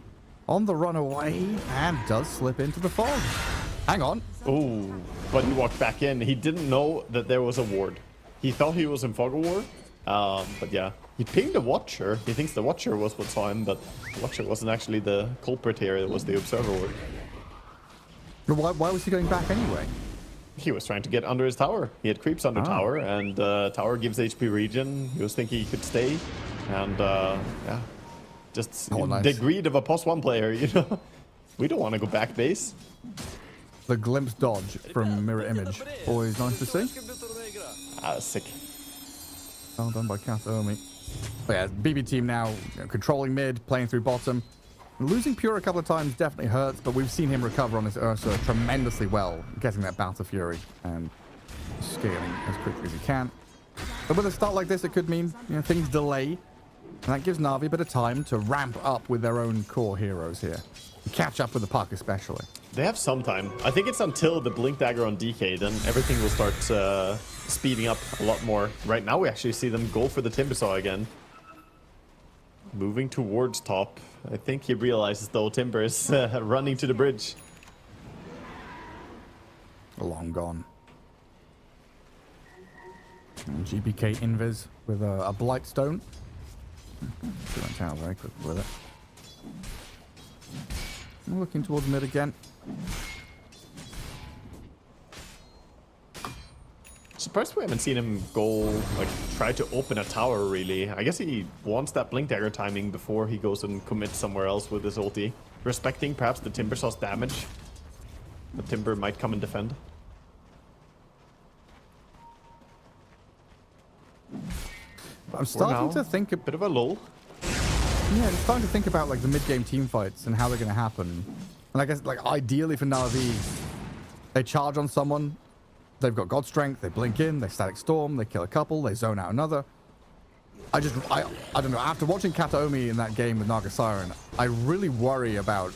on the runaway, and does slip into the fog. Hang on. Oh, but he walked back in. He didn't know that there was a ward. He thought he was in Fog of War. But yeah, he pinged the Watcher. He thinks the Watcher was what saw him, but the Watcher wasn't actually the culprit here. It was the Observer ward. But why was he going back anyway? He was trying to get under his tower. He had creeps under tower, and tower gives HP regen. He was thinking he could stay, and yeah, just the greed of a POS 1 player, you know. We don't want to go back base. The glimpse dodge from Mirror Image. Always nice to see. Sick. Well done by Kataomi. But yeah, BB Team now controlling mid, playing through bottom. Losing Pure a couple of times definitely hurts, but we've seen him recover on his Ursa tremendously well, getting that Bout of Fury and scaling as quickly as he can. But with a start like this, it could mean things delay, and that gives Na'Vi a bit of time to ramp up with their own core heroes here. Catch up with the puck especially. They have some time. I think it's until the Blink Dagger on DK, then everything will start speeding up a lot more. Right now we actually see them go for the Timbersaw again. Moving towards top. I think he realizes though Timber is running to the bridge. Long gone. And GBK Invis with a Blightstone. She went out very quickly with it. Looking towards mid again. Surprised we haven't seen him go, like, try to open a tower, really. I guess he wants that Blink Dagger timing before he goes and commits somewhere else with his ulti. Respecting, perhaps, the Timbersaw's damage. The Timber might come and defend. I'm starting to think a bit of a lull. Yeah, I'm starting to think about, like, the mid-game team fights and how they're going to happen. And I guess, like, ideally for Na'Vi, they charge on someone. They've got God Strength, they blink in, they Static Storm, they kill a couple, they zone out another. I don't know, after watching Kataomi in that game with Naga Siren, I really worry about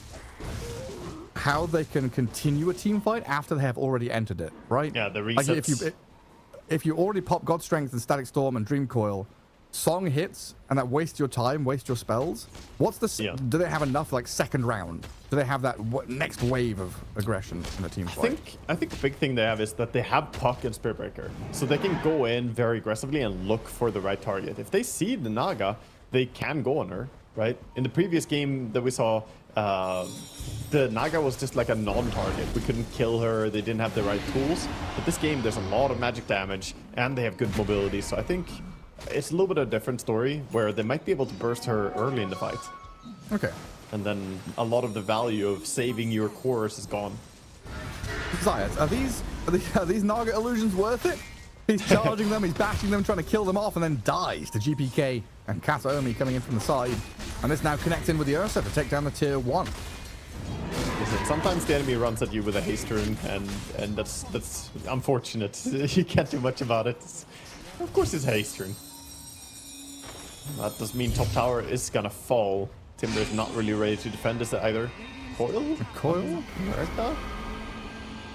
how they can continue a team fight after they have already entered it, right? Yeah, the resets. Like if you already pop God Strength and Static Storm and Dream Coil, Song hits, and that wastes your time, wastes your spells. What's the... Do they have enough, like, second round? Do they have that next wave of aggression in the team fight? I think the big thing they have is that they have Puck and Spiritbreaker. So they can go in very aggressively and look for the right target. If they see the Naga, they can go on her, right? In the previous game that we saw, the Naga was just like a non-target. We couldn't kill her, they didn't have the right tools. But this game, there's a lot of magic damage, and they have good mobility. So I think it's a little bit of a different story where they might be able to burst her early in the fight. Okay. And then a lot of the value of saving your cores is gone. Zayat, are these Naga illusions worth it? He's charging them, he's bashing them, trying to kill them off, and then dies to GPK and Kataomi coming in from the side. And this now connects in with the Ursa to take down the tier 1. Listen, sometimes the enemy runs at you with a haste turn, and that's unfortunate. You can't do much about it. Of course it's a haste turn. That does mean top tower is gonna fall. Timber is not really ready to defend this either. Coil? Coil?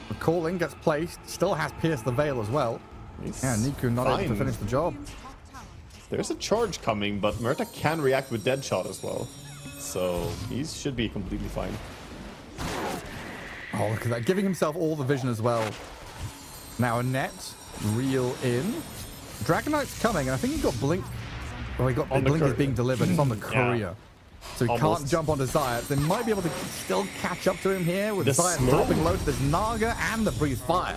The calling gets placed, still has pierced the veil as well. Yeah, Niku not able to finish the job. There's a charge coming, but Murta can react with Deadshot as well. So he should be completely fine. Oh, look at that. Giving himself all the vision as well. Now a net. Reel in. Dragonite's coming, and I think he got Blink. Well, he got Blink is being delivered. It's on the courier. Yeah. So he can't jump onto Zayat. They might be able to still catch up to him here with Zayat dropping low to this Naga and the Breathe Fire.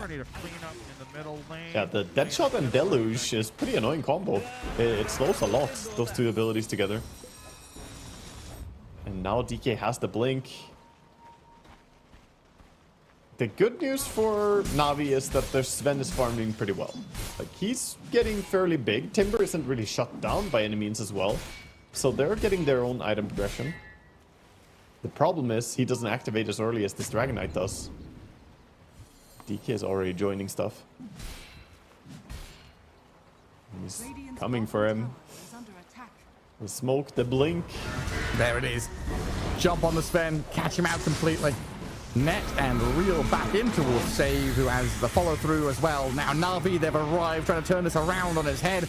Yeah, the Deadshot and Deluge is pretty annoying combo. It slows a lot, those two abilities together. And now DK has the Blink. The good news for Navi is that their Sven is farming pretty well. Like, he's getting fairly big. Timber isn't really shut down by any means as well. So they're getting their own item progression. The problem is he doesn't activate as early as this Dragonite does. DK is already joining stuff. He's coming for him. The smoke, the blink. There it is. Jump on the Sven, catch him out completely. Net and reel back in towards Save, who has the follow through as well. Now Navi, they've arrived, trying to turn this around on his head.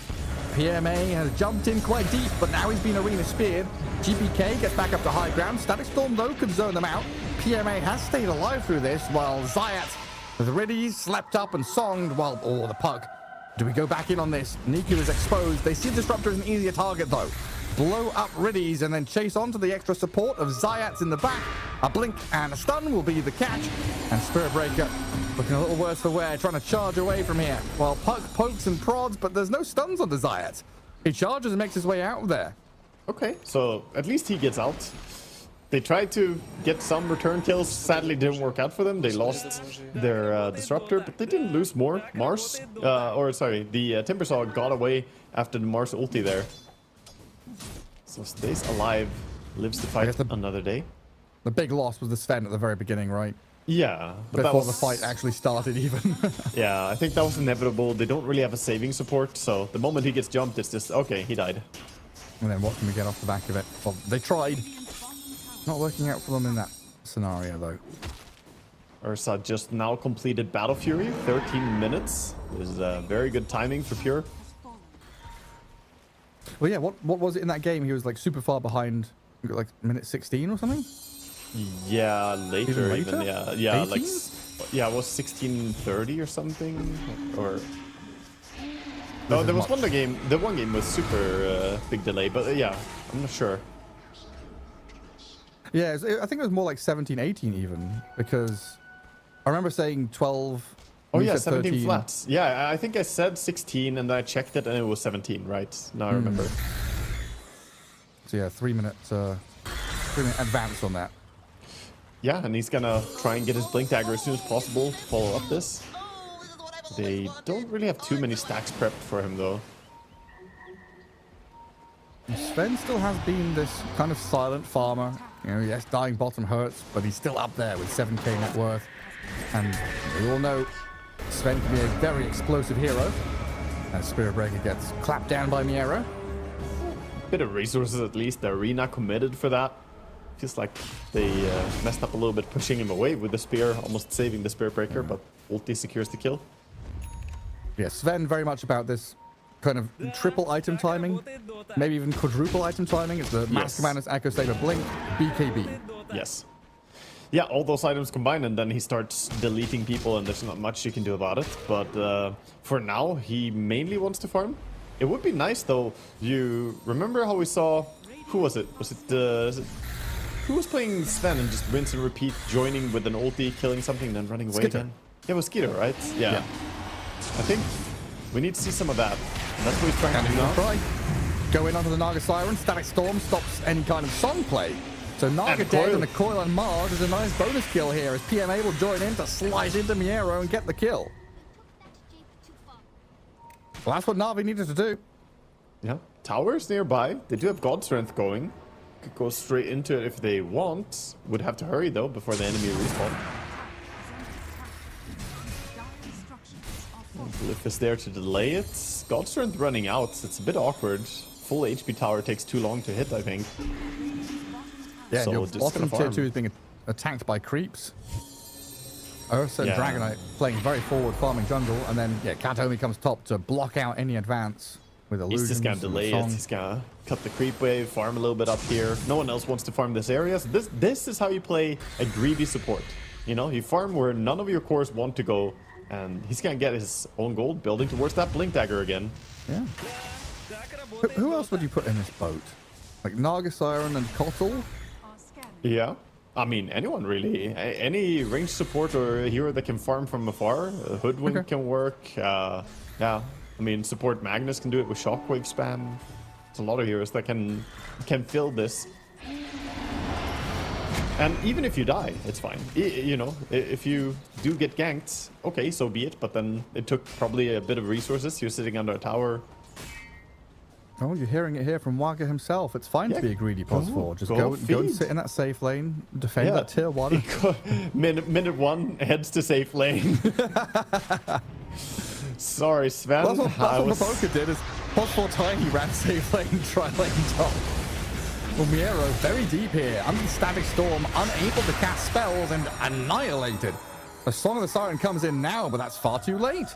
PMA has jumped in quite deep, but now he's been arena speared. GPK gets back up to high ground. Static Storm, though, could zone them out. PMA has stayed alive through this, while Zayat with Riddy slept up and songed while... Oh, the puck. Do we go back in on this? Niku is exposed. They see Disruptor as an easier target, though. Blow up Riddies and then chase onto the extra support of Zayat's in the back. A blink and a stun will be the catch. And Spirit Breaker looking a little worse for wear, trying to charge away from here. While Puck pokes and prods, but there's no stuns on the Zayat. He charges and makes his way out of there. Okay, so at least he gets out. They tried to get some return kills. Sadly, didn't work out for them. They lost their Disruptor, but they didn't lose more. Mars, the Timbersaw got away after the Mars ulti there. So stays alive, lives to fight another day. The big loss was the Sven at the very beginning, right? Yeah. But before the fight actually started even. Yeah, I think that was inevitable. They don't really have a saving support, so the moment he gets jumped, it's just, okay, he died. And then what can we get off the back of it? Well, they tried. Not working out for them in that scenario, though. Ursa just now completed Battle Fury, 13 minutes. This is very good timing for Pure. Well, yeah, what was it in that game? He was like super far behind, like minute 16 or something? Yeah, later even, yeah. Yeah, 18? like, yeah, it was 16:30 or something, or... No, there was one game, the one game was super big delay, but yeah, I'm not sure. Yeah, I think it was more like 17, 18 even, because I remember saying 12... Oh yeah, 17 flats. Yeah, I think I said 16 and then I checked it and it was 17, right? Now I remember. So yeah, 3 minutes advance on that. Yeah, and he's gonna try and get his Blink Dagger as soon as possible to follow up this. They don't really have too many stacks prepped for him though. Sven still has been this kind of silent farmer. You know, yes, dying bottom hurts, but he's still up there with 7k net worth. And we all know Sven can be a very explosive hero. As Spirit Breaker gets clapped down by Miero. Bit of resources at least. The arena committed for that. Feels like they messed up a little bit pushing him away with the spear, almost saving the Spirit Breaker, but ulti secures the kill. Yeah, Sven very much about this kind of triple item timing, maybe even quadruple item timing. It's the Mask Commanders, Echo Saber, Blink, BKB. Yes. Yeah, all those items combined, and then he starts deleting people, and there's not much you can do about it. But for now, he mainly wants to farm. It would be nice, though. You remember how we saw... Who was it? Who was playing Sven and just rinse and repeat, joining with an ulti, killing something, then running away again? Yeah, it was Skeeter, right? Yeah. I think we need to see some of that. That's what he's trying to do now. Try. Go in onto the Naga Siren. Static Storm stops any kind of song play. So Naga dead and a Coil on Mars is a nice bonus kill here as PMA will join in to slice into Miero and get the kill. Well, that's what Na'Vi needed to do. Yeah. Towers nearby. They do have God Strength going. Could go straight into it if they want. Would have to hurry though before the enemy respawn. Glyph is there to delay it. God Strength running out. It's a bit awkward. Full HP tower takes too long to hit, I think. Yeah, so your just bottom gonna tier farm. 2 is being attacked by creeps. Ursa and Yeah. Dragonite playing very forward, farming jungle, and then yeah, Katomi comes top to block out any advance with illusions. He's just gonna and delay it. song. He's gonna cut the creep wave, farm a little bit up here. No one else wants to farm this area. So this is how you play a greedy support. You know, you farm where none of your cores want to go, and he's gonna get his own gold, building towards that blink dagger again. Yeah. Who else would you put in this boat? Like Naga Siren and Kotal? Yeah. I mean, anyone really. Any ranged support or a hero that can farm from afar. Hoodwink can work. Yeah. I mean, support Magnus can do it with Shockwave spam. There's a lot of heroes that can fill this. And even if you die, it's fine. You know, if you do get ganked, okay, so be it. But then it took probably a bit of resources. You're sitting under a tower. Oh, you're hearing it here from Waga himself. It's fine to be a greedy pos 4. Just go and sit in that safe lane, defend that tier 1. minute 1 heads to safe lane. Sorry, Sven. Well, that's what Maboka did. Is pos 4 tiny ran safe lane, try lane top. Well, Miero very deep here. Under the Static Storm, unable to cast spells and annihilated. The Song of the Siren comes in now, but that's far too late.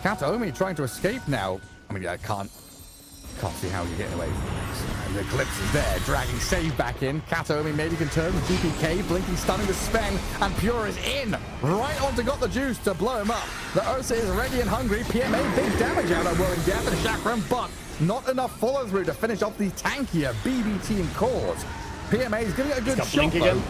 Katomi trying to escape now. I mean, I can't see how you're getting away from this. And the Eclipse is there, dragging Save back in. Katomi maybe can turn with GPK, blinking, stunning the Sven, and Pure is in. Right on to Got the Juice to blow him up. The Ursa is ready and hungry. PMA, big damage out of Whirling Death and Chakram, but not enough follow through to finish off the tankier BB team cores. PMA is getting a good shot though.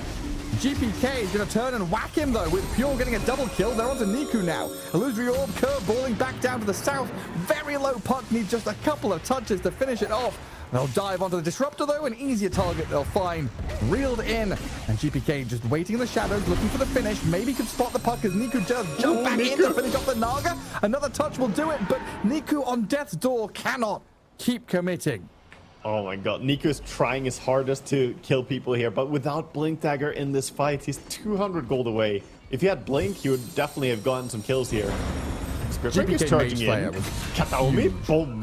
GPK is going to turn and whack him though, with Pure getting a double kill. They're onto Niku now. Illusory Orb curveballing back down to the south. Very low puck, needs just a couple of touches to finish it off. They'll dive onto the Disruptor though, an easier target they'll find. Reeled in, and GPK just waiting in the shadows, looking for the finish. Maybe could spot the puck as Niku just jump back in to finish off the Naga. Another touch will do it, but Niku on death's door cannot keep committing. Oh my god, Nico's trying his hardest to kill people here, but without Blink Dagger in this fight, he's 200 gold away. If he had Blink, he would definitely have gotten some kills here. Spirit Breaker's charging in. Kataomi, boom.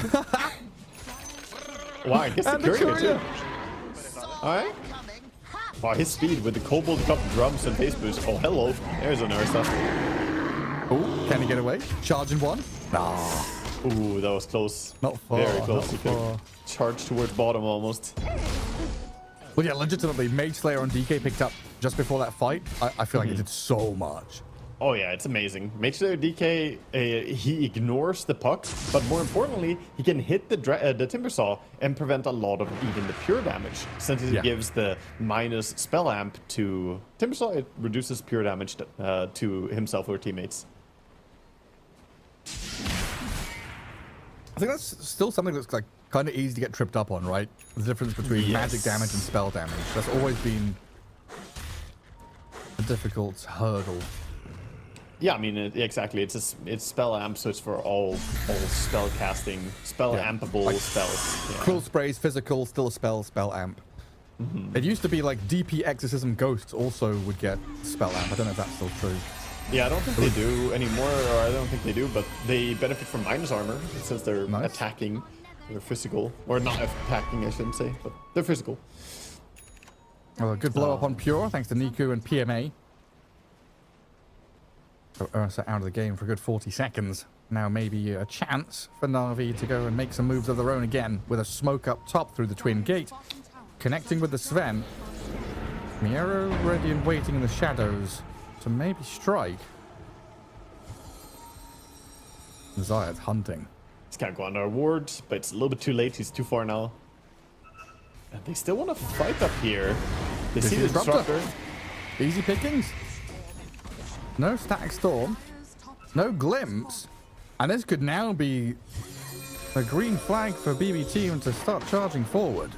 Wow, I guess the courier too. Alright. Wow, his speed with the Kobold Cup drums and face boost. Oh, hello. There's an Ursa. Oh, can he get away? Charging one? Nah. Ooh, that was close. Not far. Very close. Not far. Charged towards bottom almost. Well, yeah, legitimately, Mage Slayer on DK picked up just before that fight. I feel like he did so much. Oh yeah, it's amazing. Mage Slayer DK, he ignores the puck, but more importantly, he can hit the Timbersaw and prevent a lot of even the pure damage. Since it gives the minus spell amp to Timbersaw, it reduces pure damage to himself or teammates. I think that's still something that's like kind of easy to get tripped up on, right? The difference between magic damage and spell damage. That's always been a difficult hurdle. Yeah, I mean, exactly. It's spell amp, so it's for all spell casting, spell ampable like spells. Yeah. Quill Spray's physical, still a spell amp. It used to be like DP Exorcism Ghosts also would get spell amp. I don't know if that's still true. Yeah, I don't think they do anymore, or I don't think they do, but they benefit from minus armor since they're attacking. They're physical, or not attacking, I shouldn't say, but they're physical. Well, a good blow up on Pure, thanks to Niku and PMA. So Ursa out of the game for a good 40 seconds. Now maybe a chance for Na'Vi to go and make some moves of their own again with a smoke up top through the Twin Gate. Connecting with the Sven. Miero ready and waiting in the shadows to maybe strike. Zayad's hunting. He's got to go under a ward, but it's a little bit too late. He's too far now. And they still want to fight up here. They see the Disruptor. Easy pickings. No Static Storm. No Glimpse. And this could now be A green flag for BB team to start charging forward.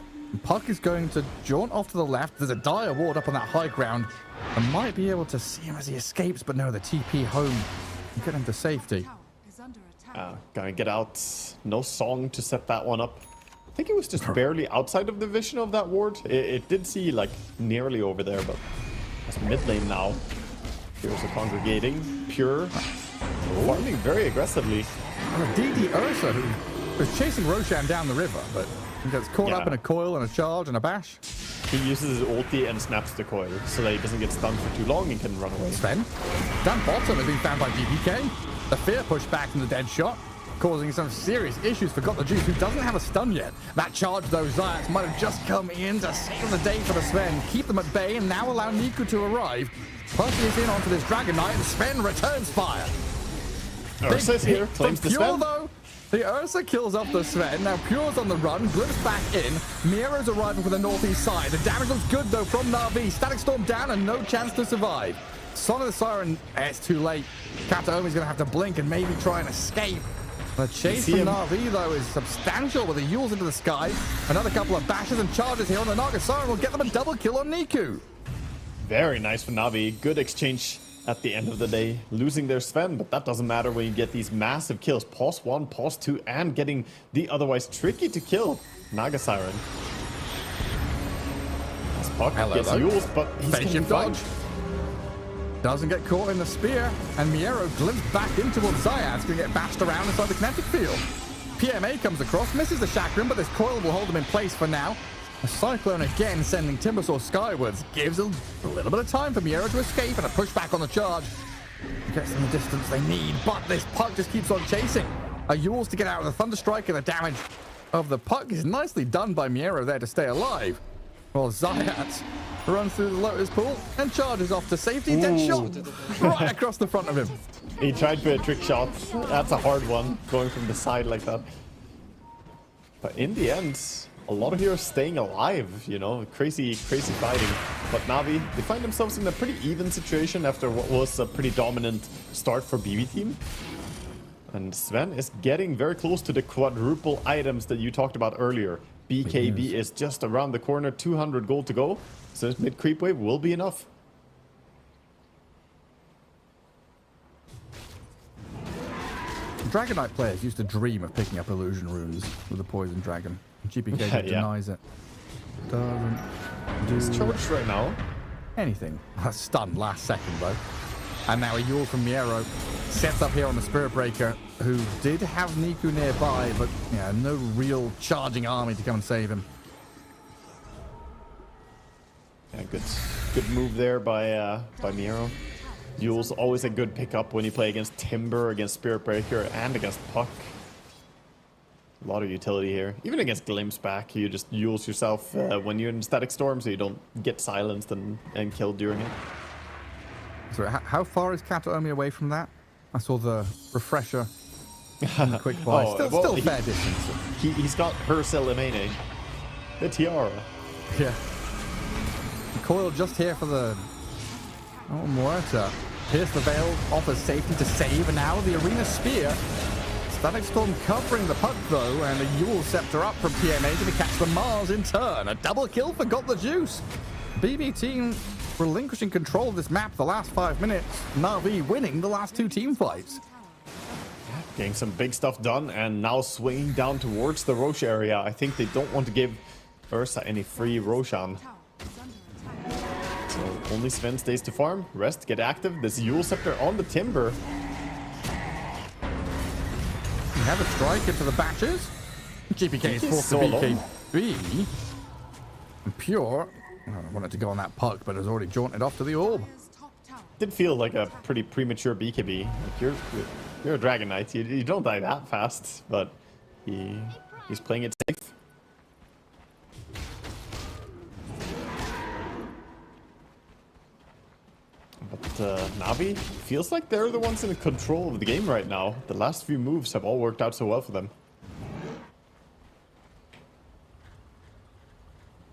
Puck is going to jaunt off to the left. There's a dire ward up on that high ground. I might be able to see him as he escapes, but no, the TP home and get him to safety. Gonna get out. No song to set that one up. I think it was just barely outside of the vision of that ward. It did see like nearly over there, but that's mid lane now. Here's a congregating. Pure. Farming very aggressively. DD Ursa, who was chasing Roshan down the river, but he gets caught up in a coil and a charge and a bash. He uses his ulti and snaps the coil so that he doesn't get stunned for too long and can run away. Sven, down bottom has been found by BBK. The fear pushed back from the dead shot, causing some serious issues for Got the Juice, who doesn't have a stun yet. That charge, though, Zayats might have just come in to save the day for the Sven, keep them at bay, and now allow Niku to arrive. Pushes in onto this Dragon Knight, and Sven returns fire. Ursa's here, claims the Pure, Sven. though. The Ursa kills off the Sven. Now Pure's on the run, glimpse back in. Miro's arriving from the northeast side. The damage looks good, though, from Na'Vi. Static Storm down and no chance to survive. Song of the Siren, it's too late. Kataomi's going to have to blink and maybe try and escape. The chase from Na'Vi, though, is substantial with the Yules into the sky. Another couple of bashes and charges here on the Naga Siren will get them a double kill on Niku. Very nice for Na'Vi. Good exchange at the end of the day. Losing their Sven, but that doesn't matter when you get these massive kills. Pause 1, pause 2, and getting the otherwise tricky to kill Naga Siren. This Puck gets Yules, but he's getting dodge. Doesn't get caught in the spear, and Miero glimpsed back in towards Zayats, going to get bashed around inside the kinetic field. PMA comes across, misses the chakram, but this coil will hold him in place for now. A Cyclone again sending Timbersaw skywards, gives a little bit of time for Miero to escape, and a pushback on the charge. Gets them the distance they need, but this Puck just keeps on chasing. A Yules to get out of the Thunderstrike, and the damage of the Puck is nicely done by Miero there to stay alive. While Zayats runs through the Lotus Pool and charges off to safety. Dead shot right across the front of him. He tried for a trick shot. That's a hard one, going from the side like that. But in the end, a lot of heroes staying alive, you know, crazy fighting. But Na'Vi, they find themselves in a pretty even situation after what was a pretty dominant start for BB team. And Sven is getting very close to the quadruple items that you talked about earlier. BKB is just around the corner, 200 gold to go. So this mid creep wave will be enough. Dragon Knight players used to dream of picking up illusion runes with the Poison Dragon. GPK denies it. Doesn't do He's charged right now. anything. A stun last second though. And now a Yule from Miero sets up here on the Spirit Breaker, who did have Niku nearby, but yeah, no real charging army to come and save him. Yeah, good move there by Miero. Yule's always a good pickup when you play against Timber, against Spirit Breaker, and against Puck. A lot of utility here. Even against Glimpse back, you just Yules yourself when you're in Static Storm so you don't get silenced and killed during it. So how far is Kataomi away from that? I saw the refresher and the quick buy. Still fair distance. He's got her Selemene. The tiara. Yeah. The coil just here for the... Oh, Muerta. Pierce the Veil, offers safety to save, and now the Arena Spear. Static Storm covering the Puck, though, and a Yule Scepter up from PMA to catch the Mars in turn. A double kill for Got the Juice. BB team relinquishing control of this map the last 5 minutes. Na'Vi winning the last 2 team fights. Getting some big stuff done, and now swinging down towards the Roche area. I think they don't want to give Ursa any free Roshan. So only Sven stays to farm. Rest, get active. This Yule Scepter on the Timber. We have a strike into the batches. GPK is forced to BKB. And Pure, I wanted to go on that Puck, but has already jaunted off to the orb. Did feel like a pretty premature BKB. Like you're a Dragon Knight. You don't die that fast, but he's playing it safe. But Na'Vi feels like they're the ones in control of the game right now. The last few moves have all worked out so well for them.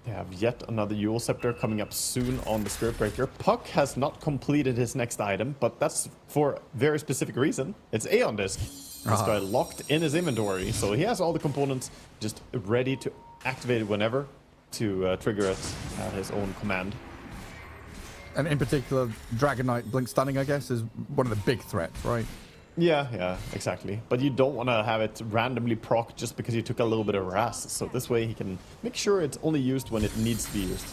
They have yet another Yule Scepter coming up soon on the Spirit Breaker. Puck has not completed his next item, but that's for a very specific reason. It's Aeon Disc. This guy locked in his inventory, so he has all the components just ready to activate it whenever to trigger it at his own command. And in particular, Dragon Knight Blink Stunning, I guess, is one of the big threats, right? Yeah, exactly. But you don't want to have it randomly proc just because you took a little bit of harass. So this way he can make sure it's only used when it needs to be used.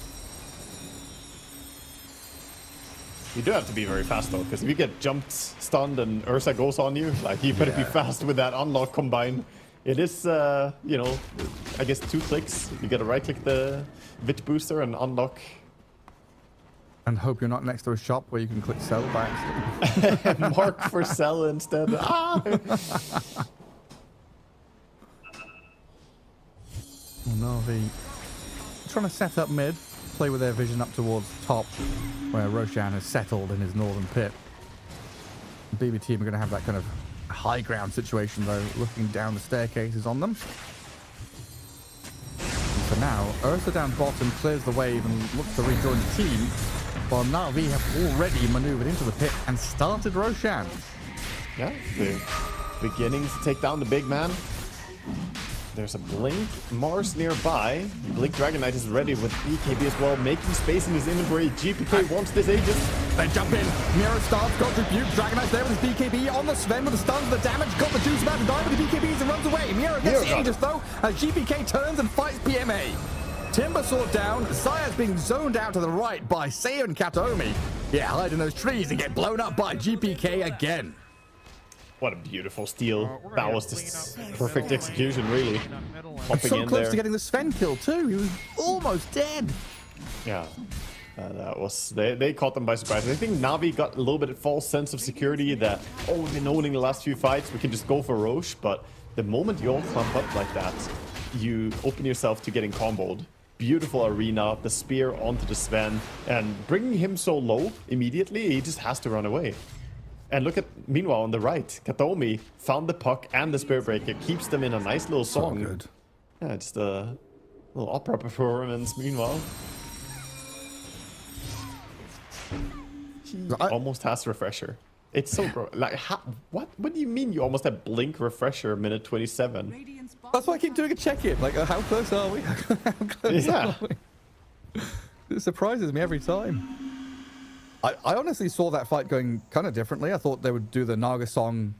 You do have to be very fast though, because if you get jumped, stunned, and Ursa goes on you, like you better be fast with that unlock combine. It is, you know, I guess 2 clicks. You gotta right click the Vit booster and unlock. And hope you're not next to a shop where you can click sell by accident. Mark for sell instead. Ah! Oh, Na'Vi trying to set up mid, play with their vision up towards top, where Roshan has settled in his northern pit. The BB team are going to have that kind of high ground situation, though, looking down the staircases on them. And for now, Ursa down bottom clears the wave and looks to rejoin the team, while Na'Vi have already maneuvered into the pit and started Roshan. Yeah, they're beginning to take down the big man. There's a Blink Mars nearby. Blink Dragon Knight is ready with BKB as well, making space in his inventory. GPK wants this Aegis. They jump in. Miro starts, got Rebuke. Dragon Knight's there with his BKB on the Sven with the stuns, the damage. Got the juice about to die with the BKBs and runs away. Miro gets the Aegis though, as GPK turns and fights PMA. Timber Sword down. Zaya's being zoned out to the right by Seiya and Kataomi. Yeah, hide in those trees and get blown up by GPK again. What a beautiful steal. That was just perfect execution, really. And so close to getting the Sven kill, too. He was almost dead. Yeah. That was... They caught them by surprise. I think Na'Vi got a little bit of false sense of security that, oh, we've been owning the last few fights, we can just go for Roche. But the moment you all clump up like that, you open yourself to getting comboed. Beautiful arena, the spear onto the Sven, and bringing him so low immediately, he just has to run away. And look at, meanwhile, on the right, Kataomi found the puck and the Spirit Breaker, keeps them in a nice little song. So good. Yeah, just a little opera performance, meanwhile. He almost has Refresher. It's so gross. Like, what do you mean you almost have Blink Refresher minute 27? That's why I keep doing a check-in. Like, how close are we? How close are we? It surprises me every time. I honestly saw that fight going kind of differently. I thought they would do the Naga song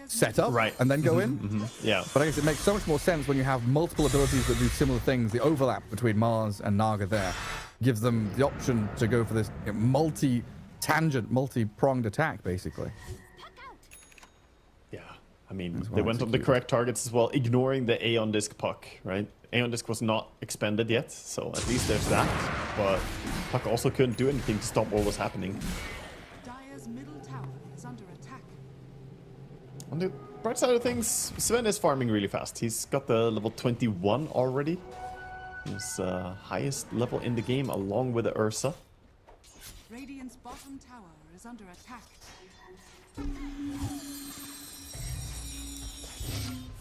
setup and then go in. Yeah. But I guess it makes so much more sense when you have multiple abilities that do similar things. The overlap between Mars and Naga there gives them the option to go for this multi-tangent, multi-pronged attack, basically. Yeah. I mean, they went on the correct targets as well, ignoring the Aeon Disc puck, right? Aeon Disc was not expended yet, so at least there's that. But puck also couldn't do anything to stop what was happening. Dire's middle tower is under attack. On the bright side of things, Sven is farming really fast. He's got the level 21 already. His highest level in the game, along with the Ursa. Radiant's bottom tower is under attack.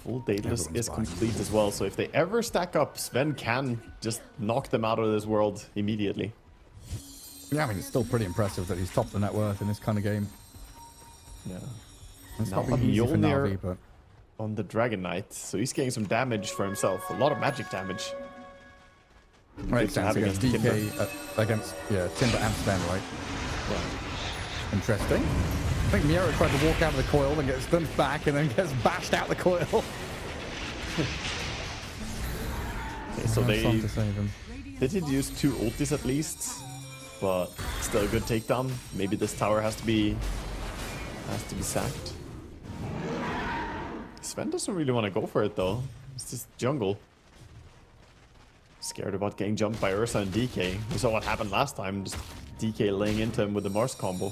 Full Daedalus is complete as well, so if they ever stack up, Sven can just knock them out of this world immediately. Yeah, I mean, it's still pretty impressive that he's top of the net worth in this kind of game. Yeah. It's not been easy for Na'Vi, but... on the Dragon Knight, so he's getting some damage for himself. A lot of magic damage. Right, sounds against DK, against, Timber and Sven, right? Yeah. Interesting. I think Miero tried to walk out of the coil and gets stunned back and then gets bashed out the coil. Okay, so they did use 2 ultis at least, but still a good takedown. Maybe this tower has to be sacked. Sven doesn't really want to go for it though. It's just jungle. Scared about getting jumped by Ursa and DK. We saw what happened last time, just DK laying into him with the Mars combo.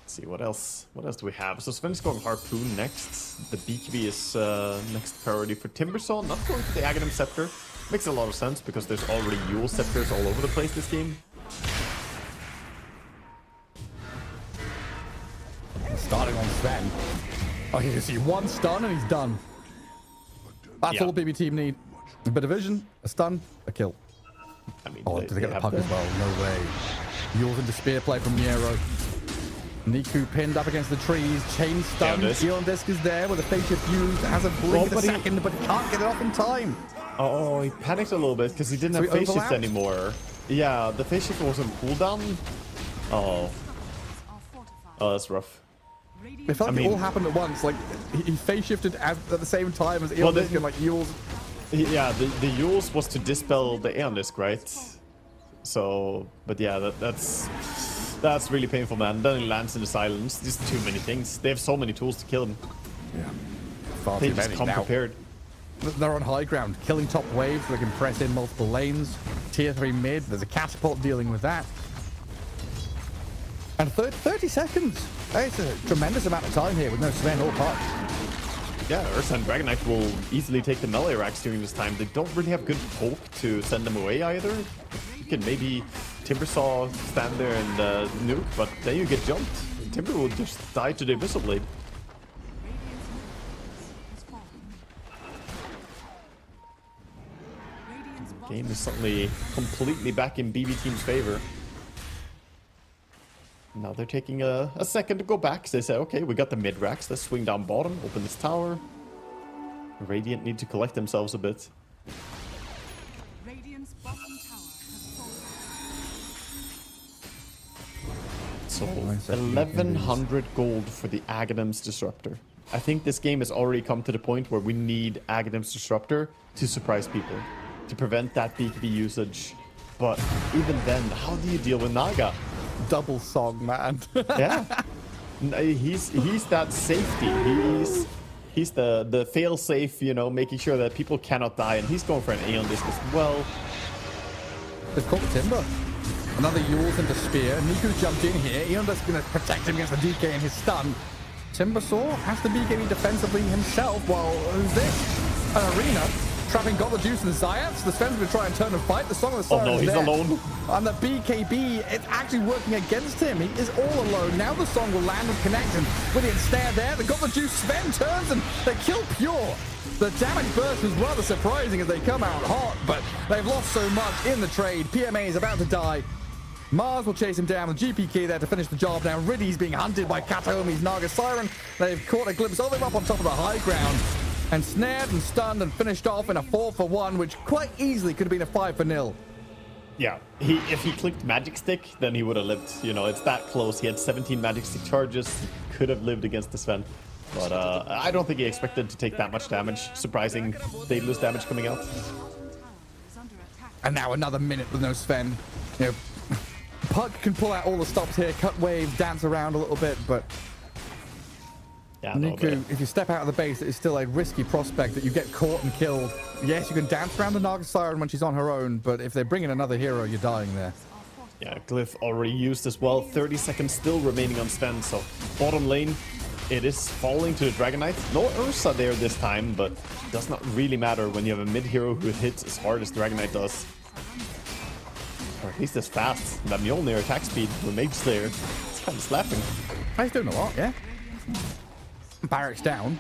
See what else do we have? So Sven is going Harpoon next. The BKB is next priority for Timbersaw, not going to the Aghanim Scepter. Makes a lot of sense because there's already Yule Scepters all over the place this game. Starting on Sven. Oh, you can see 1 stun and he's done. That's all BB team need. A bit of vision, a stun, a kill. I mean, Oh, did they get the puck as well? No way. Yules into spear play from Nero. Niku pinned up against the trees, chain stunned. Elon Disc is there with a face shift used, has a blink a second, but he can't get it off in time. Oh, he panicked a little bit because he didn't have face shift anymore. Yeah, the face shift was on cooldown. Oh. Oh, that's rough. It felt like it all happened at once. Like, he face shifted at the same time as Elon Disc and like Yules. Yeah, the Yules was to dispel the Aeon Disc, right? So, but yeah, that's really painful, man. Then he lands in the silence. Just too many things. They have so many tools to kill him. Yeah. Far They too just many come now. prepared. They're on high ground, killing top waves so they can press in multiple lanes. Tier 3 mid, there's a catapult dealing with that. And 30 seconds. It's a tremendous amount of time here with no Sven or Puck. Yeah, Ursa and Dragonite will easily take the melee racks during this time. They don't really have good poke to send them away either. You can maybe Timbersaw stand there and nuke, but then you get jumped. Timber will just die to the Abyssal Blade. Game is suddenly completely back in BB Team's favor. Now they're taking a second to go back. So they say, okay, we got the mid racks. Let's swing down bottom, open this tower. Radiant need to collect themselves a bit. Radiant's bottom tower has So fallen. 1100 gold for the Aghanim's Disruptor. I think this game has already come to the point where we need Aghanim's Disruptor to surprise people, to prevent that BKB usage. But even then, how do you deal with Naga? Double song, man. Yeah. He's that safety. He's the fail-safe, you know, making sure that people cannot die, and he's going for an Aeon Disc as well. They've caught Timber. Another Yules into Spear. Niku's jumped in here. Aeon Disc going to protect him against the DK and his stun. Timbersaw has to BKB defensively himself. While who's this? An Arena. Trapping got the juice and Zayats. The Sven's going to try and turn and fight. The Song of the Siren he's there. alone. And the BKB, it's actually working against him. He is all alone. Now the Song will land and connect him. Brilliant stare there. They got the juice. Sven turns and they kill Pure. The damage burst was rather surprising as they come out hot, but they've lost so much in the trade. PMA is about to die. Mars will chase him down with GPK there to finish the job. Now Riddy's being hunted by Kataomi's Naga Siren. They've caught a glimpse of him up on top of the high ground. And snared and stunned and finished off in a 4-for-1, which quite easily could have been a 5-0. Yeah, if he clicked Magic Stick, then he would have lived. You know, it's that close. He had 17 Magic Stick charges. He could have lived against the Sven. But I don't think he expected to take that much damage. Surprising Daedalus damage coming out. And now another minute with no Sven. You know, Puck can pull out all the stops here, cut waves, dance around a little bit, but yeah, Niku, if you step out of the base, it is still a risky prospect that you get caught and killed. Yes, you can dance around the Naga Siren when she's on her own, but if they bring in another hero, you're dying there. Yeah, Glyph already used as well. 30 seconds still remaining on Sven, so bottom lane, it is falling to the Dragonite. No Ursa there this time, but it does not really matter when you have a mid hero who hits as hard as Dragonite does. Or at least as fast. That Mjolnir attack speed with Mage Slayer, it's kind of slapping. He's doing a lot, yeah. Barracks down.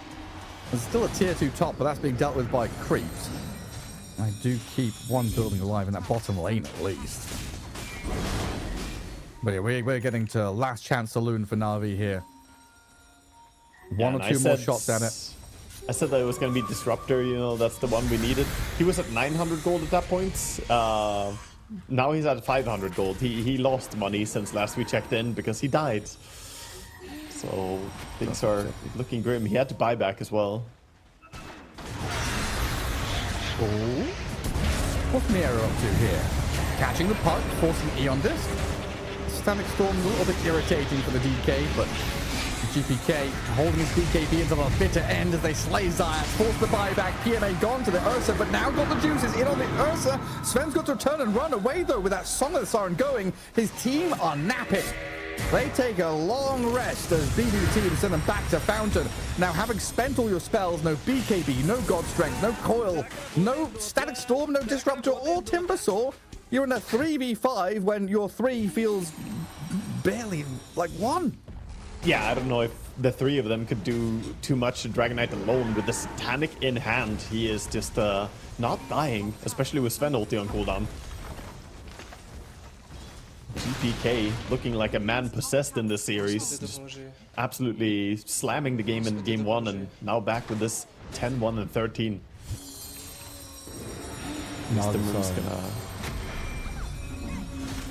There's still a tier 2 top, but that's being dealt with by creeps. I do keep one building alive in that bottom lane at least. But yeah, we're getting to last chance saloon for Na'Vi here. One or two more shots at it. I said that it was going to be Disruptor, you know, that's the one we needed. He was at 900 gold at that point. Now he's at 500 gold. He lost money since last we checked in because he died. So things are looking grim. He had to buy back as well. Oh. What's Nero up to here? Catching the puck, forcing Aeon Disc. Static Storm's a little bit irritating for the DK, but GPK holding his BKB until the bitter end as they slay Zayat. Force the buyback. PMA gone to the Ursa, but now got the juices in on the Ursa. Sven's got to turn and run away though with that Song of the Siren going. His team are napping. They take a long rest as BB team send them back to Fountain. Now, having spent all your spells, no BKB, no God Strength, no Coil, no Static Storm, no Disruptor or Timbersaw, you're in a 3v5 when your 3 feels barely like 1. Yeah, I don't know if the 3 of them could do too much to Dragonite alone. With the Satanic in hand, he is just not dying, especially with Sven ulti on cooldown. GPK looking like a man possessed in this series. Just absolutely slamming the game in game 1 and now back with this 10-1 and 13. Mr. Moon's gonna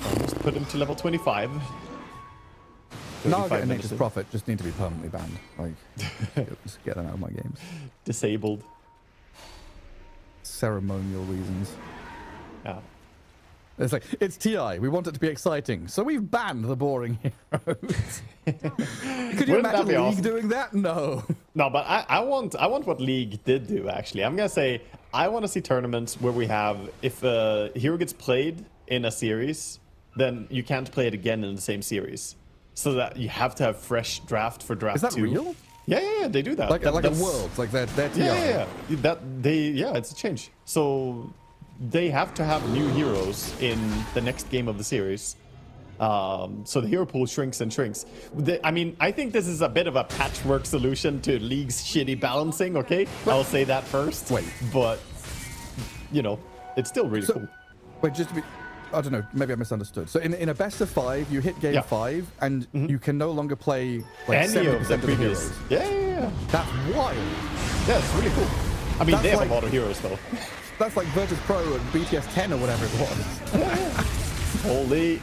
almost put him to level 25. Naga and Nature's Prophet just need to be permanently banned. Like, just get them out of my games. Disabled. Ceremonial reasons. Yeah. It's like, it's TI. We want it to be exciting. So we've banned the boring heroes. Could you imagine League awesome? doing that? No. No, but I want what League did do, actually. I'm going to say, I want to see tournaments where we have, if a hero gets played in a series, then you can't play it again in the same series. So that you have to have fresh draft for draft 2. Is that real? Yeah, they do that. Like a Worlds, like their TI. Yeah, it's a change. So they have to have new heroes in the next game of the series. So the hero pool shrinks and shrinks. I mean, I think this is a bit of a patchwork solution to League's shitty balancing, okay? I'll say that first. Wait. But, you know, it's still really cool. Wait, just to be... I don't know, maybe I misunderstood. So in a best of 5, you hit game 5, and you can no longer play like any 70% of the previous. heroes. Yeah. That's wild. Yeah, it's really cool. I mean, they have a lot of heroes, though. That's like Virtus Pro and BTS 10 or whatever it was. Holy...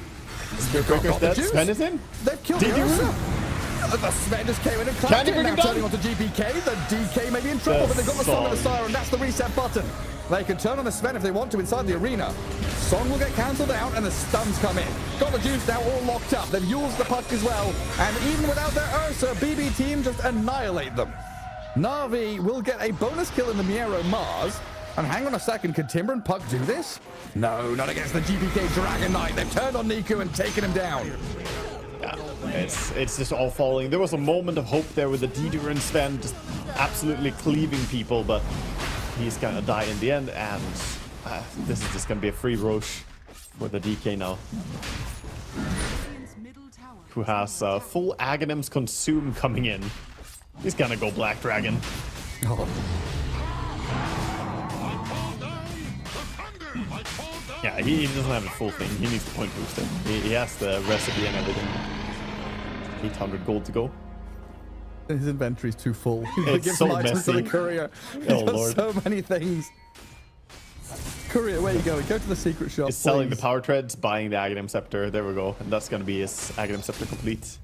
Sven is in? They've killed the Sven just came in and clapped it. Now turning onto GPK. The DK may be in trouble, but they've got the Song of the Siren. That's the reset button. They can turn on the Sven if they want to inside the arena. Song will get cancelled out and the stuns come in. Got the Juice now all locked up. They've used the puck as well. And even without their Ursa, BB team just annihilate them. Na'Vi will get a bonus kill in the Miero Mars. And hang on a second, can Timber and Puck do this? No, not against the GPK Dragon Knight. They've turned on Niku and taken him down. Yeah, it's just all falling. There was a moment of hope there with the Didier and Sven just absolutely cleaving people, but he's gonna die in the end, and this is just gonna be a free Roche for the DK now. Who has full Aghanim's Consume coming in. He's gonna go Black Dragon. Yeah, he doesn't have a full thing. He needs the point booster. He has the recipe and everything. 800 gold to go. His inventory's too full. It's so messy. To the courier. He's Oh, got Lord. so many things. Courier, where you going? Go to the secret shop. He's selling the power treads, buying the Aghanim Scepter. There we go. And that's going to be his Aghanim Scepter complete.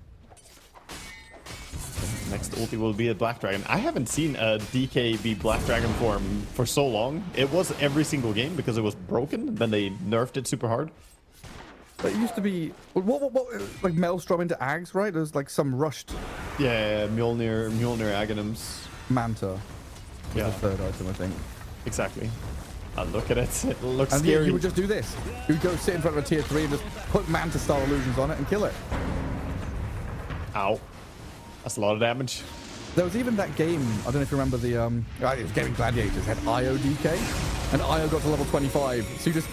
Next ulti will be a Black Dragon. I haven't seen a DK be Black Dragon form for so long. It was every single game because it was broken. Then they nerfed it super hard. But it used to be... What like Maelstrom into Ags, right? There's like some rushed... Yeah, Mjolnir Aghanims. Manta. Yeah. The third item, I think. Exactly. Look at it. It looks and scary. You would just do this. You would go sit in front of a tier 3 and just put Manta-style illusions on it and kill it. Ow. That's a lot of damage. There was even that game, I don't know if you remember the, it was Gaming Gladiators, had IO DK, and IO got to level 25, so you just...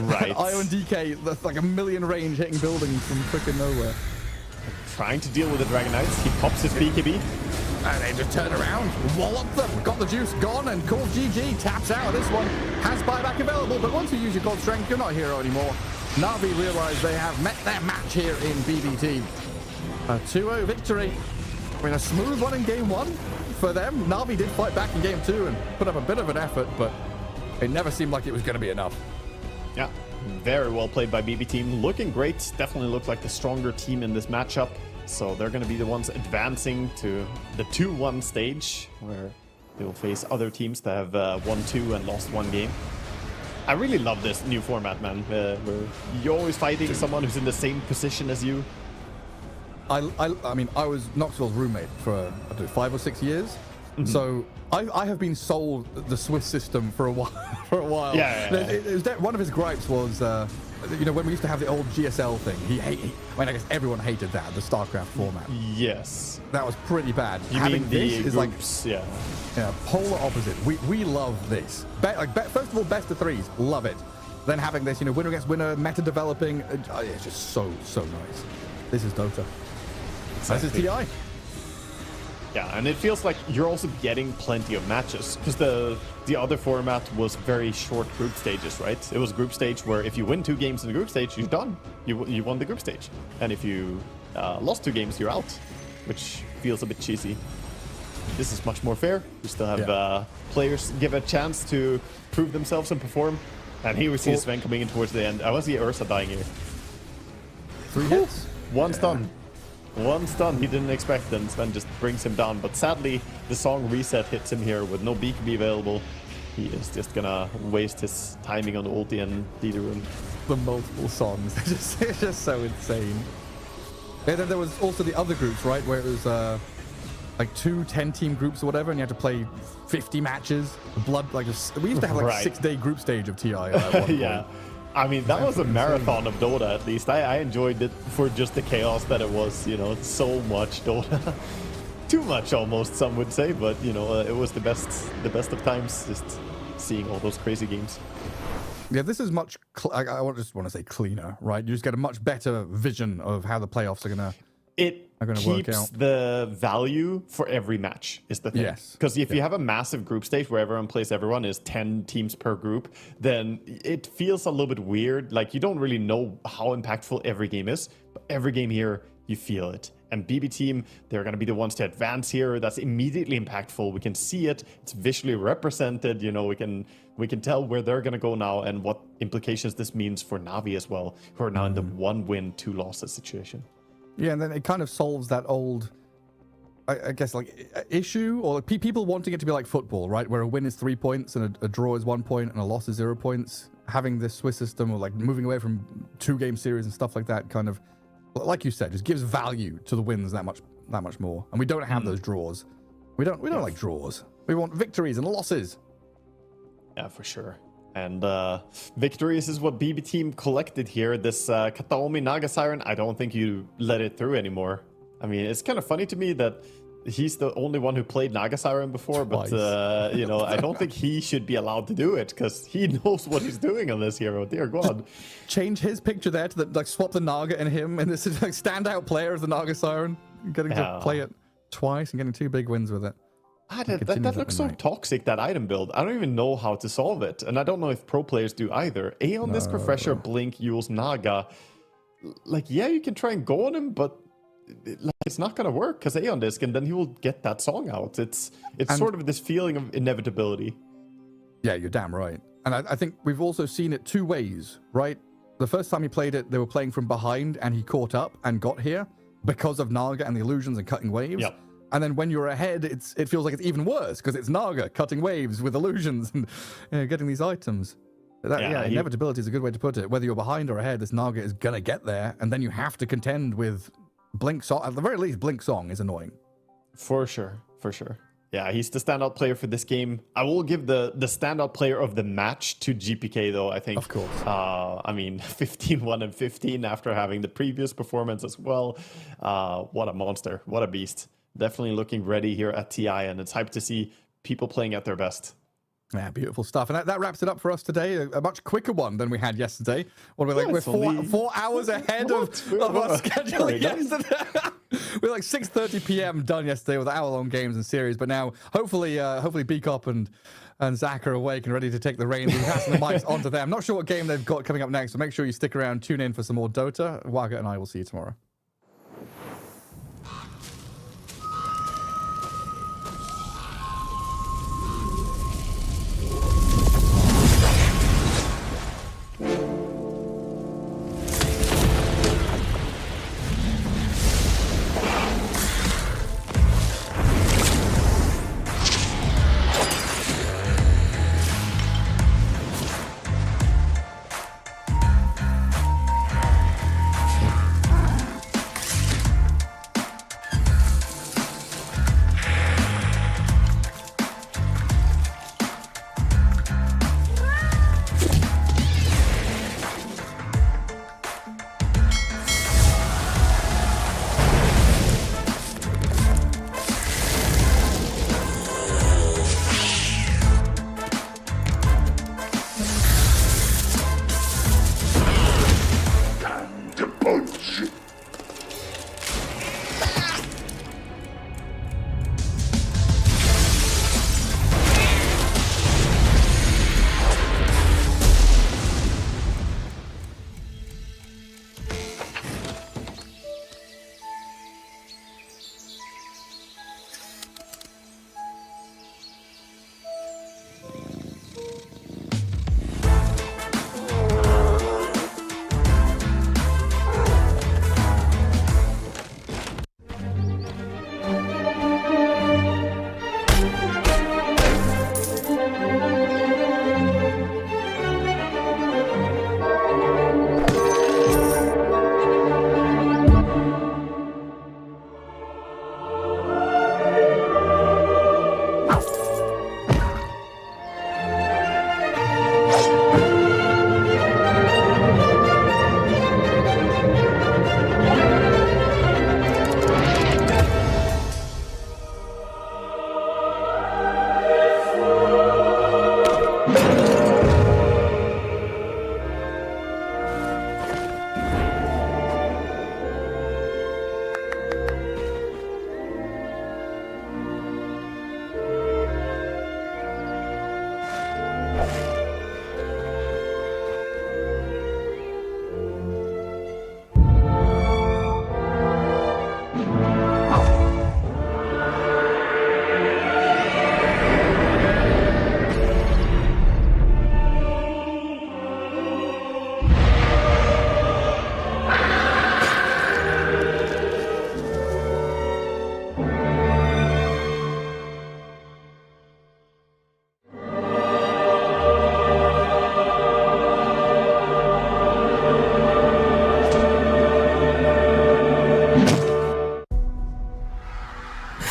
Right. IO and DK, that's like a million range hitting buildings from freaking nowhere. Trying to deal with the Dragon Knights, he pops his BKB. And they just turn around, wallop them, got the juice gone, and called GG, taps out. This one has buyback available, but once you use your gold strength, you're not a hero anymore. Na'Vi realize they have met their match here in BBT. A 2-0 victory. I mean, a smooth one in game 1 for them. Na'Vi did fight back in game 2 and put up a bit of an effort, but it never seemed like it was going to be enough. Yeah, very well played by BB team. Looking great. Definitely look like the stronger team in this matchup. So they're going to be the ones advancing to the 2-1 stage, where they will face other teams that have won 2 and lost 1 game. I really love this new format, man, where you're always fighting someone who's in the same position as you. I mean, I was Knoxville's roommate for, I don't know, 5 or 6 years. So I have been sold the Swiss system for a while. Yeah. One of his gripes was, you know, when we used to have the old GSL thing, I mean, I guess everyone hated that, the StarCraft format. Yes. That was pretty bad. You Having mean the this is groups, like, yeah, polar opposite. We love this. First of all, best of 3s, love it. Then having this, you know, winner against winner, meta developing, it's just so nice. This is Dota. Exactly. This is TI. Yeah, and it feels like you're also getting plenty of matches because the other format was very short group stages, right? It was group stage where if you win 2 games in the group stage, you're done. You won the group stage. And if you lost 2 games, you're out, which feels a bit cheesy. This is much more fair. We still have players give a chance to prove themselves and perform. And here we see Sven coming in towards the end. I want to see Ursa dying here. 3 hits. One stun. One stun he didn't expect, and Sven just brings him down. But sadly, the song reset hits him here with no BKB available. He is just gonna waste his timing on the ulti and leader room. The multiple songs, they're just so insane. And then there was also the other groups, right, where it was like 2 10-team groups or whatever, and you had to play 50 matches. Blood, like we used to have like a 6-day group stage of TI. Yeah. I mean, that was a marathon of Dota, at least. I enjoyed it for just the chaos that it was, you know, so much Dota. Too much, almost, some would say, but, you know, it was the best of times, just seeing all those crazy games. Yeah, this is much, I just want to say cleaner, right? You just get a much better vision of how the playoffs are going to work out. The value for every match is the thing. Yes. Because if you have a massive group stage where everyone plays everyone, is 10 teams per group, then it feels a little bit weird. Like, you don't really know how impactful every game is, but every game here, you feel it. And BB Team, they're going to be the ones to advance here. That's immediately impactful. We can see it. It's visually represented. You know, we can tell where they're going to go now and what implications this means for Navi as well, who are now in the 1 win, 2 losses situation. Yeah, and then it kind of solves that old, I guess, like, issue, or like, people wanting it to be like football, right? Where a win is 3 points and a draw is 1 point and a loss is 0 points. Having this Swiss system, or like moving away from 2-game series and stuff like that, kind of, like you said, just gives value to the wins that much more. And we don't have those draws. We don't like draws. We want victories and losses. Yeah, for sure. And victories is what BB Team collected here. This Kataomi Naga Siren, I don't think you let it through anymore. I mean, it's kind of funny to me that he's the only one who played Naga Siren before, but, you know, I don't think he should be allowed to do it because he knows what he's doing on this hero. Dear God. Change his picture there to like swap the Naga and him, and this is like standout player as the Naga Siren, getting to play it twice and getting 2 big wins with it. That looks so toxic, that item build. I don't even know how to solve it. And I don't know if pro players do either. Aeon Disc Refresher, Blink, Yules, Naga. Like, yeah, you can try and go on him, but it's not going to work because Aeon Disc, and then he will get that song out. It's sort of this feeling of inevitability. Yeah, you're damn right. And I think we've also seen it 2 ways, right? The first time he played it, they were playing from behind, and he caught up and got here because of Naga and the illusions and cutting waves. Yep. And then when you're ahead, it feels like it's even worse because it's Naga cutting waves with illusions and getting these items. Inevitability is a good way to put it. Whether you're behind or ahead, this Naga is going to get there, and then you have to contend with Blink Song. At the very least, Blink Song is annoying. For sure. Yeah, he's the standout player for this game. I will give the standout player of the match to GPK, though, I think. Of course. I mean, 15-1 and 15 after having the previous performance as well. What a monster. What a beast. Definitely looking ready here at TI, and it's hyped to see people playing at their best. Yeah, beautiful stuff. And that wraps it up for us today. A much quicker one than we had yesterday. We're 4 hours ahead of our schedule yesterday. We're like 6:30 p.m. done yesterday with hour-long games and series. But now, hopefully Bcop and Zach are awake and ready to take the reins and passing the mics onto them. I'm not sure what game they've got coming up next, so make sure you stick around, tune in for some more Dota. Waga and I will see you tomorrow.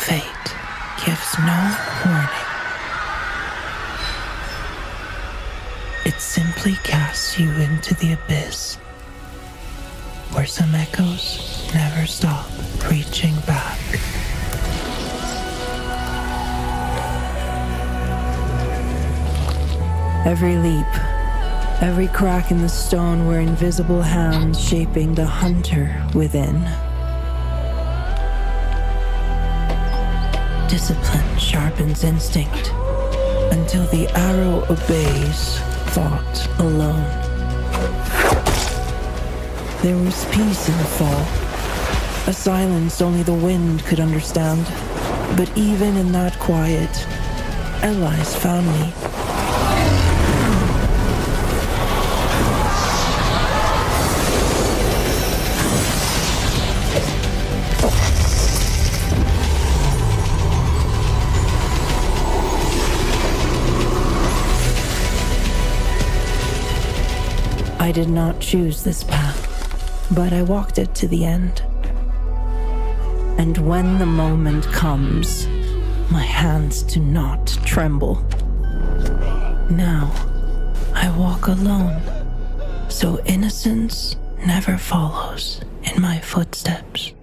fate gives no warning. It simply casts you into the abyss, where some echoes never stop reaching back. Every leap, every crack in the stone were invisible hands shaping the hunter within. Discipline sharpens instinct until the arrow obeys thought alone. There was peace in the fall, a silence only the wind could understand. But even in that quiet, allies found me. I did not choose this path, but I walked it to the end. And when the moment comes, my hands do not tremble. Now, I walk alone, so innocence never follows in my footsteps.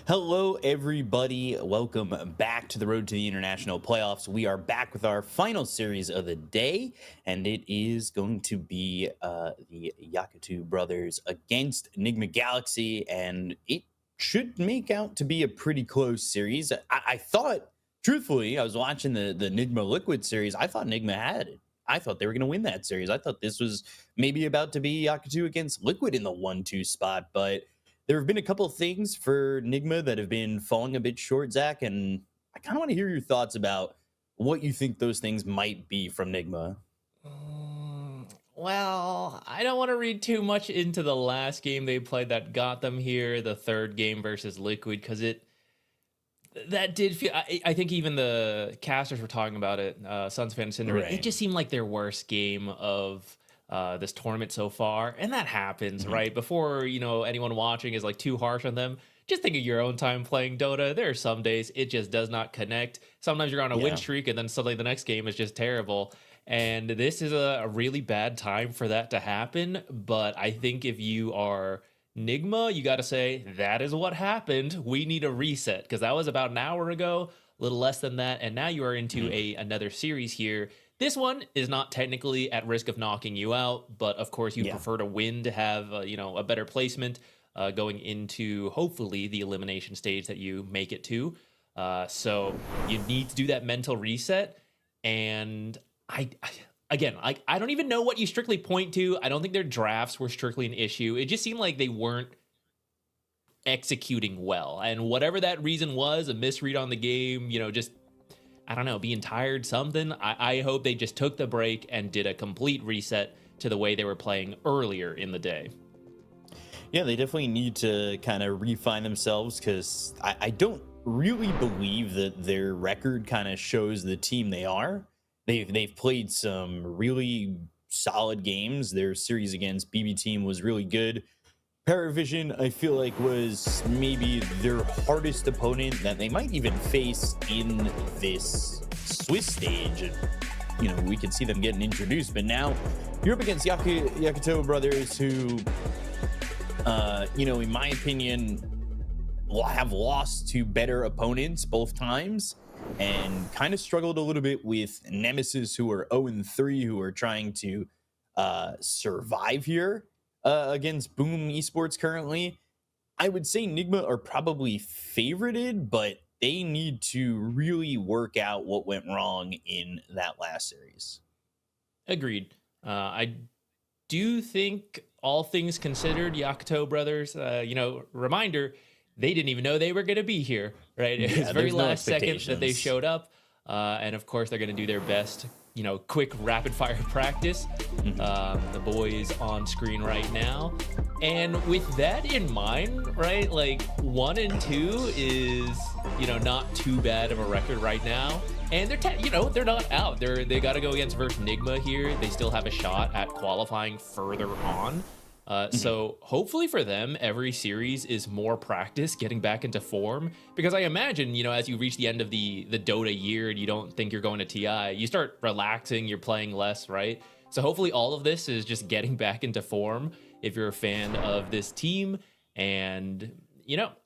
Hello, everybody. Welcome back to the Road to the International Playoffs. We are back with our final series of the day, and it is going to be the Yakutou Brothers against Nigma Galaxy, and it should make out to be a pretty close series. I thought, truthfully, I was watching the Nigma Liquid series. I thought Nigma had it. I thought they were going to win that series. I thought this was maybe about to be Yakutou against Liquid in the 1-2 spot, but there have been a couple of things for Nigma that have been falling a bit short, Zach, and I kind of want to hear your thoughts about what you think those things might be from Nigma. Well, I don't want to read too much into the last game they played that got them here, the third game versus Liquid, because that did feel. I think even the casters were talking about it. Sons Fan Cinder. Right. It just seemed like their worst game of this tournament so far, and that happens, right? Before anyone watching is like too harsh on them. Just think of your own time playing Dota. There are some days it just does not connect. Sometimes you're on a win streak, and then suddenly the next game is just terrible. And this is a really bad time for that to happen. But I think if you are Nigma, you got to say that is what happened. We need a reset, because that was about an hour ago, a little less than that, and now you are into another series here. This one is not technically at risk of knocking you out, but of course you prefer to win to have a better placement going into hopefully the elimination stage that you make it to. So you need to do that mental reset. And I don't even know what you strictly point to. I don't think their drafts were strictly an issue. It just seemed like they weren't executing well, and whatever that reason was, a misread on the game, just, I don't know, being tired, something. I hope they just took the break and did a complete reset to the way they were playing earlier in the day. Yeah, they definitely need to kind of refine themselves, because I don't really believe that their record kind of shows the team they are. They've played some really solid games. Their series against BB Team was really good. PVISION, I feel like, was maybe their hardest opponent that they might even face in this Swiss stage. And, we can see them getting introduced. But now you're up against Yakutou Brothers, who, in my opinion, have lost to better opponents both times, and kind of struggled a little bit with Nemesis, who are 0-3, who are trying to survive here. Against Boom Esports currently. I would say Nigma are probably favorited, but they need to really work out what went wrong in that last series. Agreed. I do think, all things considered, Yakutou Brothers, reminder, they didn't even know they were going to be here, right? It was very last second that they showed up. And of course, they're going to do their best, quick rapid fire practice. The boys on screen right now. And with that in mind, right, like 1-2 is, not too bad of a record right now. And they're not out. They got to go against versus Nigma here. They still have a shot at qualifying further on. So hopefully for them, every series is more practice getting back into form, because I imagine, as you reach the end of the Dota year and you don't think you're going to TI, you start relaxing, you're playing less, right? So hopefully all of this is just getting back into form if you're a fan of this team. And,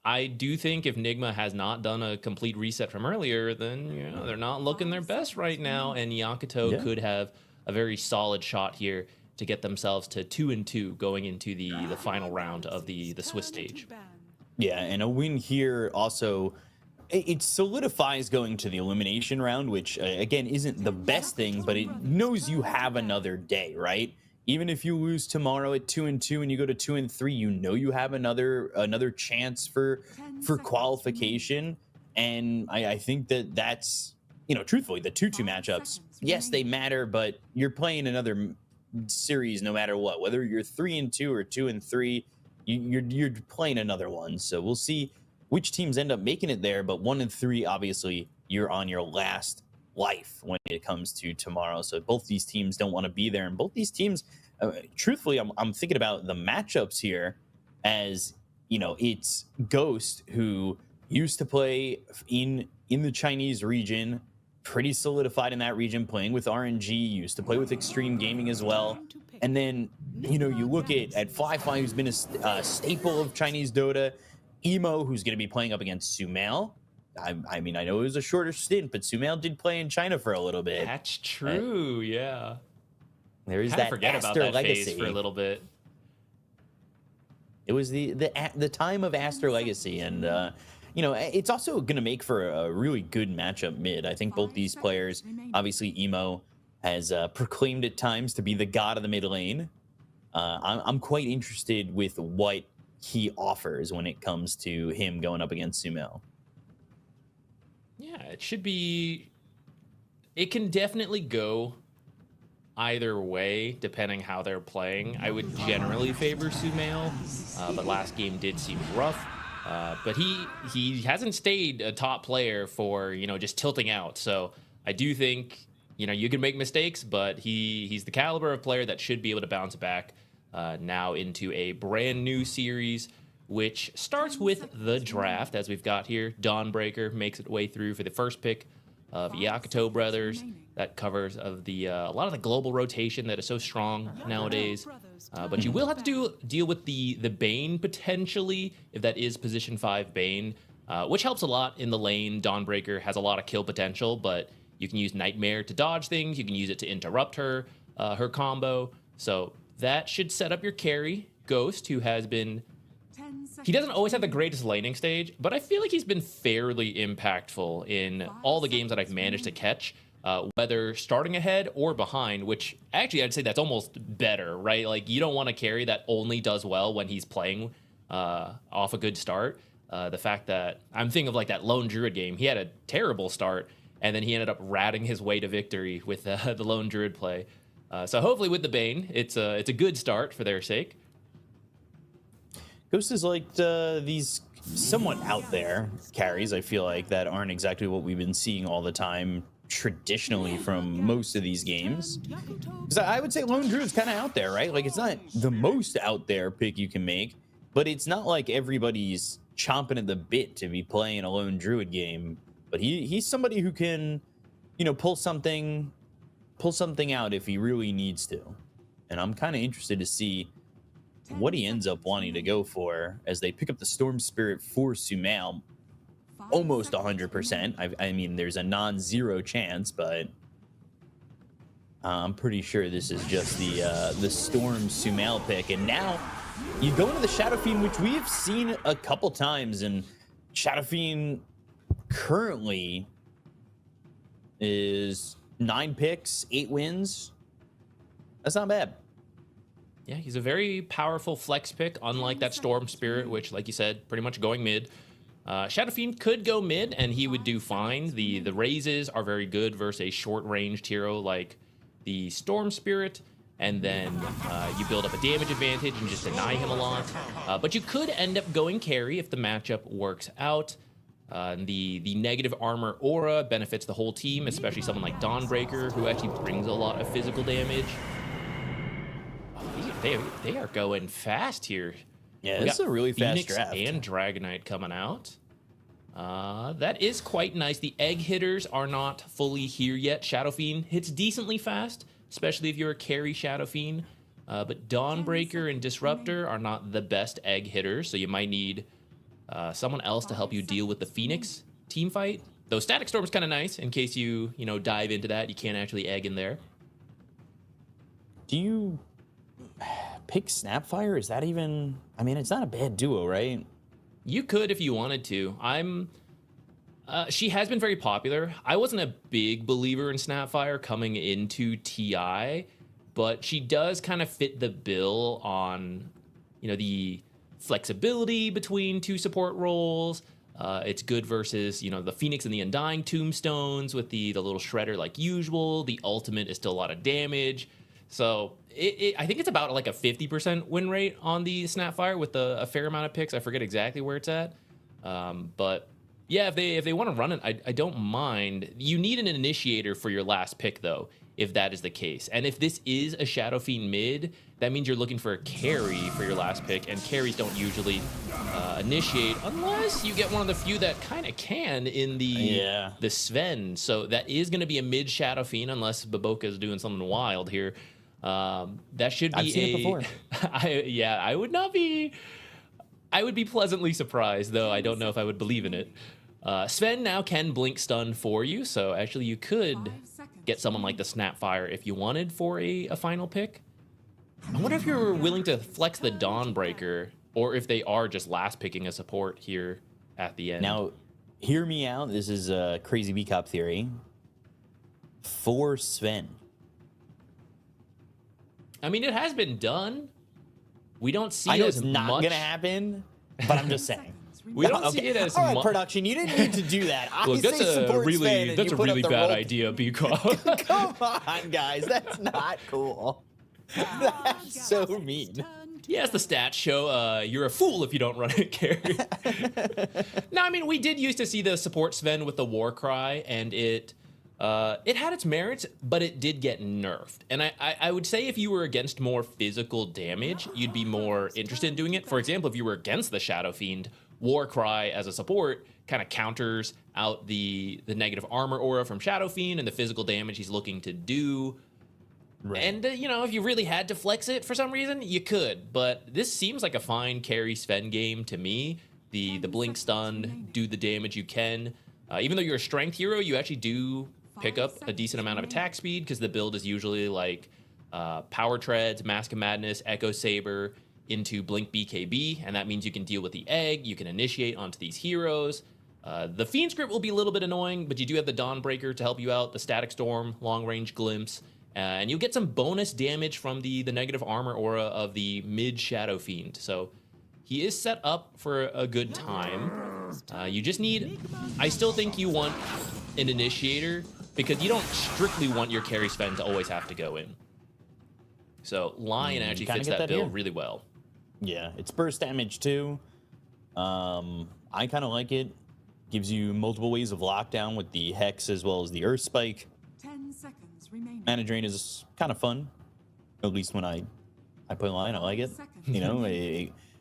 I do think if Nigma has not done a complete reset from earlier, then, they're not looking their best right now. And Yakutou could have a very solid shot here to get themselves to 2-2 going into the final round of the Swiss stage. Yeah, and a win here also, it solidifies going to the elimination round, which again isn't the best thing, but it knows you have another day, right? Even if you lose tomorrow at 2-2 and you go to 2-3, you have another chance for qualification. And I think that's truthfully, the 2-2 matchups, yes, they matter, but you're playing another series no matter what, whether you're 3-2 or 2-3, you're playing another one. So we'll see which teams end up making it there, but 1-3, obviously you're on your last life when it comes to tomorrow. So both these teams don't want to be there, and both these teams, truthfully, I'm thinking about the matchups here as it's Ghost, who used to play in the Chinese region, pretty solidified in that region, playing with RNG, used to play with Xtreme Gaming as well. And then, you look at Fly, who's been a staple of Chinese Dota, Emo, who's going to be playing up against Sumail. I mean, I know it was a shorter stint, but Sumail did play in China for a little bit. That's true, yeah. There is Kinda that forget Aster about that legacy phase for a little bit. It was the time of Aster legacy, and you know, it's also going to make for a really good matchup mid. I think both these players, obviously Emo has proclaimed at times to be the god of the mid lane. I'm quite interested with what he offers when it comes to him going up against Sumail. Yeah, it should be. It can definitely go either way, depending how they're playing. I would generally favor Sumail, but last game did seem rough. But he hasn't stayed a top player for, you know, just tilting out. So I do think, you know, you can make mistakes, but he's the caliber of player that should be able to bounce back now into a brand new series, which starts with the draft, as we've got here. Dawnbreaker makes its way through for the first pick of Yakutou Brothers. That covers of the a lot of the global rotation that is so strong nowadays. But you will have to deal with the Bane potentially, if that is position 5 Bane, which helps a lot in the lane. Dawnbreaker has a lot of kill potential, but you can use Nightmare to dodge things. You can use it to interrupt her combo. So that should set up your carry. Ghost, who has been... He doesn't always have the greatest laning stage, but I feel like he's been fairly impactful in all the games that I've managed to catch, whether starting ahead or behind, which actually I'd say that's almost better, right? Like, you don't want to carry that only does well when he's playing off a good start. The fact that I'm thinking of like that Lone Druid game, he had a terrible start, and then he ended up ratting his way to victory with the Lone Druid play. So hopefully with the Bane, it's a good start for their sake. Ghost is like these somewhat out there carries, I feel like, that aren't exactly what we've been seeing all the time traditionally from most of these games. Because I would say Lone Druid's kind of out there, right? Like, it's not the most out there pick you can make, but it's not like everybody's chomping at the bit to be playing a Lone Druid game. But he's somebody who can, you know, pull something out if he really needs to. And I'm kind of interested to see what he ends up wanting to go for as they pick up the Storm Spirit for Sumail. Almost 100%. I mean, there's a non-zero chance, but I'm pretty sure this is just the Storm Sumail pick. And now you go into the Shadow Fiend, which we've seen a couple times, and Shadow Fiend currently is 9 picks, 8 wins. That's not bad. Yeah, he's a very powerful flex pick, unlike that Storm Spirit, which, like you said, pretty much going mid. Shadow Fiend could go mid, and he would do fine. The raises are very good versus a short-ranged hero like the Storm Spirit, and then you build up a damage advantage and just deny him a lot. But you could end up going carry if the matchup works out. The negative armor aura benefits the whole team, especially someone like Dawnbreaker, who actually brings a lot of physical damage. They are going fast here. Yeah, this is a really fast draft. And Dragonite coming out. That is quite nice. The egg hitters are not fully here yet. Shadow Fiend hits decently fast, especially if you're a carry Shadow Fiend. But Dawnbreaker and Disruptor are not the best egg hitters, so you might need someone else to help you deal with the Phoenix team fight. Though Static Storm is kind of nice in case you dive into that. You can't actually egg in there. Do you pick Snapfire? Is that even... I mean, it's not a bad duo, right? You could if you wanted to. She has been very popular. I wasn't a big believer in Snapfire coming into TI, but she does kind of fit the bill on, the flexibility between 2 support roles. It's good versus, the Phoenix and the Undying Tombstones with the little shredder like usual. The ultimate is still a lot of damage. So I think it's about like a 50% win rate on the Snapfire with a fair amount of picks. I forget exactly where it's at. But yeah, if they want to run it, I don't mind. You need an initiator for your last pick, though, if that is the case. And if this is a Shadow Fiend mid, that means you're looking for a carry for your last pick, and carries don't usually initiate unless you get one of the few that kind of can in the Sven. So that is going to be a mid Shadow Fiend unless Baboka is doing something wild here. That should be I've seen it before. I would not be I would be pleasantly surprised, though I don't know if I would believe in it. Sven now can blink stun for you, so actually you could get someone like the Snapfire if you wanted for a final pick. I wonder if you're willing to flex the Dawnbreaker, or if they are just last picking a support here at the end. Now, hear me out. This is a crazy B-Cop theory. For Sven. I mean, it has been done. We don't see I know it as it's not much. gonna happen, but I'm just saying. We don't see it as all right, much. production. You didn't need to do that. I Look, that's say a support Sven really and that's you a put up really the bad roll. idea, B-Cop. Come on, guys. That's not cool. That's so mean. Yes, the stats show you're a fool if you don't run it, carry. No, I mean, we did used to see the support Sven with the war cry, and it had its merits, but it did get nerfed. And I would say if you were against more physical damage, you'd be more interested in doing it. For example, if you were against the Shadow Fiend, war cry as a support kind of counters out the negative armor aura from Shadow Fiend and the physical damage he's looking to do. Right. And, you know, if you really had to flex it for some reason, you could. But this seems like a fine carry Sven game to me. The blink stun, do the damage you can. Even though you're a strength hero, you actually do pick up a decent amount of attack speed because the build is usually like Power Treads, Mask of Madness, Echo Saber into Blink BKB. And that means you can deal with the egg. You can initiate onto these heroes. The Fiend script will be a little bit annoying, but you do have the Dawnbreaker to help you out, the Static Storm, Long Range Glimpse. And you'll get some bonus damage from the negative armor aura of the mid Shadow Fiend. So he is set up for a good time. You just need... I still think you want an Initiator because you don't strictly want your carry Sven to always have to go in. So Lion actually fits that build really well. Yeah, it's burst damage too. I kind of like it. Gives you multiple ways of lockdown with the Hex as well as the Earth Spike. 10 seconds remaining. Mana Drain is kind of fun. At least when I play Lion, I like it. You know,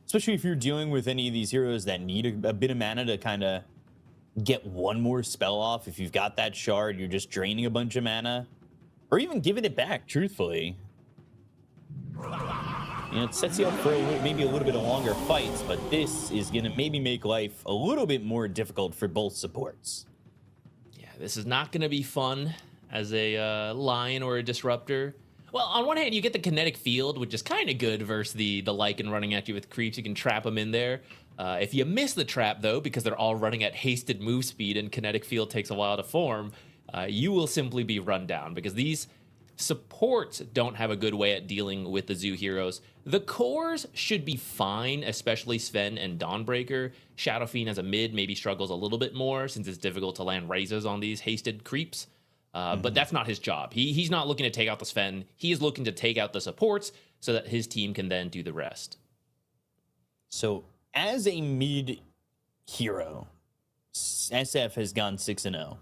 especially if you're dealing with any of these heroes that need a bit of mana to kind of get one more spell off. If you've got that shard, you're just draining a bunch of mana. Or even giving it back, truthfully. You know, it sets you up for maybe a little bit of longer fights, but this is going to maybe make life a little bit more difficult for both supports. Yeah, this is not going to be fun as a Lion or a Disruptor. Well, on one hand, you get the kinetic field, which is kind of good versus the Lycan running at you with creeps. You can trap them in there. If you miss the trap, though, because they're all running at hasted move speed and kinetic field takes a while to form, you will simply be run down because these supports don't have a good way at dealing with the Zoo heroes. The cores should be fine, especially Sven and Dawnbreaker. Shadow Fiend as a mid maybe struggles a little bit more since it's difficult to land raises on these hasted creeps. But that's not his job. He's not looking to take out the Sven. He is looking to take out the supports so that his team can then do the rest. So as a mid hero, SF has gone 6-0.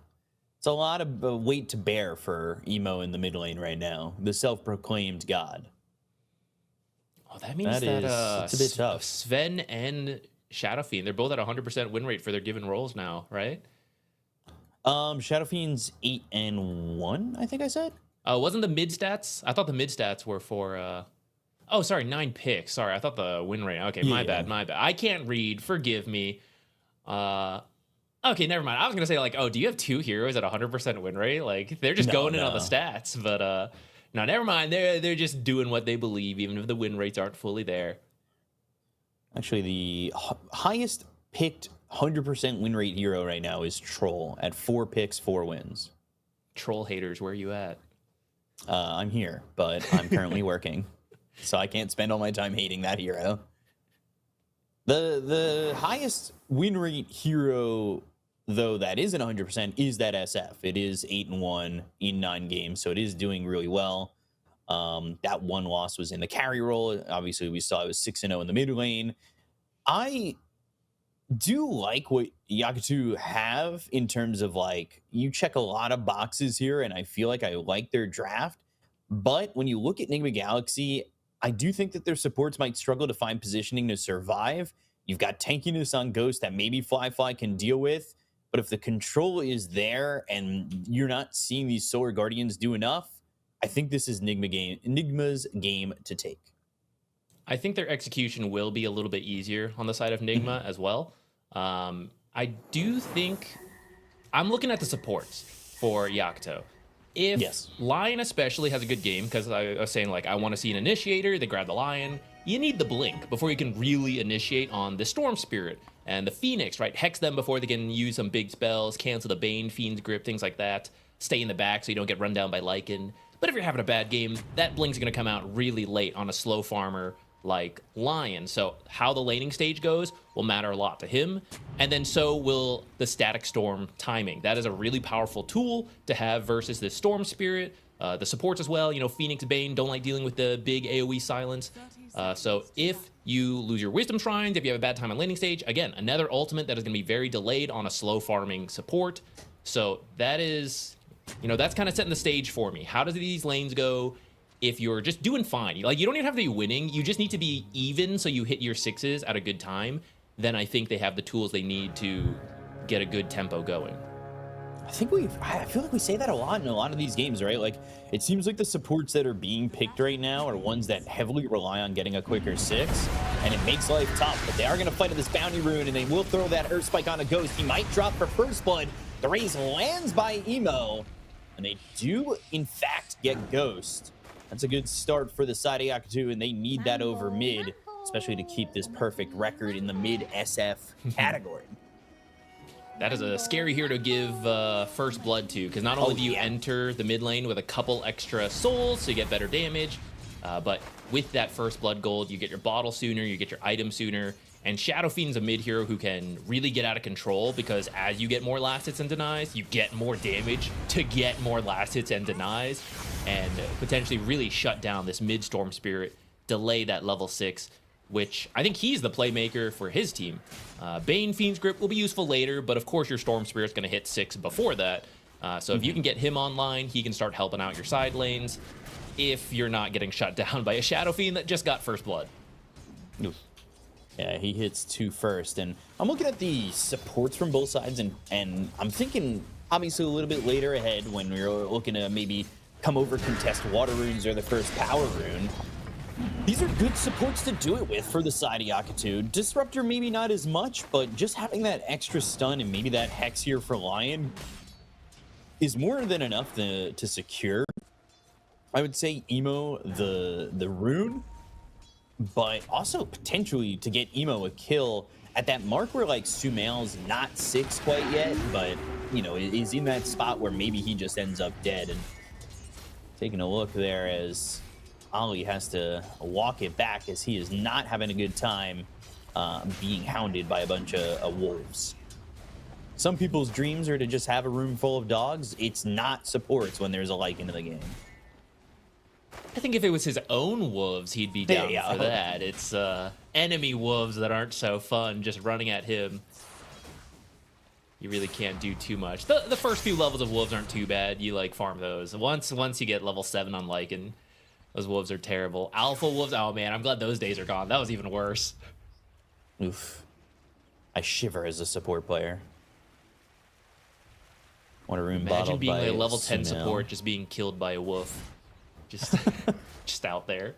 It's a lot of weight to bear for Emo in the mid lane right now, the self-proclaimed god. Oh, that means it's a bit tough. Sven and Shadow Fiend, they're both at 100% win rate for their given roles now, right? Shadow Fiend's 8-1, I think I said. Wasn't the mid stats? I thought the mid stats were for. Oh, sorry, 9 picks. Sorry, I thought the win rate. Okay, my bad. I can't read. Forgive me. Okay, never mind. I was gonna say like, oh, do you have 2 heroes at 100% win rate? Like they're just going in on the stats, but no, never mind. They're just doing what they believe, even if the win rates aren't fully there. Actually, the highest picked 100% win rate hero right now is Troll at 4 picks, 4 wins. Troll haters, where are you at? I'm here, but I'm currently working, so I can't spend all my time hating that hero. The highest win rate hero, though, that isn't 100% is that SF. It is 8-1 in 9 games, so it is doing really well. That one loss was in the carry role. Obviously, we saw it was 6-0 in the mid lane. I do like what Yakutou have in terms of, like, you check a lot of boxes here, and I feel like I like their draft. But when you look at Nigma Galaxy, I do think that their supports might struggle to find positioning to survive. You've got tankiness on Ghost that maybe Fly can deal with. But if the control is there and you're not seeing these Solar Guardians do enough, I think this is Nigma's game to take. I think their execution will be a little bit easier on the side of Nigma as well. I do think I'm looking at the supports for Yakutou. If Lion especially has a good game, because I was saying, like, I want to see an initiator, they grab the Lion. You need the Blink before you can really initiate on the Storm Spirit and the Phoenix, right? Hex them before they can use some big spells, cancel the Bane, Fiend's Grip, things like that. Stay in the back so you don't get run down by Lycan. But if you're having a bad game, that Blink's going to come out really late on a slow farmer like Lion. So how the laning stage goes will matter a lot to him. And then so will the Static Storm timing. That is a really powerful tool to have versus the Storm Spirit. The supports as well, you know, Phoenix, Bane don't like dealing with the big AoE silence. So if you lose your Wisdom Shrines, if you have a bad time on laning stage, again, another ultimate that is going to be very delayed on a slow farming support. So that is, you know, that's kind of setting the stage for me. How does these lanes go if you're just doing fine? Like, you don't even have to be winning. You just need to be even so you hit your 6s at a good time. Then I think they have the tools they need to get a good tempo going. I feel like we say that a lot in a lot of these games, right? Like, it seems like the supports that are being picked right now are ones that heavily rely on getting a quicker 6, and it makes life tough. But they are going to fight at this bounty rune, and they will throw that Earth Spike on a Ghost. He might drop for first blood. The raise lands by Emo, and they do, in fact, get Ghost. That's a good start for the side of Yakutou, and they need that over mid, especially to keep this perfect record in the mid SF category. That is a scary hero to give first blood to, because not only do you enter the mid lane with a couple extra souls, so you get better damage, but with that first blood gold, you get your bottle sooner, you get your item sooner, and Shadow Fiend's a mid hero who can really get out of control, because as you get more last hits and denies, you get more damage to get more last hits and denies, and potentially really shut down this mid Storm Spirit, delay that level 6, which I think he's the playmaker for his team. Bane, Fiend's Grip will be useful later, but of course your Storm Spirit's going to hit 6 before that. So if you can get him online, he can start helping out your side lanes if you're not getting shut down by a Shadow Fiend that just got first blood. Oof. Yeah, he hits 2 first. And I'm looking at the supports from both sides, and I'm thinking obviously a little bit later ahead when we're looking to maybe come over contest water runes or the first power rune. These are good supports to do it with for the side of Yakutou. Disruptor maybe not as much, but just having that extra stun and maybe that Hex here for Lion is more than enough to secure. I would say Emo the rune, but also potentially to get Emo a kill at that mark where like Sumail's not 6 quite yet, but you know, is in that spot where maybe he just ends up dead. And taking a look there as Ali has to walk it back as he is not having a good time being hounded by a bunch of wolves. Some people's dreams are to just have a room full of dogs. It's not supports when there's a Lycan in the game. I think if it was his own wolves, he'd be down for that. It's enemy wolves that aren't so fun just running at him. You really can't do too much. The first few levels of wolves aren't too bad. You like farm those. Once you get level 7 on Lycan, those wolves are terrible. Alpha wolves, oh man, I'm glad those days are gone. That was even worse. Oof. I shiver as a support player. What a room Imagine being by a level 10 Sumail. support just being killed by a wolf. Just out there.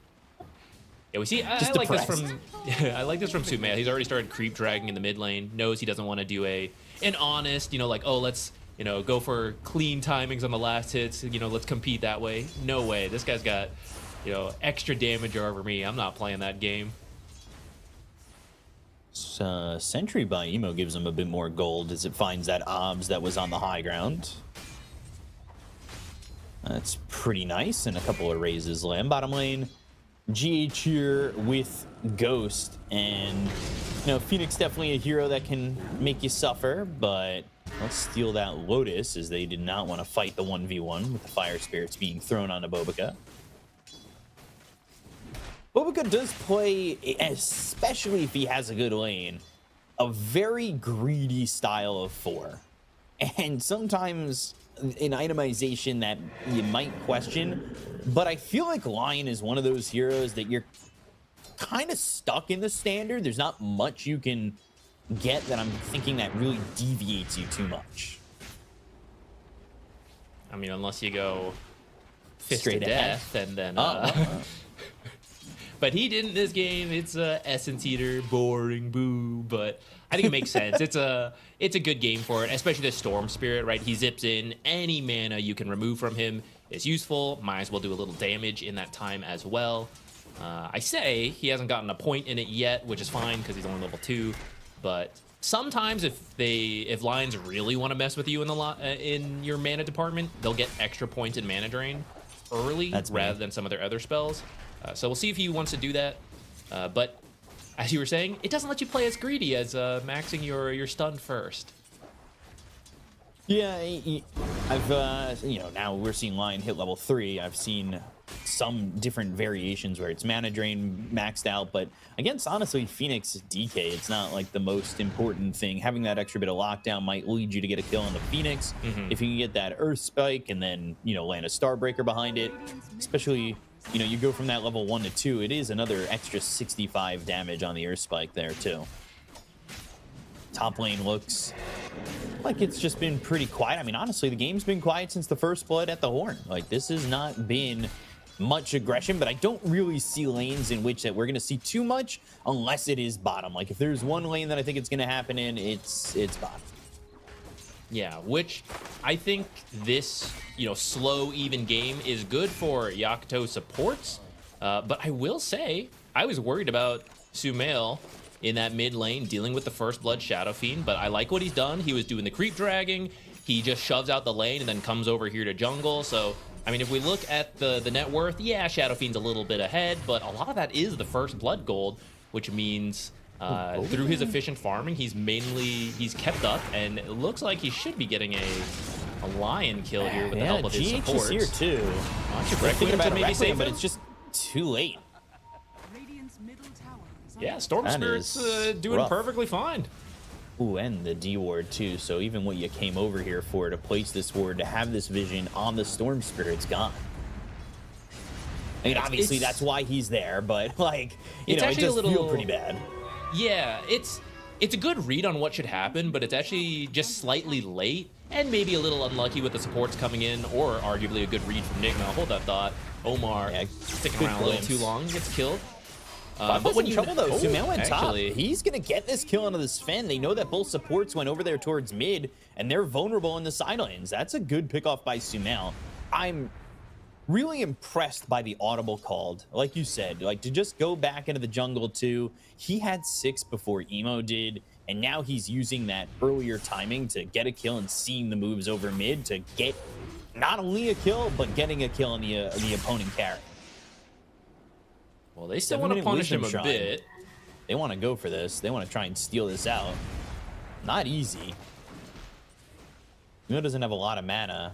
Yeah, we see. I like this from. I like this from Sumail. He's already started creep dragging in the mid lane. Knows he doesn't want to do an honest, like, oh, let's go for clean timings on the last hits. Let's compete that way. No way. This guy's got extra damage over me. I'm not playing that game. Sentry by Emo gives him a bit more gold as it finds that obs that was on the high ground. That's pretty nice, and a couple of raises land. Bottom lane, GH here with Ghost, and Phoenix definitely a hero that can make you suffer, but let's steal that Lotus as they did not want to fight the 1v1 with the Fire Spirits being thrown onto Bobica. Bobica does play, especially if he has a good lane, a very greedy style of 4. And sometimes an itemization that you might question, but I feel like Lion is one of those heroes that you're kind of stuck in the standard. There's not much you can get that I'm thinking that really deviates you too much. I mean, unless you go fist Straight to death, and then but he didn't this game. It's a Essence Eater, boring, boo. But I think it makes sense. It's a good game for it, especially the Storm Spirit, right? He zips in. Any mana you can remove from him is useful. Might as well do a little damage in that time as well. I say he hasn't gotten a point in it yet, which is fine because he's only level 2. But sometimes if Lions really want to mess with you in your mana department, they'll get extra points in mana drain early rather than some of their other spells. So we'll see if he wants to do that. But as you were saying, it doesn't let you play as greedy as maxing your stun first. Yeah, I've now we're seeing Lion hit level 3. I've seen some different variations where it's mana drain maxed out, but against honestly Phoenix DK, it's not like the most important thing. Having that extra bit of lockdown might lead you to get a kill on the Phoenix if you can get that Earth Spike and then land a Starbreaker behind it. Especially you go from that level 1 to 2, it is another extra 65 damage on the Earth Spike there too. Top lane looks like it's just been pretty quiet. I mean, honestly, the game's been quiet since the first blood at the Horn. Like, this has not been much aggression, but I don't really see lanes in which that we're going to see too much unless it is bottom. Like, if there's one lane that I think it's going to happen in, it's bottom. Yeah, which I think this, slow, even game is good for Yakutou supports. But I will say, I was worried about Sumail in that mid lane dealing with the first blood Shadow Fiend, but I like what he's done. He was doing the creep dragging. He just shoves out the lane and then comes over here to jungle. So, I mean, if we look at the net worth, yeah, Shadow Fiend's a little bit ahead, but a lot of that is the first blood gold, which means through his efficient farming, he's kept up, and it looks like he should be getting a Lion kill here with the help of his GH supports. is here too. Thinking about maybe save but him? it's just too late. Yeah, Storm Spirit's doing perfectly fine. Ooh, and the D ward too. So even what you came over here for, to place this ward, to have this vision on the Storm Spirit's gone. I mean, obviously that's why he's there, but like, it does feel pretty bad. Yeah, it's a good read on what should happen, but it's actually just slightly late and maybe a little unlucky with the supports coming in, or arguably a good read from Nigma. Hold that thought. Omar sticking around a little too long, gets killed. But when in trouble though, Sumail went top. He's gonna get this kill onto the Sven. They know that both supports went over there towards mid, and they're vulnerable in the side lanes. That's a good pick off by Sumail. I'm really impressed by the audible called. Like you said, like to just go back into the jungle too. He had 6 before Emo did, and now he's using that earlier timing to get a kill and seeing the moves over mid to get not only a kill, but getting a kill on the opponent carry. Well, they still want to punish him a bit. They want to go for this. They want to try and steal this out. Not easy. Uno doesn't have a lot of mana.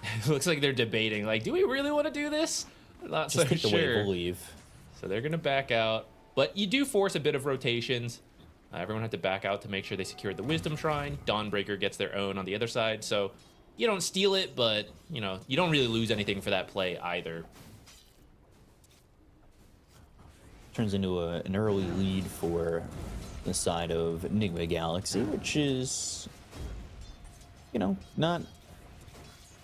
It looks like they're debating, like, do we really want to do this? I'm not so Just take the wave, sure. we'll leave. So they're going to back out. But you do force a bit of rotations. Everyone had to back out to make sure they secured the Wisdom Shrine. Dawnbreaker gets their own on the other side. So you don't steal it, but, you don't really lose anything for that play either. Turns into an early lead for the side of Nigma Galaxy, which is, not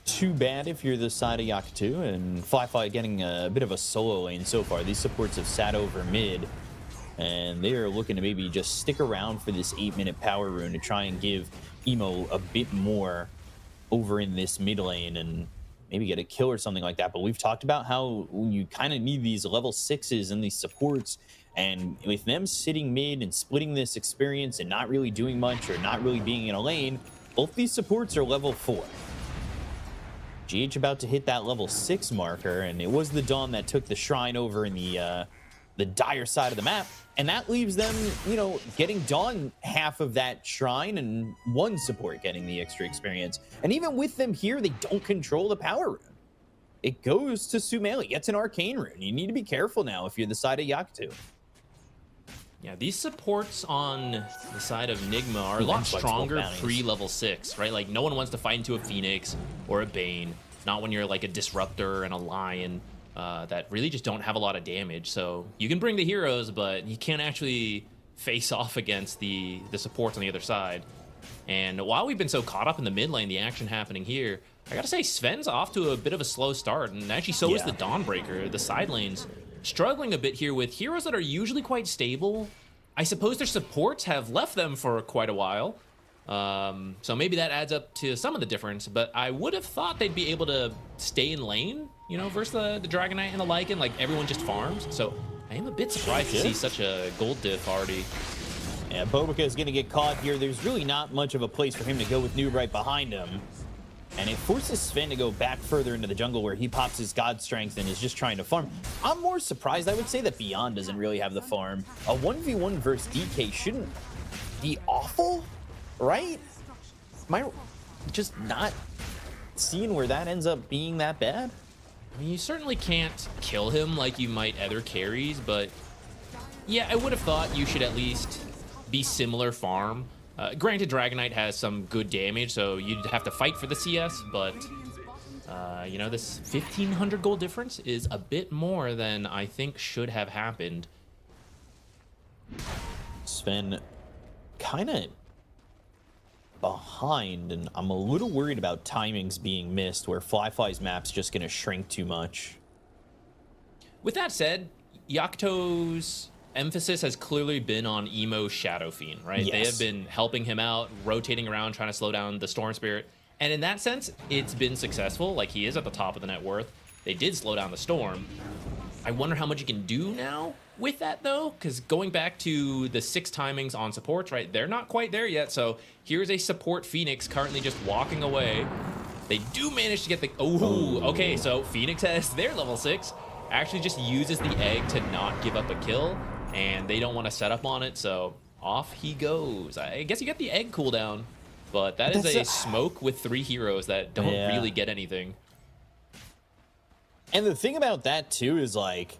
too bad if you're the side of Yakutou. And Fly getting a bit of a solo lane so far. These supports have sat over mid, and they are looking to maybe just stick around for this 8-minute power rune to try and give Emo a bit more over in this mid lane and maybe get a kill or something like that. But we've talked about how you kind of need these level 6s and these supports, and with them sitting mid and splitting this experience and not really doing much or not really being in a lane, both these supports are level 4. GH about to hit that level 6 marker, and it was the Dawn that took the shrine over in the dire side of the map, and that leaves them, getting Dawn half of that shrine and one support getting the extra experience. And even with them here, they don't control the power rune. It goes to Sumail. He gets an arcane rune. You need to be careful now if you're the side of Yakutou. Yeah, these supports on the side of Nigma are a lot stronger pre-level 6, right? Like, no one wants to fight into a Phoenix or a Bane. Not when you're like a Disruptor and a Lion that really just don't have a lot of damage. So you can bring the heroes, but you can't actually face off against the supports on the other side. And while we've been so caught up in the mid lane, the action happening here, I gotta say, Sven's off to a bit of a slow start, and actually so is the Dawnbreaker. The side lanes struggling a bit here with heroes that are usually quite stable. I suppose their supports have left them for quite a while. So maybe that adds up to some of the difference, but I would have thought they'd be able to stay in lane, you know, versus the Dragon Knight and the Lycan, like everyone just farms. So I am a bit surprised to see such a gold diff already. Yeah, Bobica is going to get caught here. There's really not much of a place for him to go with Noob right behind him. And it forces Sven to go back further into the jungle where he pops his God Strength and is just trying to farm. I'm more surprised, I would say, that Beyond doesn't really have the farm. A 1v1 versus DK shouldn't be awful, right? Am I just not seeing where that ends up being that bad? I mean, you certainly can't kill him like you might other carries, but yeah, I would have thought you should at least be similar farm. Granted, Dragon Knight has some good damage, so you'd have to fight for the CS, but you know, this 1,500 gold difference is a bit more than I think should have happened. Sven kind of behind, and I'm a little worried about timings being missed where Fly's map's just going to shrink too much. With that said, Yakutou's emphasis has clearly been on Emo Shadow Fiend, right? Yes. They have been helping him out, rotating around, trying to slow down the Storm Spirit. And in that sense, it's been successful. Like, he is at the top of the net worth. They did slow down the Storm. I wonder how much you can do now with that, though, because going back to the 6 timings on supports, right, they're not quite there yet. So here's a support Phoenix currently just walking away. They do manage to get the... Oh, okay, so Phoenix has their level 6. Actually just uses the egg to not give up a kill, and they don't want to set up on it, so off he goes. I guess you get the egg cooldown, but that is a smoke with 3 heroes that don't really get anything. And the thing about that, too, is like,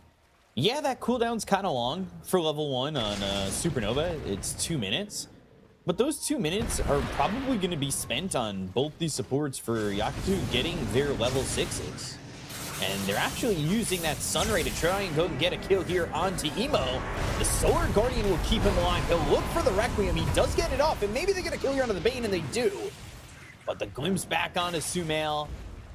yeah, that cooldown's kind of long for level 1 on Supernova. It's 2 minutes. But those 2 minutes are probably going to be spent on both these supports for Yakutou getting their level 6s. And they're actually using that Sunray to try and go and get a kill here onto Emo. The Solar Guardian will keep him alive. He'll look for the Requiem. He does get it off, and maybe they get a kill here onto the Bane, and they do. But the glimpse back onto Sumail.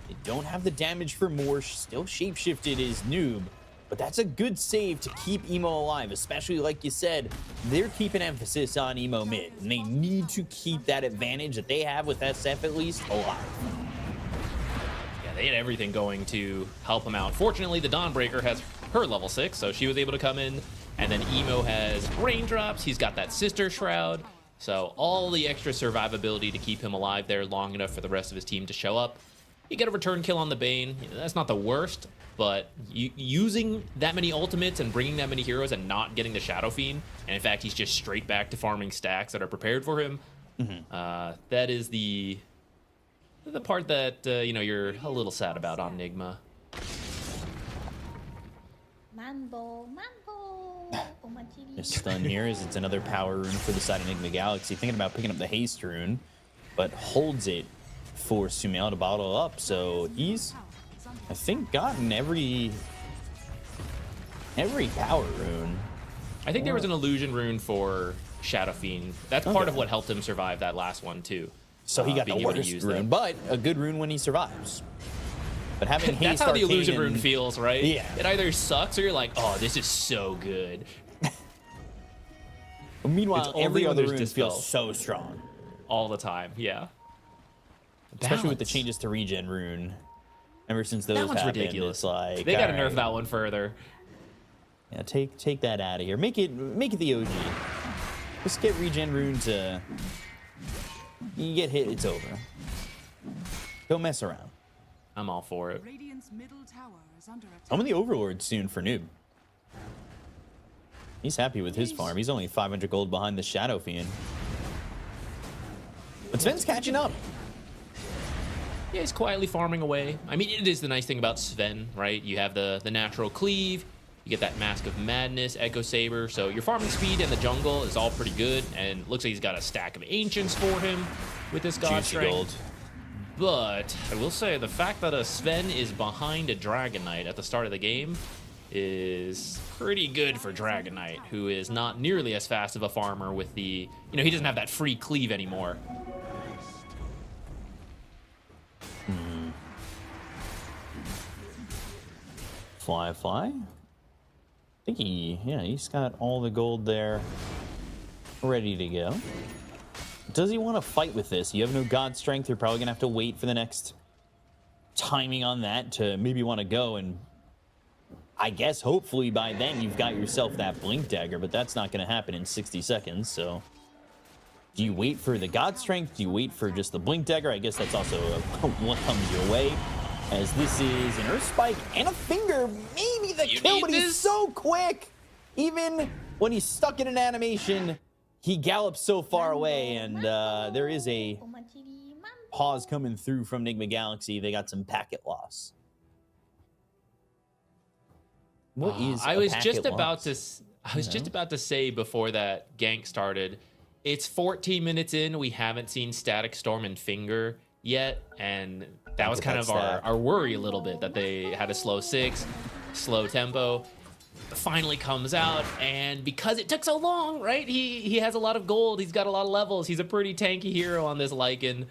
They don't have the damage for Morsh. Still shapeshifted is Noob. But that's a good save to keep Emo alive, especially like you said, they're keeping emphasis on Emo mid. And they need to keep that advantage that they have with SF at least alive. They had everything going to help him out. Fortunately, the Dawnbreaker has her level 6, so she was able to come in. And then Emo has raindrops. He's got that Sister Shroud. So all the extra survivability to keep him alive there long enough for the rest of his team to show up. You get a return kill on the Bane. That's not the worst, but using that many ultimates and bringing that many heroes and not getting the Shadow Fiend, and in fact, he's just straight back to farming stacks that are prepared for him. That is the part that, you know, you're a little sad about on Nigma. Mambo, mambo. A stun here as it's another power rune for the side of Nigma Galaxy. Thinking about picking up the haste rune, but holds it for Sumail to bottle up. So he's, I think, gotten every power rune. I think there was an illusion rune for Shadow Fiend. That's part of what helped him survive that last one, too. So he got the worst rune, but a good rune when he survives. But having that's how the illusion rune and... feels, right? Yeah. It either sucks or you're like, oh, this is so good. Meanwhile, every other rune feels so strong. All the time, yeah. Especially with the changes to regen rune. Ever since those one's happened, ridiculous. It's like, they gotta nerf that one further. Yeah, take that out of here. Make it the OG. Just get regen rune to... You get hit, it's over. Don't mess around. I'm all for it. I'm in the Overlord soon for Noob. He's happy with his farm. He's only 500 gold behind the Shadow Fiend. But Sven's catching up. Yeah, he's quietly farming away. I mean, it is the nice thing about Sven, right? You have the natural cleave. You get that Mask of Madness, Echo Saber. So your farming speed in the jungle is all pretty good. And looks like he's got a stack of Ancients for him with this God Strength. Gold. But I will say the fact that a Sven is behind a Dragon Knight at the start of the game is pretty good for Dragon Knight, who is not nearly as fast of a farmer with the, you know, he doesn't have that free cleave anymore. Fly. I think he's got all the gold there ready to go. Does he want to fight with this? You have no god strength. You're probably going to have to wait for the next timing on that to maybe want to go. And I guess hopefully by then you've got yourself that blink dagger, but that's not going to happen in 60 seconds. So do you wait for the god strength? Do you wait for just the blink dagger? I guess that's also what comes your way. As this is an Earth Spike and a finger, maybe the kill, but he's so quick. Even when he's stuck in an animation, he gallops so far away, and there is a pause coming through from Nigma Galaxy. They got some packet loss. What is I was just about to say before that gank started, it's 14 minutes in. We haven't seen Static Storm and Finger yet, and that was kind of our worry a little bit, that they had a slow 6, slow tempo. Finally comes out, and because it took so long, right? He has a lot of gold. He's got a lot of levels. He's a pretty tanky hero on this Lycan.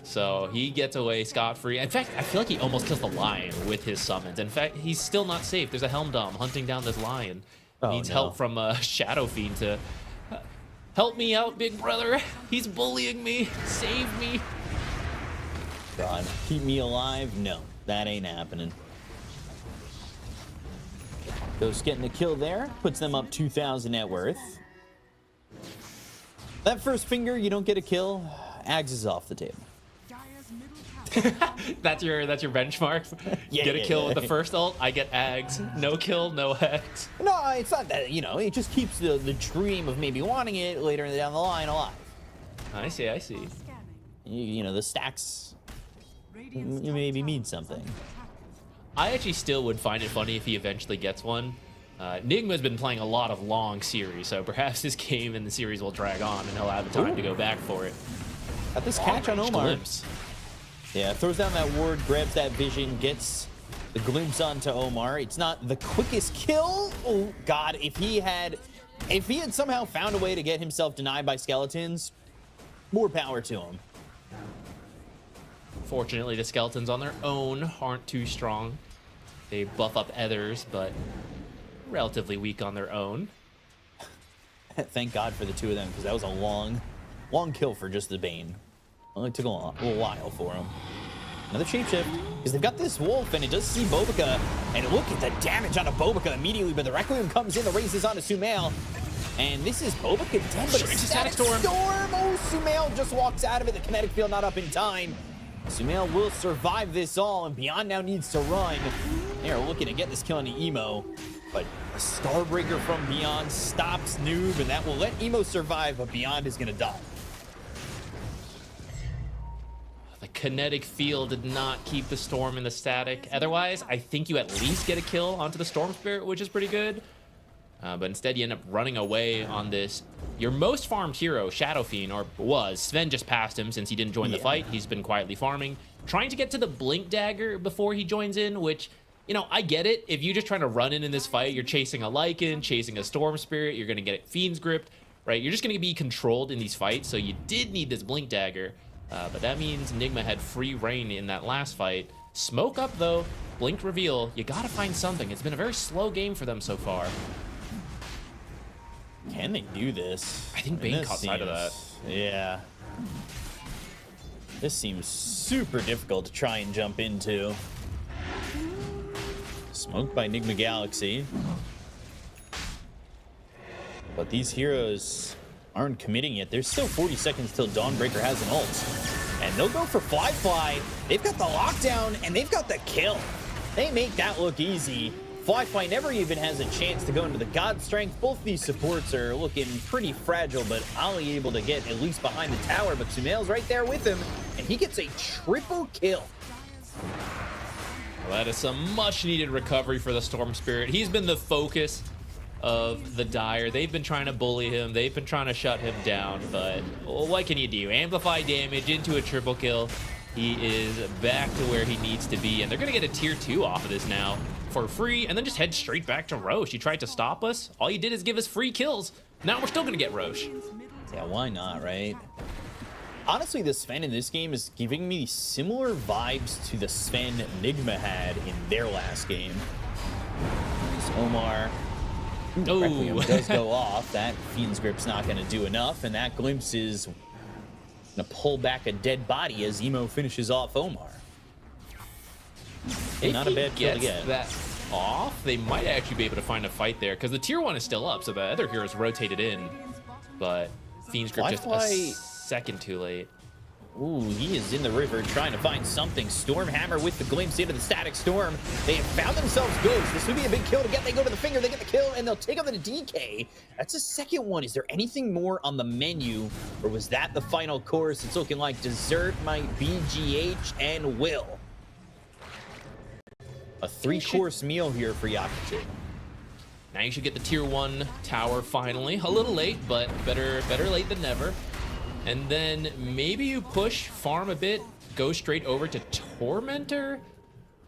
So he gets away scot-free. In fact, I feel like he almost kills the lion with his summons. In fact, he's still not safe. There's a Helm Dom hunting down this lion. Needs help from Shadow Fiend to help me out, big brother. He's bullying me. Save me. God, keep me alive? No, that ain't happening. Ghost getting a kill there, puts them up 2,000 net worth. That first finger, you don't get a kill. Ags is off the table. That's your benchmark. Get a kill with the first ult. I get Ags. No kill, no Ags. No, it's not that. It just keeps the dream of maybe wanting it later down the line alive. I see. The stacks maybe mean something. I actually still would find it funny if he eventually gets one. Nigma's been playing a lot of long series, so perhaps this game and the series will drag on and he'll have the time to go back for it. Got this catch on Omar. Glimpse. Yeah, throws down that ward, grabs that vision, gets the glimpse onto Omar. It's not the quickest kill. Oh, God, if he had somehow found a way to get himself denied by skeletons, more power to him. Fortunately, the skeletons on their own aren't too strong. They buff up others, but relatively weak on their own. Thank God for the two of them, because that was a long kill for just the Bane. Only took a little while for him. Another shapeshift, because they've got this wolf, and it does see Bobica, and look at the damage on a Bobica immediately, but the Requiem comes in, the race is on to Sumail, and this is Bobica dead, but it's Static Storm. Oh, Sumail just walks out of it, the kinetic field not up in time. Sumail will survive this all, and Beyond now needs to run. They're looking to get this kill on the Emo, but a Starbreaker from Beyond stops Noob, and that will let Emo survive, but Beyond is going to die. The kinetic field did not keep the Storm in the static. Otherwise, I think you at least get a kill onto the Storm Spirit, which is pretty good. But instead, you end up running away on this. Your most farmed hero, Shadow Fiend, or was. Sven just passed him since he didn't join the fight. He's been quietly farming. Trying to get to the Blink Dagger before he joins in, which, I get it. If you're just trying to run in this fight, you're chasing a Lycan, chasing a Storm Spirit, you're going to get Fiend's Gripped, right? You're just going to be controlled in these fights, so you did need this Blink Dagger. But that means Nigma had free reign in that last fight. Smoke up, though. Blink reveal. You got to find something. It's been a very slow game for them so far. Can they do this? I think Bane caught sight of that. Yeah. This seems super difficult to try and jump into. Smoked by Nigma Galaxy. But these heroes aren't committing yet. There's still 40 seconds till Dawnbreaker has an ult. And they'll go for Fly. They've got the lockdown, and they've got the kill. They make that look easy. Fly never even has a chance to go into the God Strength. Both these supports are looking pretty fragile, but Ali able to get at least behind the tower, but Sumail's right there with him, and he gets a triple kill. Well, that is some much-needed recovery for the Storm Spirit. He's been the focus of the Dire. They've been trying to bully him. They've been trying to shut him down, but what can you do? Amplify damage into a triple kill. He is back to where he needs to be, and they're going to get a tier 2 off of this now for free, and then just head straight back to Roche. You tried to stop us. All you did is give us free kills. Now we're still going to get Roche. Yeah, why not, right? Honestly, the Sven in this game is giving me similar vibes to the Sven Nigma had in their last game. as Omar. Requiem does go off. That Fiend's Grip's not going to do enough, and that glimpse is going to pull back a dead body as Emo finishes off Omar. Not a bad kill to get. That off, they might actually be able to find a fight there because the tier 1 is still up, so the other heroes rotated in, but Fiend's Grip just a second too late. Ooh, he is in the river trying to find something. Stormhammer with the glimpse into the Static Storm. They have found themselves Ghost. This would be a big kill to get. They go to the finger, they get the kill, and they'll take out the DK. That's a second one. Is there anything more on the menu, or was that the final course? It's looking like dessert might be GH and Will. A 3-course meal here for Yakutou. Now you should get the tier 1 tower finally. A little late, but better late than never. And then maybe you push, farm a bit, go straight over to Tormentor,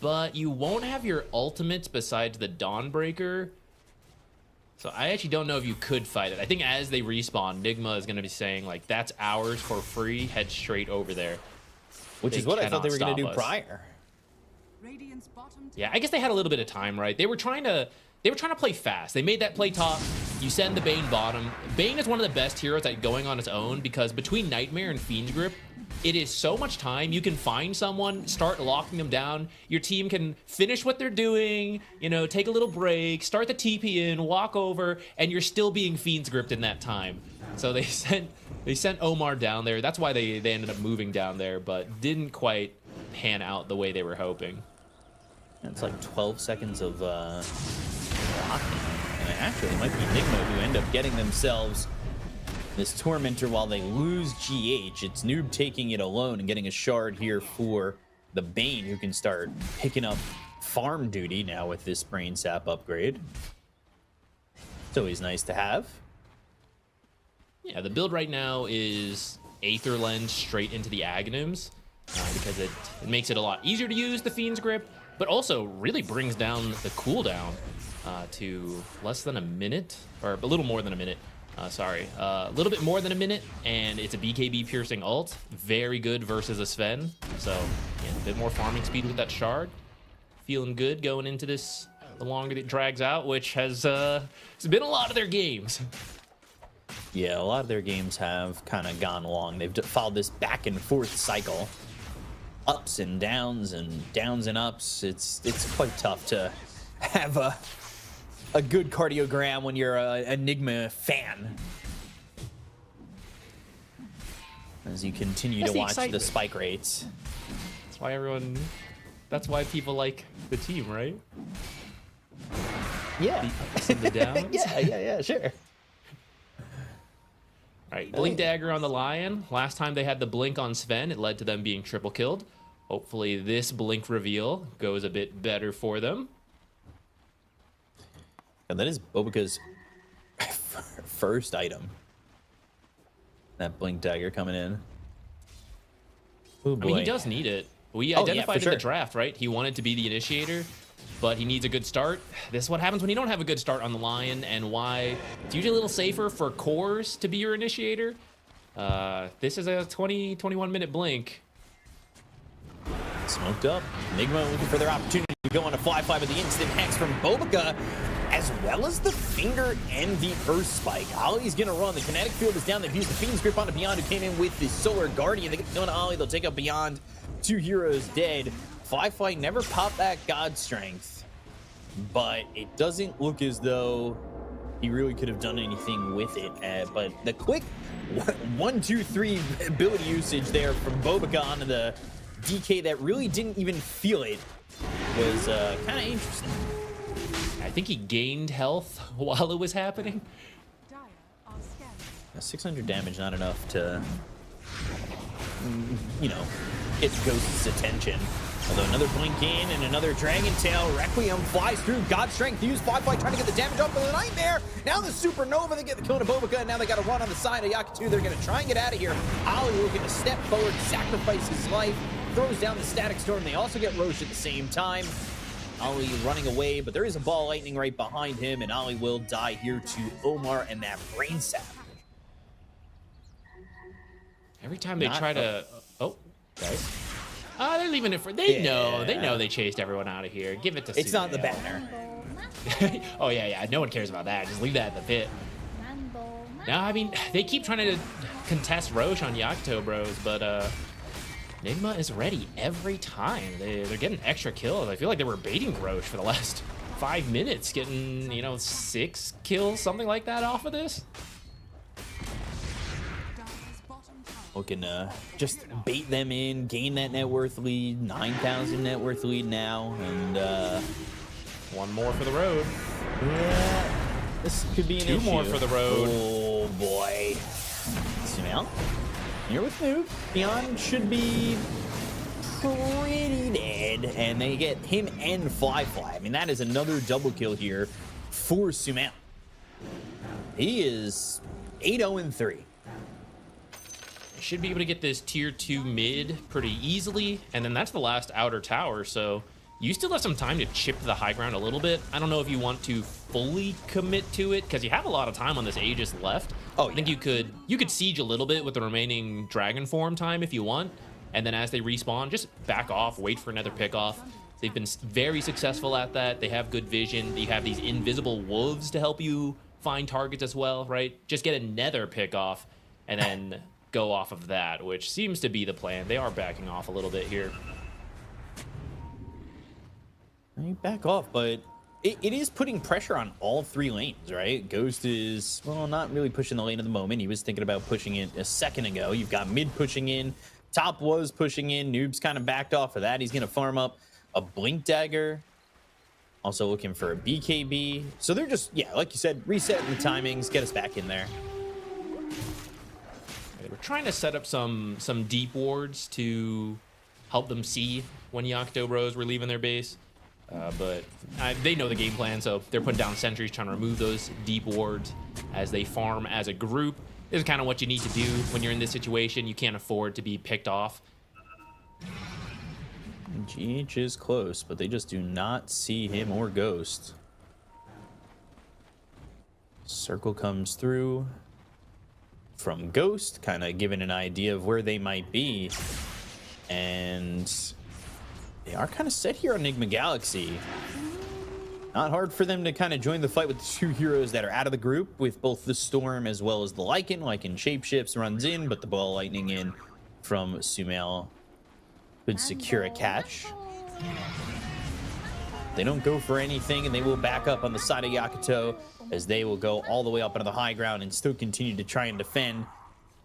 but you won't have your ultimates besides the Dawnbreaker. So I actually don't know if you could fight it. I think as they respawn, Nigma is going to be saying, like, that's ours for free, head straight over there. Which is what I thought they were going to do prior. Yeah, I guess they had a little bit of time, right? They were trying to play fast. They made that play top. You send the Bane bottom. Bane is one of the best heroes at going on its own because between Nightmare and Fiend's Grip, it is so much time. You can find someone, start locking them down. Your team can finish what they're doing, you know, take a little break, start the TP in, walk over, and you're still being Fiend's Gripped in that time. So they sent Omar down there. That's why they ended up moving down there, but didn't quite pan out the way they were hoping. It's like 12 seconds of blocking. And actually, it might be Nigma who end up getting themselves this Tormentor while they lose GH. It's Noob taking it alone and getting a shard here for the Bane, who can start picking up farm duty now with this Brain Sap upgrade. It's always nice to have. Yeah, the build right now is Aether Lens straight into the Aghanims because it makes it a lot easier to use the Fiend's Grip, but also really brings down the cooldown to less than a minute, or a little more than a minute. A little bit more than a minute, and it's a BKB piercing ult. Very good versus a Sven. So, yeah, a bit more farming speed with that shard. Feeling good going into this the longer it drags out, which has it's been a lot of their games. Yeah, a lot of their games have kind of gone along. They've followed this back and forth cycle. Ups and downs and ups. It's quite tough to have a good cardiogram when you're a Nigma fan. As you continue to watch the spike rates. That's why people like the team, right? Yeah. The ups and the downs. yeah, sure. All right, Blink Dagger on the Lion. Last time they had the Blink on Sven, it led to them being triple killed. Hopefully this Blink reveal goes a bit better for them. And that is Bobica's first item. That Blink Dagger coming in. Ooh, boy. I mean, he does need it. We identified in the draft, right? He wanted to be the initiator, but he needs a good start. This is what happens when you don't have a good start on the Lion, and why it's usually a little safer for cores to be your initiator. This is a 21 minute Blink. Smoked up. Nigma looking for their opportunity to go on a fly-fly with the instant hex from Bobica, as well as the finger and the Earth Spike. Ollie's gonna run. The kinetic field is down. They've used the Fiend's Grip onto Beyond, who came in with the Solar Guardian. They get going to Ollie. They'll take out Beyond. 2 heroes dead. Fly-fly never popped that God Strength, but it doesn't look as though he really could have done anything with it. But the quick 1, 2, 3 ability usage there from Bobica onto the DK that really didn't even feel it was kind of interesting. I think he gained health while it was happening. 600 damage, not enough to, you know, get Ghost's attention. Although another Blink in and another Dragon Tail. Requiem flies through. God Strength used. Fly trying to get the damage up for the Nightmare. Now the Supernova, they get the kill to Bobica, and now they got to run on the side of Yakutou. They're going to try and get out of here. Ollie looking to step forward, sacrifice his life, throws down the Static Storm. They also get Roche at the same time. Ollie running away, but there is a ball lightning right behind him, and Ollie will die here to Omar and that Brain Sap. Every time they try to... Oh, guys. They're leaving it for... They know they chased everyone out of here. Give it to It's not the banner. Oh yeah, no one cares about that. Just leave that in the pit. No, I mean, they keep trying to contest Roche on Yakutou Bros, but Nigma is ready every time. They're getting extra kills. I feel like they were baiting Roche for the last 5 minutes, getting, you know, 6 kills, something like that off of this. Looking to just bait them in, gain that net worth lead, 9,000 net worth lead now, and one more for the road. Yeah, this could be an issue. 2 more for the road. Oh boy. Sumail, here with Noob. Beyond should be pretty dead, and they get him and Fly. I mean, that is another double kill here for Sumail. He is 8-0-3. Should be able to get this tier 2 mid pretty easily, and then that's the last outer tower, so you still have some time to chip the high ground a little bit. I don't know if you want to fully commit to it, because you have a lot of time on this Aegis left. I think you could siege a little bit with the remaining dragon form time if you want, and then as they respawn, just back off, wait for another pick off. They've been very successful at that. They have good vision. You have these invisible wolves to help you find targets as well, right? Just get another pick off, and then go off of that, which seems to be the plan. They are backing off a little bit here. They back off, but it is putting pressure on all 3 lanes, right? Ghost is, well, not really pushing the lane at the moment. He was thinking about pushing it a second ago. You've got mid pushing in, top was pushing in, Noob's kind of backed off of that. He's gonna farm up a Blink Dagger, also looking for a BKB. So they're just, yeah, like you said, resetting the timings, get us back in there. We're trying to set up some deep wards to help them see when Yakutou Bros were leaving their base. But they know the game plan, so they're putting down sentries, trying to remove those deep wards as they farm as a group. This is kind of what you need to do when you're in this situation. You can't afford to be picked off. GH is close, but they just do not see him or Ghost. Circle comes through from Ghost, kind of giving an idea of where they might be. And they are kind of set here on Nigma Galaxy. Not hard for them to kind of join the fight with the 2 heroes that are out of the group, with both the Storm as well as the Lycan. Lycan shapeshifts, runs in, but the ball lightning in from Sumail could secure a catch. They don't go for anything, and they will back up on the side of Yakutou, as they will go all the way up into the high ground and still continue to try and defend.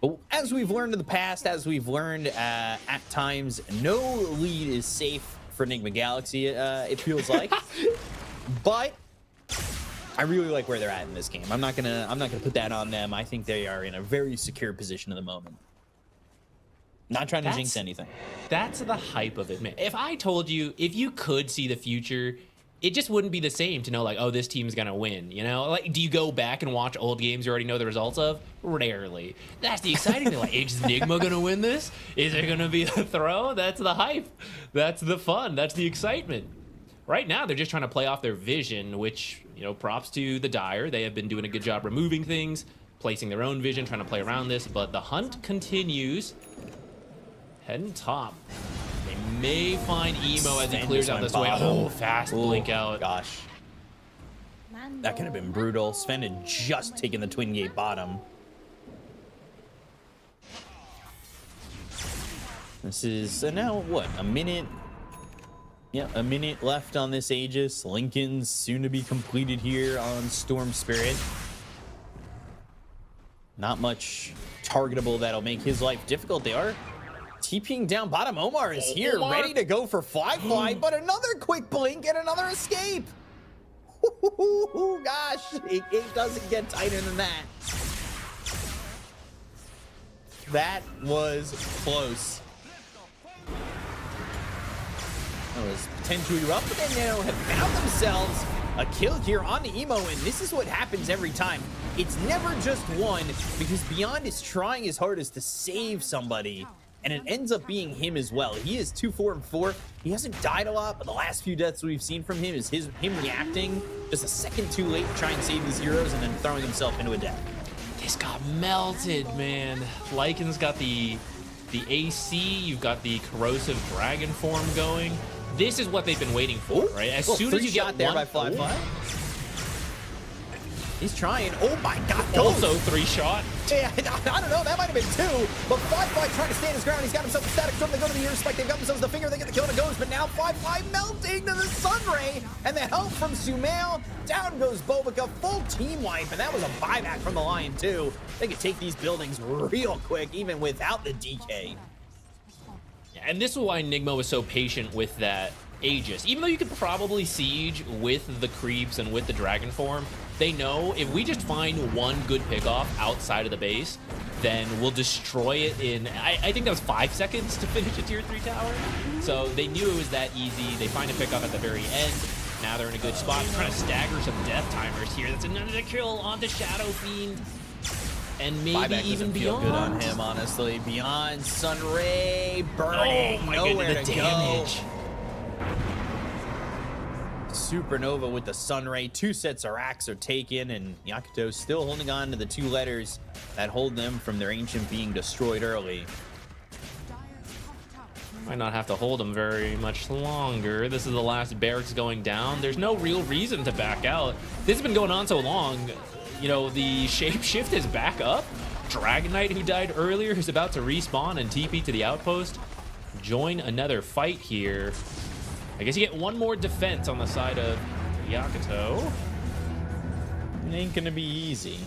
But as we've learned in the past, as we've learned at times, no lead is safe for Nigma Galaxy, it feels like. But I really like where they're at in this game. I'm not gonna put that on them. I think they are in a very secure position at the moment. Not trying to jinx anything. That's the hype of it, man. If I told you, if you could see the future, it just wouldn't be the same to know, like, oh, this team's gonna win, you know? Like, do you go back and watch old games you already know the results of? Rarely. That's the exciting thing. Like, is Nigma gonna win this? Is there gonna be a throw? That's the hype. That's the fun. That's the excitement. Right now, they're just trying to play off their vision, which, you know, props to the Dire. They have been doing a good job removing things, placing their own vision, trying to play around this, but the hunt continues. Heading top. They may find Emo as he clears out this way. Oh, fast blink out. Gosh. That could have been brutal. Sven had just taken the Twin Gate bottom. This is now, what, a minute? Yeah, a minute left on this Aegis. Lincoln's soon to be completed here on Storm Spirit. Not much targetable that'll make his life difficult. They are TPing down bottom. Omar is here, ready to go for Fly, but another quick blink and another escape. Gosh, it doesn't get tighter than that. That was close. That was potentially rough, but they now have found themselves a kill here on the Emo, and this is what happens every time. It's never just one, because Beyond is trying his hardest to save somebody, and it ends up being him as well. He is 2-4-4. He hasn't died a lot, but the last few deaths we've seen from him is him reacting just a second too late to try and save these heroes and then throwing himself into a death. This got melted, man. Lycan's got the AC, you've got the corrosive dragon form going. This is what they've been waiting for, right? As soon as you get there one, by Fly. He's trying. Oh my god. Also 3-shot. Yeah, I don't know. That might have been 2. But Fly trying to stand his ground. He's got himself a static storm. They go to the ear spike. They've got themselves the finger. They get the kill and it goes. But now Fly melting to the sun ray. And the help from Sumail. Down goes Bobica. Full team wipe. And that was a buyback from the Lion too. They could take these buildings real quick even without the DK. And this is why Nigma was so patient with that Aegis. Even though you could probably siege with the creeps and with the dragon form, they know if we just find one good pickoff outside of the base, then we'll destroy it in, I think that was 5 seconds to finish a tier 3 tower. So they knew it was that easy. They find a pickoff at the very end. Now they're in a good spot. They're trying to stagger some death timers here. That's another kill onto Shadow Fiend. And maybe Buyback even feel beyond. good on him, honestly. Beyond Sunray, burning, Oh my nowhere goodness, the to damage. go. Supernova with the Sunray. 2 sets of racks are taken, and Yakutou still holding on to the 2 letters that hold them from their ancient being destroyed early. Might not have to hold him very much longer. This is the last barracks going down. There's no real reason to back out. This has been going on so long. You know, the shapeshift is back up. Dragon Knight, who died earlier, is about to respawn and TP to the outpost. Join another fight here. I guess you get one more defense on the side of Yakutou. It ain't gonna be easy.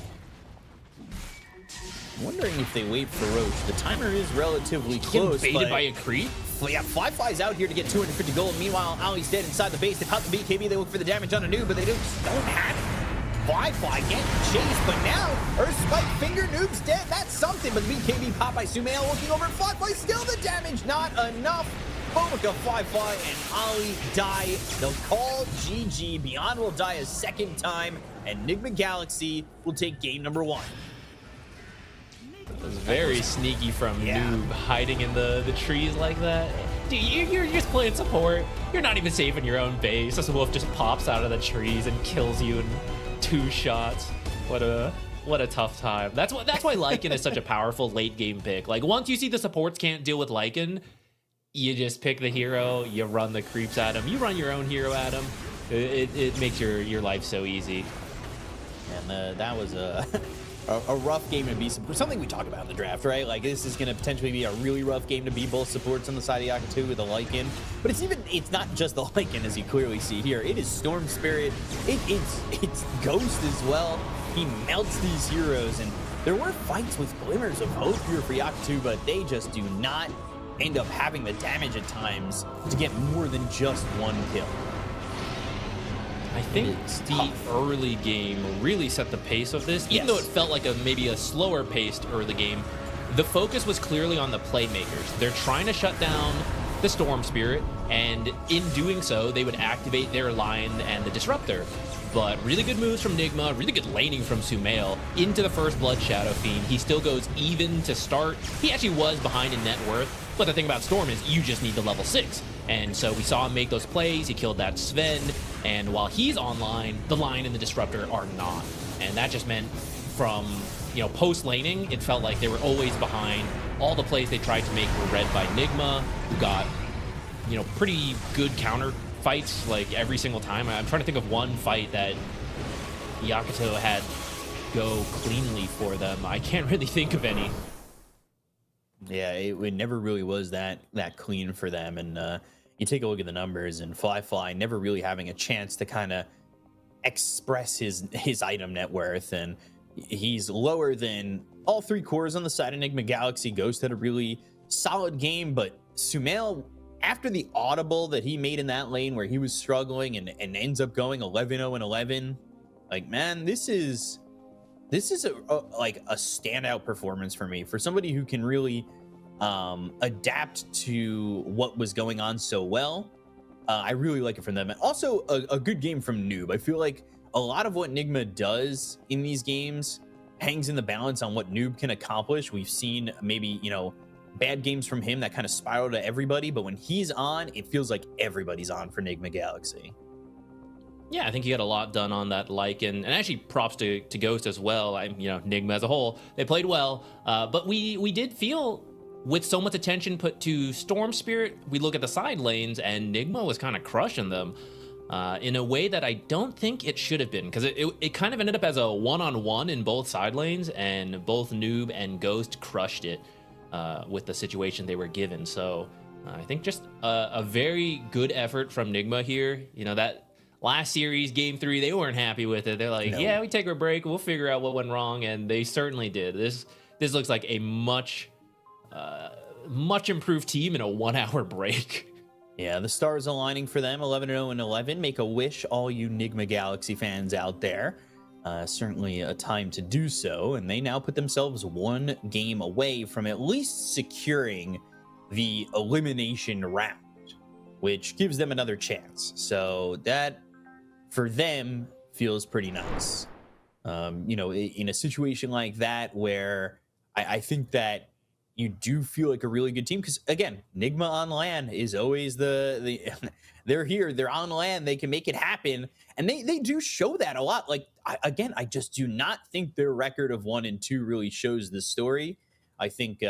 Wondering if they wait for Roach. The timer is relatively close. Baited by a creep? Yeah, Fly's out here to get 250 gold. Meanwhile, Ali's dead inside the base. They pop the BKB. They look for the damage on a noob, but they don't have it. Fly getting chased, but now Earth Spike Finger Noob's dead. That's something, but the BKB pop by Sumail looking over at Fly. Still the damage, not enough. Bobica, Fly, and Ali die. They'll call GG. Beyond will die a second time, and Nigma Galaxy will take game number 1. It was very sneaky from Noob, hiding in the trees like that. Dude, you're just playing support. You're not even saving your own base. This wolf just pops out of the trees and kills you in 2 shots. What a tough time. That's why Lycan is such a powerful late game pick. Like once you see the supports can't deal with Lycan, you just pick the hero, you run the creeps at him, you run your own hero at him. It makes your life so easy. And that was a rough game to be something we talk about in the draft, right? Like this is going to potentially be a really rough game to be both supports on the side of Yakutou with the Lycan. But it's not just the Lycan as you clearly see here. It is Storm Spirit. It's Ghost as well. He melts these heroes, and there were fights with glimmers of hope here for Yakutou, but they just do not end up having the damage at times to get more than just 1 kill. I think the early game really set the pace of this. Even though it felt like maybe a slower paced early game, the focus was clearly on the playmakers. They're trying to shut down the Storm Spirit, and in doing so, they would activate their line and the Disruptor. But really good moves from Nigma, really good laning from Sumail into the first Blood Shadow Fiend. He still goes even to start. He actually was behind in net worth, but the thing about Storm is you just need the level 6. And so we saw him make those plays. He killed that Sven, and while he's online, the line and the Disruptor are not. And that just meant from, post laning, it felt like they were always behind. All the plays they tried to make were read by Nigma, who got, pretty good counter fights like every single time. I'm trying to think of one fight that Yakutou had go cleanly for them. I can't really think of any. Yeah, it never really was that clean for them. And you take a look at the numbers, and Fly never really having a chance to kind of express his item net worth, and he's lower than all 3 cores on the side of Nigma Galaxy. Ghost had a really solid game, but Sumail, after the audible that he made in that lane where he was struggling and ends up going 11-0 and 11, like, man, this is a standout performance for me, for somebody who can really adapt to what was going on so well. I really like it from them. And also a good game from Noob. I feel like a lot of what Nigma does in these games hangs in the balance on what Noob can accomplish. We've seen maybe, bad games from him that kind of spiral to everybody, but when he's on, it feels like everybody's on for Nigma Galaxy. Yeah, I think he got a lot done on that Lycan, and actually props to Ghost as well. Nigma as a whole, they played well, but we did feel with so much attention put to Storm Spirit, we look at the side lanes and Nigma was kind of crushing them. in a way that I don't think it should have been, because it kind of ended up as a one-on-one in both side lanes, and both Noob and Ghost crushed it with the situation they were given. So I think just a very good effort from Nigma here. You know, that last series, game 3, they weren't happy with it. They're like, yeah, we take a break, we'll figure out what went wrong, and they certainly did. This looks like a much improved team in a 1-hour break. Yeah, the stars aligning for them, 11-0 and 11. Make a wish, all you Nigma Galaxy fans out there. Certainly a time to do so, and they now put themselves 1 game away from at least securing the elimination round, which gives them another chance. So that, for them, feels pretty nice. You know, in a situation like that where I think that you do feel like a really good team, because again, Nigma on LAN is always the they're here, they're on LAN, they can make it happen, and they do show that a lot. Like I just do not think their record of 1-2 really shows the story. I think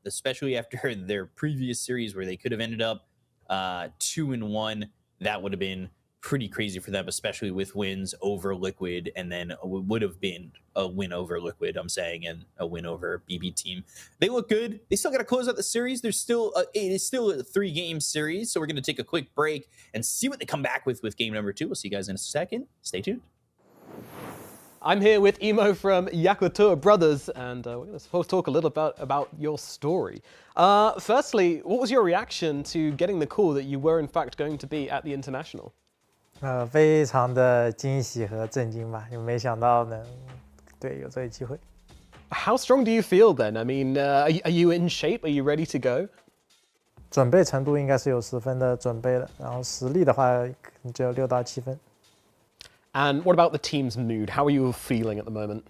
especially after their previous series where they could have ended up 2-1, that would have been pretty crazy for them, especially with wins over Liquid, and then would have been a win over Liquid, I'm saying, and a win over BB Team. They look good. They still got to close out the series. There's still it is still a 3-game series, so we're going to take a quick break and see what they come back with game number 2. We'll see you guys in a second. Stay tuned. I'm here with Emo from Yakutou Brothers, and we're going to talk a little about your story. Firstly, what was your reaction to getting the call that you were in fact going to be at the International? 非常的惊喜和震惊吧，也没想到能有这个机会。How strong do you feel then? I mean, are you in shape? Are you ready to go? 准备程度应该是有10分的准备了，然后实力的话只有6到7分。And what about the team's mood? How are you feeling at the moment?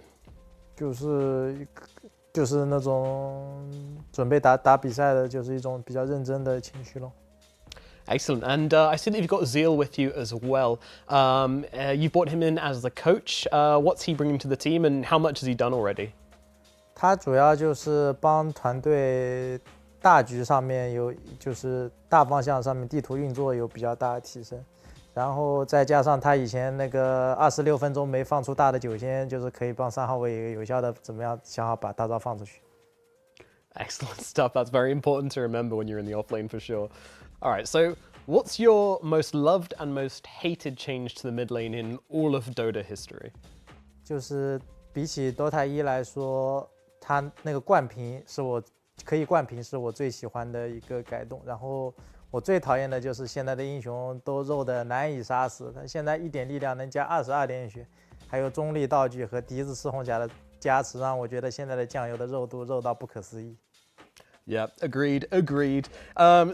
就是那种准备打比赛的，就是一种比较认真的情绪咯。Excellent. And I see that you've got Zeal with you as well. You brought him in as the coach. What's he bringing to the team, and how much has he done already? 他主要就是帮团队大局上面就是大方向上面地图运作有比较大的提升，然后再加上他以前那个26分钟没放出大的9仙，就是可以帮3号位有效的怎么样想好把大招放出去。Excellent stuff. That's very important to remember when you're in the offlane for sure. All right, so what's your most loved and most hated change to the mid lane in all of Dota history? 就是比起 Dota 1来说，它那个灌屏是我最喜欢的一个改动。然后我最讨厌的就是现在的英雄都肉的难以杀死，他现在1点力量能加22点血，还有中立道具和笛子赤红甲的加持，让我觉得现在的酱油的肉度肉到不可思议。Yeah, agreed.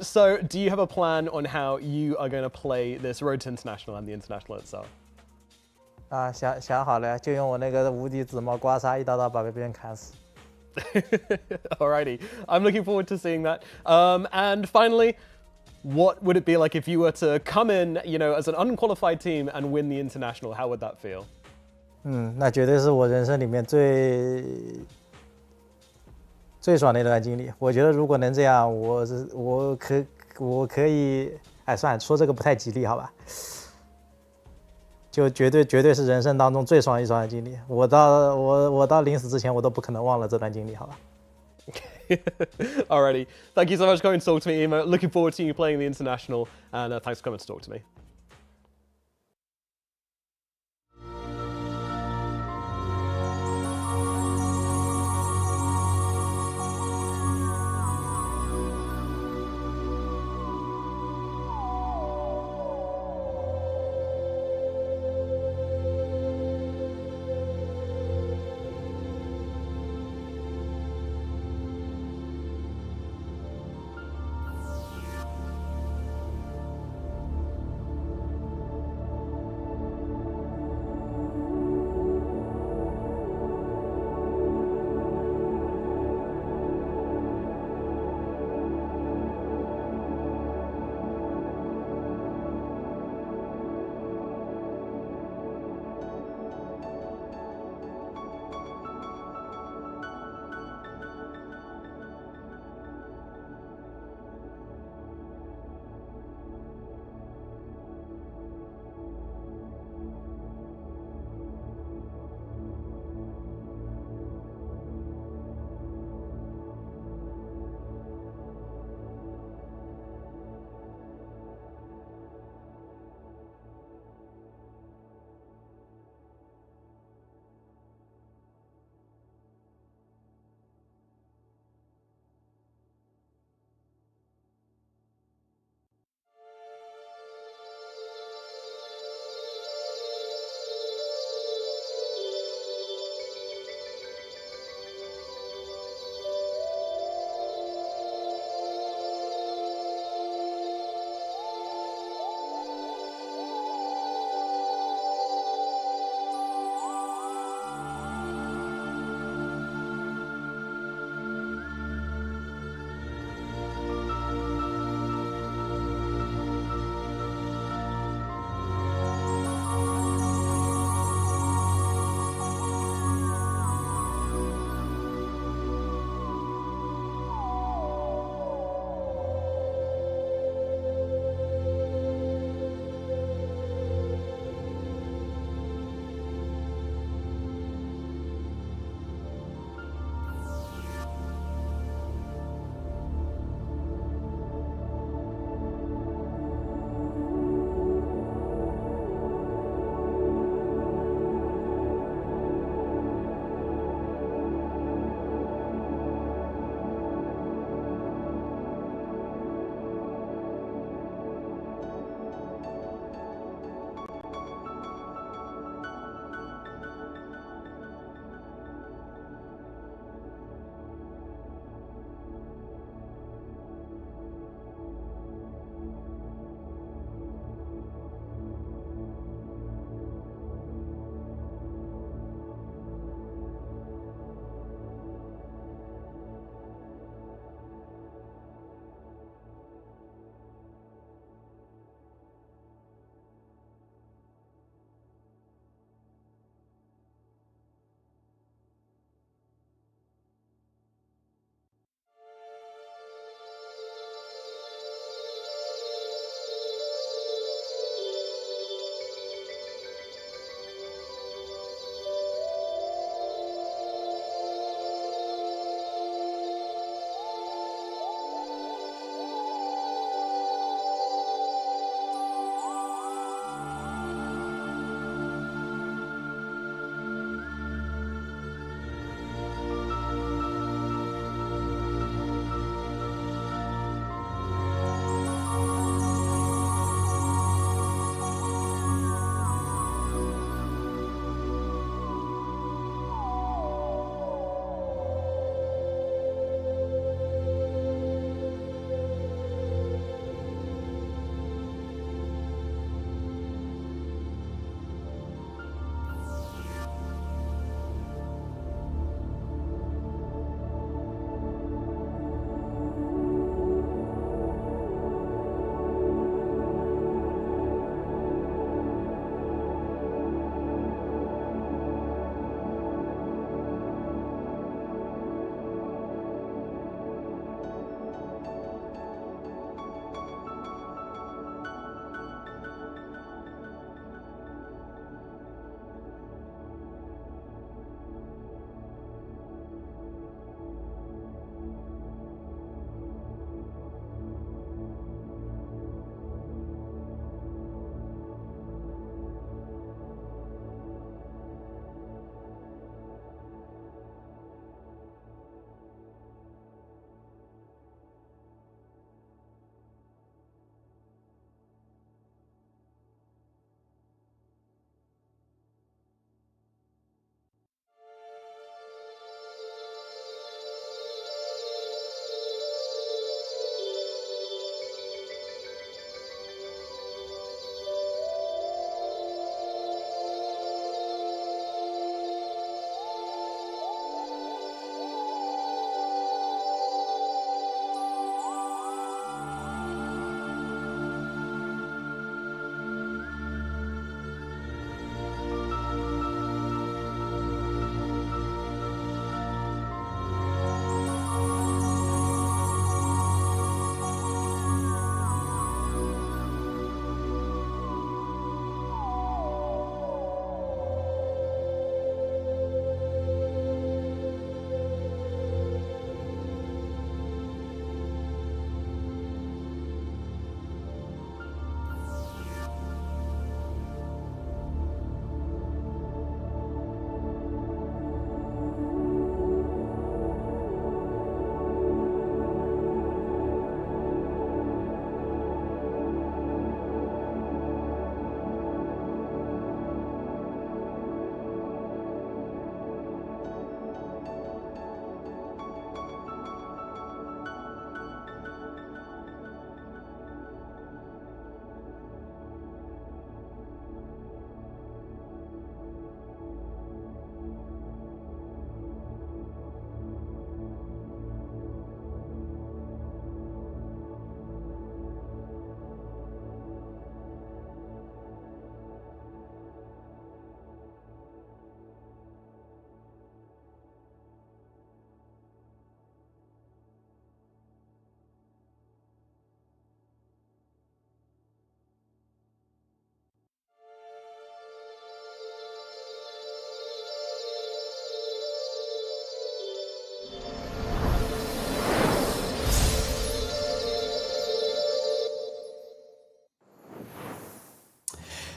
So, do you have a plan on how you are going to play this Road to International and the International itself? 想好了，就用我那个无敌紫帽刮痧，一刀刀把别人砍死。Alrighty, I'm looking forward to seeing that. And finally, what would it be like if you were to come in, as an unqualified team and win the International? How would that feel? 那绝对是我人生里面最爽的一段经历。我觉得如果能这样，我可以，算了，说这个不太吉利，好吧？就绝对是人生当中最爽一爽的经历。我到临死之前，我都不可能忘了这段经历，好吧？ Alrighty, thank you so much for coming to talk to me, Emo. Looking forward to you playing the International, and thanks for coming to talk to me.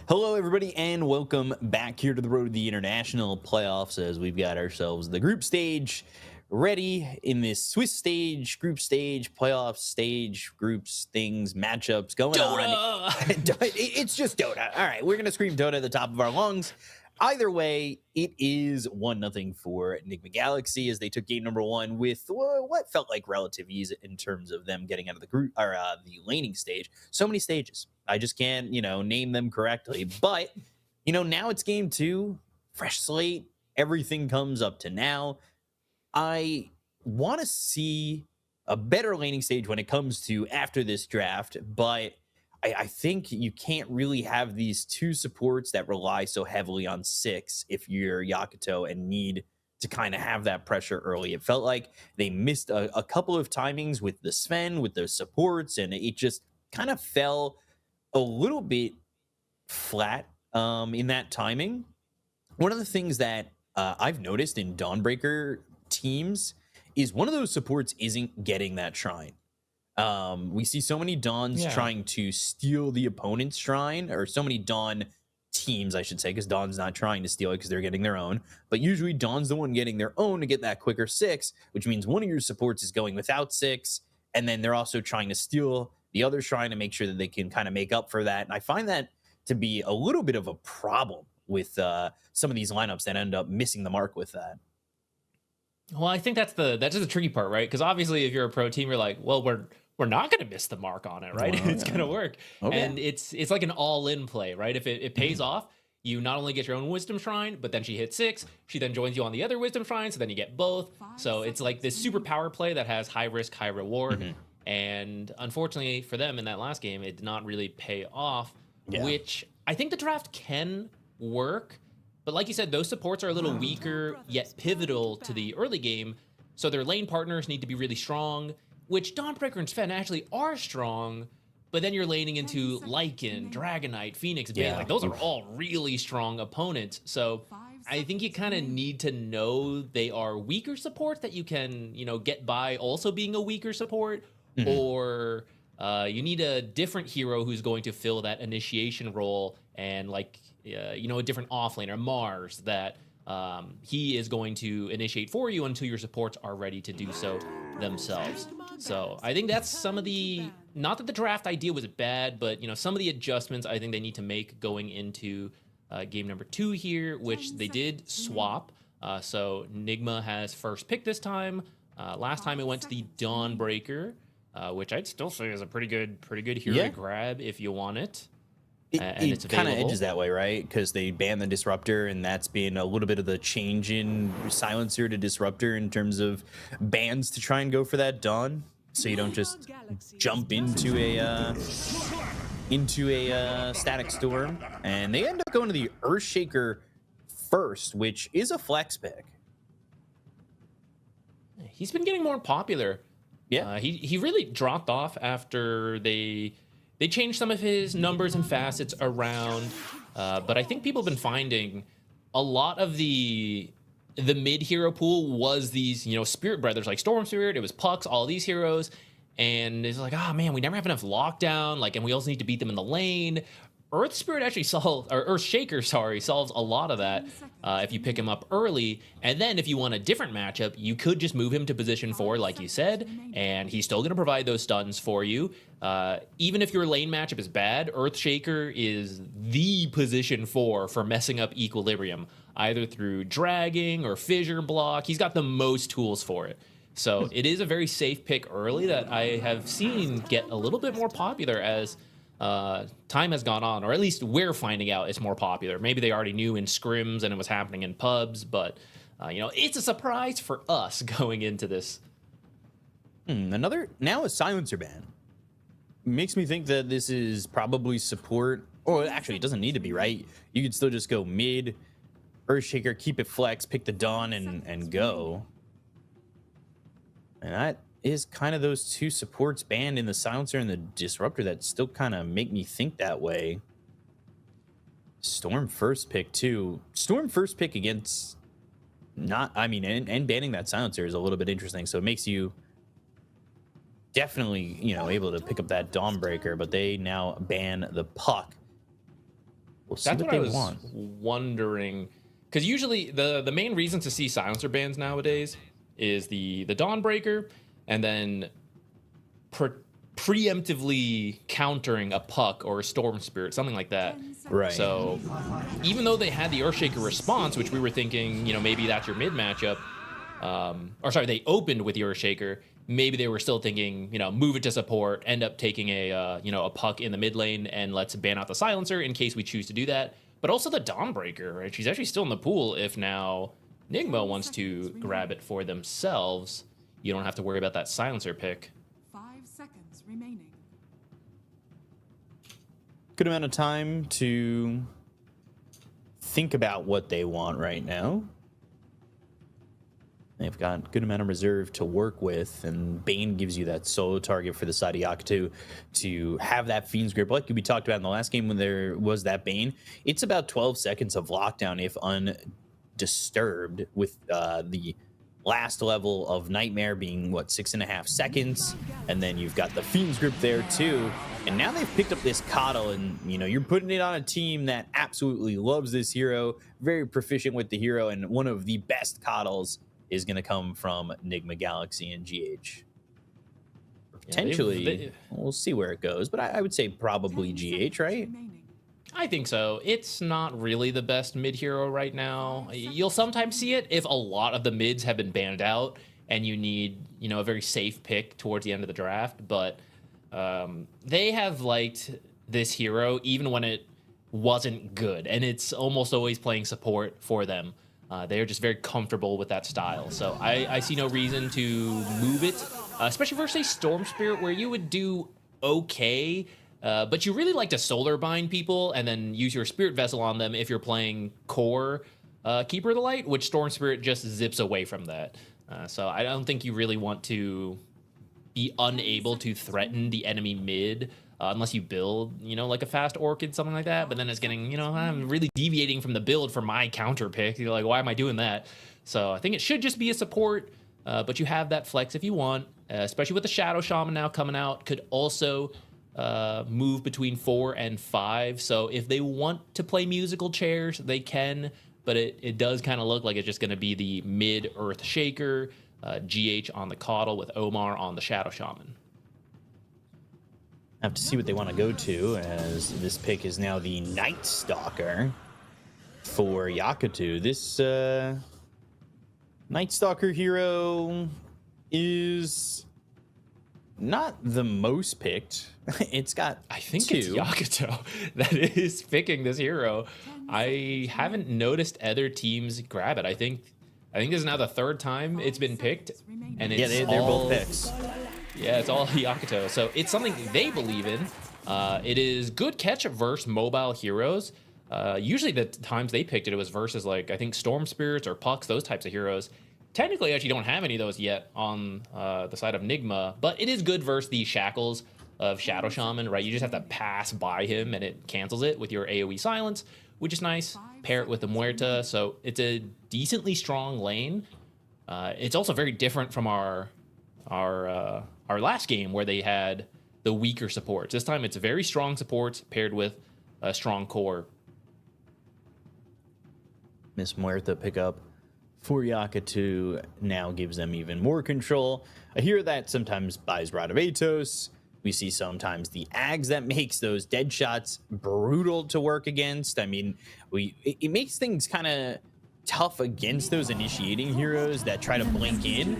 Hello, everybody, and welcome back here to the road to the international playoffs as we've got ourselves the group stage ready in this Swiss stage, group stage, playoff stage, groups, things, matchups going on. It's just Dota. All right, we're going to scream Dota at the top of our lungs. Either way, it is 1-0 for Nigma Galaxy as they took game number 1 with what felt like relative ease in terms of them getting out of the group or the laning stage. So many stages. I just can't, name them correctly. But, now it's game 2, fresh slate, everything comes up to now. I want to see a better laning stage when it comes to after this draft, but I think you can't really have these two supports that rely so heavily on 6 if you're Yakutou and need to kind of have that pressure early. It felt like they missed a couple of timings with the Sven, with those supports, and it just kind of fell a little bit flat in that timing. One of the things that I've noticed in Dawnbreaker teams is one of those supports isn't getting that shrine. We see so many Dawns trying to steal the opponent's shrine, or so many Dawn teams, I should say, because Dawn's not trying to steal it because they're getting their own. But usually Dawn's the one getting their own to get that quicker 6, which means one of your supports is going without 6, and then they're also trying to steal the other shrine to make sure that they can kind of make up for that. And I find that to be a little bit of a problem with some of these lineups that end up missing the mark with that. Well, I think that's just the tricky part, right? Because obviously, if you're a pro team, you're like, well, we're not going to miss the mark on it, right? It's going to work. Okay. And it's like an all-in play, right? If it pays off, you not only get your own wisdom shrine, but then she hits 6. She then joins you on the other wisdom shrine, so then you get both. So it's like this super power play that has high risk, high reward. And unfortunately for them in that last game, it did not really pay off, which I think the draft can work. But like you said, those supports are a little weaker, yet pivotal to the early game. So their lane partners need to be really strong, which Dawnbreaker and Sven actually are strong. But then you're laning into Lycan, Dragonite, Phoenix, Bane. Like those are all really strong opponents. So I think you kind of need to know they are weaker supports that you can, get by also being a weaker support. Or you need a different hero who's going to fill that initiation role and a different offlaner, Mars, that he is going to initiate for you until your supports are ready to do so themselves. So I think that's some of the, not that the draft idea was bad, but some of the adjustments I think they need to make going into game number 2 here, which they did swap. So Nigma has first pick this time. Last time it went to the Dawnbreaker, which I'd still say is a pretty good hero to grab if you want it. It kind of edges that way, right? Because they banned the Disruptor, and that's been a little bit of the change in Silencer to Disruptor in terms of bans to try and go for that Dawn, so you don't just jump into a Static Storm. And they end up going to the Earthshaker first, which is a flex pick. He's been getting more popular. Yeah, he really dropped off after they changed some of his numbers and facets around, but I think people have been finding a lot of the mid hero pool was these, Spirit Brothers like Storm Spirit, it was Pucks, all these heroes, and it's like, oh man, we never have enough lockdown, and we also need to beat them in the lane. Earth Spirit actually Earthshaker, solves a lot of that if you pick him up early. And then if you want a different matchup, you could just move him to position 4, like you said, and he's still going to provide those stuns for you. Even if your lane matchup is bad, Earthshaker is the position 4 for messing up equilibrium, either through dragging or fissure block. He's got the most tools for it. So it is a very safe pick early that I have seen get a little bit more popular as time has gone on, or at least we're finding out it's more popular. Maybe they already knew in scrims and it was happening in pubs, but it's a surprise for us going into this. Now a Silencer ban. Makes me think that this is probably support, or actually it doesn't need to be, right? You could still just go mid, Earthshaker, keep it flex, pick the Dawn and go. And that is kind of those two supports banned in the Silencer and the Disruptor that still kind of make me think that way. Storm first pick too. Storm first pick against and banning that Silencer is a little bit interesting. So it makes you definitely, able to pick up that Dawnbreaker, but they now ban the Puck. We'll see That's what what they I was want. wondering. Because usually the main reason to see silencer bans nowadays is the Dawnbreaker and then preemptively countering a Puck or a Storm Spirit, something like that. Right. So even though they had the Earthshaker response, which we were thinking, maybe that's your mid matchup, or sorry, they opened with the Earthshaker. Maybe they were still thinking, move it to support, end up taking a Puck in the mid lane, and let's ban out the silencer in case we choose to do that. But also the Dawnbreaker, right? She's actually still in the pool if now Nigma wants to grab it for themselves. You don't have to worry about that silencer pick. 5 seconds remaining. Good amount of time to think about what they want right now. They've got good amount of reserve to work with, and Bane gives you that solo target for the side of Yakutou to have that Fiend's Grip. Like we talked about in the last game when there was that Bane, it's about 12 seconds of lockdown if undisturbed, with the last level of Nightmare being, 6.5 seconds, and then you've got the Fiend's Grip there too. And now they've picked up this Coddle, and you're putting it on a team that absolutely loves this hero, very proficient with the hero, and one of the best Coddles is going to come from Nigma Galaxy and GH. Potentially, we'll see where it goes, but I would say probably GH, right? I think so. It's not really the best mid hero right now. You'll sometimes see it if a lot of the mids have been banned out and you need, a very safe pick towards the end of the draft, but they have liked this hero even when it wasn't good, and it's almost always playing support for them. They're just very comfortable with that style. So I see no reason to move it, especially versus a Storm Spirit where you would do okay, but you really like to solar bind people and then use your Spirit Vessel on them if you're playing core Keeper of the Light, which Storm Spirit just zips away from that. So I don't think you really want to be unable to threaten the enemy mid unless you build, like a fast Orchid, something like that. But then it's getting, I'm really deviating from the build for my counter pick. You're like, why am I doing that? So I think it should just be a support, but you have that flex if you want, especially with the Shadow Shaman now coming out. Could also move between 4 and 5. So if they want to play musical chairs, they can, but it does kind of look like it's just going to be the mid Earth Shaker, GH on the Coddle with Omar on the Shadow Shaman. Have to see what they want to go to, as this pick is now the Night Stalker for Yakutou. This Night Stalker hero is not the most picked. It's got I think 2. it's Yakutou that is picking this hero. I haven't noticed other teams grab it. I think this is now the 3rd time it's been picked, and it's they're both picks. Yeah, it's all Yakutou. So it's something they believe in. It is good catch versus mobile heroes. Usually the times they picked it was versus I think Storm Spirits or Pucks, those types of heroes. Technically, actually don't have any of those yet on the side of Nigma, but it is good versus the shackles of Shadow Shaman, right? You just have to pass by him and it cancels it with your AoE silence, which is nice. Pair it with the Muerta, so it's a decently strong lane. It's also very different from our last game where they had the weaker supports. This time it's very strong supports paired with a strong core. Miss Muerta pickup for Yakutou now gives them even more control. A hero that sometimes buys Rod of Atos. We see sometimes the Ags that makes those dead shots brutal to work against. I mean, it makes things kind of tough against those initiating heroes that try to blink in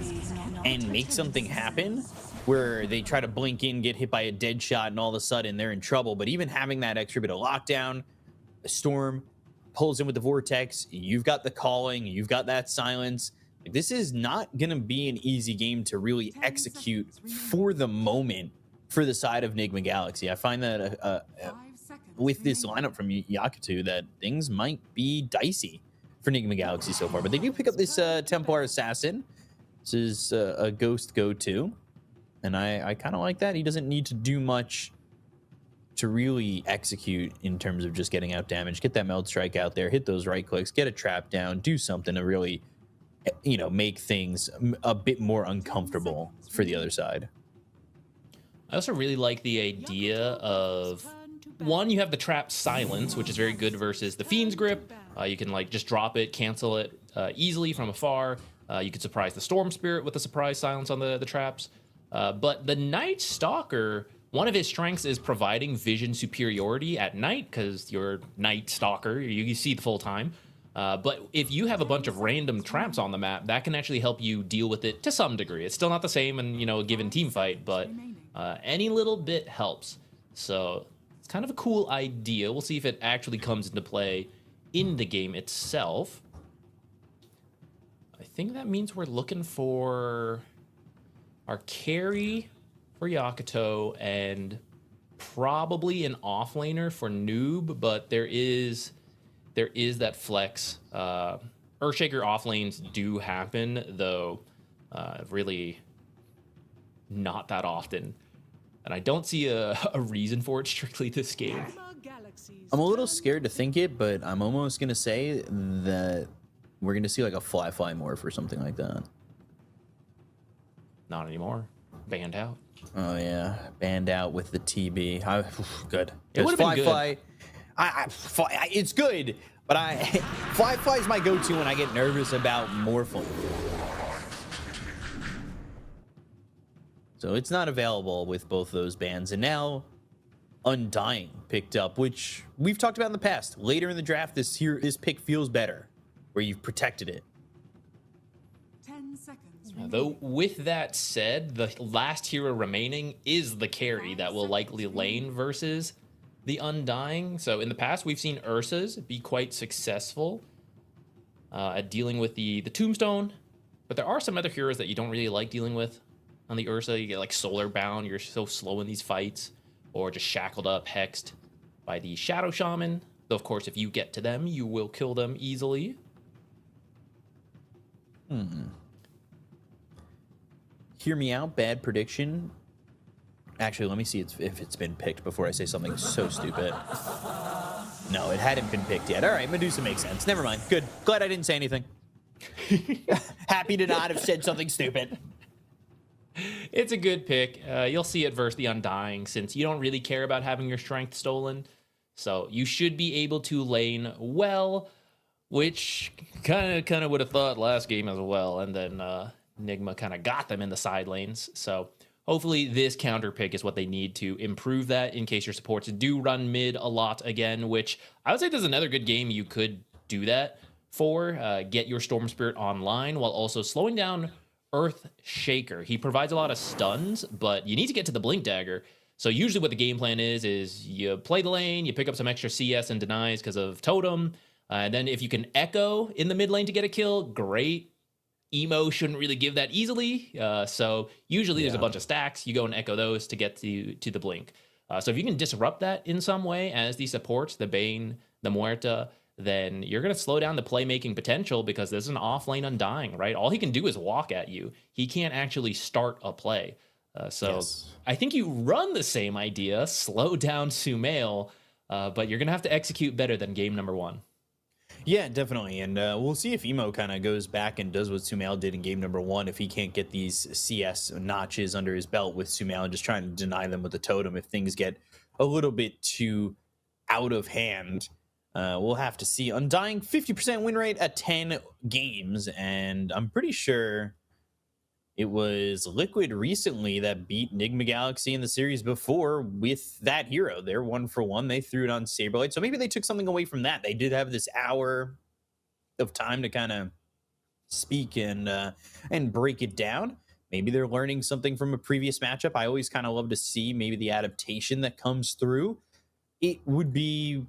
and make something happen, where they try to blink in, get hit by a dead shot, and all of a sudden they're in trouble. But even having that extra bit of lockdown, a Storm pulls in with the Vortex, you've got the calling, you've got that silence. This is not going to be an easy game to really execute for the moment for the side of Nigma Galaxy. I find that with this lineup from Yakutou that things might be dicey for Nigma Galaxy so far. But they do pick up this Templar Assassin. This is a Ghost go-to, and I kind of like that. He doesn't need to do much to really execute in terms of just getting out damage. Get that Meld Strike out there, hit those right clicks, get a trap down, do something to really, make things a bit more uncomfortable for the other side. I also really like the idea of one, you have the trap silence, which is very good versus the Fiend's Grip. You can like just drop it, cancel it easily from afar. You can surprise the Storm Spirit with a surprise silence on the traps. But the Night Stalker, one of his strengths is providing vision superiority at night, because you're Night Stalker, you see the full time. But if you have a bunch of random traps on the map, that can actually help you deal with it to some degree. It's still not the same in, a given team fight, but any little bit helps. So it's kind of a cool idea. We'll see if it actually comes into play in the game itself. I think that means we're looking for our carry for Yakutou and probably an offlaner for Noob, but there is that flex. Earthshaker offlanes do happen, though really not that often. And I don't see a reason for it strictly this game. I'm a little scared to think it, but I'm almost going to say that we're going to see like a fly morph or something like that. Not anymore. Banned out. Oh, yeah. Banned out with the TB. Good. It would have been good. It's good, but fly is my go-to when I get nervous about morphing. So it's not available with both those bans, and now Undying picked up, which we've talked about in the past. Later in the draft, this pick feels better, where you've protected it. 10 seconds. Though with that said, the last hero remaining is the carry that will likely lane versus the Undying. So in the past, we've seen Ursa's be quite successful at dealing with the Tombstone, but there are some other heroes that you don't really like dealing with on the Ursa. You get like Solar Bound, you're so slow in these fights, or just shackled up, hexed by the Shadow Shaman. Though of course, if you get to them, you will kill them easily. Hear me out, bad prediction. Actually, let me see if it's been picked before I say something so stupid. No, it hadn't been picked yet. All right, Medusa makes sense. Never mind. Good. Glad I didn't say anything. Happy to not have said something stupid. It's a good pick. You'll see it versus the Undying, since you don't really care about having your strength stolen. So you should be able to lane well, which kind of would have thought last game as well. And then Nigma kind of got them in the side lanes. So hopefully this counter pick is what they need to improve that, in case your supports do run mid a lot again, which I would say there's another good game you could do that for. Get your Storm Spirit online while also slowing down Earthshaker. He provides a lot of stuns, but you need to get to the Blink Dagger. So usually what the game plan is you play the lane, you pick up some extra CS and denies because of Totem, and then if you can Echo in the mid lane to get a kill, great. Emo shouldn't really give that easily, so usually there's a bunch of stacks. You go and Echo those to get to the Blink. So if you can disrupt that in some way as the supports, the Bane, the Muerta, then you're going to slow down the playmaking potential, because there's an offlane Undying, right? All he can do is walk at you. He can't actually start a play. I think you run the same idea, slow down Sumail, but you're going to have to execute better than game number 1. Yeah, definitely. And we'll see if Emo kind of goes back and does what Sumail did in game number 1, if he can't get these CS notches under his belt with Sumail and just trying to deny them with the Totem if things get a little bit too out of hand. We'll have to see. Undying, 50% win rate at 10 games, and I'm pretty sure it was Liquid recently that beat Nigma Galaxy in the series before with that hero. They're 1-for-1. They threw it on Saberlight, so maybe they took something away from that. They did have this hour of time to kind of speak and break it down. Maybe they're learning something from a previous matchup. I always kind of love to see maybe the adaptation that comes through. It would be,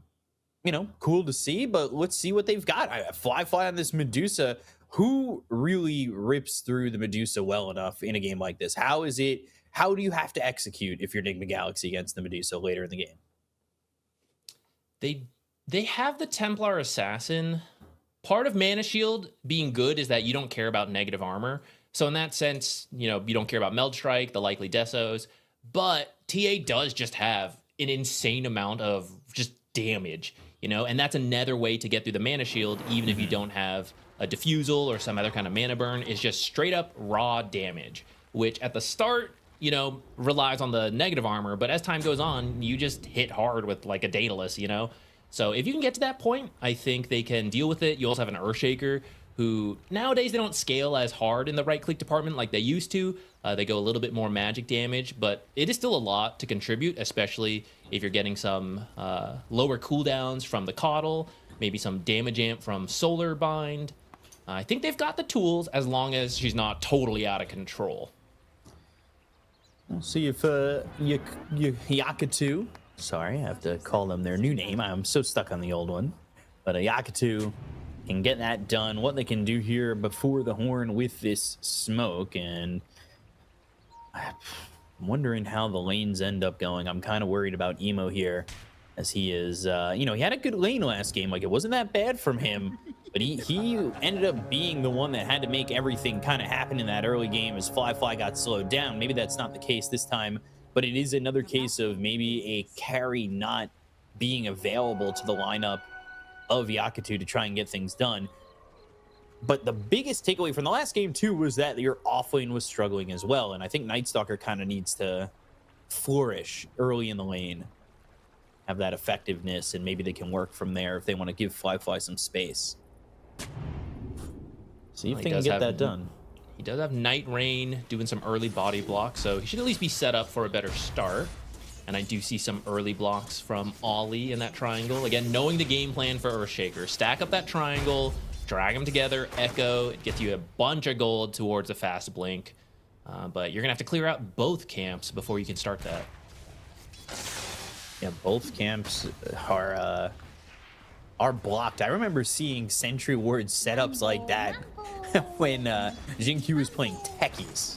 cool to see, but let's see what they've got. Fly on this Medusa. Who really rips through the Medusa well enough in a game like this? How do you have to execute if you're Nigma Galaxy against the Medusa later in the game? They have the Templar Assassin. Part of Mana Shield being good is that you don't care about negative armor. So in that sense, you don't care about Meld Strike, the likely Desos, but TA does just have an insane amount of just damage, and that's another way to get through the Mana Shield, even if you don't have a Diffusal or some other kind of mana burn, is just straight up raw damage, which at the start you know, relies on the negative armor, but as time goes on, you just hit hard with like a Daedalus, you know? So if you can get to that point, I think they can deal with it. You also have an Earthshaker who nowadays they don't scale as hard in the right click department like they used to. They go a little bit more magic damage, but it is still a lot to contribute, especially if you're getting some lower cooldowns from the Coddle, maybe some damage amp from Solar Bind. I think they've got the tools as long as she's not totally out of control. We'll see if Yakutou, sorry, I have to call them their new name. I'm so stuck on the old one. But Yakutou can get that done. What they can do here before the horn with this smoke, and I'm wondering how the lanes end up going. I'm kind of worried about Emo here, as he is, you know, he had a good lane last game. Like, it wasn't that bad from him, but he ended up being the one that had to make everything kind of happen in that early game as Fly got slowed down. Maybe that's not the case this time, but it is another case of maybe a carry not being available to the lineup of Yakutou to try and get things done. But the biggest takeaway from the last game, too, was that your offlane was struggling as well. And I think Nightstalker kind of needs to flourish early in the lane, have that effectiveness, and maybe they can work from there if they want to give Fly some space. See if they can get that done. He does have Night Rain doing some early body blocks, so he should at least be set up for a better start. And I do see some early blocks from Ollie in that triangle. Again, knowing the game plan for Earthshaker. Stack up that triangle, drag them together, echo. It gets you a bunch of gold towards a fast blink. But you're going to have to clear out both camps before you can start that. Yeah, both camps are blocked. I remember seeing Sentry Ward setups like that when Jinq was playing Techies.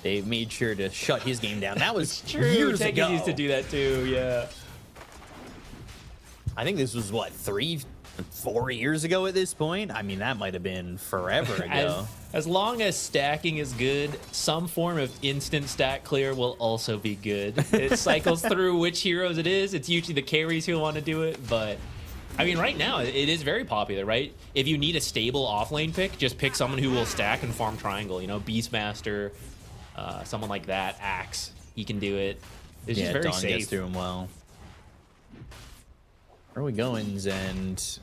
They made sure to shut his game down. That was years ago. Techies used to do that too, yeah. I think this was, what, 3-4 years ago at this point? I mean, that might have been forever ago. As long as stacking is good, some form of instant stack clear will also be good. It cycles through which heroes it is. It's usually the carries who want to do it, but I mean, right now, it is very popular, right? If you need a stable offlane pick, just pick someone who will stack and farm triangle. You know, Beastmaster, someone like that, Axe, he can do it. It's just very Dawn safe. Gets through him well. Early goings and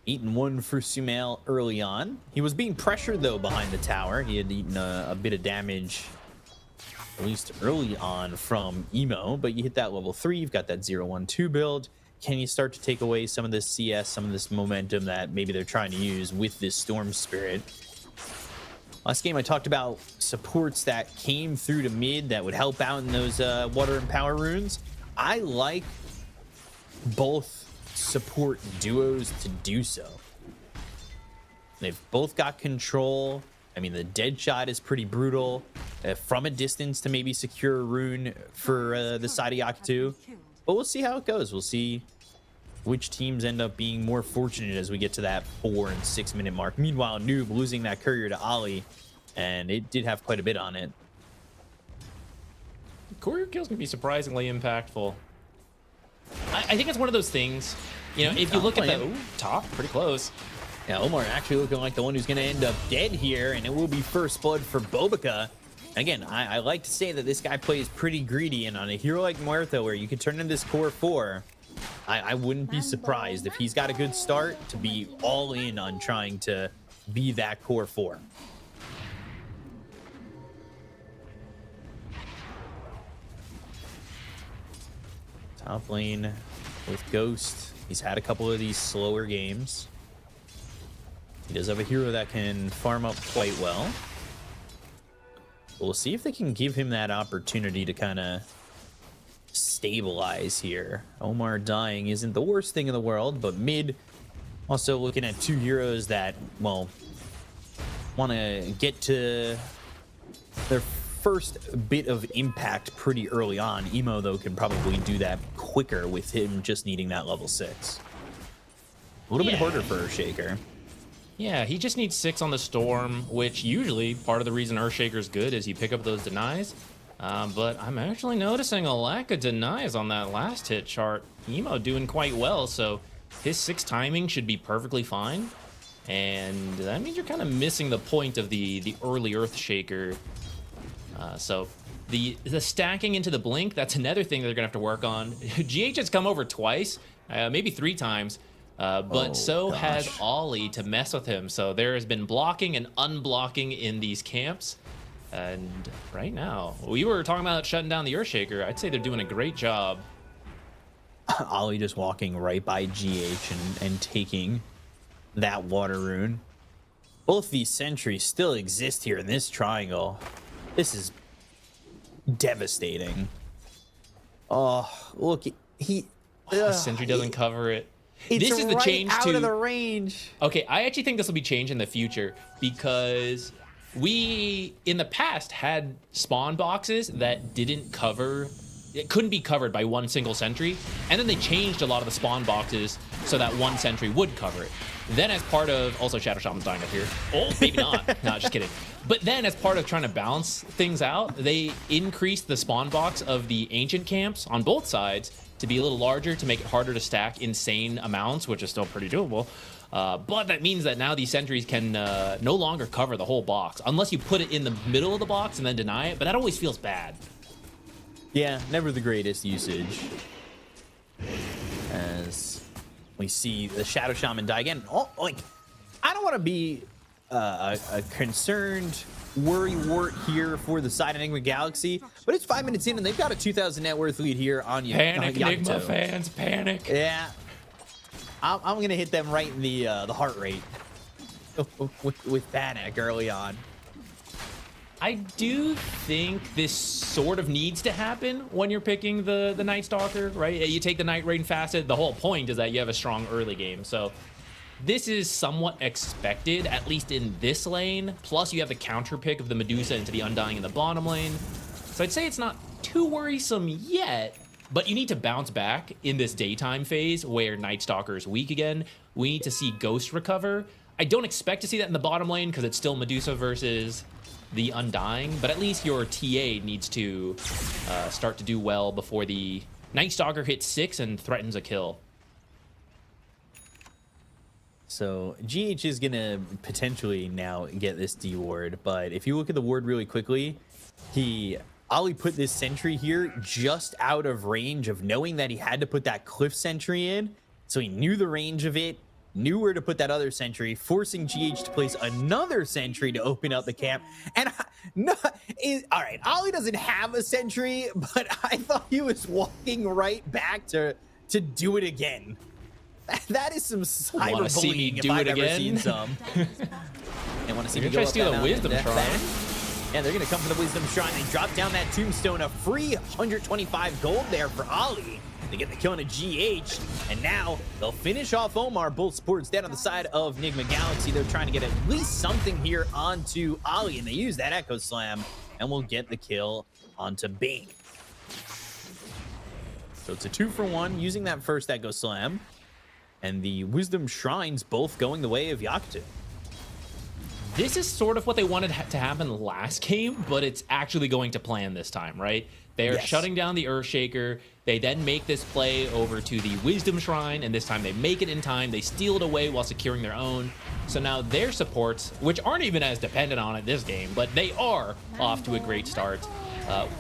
eaten one for Sumail early on. He was being pressured, though, behind the tower. He had eaten a bit of damage, at least early on, from Emo. But you hit that level 3, you've got that 0-1-2 build. Can you start to take away some of this CS, some of this momentum that maybe they're trying to use with this Storm Spirit? Last game I talked about supports that came through to mid that would help out in those water and power runes. I like both support duos to do so. They've both got control. I mean, the dead shot is pretty brutal from a distance to maybe secure a rune for the side of Yakutou. But we'll see how it goes. We'll see which teams end up being more fortunate as we get to that 4 and 6 minute mark. Meanwhile, Noob losing that courier to Ollie, and it did have quite a bit on it. Courier kills can be surprisingly impactful. I think it's one of those things, you know, if you look at the top, pretty close. Yeah, Omar actually looking like the one who's going to end up dead here, and it will be first blood for Bobica. Again, I like to say that this guy plays pretty greedy, and on a hero like Muerto, where you could turn in this core 4, I wouldn't be surprised if he's got a good start to be all in on trying to be that core 4. Top lane with Ghost. He's had a couple of these slower games. He does have a hero that can farm up quite well. We'll see if they can give him that opportunity to kind of stabilize here. Omar dying isn't the worst thing in the world, but mid also looking at 2 heroes that, well, want to get to their first bit of impact pretty early on. Emo, though, can probably do that quicker with him just needing that level 6. A little bit harder for Earthshaker. Yeah, he just needs 6 on the Storm, which usually part of the reason Earthshaker's good is you pick up those denies. But I'm actually noticing a lack of denies on that last hit chart. Emo doing quite well, so his 6 timing should be perfectly fine. And that means you're kind of missing the point of the early Earthshaker. So The stacking into the blink, that's another thing they're gonna have to work on. GH has come over twice, maybe 3 times, but has Ollie to mess with him. So there has been blocking and unblocking in these camps. And right now, we were talking about shutting down the Earthshaker. I'd say they're doing a great job. Ollie just walking right by GH and taking that water rune. Both these sentries still exist here in this triangle. This is devastating. Oh, look, Sentry doesn't cover it. It's This is the right change out to of the range. Okay, I actually think this will be changed in the future because we in the past had spawn boxes that didn't cover. It couldn't be covered by one single sentry, and then they changed a lot of the spawn boxes so that one sentry would cover it. Then as part of, also Shadow Shaman's dying up here. Oh, maybe not. No, just kidding. But then as part of trying to balance things out, they increased the spawn box of the ancient camps on both sides to be a little larger to make it harder to stack insane amounts, which is still pretty doable. But that means that now these sentries can no longer cover the whole box unless you put it in the middle of the box and then deny it, but that always feels bad. Yeah, never the greatest usage. As we see the Shadow Shaman die again. Oh, like, I don't want to be a concerned worrywart here for the side of Nigma Galaxy, but it's 5 minutes in and they've got a 2,000 net worth lead here on Panic, Yakutou. Nigma fans, panic. Yeah, I'm gonna hit them right in the heart rate with panic early on. I do think this sort of needs to happen when you're picking the Night Stalker, right? You take the Night Rain Facet. The whole point is that you have a strong early game. So this is somewhat expected, at least in this lane. Plus, you have the counter pick of the Medusa into the Undying in the bottom lane. So I'd say it's not too worrisome yet, but you need to bounce back in this daytime phase where Night Stalker is weak again. We need to see Ghost recover. I don't expect to see that in the bottom lane because it's still Medusa versus the Undying, but at least your TA needs to start to do well before the Night Stalker hits 6 and threatens a kill. So GH is gonna potentially now get this D ward, but if you look at the ward really quickly, Ollie put this sentry here just out of range of knowing that he had to put that cliff sentry in, so he knew the range of it, knew where to put that other sentry, forcing GH to place another sentry to open up the camp. And all right, Ollie doesn't have a sentry, but I thought he was walking right back to do it again. That is some cyberbullying if I've ever seen some. They want to see me go up steal a Wisdom Shrine. Yeah, they're gonna come for the Wisdom Shrine. They drop down that tombstone, a free 125 gold there for Ollie. They get the kill on a GH, and now they'll finish off Omar. Both supports dead on the side of Nigma Galaxy. They're trying to get at least something here onto Ollie, and they use that Echo Slam, and we'll get the kill onto Bane. So it's a 2-for-1 using that first Echo Slam, and the Wisdom Shrines both going the way of Yakutou. This is sort of what they wanted to happen last game, but it's actually going to plan this time, right? They are shutting down the Earthshaker. They then make this play over to the Wisdom Shrine, and this time they make it in time. They steal it away while securing their own. So now their supports, which aren't even as dependent on it this game, but they are off to a great start.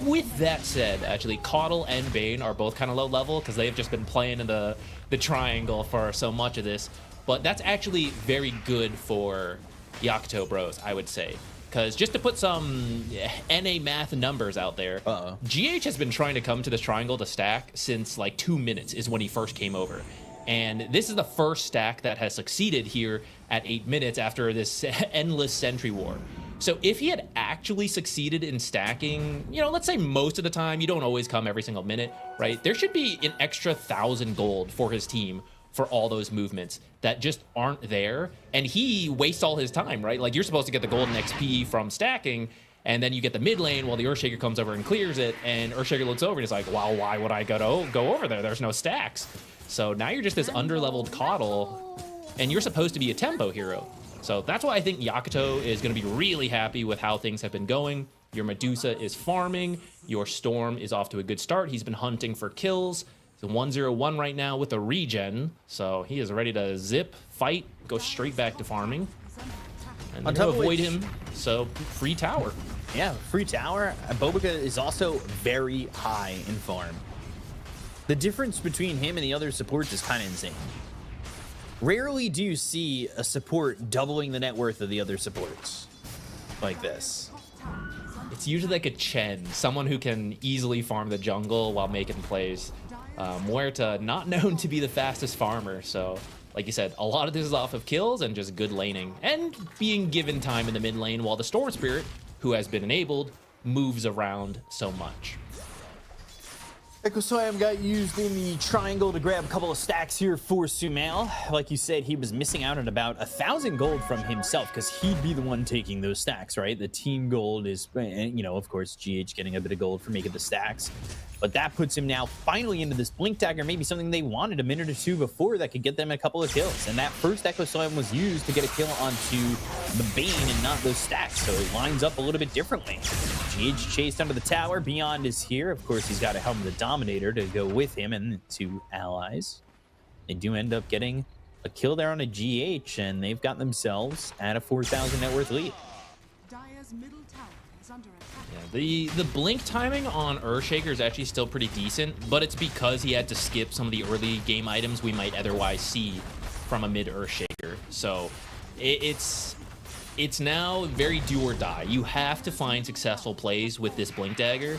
With that said, actually, Caudle and Bane are both kind of low level because they've just been playing in the triangle for so much of this. But that's actually very good for Yakutou Bros, I would say. Because just to put some NA math numbers out there, GH has been trying to come to this triangle to stack since like 2 minutes is when he first came over. And this is the first stack that has succeeded here at 8 minutes after this endless sentry war. So if he had actually succeeded in stacking, you know, let's say most of the time, you don't always come every single minute, right? There should be an extra 1,000 gold for his team for all those movements that just aren't there, and he wastes all his time, right? Like, you're supposed to get the golden XP from stacking, and then you get the mid lane while the Earthshaker comes over and clears it, and Earthshaker looks over and is like, wow, why would I go over there? There's no stacks. So now you're just this underleveled Caudle, and you're supposed to be a tempo hero. So that's why I think Yakutou is going to be really happy with how things have been going. Your Medusa is farming, your Storm is off to a good start. He's been hunting for kills. 1-0-1 right now with a regen, so he is ready to zip, fight, go straight back to farming. And to avoid him, so free tower. Yeah, free tower. Bobica is also very high in farm. The difference between him and the other supports is kind of insane. Rarely do you see a support doubling the net worth of the other supports like this. It's usually like a Chen, someone who can easily farm the jungle while making plays. Muerta, not known to be the fastest farmer, so like you said, a lot of this is off of kills and just good laning, and being given time in the mid lane while the Storm Spirit, who has been enabled, moves around so much. Echo Slam got used in the triangle to grab a couple of stacks here for Sumail. Like you said, he was missing out on about 1,000 gold from himself because he'd be the one taking those stacks, right? The team gold is, you know, of course, GH getting a bit of gold for making the stacks. But that puts him now finally into this Blink Dagger, maybe something they wanted a minute or two before that could get them a couple of kills. And that first Echo Slam was used to get a kill onto the Bane and not those stacks. So it lines up a little bit differently. GH chased under the tower. Beyond is here. Of course, he's got a Helm of the Dominator to go with him and 2 allies. They do end up getting a kill there on a GH, and they've got themselves at a 4,000 net worth lead. Dire's middle tower is under attack. Yeah, the blink timing on Earthshaker is actually still pretty decent, but it's because he had to skip some of the early game items we might otherwise see from a mid Earthshaker. So it's now very do or die. You have to find successful plays with this Blink Dagger.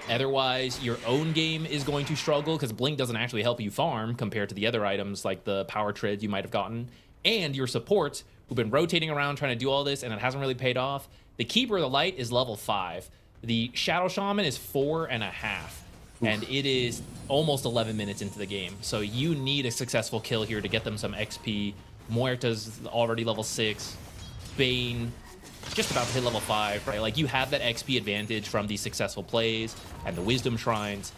Otherwise, your own game is going to struggle because Blink doesn't actually help you farm compared to the other items like the Power Treads you might have gotten. And your supports, who've been rotating around trying to do all this and it hasn't really paid off. The Keeper of the Light is level 5. The Shadow Shaman is 4.5. And it is almost 11 minutes into the game. So you need a successful kill here to get them some XP. Muerta's already level 6. Bane just about to hit level 5, right? Like, you have that XP advantage from these successful plays and the Wisdom Shrines.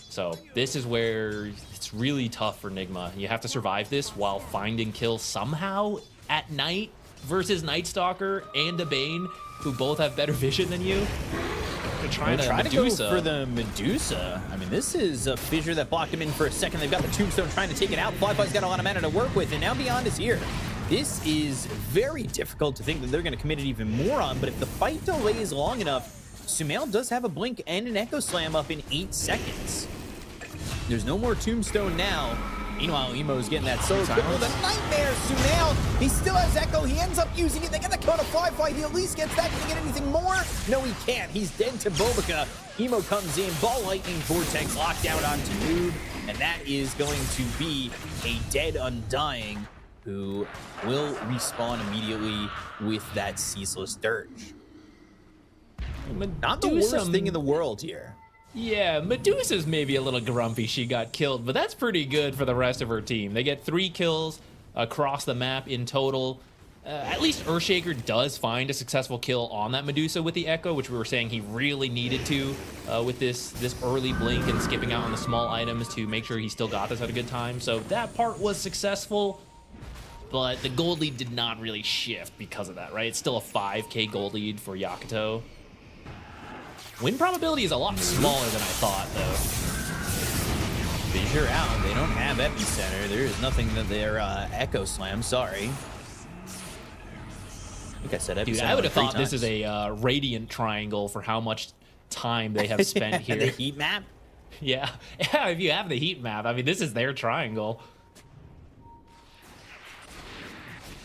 So this is where it's really tough for Nigma. You have to survive this while finding kills somehow at night versus Night Stalker and a Bane, who both have better vision than you. Try to go for the Medusa. I mean, this is a fissure that blocked him in for a second. They've got the Tombstone trying to take it out. Flyfly's got a lot of mana to work with, and now Beyond is here. This is very difficult to think that they're going to commit it even more on, but if the fight delays long enough, Sumail does have a Blink and an Echo Slam up in 8 seconds. There's no more Tombstone now. Meanwhile, Emo's getting that solo kill. The Nightmare, Sumail, he still has Echo. He ends up using it. They get the kill on a Flyfly. He at least gets that. Can he get anything more? No, he can't. He's dead to Bobica. Emo comes in. Ball Lightning Vortex locked down onto Noob. And that is going to be a dead Undying who will respawn immediately with that Ceaseless Dirge. Not the worst thing in the world here. Yeah, Medusa's maybe a little grumpy she got killed, but that's pretty good for the rest of her team. They get 3 kills across the map in total. At least Earthshaker does find a successful kill on that Medusa with the Echo, which we were saying he really needed to with this early blink and skipping out on the small items to make sure he still got this at a good time. So that part was successful, but the gold lead did not really shift because of that, right? It's still a 5k gold lead for Yakutou. Win probability is a lot smaller than I thought, though. Fissure out. They don't have Epicenter. There is nothing that they're Echo Slam. Sorry. Like I said, Epicenter. Dude, I would have thought this is a Radiant Triangle for how much time they have spent here. The heat map? Yeah. Yeah, if you have the heat map, I mean, this is their triangle.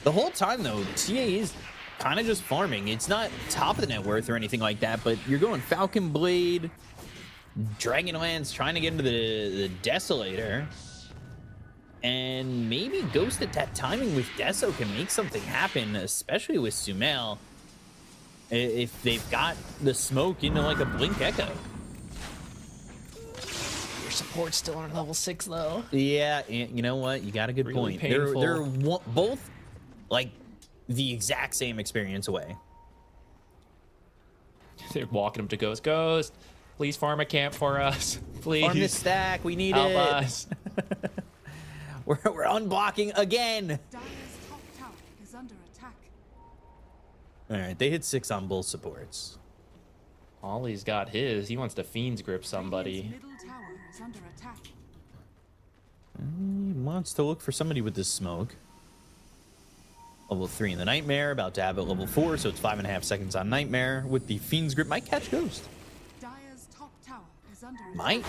The whole time, though, TA is kind of just farming. It's not top of the net worth or anything like that, but you're going Falcon Blade, Dragonlance, trying to get into the Desolator, and maybe Ghost Attack timing with Deso can make something happen, especially with Sumail, if they've got the smoke into like a Blink Echo. Your support's still on level 6, though. Yeah, you know what? You got a good Really point. painful. They're both like the exact same experience away. They're walking him to Ghost. Please farm a camp for us. Please. Farm this stack. We need Help it. us. We're unblocking again. Dire's top tower is under attack. All right, they hit 6 on both supports. Ollie's got his. He wants to Fiend's Grip somebody. Middle tower is under attack. He wants to look for somebody with this smoke. Level 3 in the Nightmare, about to have it level 4, so it's 5.5 seconds on Nightmare. With the Fiend's Grip, might catch Ghost. Might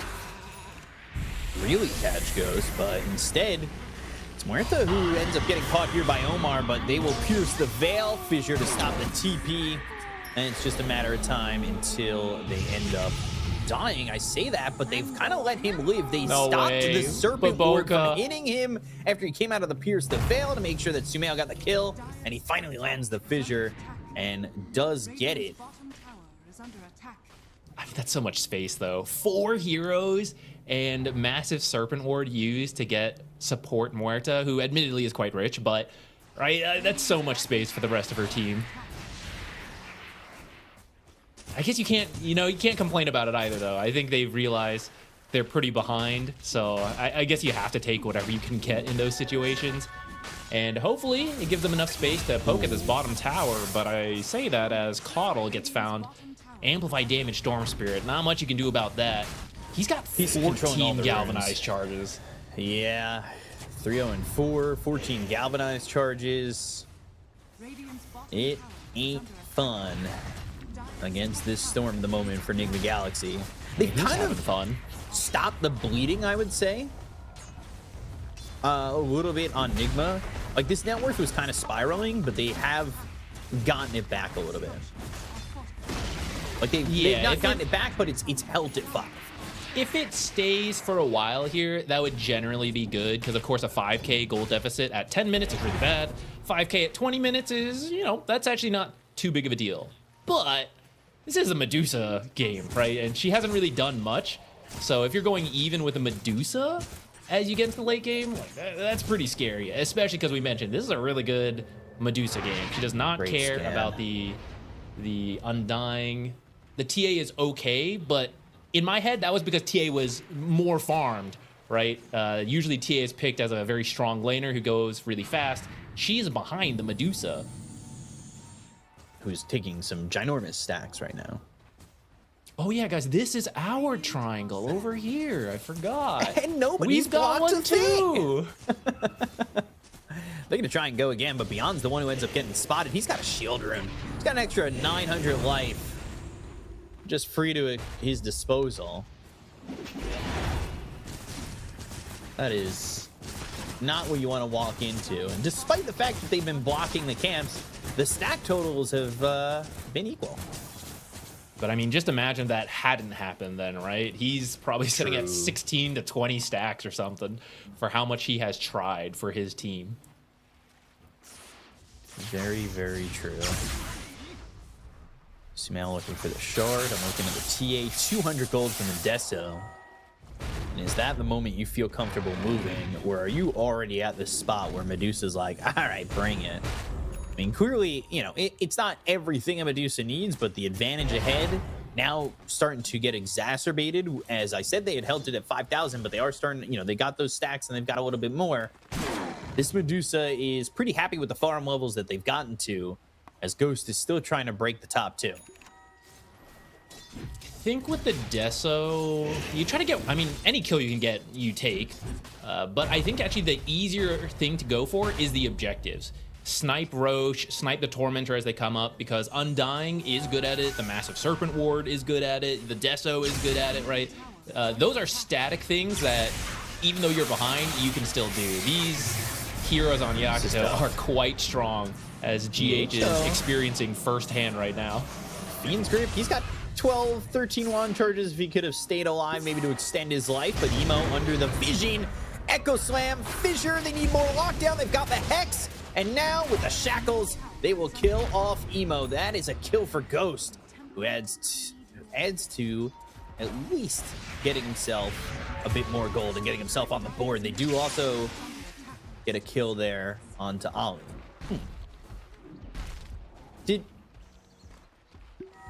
really catch Ghost, but instead, it's Muerta who ends up getting caught here by Omar, but they will pierce the Veil Fissure to stop the TP, and it's just a matter of time until they end up dying. I say that, but they've kind of let him live. They stopped the Serpent Ward from hitting him after he came out of the Pierce the Veil to make sure that Sumail got the kill, and he finally lands the Fissure and does get it. I mean, that's so much space, though. 4 heroes and massive Serpent Ward used to get support Muerta, who admittedly is quite rich, but right, that's so much space for the rest of her team. I guess you can't, you can't complain about it either, though. I think they've realized they're pretty behind, so I guess you have to take whatever you can get in those situations. And hopefully it gives them enough space to poke at this bottom tower, but I say that as Caudle gets found. Amplify damage Storm Spirit, not much you can do about that. He's got 14 galvanized charges. Yeah, 3-0-4, 14 galvanized charges. It ain't fun against this Storm at the moment for Nigma Galaxy. They've kind of stopped the bleeding, I would say. A little bit on Nigma. Like, this net worth was kind of spiraling, but they have gotten it back a little bit. Like, they've not gotten it back, but it's held at 5. If it stays for a while here, that would generally be good, because of course a 5k gold deficit at 10 minutes is really bad. 5k at 20 minutes is, that's actually not too big of a deal. But this is a Medusa game, right? And she hasn't really done much. So if you're going even with a Medusa as you get into the late game, that's pretty scary, especially because we mentioned this is a really good Medusa game. She does not care about the Undying. The TA is okay, but in my head, that was because TA was more farmed, right? Usually TA is picked as a very strong laner who goes really fast. She is behind the Medusa, who's taking some ginormous stacks right now. Oh yeah, guys, this is our triangle over here. I forgot. And nobody's We've got one too. They're gonna try and go again, but Beyond's the one who ends up getting spotted. He's got a shield rune. He's got an extra 900 life just free to his disposal. That is not what you want to walk into. And despite the fact that they've been blocking the camps, the stack totals have been equal. But I mean, just imagine that hadn't happened then, right? He's probably sitting at 16 to 20 stacks or something for how much he has tried for his team. Very, very true. Sumail looking for the shard. I'm looking at the TA, 200 gold from the Deso. And is that the moment you feel comfortable moving, or are you already at this spot where Medusa's like, all right, bring it? I mean, clearly, it's not everything a Medusa needs, but the advantage ahead now starting to get exacerbated. As I said, they had held it at 5,000, but they are starting, they got those stacks and they've got a little bit more. This Medusa is pretty happy with the farm levels that they've gotten to, as Ghost is still trying to break the top 2. I think with the Deso, you try to get, I mean, any kill you can get, you take. But I think actually the easier thing to go for is the objectives. Snipe Roche, snipe the Tormentor as they come up, because Undying is good at it, the Massive Serpent Ward is good at it, the Deso is good at it, right? Those are static things that, even though you're behind, you can still do. These heroes on Yakutou are quite strong, as GH is experiencing firsthand right now. Fiend's Grip, he's got 12, 13 wand charges if he could have stayed alive, maybe to extend his life, but Emo under the Vision. Echo Slam, Fissure, they need more lockdown, they've got the Hex, and now with the Shackles, they will kill off Emo. That is a kill for Ghost, who adds to at least getting himself a bit more gold and getting himself on the board. They do also get a kill there onto Ollie.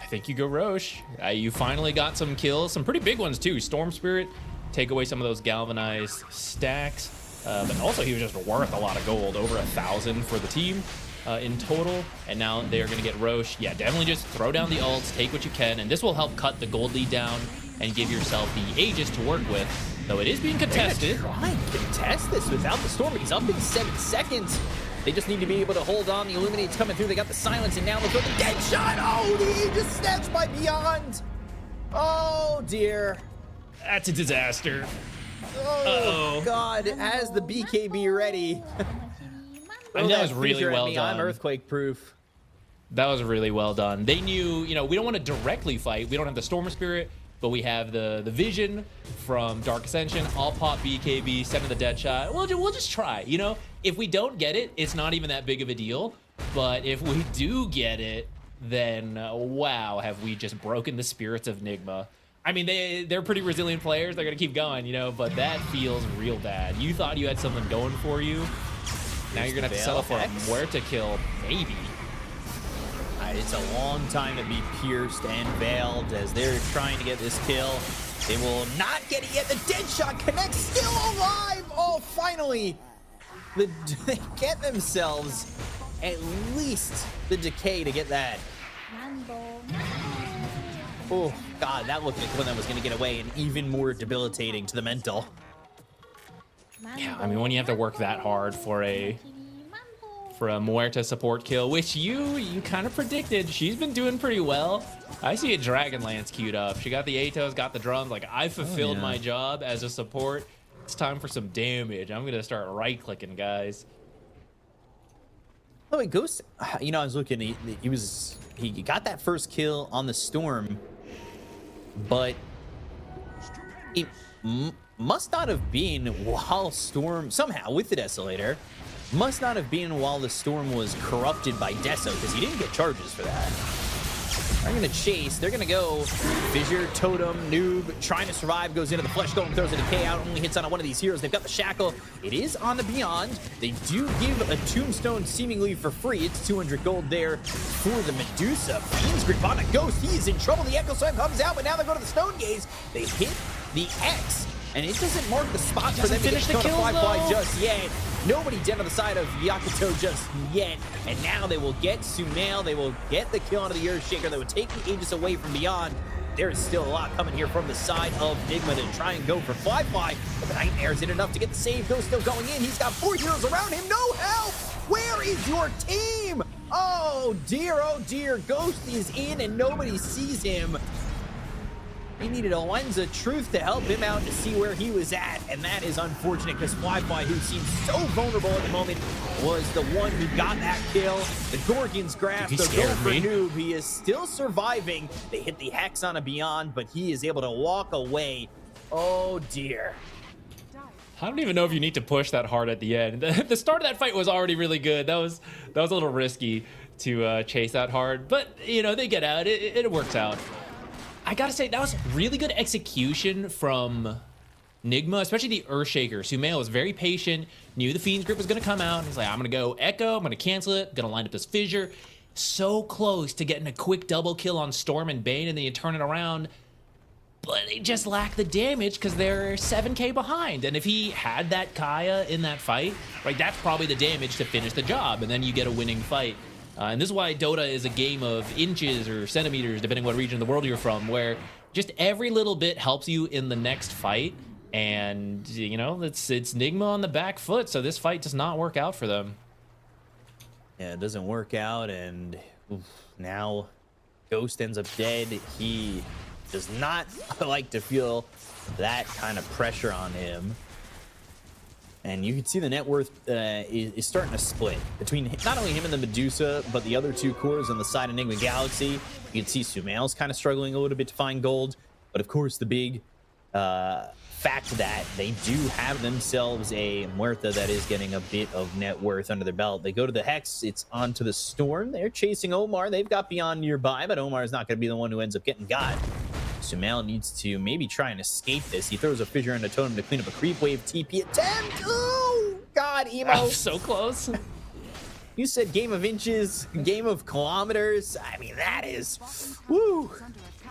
I think you go Roche. You finally got some kills, some pretty big ones too. Storm Spirit, take away some of those galvanized stacks. But also he was just worth a lot of gold, over 1,000 for the team in total. And now they are gonna get Roche. Yeah, definitely just throw down the ults, take what you can, and this will help cut the gold lead down and give yourself the Aegis to work with. Though it is being contested. Try and contest this without the Storm. He's up in 7 seconds. They just need to be able to hold on. The Illuminate's coming through. They got the silence, and now they'll go the dead shot. Oh, the Aegis snatched by Beyond. Oh, dear. That's a disaster. Oh, God. Has the BKB ready. I mean, that was really well done. I'm earthquake proof. That was really well done. They knew, you know, we don't want to directly fight. We don't have the Storm Spirit, but we have the vision from Dark Ascension. I'll pop BKB, send in the dead shot. We'll just try, you know? If we don't get it, it's not even that big of a deal. But if we do get it, then wow, have we just broken the spirits of Nigma. I mean, they're pretty resilient players. They're going to keep going, you know, but that feels real bad. You thought you had something going for you. Now you're going to have to settle for a Muerta kill, maybe. It's a long time to be pierced and veiled as they're trying to get this kill. They will not get it yet. The dead shot connects, still alive. Oh, finally. They get themselves at least the decay to get that. Oh, God, that looked like one that was going to get away and even more debilitating to the mental. Yeah, I mean, when you have to work that hard for a Muerta support kill, which you kind of predicted. She's been doing pretty well. I see a Dragonlance queued up. She got the Atos, got the drums. Like, I fulfilled my job as a support. It's time for some damage. I'm going to start right-clicking, guys. Oh, wait, Ghost, you know, I was looking, he got that first kill on the Storm, but it must not have been while Storm, somehow with the Desolator, must not have been while the Storm was corrupted by Deso, because he didn't get charges for that. They're going to chase. They're going to go Fissure, Totem, Noob, trying to survive, goes into the Flesh Golem, throws a decay out, only hits on one of these heroes. They've got the Shackle. It is on the Beyond. They do give a Tombstone seemingly for free. It's 200 gold there for the Medusa. Fiend's Grip on a Ghost. He is in trouble. The Echo Slam comes out, but now they go to the Stone Gaze. They hit the X, and it doesn't mark the spot for them to finish the kill just yet. Nobody dead on the side of Yakutou just yet. And now they will get Sumail. They will get the kill onto the Earthshaker. They will take the Aegis away from Beyond. There is still a lot coming here from the side of Nigma to try and go for Fly. But the Nightmare isn't enough to get the save. Ghost still going in. He's got 4 heroes around him. No help! Where is your team? Oh dear. Ghost is in and nobody sees him. He needed a lens of truth to help him out to see where he was at, and that is unfortunate because Fly, who seems so vulnerable at the moment, was the one who got that kill. The Gorgon's grasp, they're going for Noob. He is still surviving. They hit the Hex on a Beyond, but he is able to walk away. Oh, dear. I don't even know if you need to push that hard at the end. The start of that fight was already really good. That was a little risky to chase that hard, but, you know, they get out. It works out. I gotta say, that was really good execution from Nigma, especially the Earthshaker. Sumail was very patient, knew the Fiend's Grip was gonna come out. He's like, I'm gonna go Echo, I'm gonna cancel it, gonna line up this Fissure. So close to getting a quick double kill on Storm and Bane, and then you turn it around. But they just lack the damage because they're 7k behind. And if he had that Kaya in that fight, right, that's probably the damage to finish the job, and then you get a winning fight. And this is why Dota is a game of inches or centimeters, depending what region of the world you're from, where just every little bit helps you in the next fight. And, you know, it's Nigma on the back foot, so this fight does not work out for them. Yeah, it doesn't work out, and now Ghost ends up dead. He does not like to feel that kind of pressure on him. And you can see the net worth is starting to split between not only him and the Medusa, but the other 2 cores on the side of Nigma Galaxy. You can see Sumail's kind of struggling a little bit to find gold. But of course, the big fact that they do have themselves a Muerta that is getting a bit of net worth under their belt. They go to the Hex. It's onto the Storm. They're chasing Omar. They've got Beyond nearby, but Omar is not going to be the one who ends up getting got. Sumail needs to maybe try and escape this. He throws a Fissure and a Totem to clean up a creep wave TP attempt. Oh, God, Emo. So close. You said game of inches, game of kilometers. I mean, that is, woo.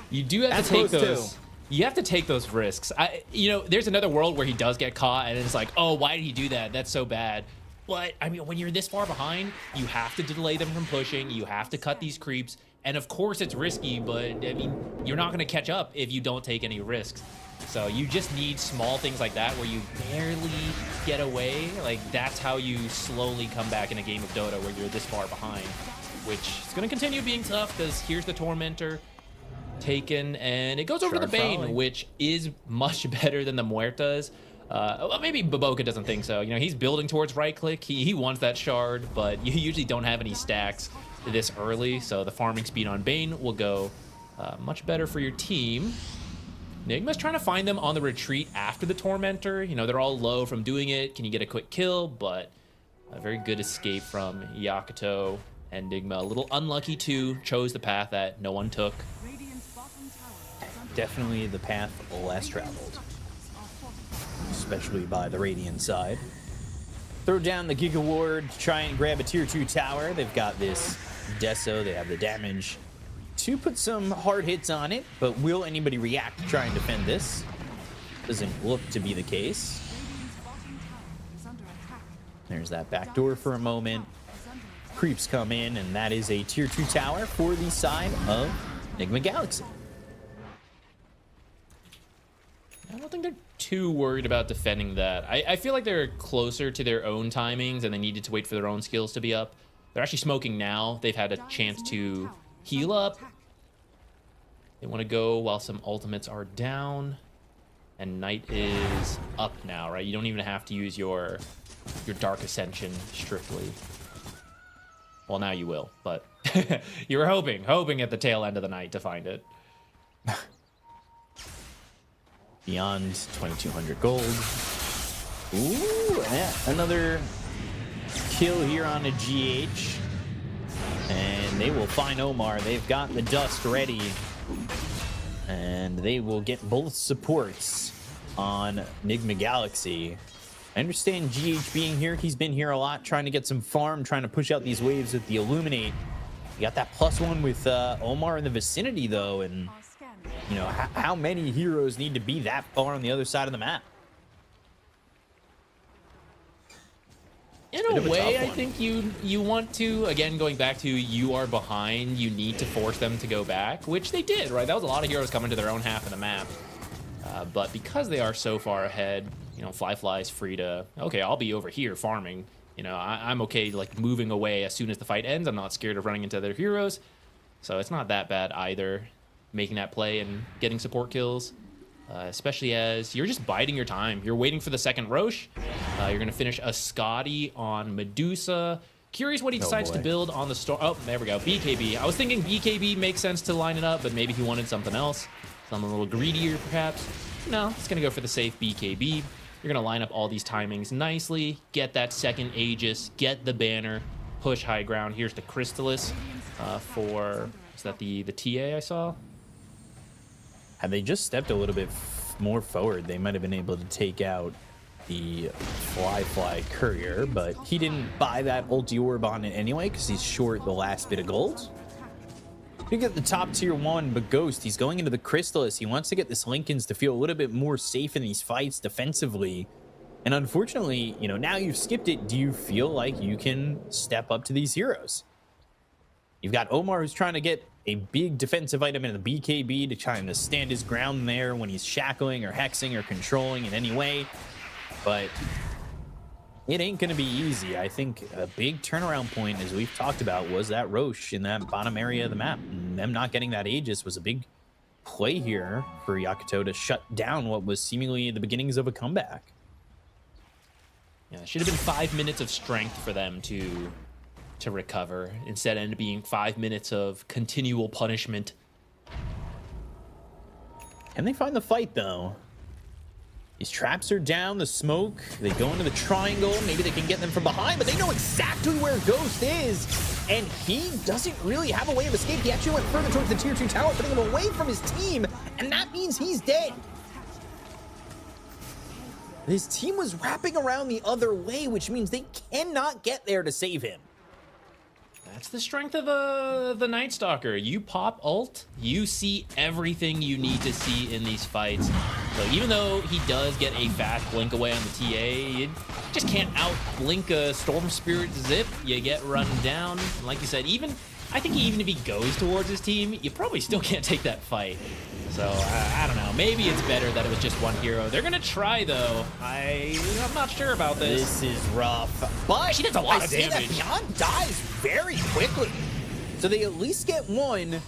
You do have to take those. You have to take those risks. You know, there's another world where he does get caught, and it's like, oh, why did he do that? That's so bad. But, I mean, when you're this far behind, you have to delay them from pushing. You have to cut these creeps. And, of course, it's risky, but, I mean, you're not going to catch up if you don't take any risks. So you just need small things like that where you barely get away. Like, that's how you slowly come back in a game of Dota where you're this far behind, which is going to continue being tough because here's the Tormentor taken, and it goes over to the Bane, which is much better than the Muertas. Well, maybe Baboka doesn't think so. You know, he's building towards right click. He wants that shard, but you usually don't have any stacks this early, so the farming speed on Bane will go much better for your team. Nigma's trying to find them on the retreat after the Tormentor. You know, they're all low from doing it. Can you get a quick kill? But a very good escape from Yakutou, and Nigma, a little unlucky too, chose the path that no one took. Definitely the path less traveled, especially by the Radiant side. Throw down the Giga Ward to try and grab a tier 2 tower. They've got this Deso, they have the damage to put some hard hits on it, but will anybody react to try and defend this? Doesn't look to be the case. There's that back door for a moment. Creeps come in, and that is a tier 2 tower for the side of Nigma Galaxy. I don't think they're too worried about defending that. I feel like they're closer to their own timings and they needed to wait for their own skills to be up. They're actually smoking now. They've had a chance to heal up. They want to go while some ultimates are down. And Knight is up now, right? You don't even have to use your Dark Ascension strictly. Well, now you will, but you were hoping at the tail end of the night to find it. Beyond 2,200 gold. Ooh, yeah, another kill here on a GH. And they will find Omar. They've got the dust ready. And they will get both supports on Nigma Galaxy. I understand GH being here. He's been here a lot, trying to get some farm, trying to push out these waves with the Illuminate. You got that +1 with Omar in the vicinity, though, and you know, how many heroes need to be that far on the other side of the map? In a way, I think you want to, again, going back to you are behind, you need to force them to go back, which they did, right? That was a lot of heroes coming to their own half of the map. But because they are so far ahead, you know, Fly's free to, okay, I'll be over here farming. You know, I'm okay, like, moving away as soon as the fight ends. I'm not scared of running into their heroes. So it's not that bad either, making that play and getting support kills. Especially as you're just biding your time. You're waiting for the second Roche. You're going to finish a Scotty on Medusa. Curious what he decides to build on the Storm. Oh, there we go. BKB. I was thinking BKB makes sense to line it up, but maybe he wanted something else. Something a little greedier, perhaps. No, it's going to go for the safe BKB. You're going to line up all these timings nicely. Get that second Aegis. Get the banner. Push high ground. Here's the Crystallis for... Is that the TA I saw? Had they just stepped a little bit more forward, they might have been able to take out the Fly Courier, but he didn't buy that ulti orb on it anyway because he's short the last bit of gold. You get the top tier 1, but Ghost, he's going into the Crystallis. He wants to get this Linken's to feel a little bit more safe in these fights defensively. And unfortunately, you know, now you've skipped it, do you feel like you can step up to these heroes? You've got Omar who's trying to get a big defensive item in the BKB to try and stand his ground there when he's shackling or hexing or controlling in any way. But it ain't going to be easy. I think a big turnaround point, as we've talked about, was that Roche in that bottom area of the map. And them not getting that Aegis was a big play here for Yakutou to shut down what was seemingly the beginnings of a comeback. Yeah, it should have been 5 minutes of strength for them to recover. Instead, it ended up being 5 minutes of continual punishment. Can they find the fight, though? These traps are down, the smoke, they go into the triangle, maybe they can get them from behind, but they know exactly where Ghost is, and he doesn't really have a way of escape. He actually went further towards the tier 2 tower, putting him away from his team, and that means he's dead. His team was wrapping around the other way, which means they cannot get there to save him. That's the strength of the Night Stalker. You pop ult, you see everything you need to see in these fights. So even though he does get a fast blink away on the TA, you just can't out-blink a Storm Spirit Zip. You get run down. And like you said, I think even if he goes towards his team, you probably still can't take that fight. So, I don't know. Maybe it's better that it was just one hero. They're going to try, though. I'm not sure about this. This is rough. But she does a lot of damage. damage. That Beyond dies very quickly. So they at least get one.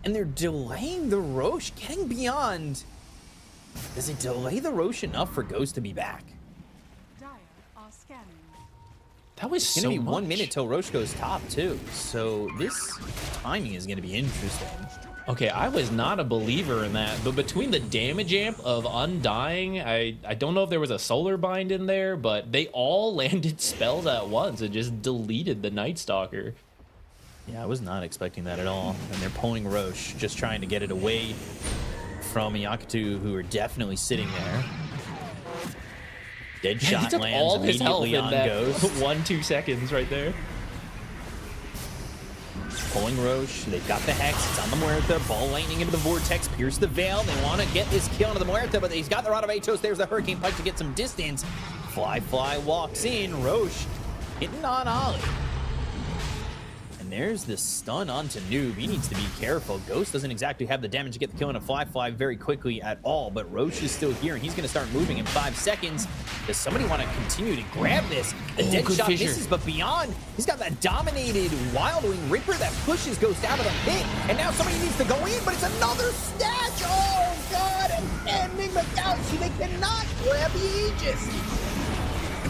And they're delaying the Roche. Getting Beyond. Does it delay the Roche enough for Ghost to be back? That was it's gonna be 1 minute till Roche goes top, too. So this timing is going to be interesting. Okay, I was not a believer in that, but between the damage amp of Undying, I don't know if there was a Solar Bind in there, but they all landed spells at once and just deleted the Night Stalker. Yeah, I was not expecting that at all. And they're pulling Roche, just trying to get it away from Yakutou, who are definitely sitting there. Deadshot lands all his health immediately in on that Ghost. 1-2 seconds right there. Pulling Roche, they've got the Hex, it's on the Muerta, ball lightning into the Vortex, pierce the Veil, they want to get this kill into the Muerta, but he's got the Rod of Atos, there's the Hurricane Pike to get some distance. Fly walks in, Roche hitting on Ollie. And there's the stun onto Noob, he needs to be careful. Ghost doesn't exactly have the damage to get the kill into Fly very quickly at all, but Roche is still here, and he's going to start moving in 5 seconds. Does somebody want to continue to grab this? The dead shot misses, but Beyond, he's got that dominated Wild Wing Ripper that pushes Ghost out of the pit, and now somebody needs to go in, but it's another snatch! Oh god, and Nigma Galaxy, they cannot grab the Aegis!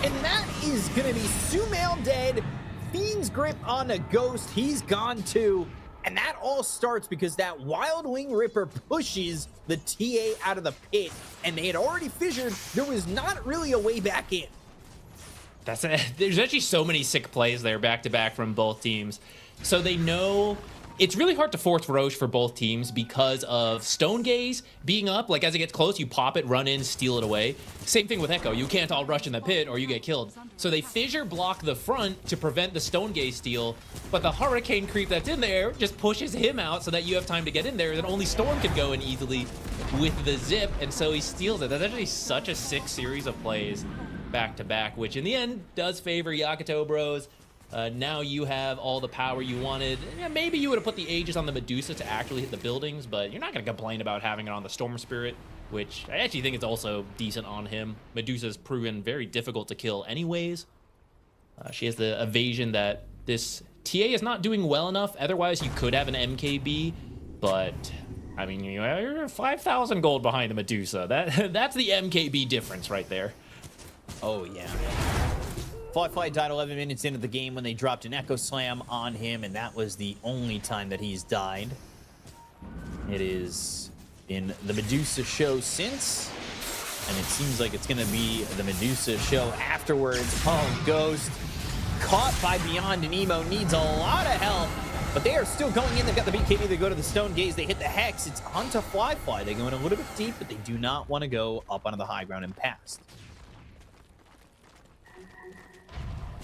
And that is going to be Sumail dead. Fiend's grip on a Ghost, he's gone too. And that all starts because that Wild Wing Ripper pushes the TA out of the pit, and they had already fissured. There was not really a way back in. There's actually so many sick plays there back-to-back from both teams. So they know it's really hard to force Roche for both teams because of Stone Gaze being up. Like, as it gets close, you pop it, run in, steal it away. Same thing with Echo. You can't all rush in the pit or you get killed. So they fissure block the front to prevent the Stone Gaze steal, but the Hurricane creep that's in there just pushes him out so that you have time to get in there, and only Storm can go in easily with the zip, and so he steals it. That's actually such a sick series of plays back-to-back, which in the end does favor Yakutou Bros. Now you have all the power you wanted. Yeah, maybe you would have put the Aegis on the Medusa to actually hit the buildings, but you're not going to complain about having it on the Storm Spirit, which I actually think is also decent on him. Medusa's proven very difficult to kill anyways. She has the evasion that this TA is not doing well enough. Otherwise, you could have an MKB, but I mean, you're 5,000 gold behind the Medusa. That's the MKB difference right there. Oh, yeah. Fly died 11 minutes into the game when they dropped an Echo Slam on him, and that was the only time that he's died. It is in the Medusa show since, and it seems like it's going to be the Medusa show afterwards. Oh, Ghost caught by Beyond, and Emo needs a lot of help, but they are still going in. They've got the BKB. They go to the Stone Gaze. They hit the Hex. It's onto Fly. They go in a little bit deep, but they do not want to go up onto the high ground and past.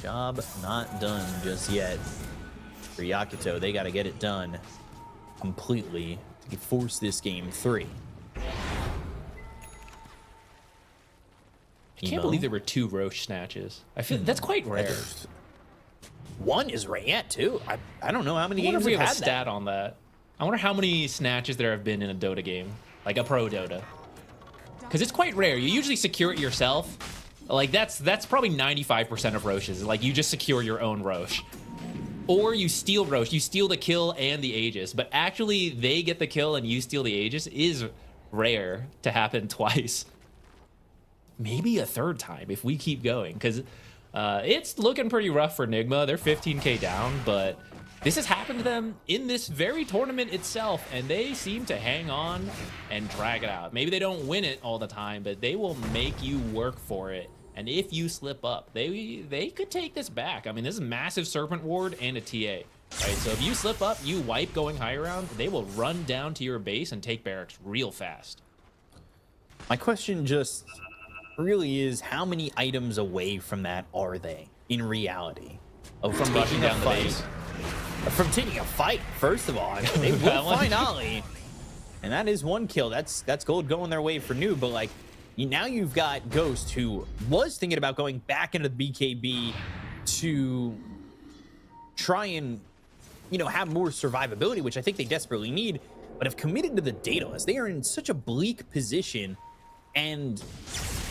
Job not done just yet for Yakutou. They got to get it done completely to force this game 3. I can't believe there were 2 Roche snatches. I feel that's quite rare. One is rare, yeah, too. I don't know how many games we we've have a had stat that. on that. I wonder how many snatches there have been in a Dota game, like a pro Dota. Because it's quite rare. You usually secure it yourself. Like, that's probably 95% of Roches. Like, you just secure your own Roche. Or you steal Roche. You steal the kill and the Aegis. But actually, they get the kill and you steal the Aegis is rare to happen twice. Maybe a third time if we keep going. Because it's looking pretty rough for Nigma. They're 15k down, but this has happened to them in this very tournament itself, and they seem to hang on and drag it out. Maybe they don't win it all the time, but they will make you work for it. And if you slip up, they could take this back. I mean, this is massive Serpent Ward and a TA. Right, so if you slip up, you wipe going high round, they will run down to your base and take barracks real fast. My question just really is, how many items away from that are they in reality? From rushing down the base. From taking a fight, first of all. I mean, they will find Ollie. And that is one kill. That's gold going their way for Noob, but like now you've got Ghost, who was thinking about going back into the BKB to try and, you know, have more survivability, which I think they desperately need, but have committed to the Daedalus. They are in such a bleak position, and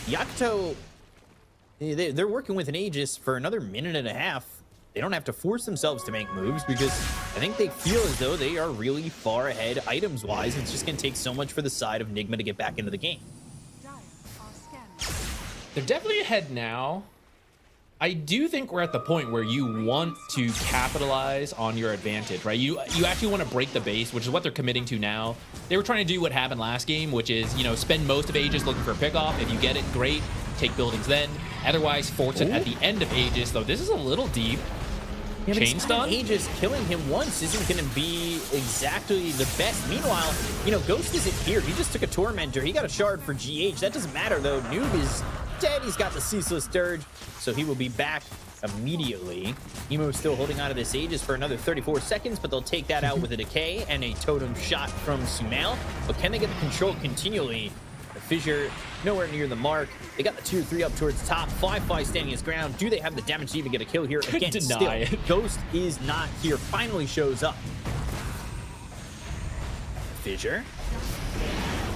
Yakutou, they're working with an Aegis for another minute and a half. They don't have to force themselves to make moves because I think they feel as though they are really far ahead items-wise. It's just going to take so much for the side of Nigma to get back into the game. They're definitely ahead now. I do think we're at the point where you want to capitalize on your advantage, right? You actually want to break the base, which is what they're committing to now. They were trying to do what happened last game, which is, you know, spend most of Aegis looking for a pickoff. If you get it, great. Take buildings then. Otherwise, force it at the end of Aegis, though this is a little deep. Yeah, Chain stun? Aegis killing him once isn't going to be exactly the best. Meanwhile, you know, Ghost isn't here. He just took a Tormentor. He got a shard for GH. That doesn't matter, though. Noob is dead. He's got the Ceaseless Dirge, so he will be back immediately. Emo's still holding on to this Aegis for another 34 seconds, but they'll take that out with a Decay and a Totem shot from Sumail. But can they get the control continually? The Fissure nowhere near the mark. They got the 2-3 up towards top. Fly standing his ground. Do they have the damage to even get a kill here? Again, Deny still, it. Ghost is not here. Finally shows up. Fissure.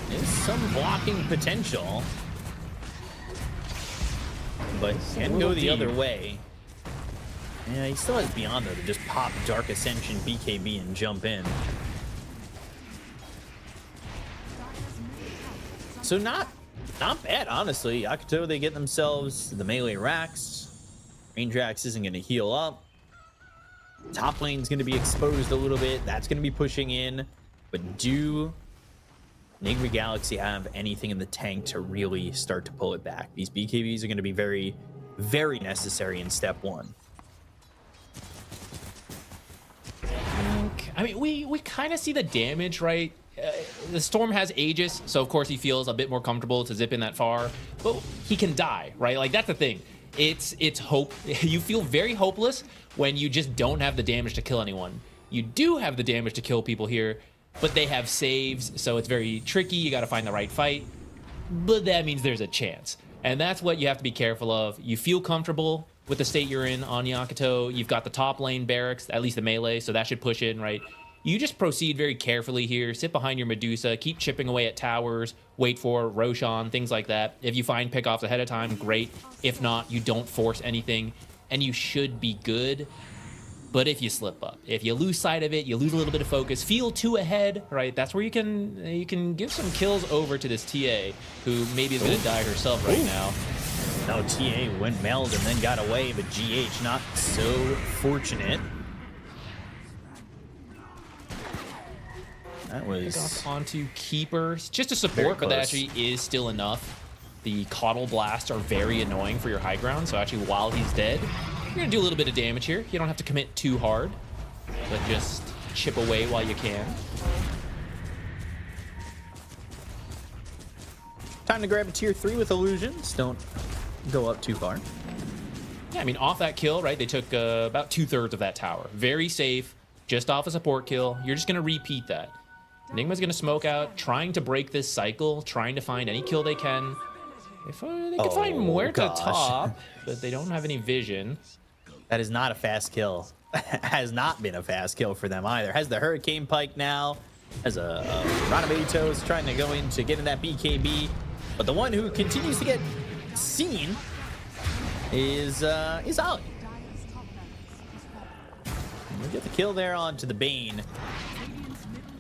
There's some blocking potential, but can go the other way. Yeah, he still has Beyond though to just pop Dark Ascension, BKB, and jump in. So not bad, honestly. Yakutou, they get themselves the melee racks. Rangeax isn't going to heal up. Top lane's going to be exposed a little bit. That's going to be pushing in. But do Nigma Galaxy have anything in the tank to really start to pull it back? These BKBs are going to be very, very necessary in step one. I mean, we kind of see the damage, right? The Storm has Aegis, so of course he feels a bit more comfortable to zip in that far, but he can die, right? Like, that's the thing. It's hope. You feel very hopeless when you just don't have the damage to kill anyone. You do have the damage to kill people here, but they have saves, so it's very tricky. You got to find the right fight, but that means there's a chance, and that's what you have to be careful of. You feel comfortable with the state you're in on Yakutou. You've got the top lane barracks, at least the melee, so that should push in, right? You just proceed very carefully here. Sit behind your Medusa, keep chipping away at towers, wait for Roshan, things like that. If you find pickoffs ahead of time, great. If not, you don't force anything, and you should be good. But if you slip up, if you lose sight of it, you lose a little bit of focus, feel too ahead, right? That's where you can give some kills over to this TA, who maybe is going to die herself right now. No, TA went meld and then got away, but GH not so fortunate. That was onto keepers, just to support, but that actually is still enough. The Coddle Blasts are very annoying for your high ground, so actually while he's dead, you're gonna do a little bit of damage here. You don't have to commit too hard, but just chip away while you can. Time to grab a tier 3 with illusions. Don't go up too far. Yeah, I mean, off that kill, right? They took about 2/3 of that tower. Very safe, just off a support kill. You're just gonna repeat that. Nigma's gonna smoke out, trying to break this cycle, trying to find any kill they can. If they can find Muerta top, but they don't have any vision. That is not a fast kill. Has not been a fast kill for them either. Has the Hurricane Pike now. Has a Ranabetos trying to go in to get in that BKB. But the one who continues to get seen is Ali. We get the kill there onto the Bane.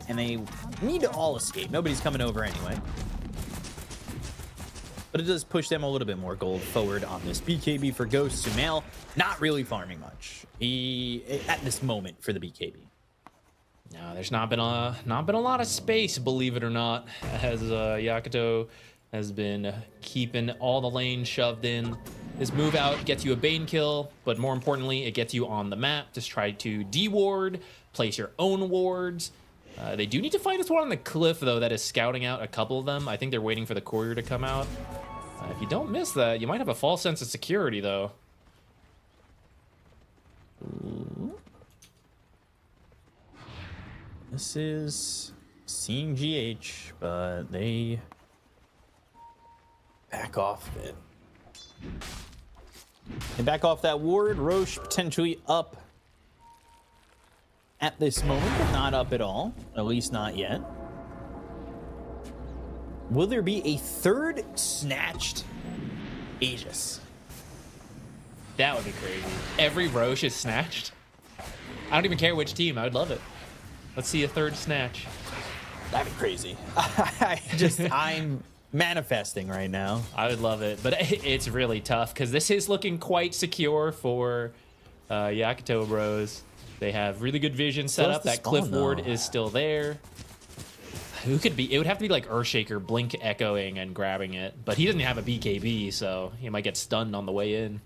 And they need to all escape. Nobody's coming over anyway. But it does push them a little bit more gold forward on this BKB for Ghost. Sumail not really farming much at this moment for the BKB. No, there's not been a lot of space, believe it or not, as Yakutou has been keeping all the lanes shoved in. This move out gets you a Bane kill, but more importantly, it gets you on the map. Just try to de-ward, place your own wards. They do need to find this one on the cliff, though, that is scouting out a couple of them. I think they're waiting for the courier to come out. If you don't miss that, you might have a false sense of security, though. Ooh. This is Seeing GH, but they back off a bit. They back off that ward. Roche potentially up at this moment, but not up at all. At least not yet. Will there be a third snatched Aegis? That would be crazy. Every Roche is snatched. I don't even care which team. I would love it. Let's see a third snatch. That'd be crazy. I'm manifesting right now. I would love it, but it's really tough because this is looking quite secure for Yakutou Bros. They have really good vision set up. That cliff ward is still there. Who could be? It would have to be like Earthshaker blink echoing and grabbing it, but he doesn't have a BKB, so he might get stunned on the way in.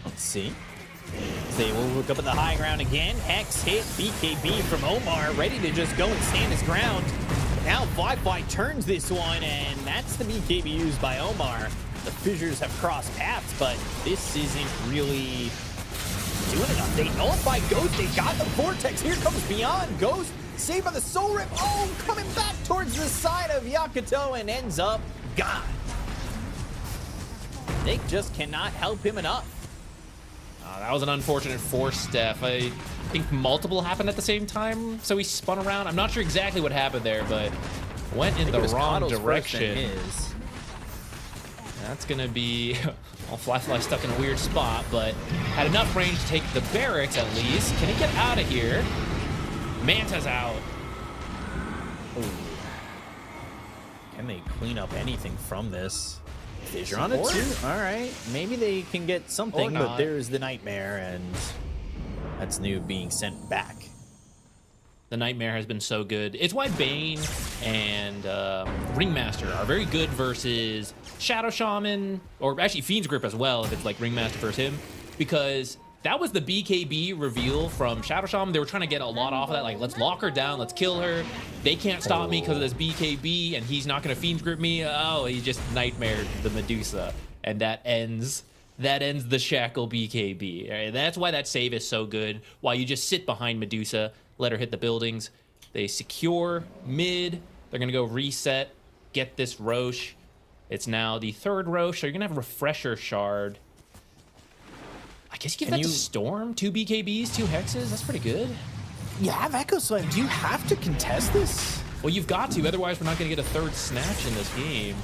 Let's see. They will look up at the high ground again. Hex hit, BKB from Omar, ready to just go and stand his ground. Now Fly turns this one, and that's the BKB used by Omar. The fissures have crossed paths, but this isn't really doing enough. They nullify Ghost. They got the Vortex. Here comes Beyond. Ghost saved by the Soul Rip. Oh, coming back towards the side of Yakutou and ends up gone. They just cannot help him enough. That was an unfortunate force step. I think multiple happened at the same time, so he spun around. I'm not sure exactly what happened there, but went in the wrong direction. That's going to be... Well, Fly stuck in a weird spot, but had enough range to take the barracks at least. Can he get out of here? Manta's out. Ooh. Can they clean up anything from this? Fissure on it too. All right, maybe they can get something, but there's the Nightmare, and that's Noob being sent back. The Nightmare has been so good. It's why Bane and Ringmaster are very good versus Shadow Shaman, or actually Fiend's Grip as well, if it's like Ringmaster versus him, because that was the BKB reveal from Shadow Shaman. They were trying to get a lot off of that, like, let's lock her down, let's kill her. They can't stop me because of this BKB, and he's not going to Fiend's Grip me. Oh, he just Nightmared the Medusa, and that ends the Shackle BKB. Right? That's why that save is so good, why you just sit behind Medusa, let her hit the buildings. They secure mid. They're going to go reset, get this Roche. It's now the third Roche, so you're going to have a Refresher Shard. I guess you give that to Storm. 2 BKBs, 2 Hexes. That's pretty good. You have Echo Slam. Do you have to contest this? Well, you've got to. Otherwise, we're not going to get a third snatch in this game.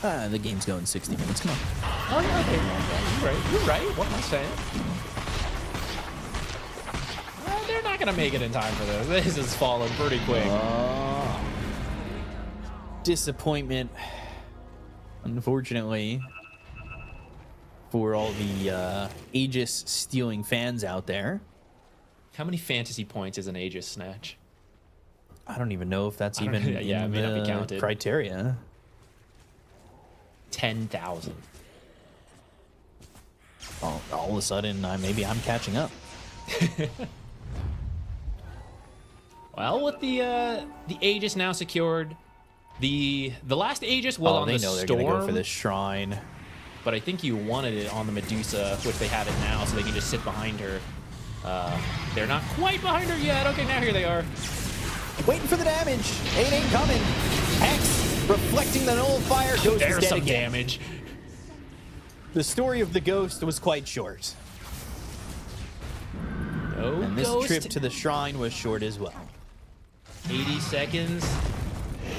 The game's going 60 minutes. Come on. Oh, yeah, okay. You're right. You're right. What am I saying? They're not going to make it in time for this. This is falling pretty quick. Disappointment, unfortunately, for all the Aegis stealing fans out there. How many fantasy points is an Aegis snatch? I don't even know if that's even it may not be counted. Criteria. 10,000. All of a sudden, maybe I'm catching up. Well, with the Aegis now secured, the last Aegis was on the Storm. They're gonna go for the Shrine. But I think you wanted it on the Medusa, which they have it now, so they can just sit behind her. They're not quite behind her yet. Okay, now here they are. Waiting for the damage. 8 ain't coming. Hex reflecting the nullifier. Ghost There's is dead some again. damage. The story of the Ghost was quite short. No and this Ghost. trip to the Shrine was short as well. 80 seconds.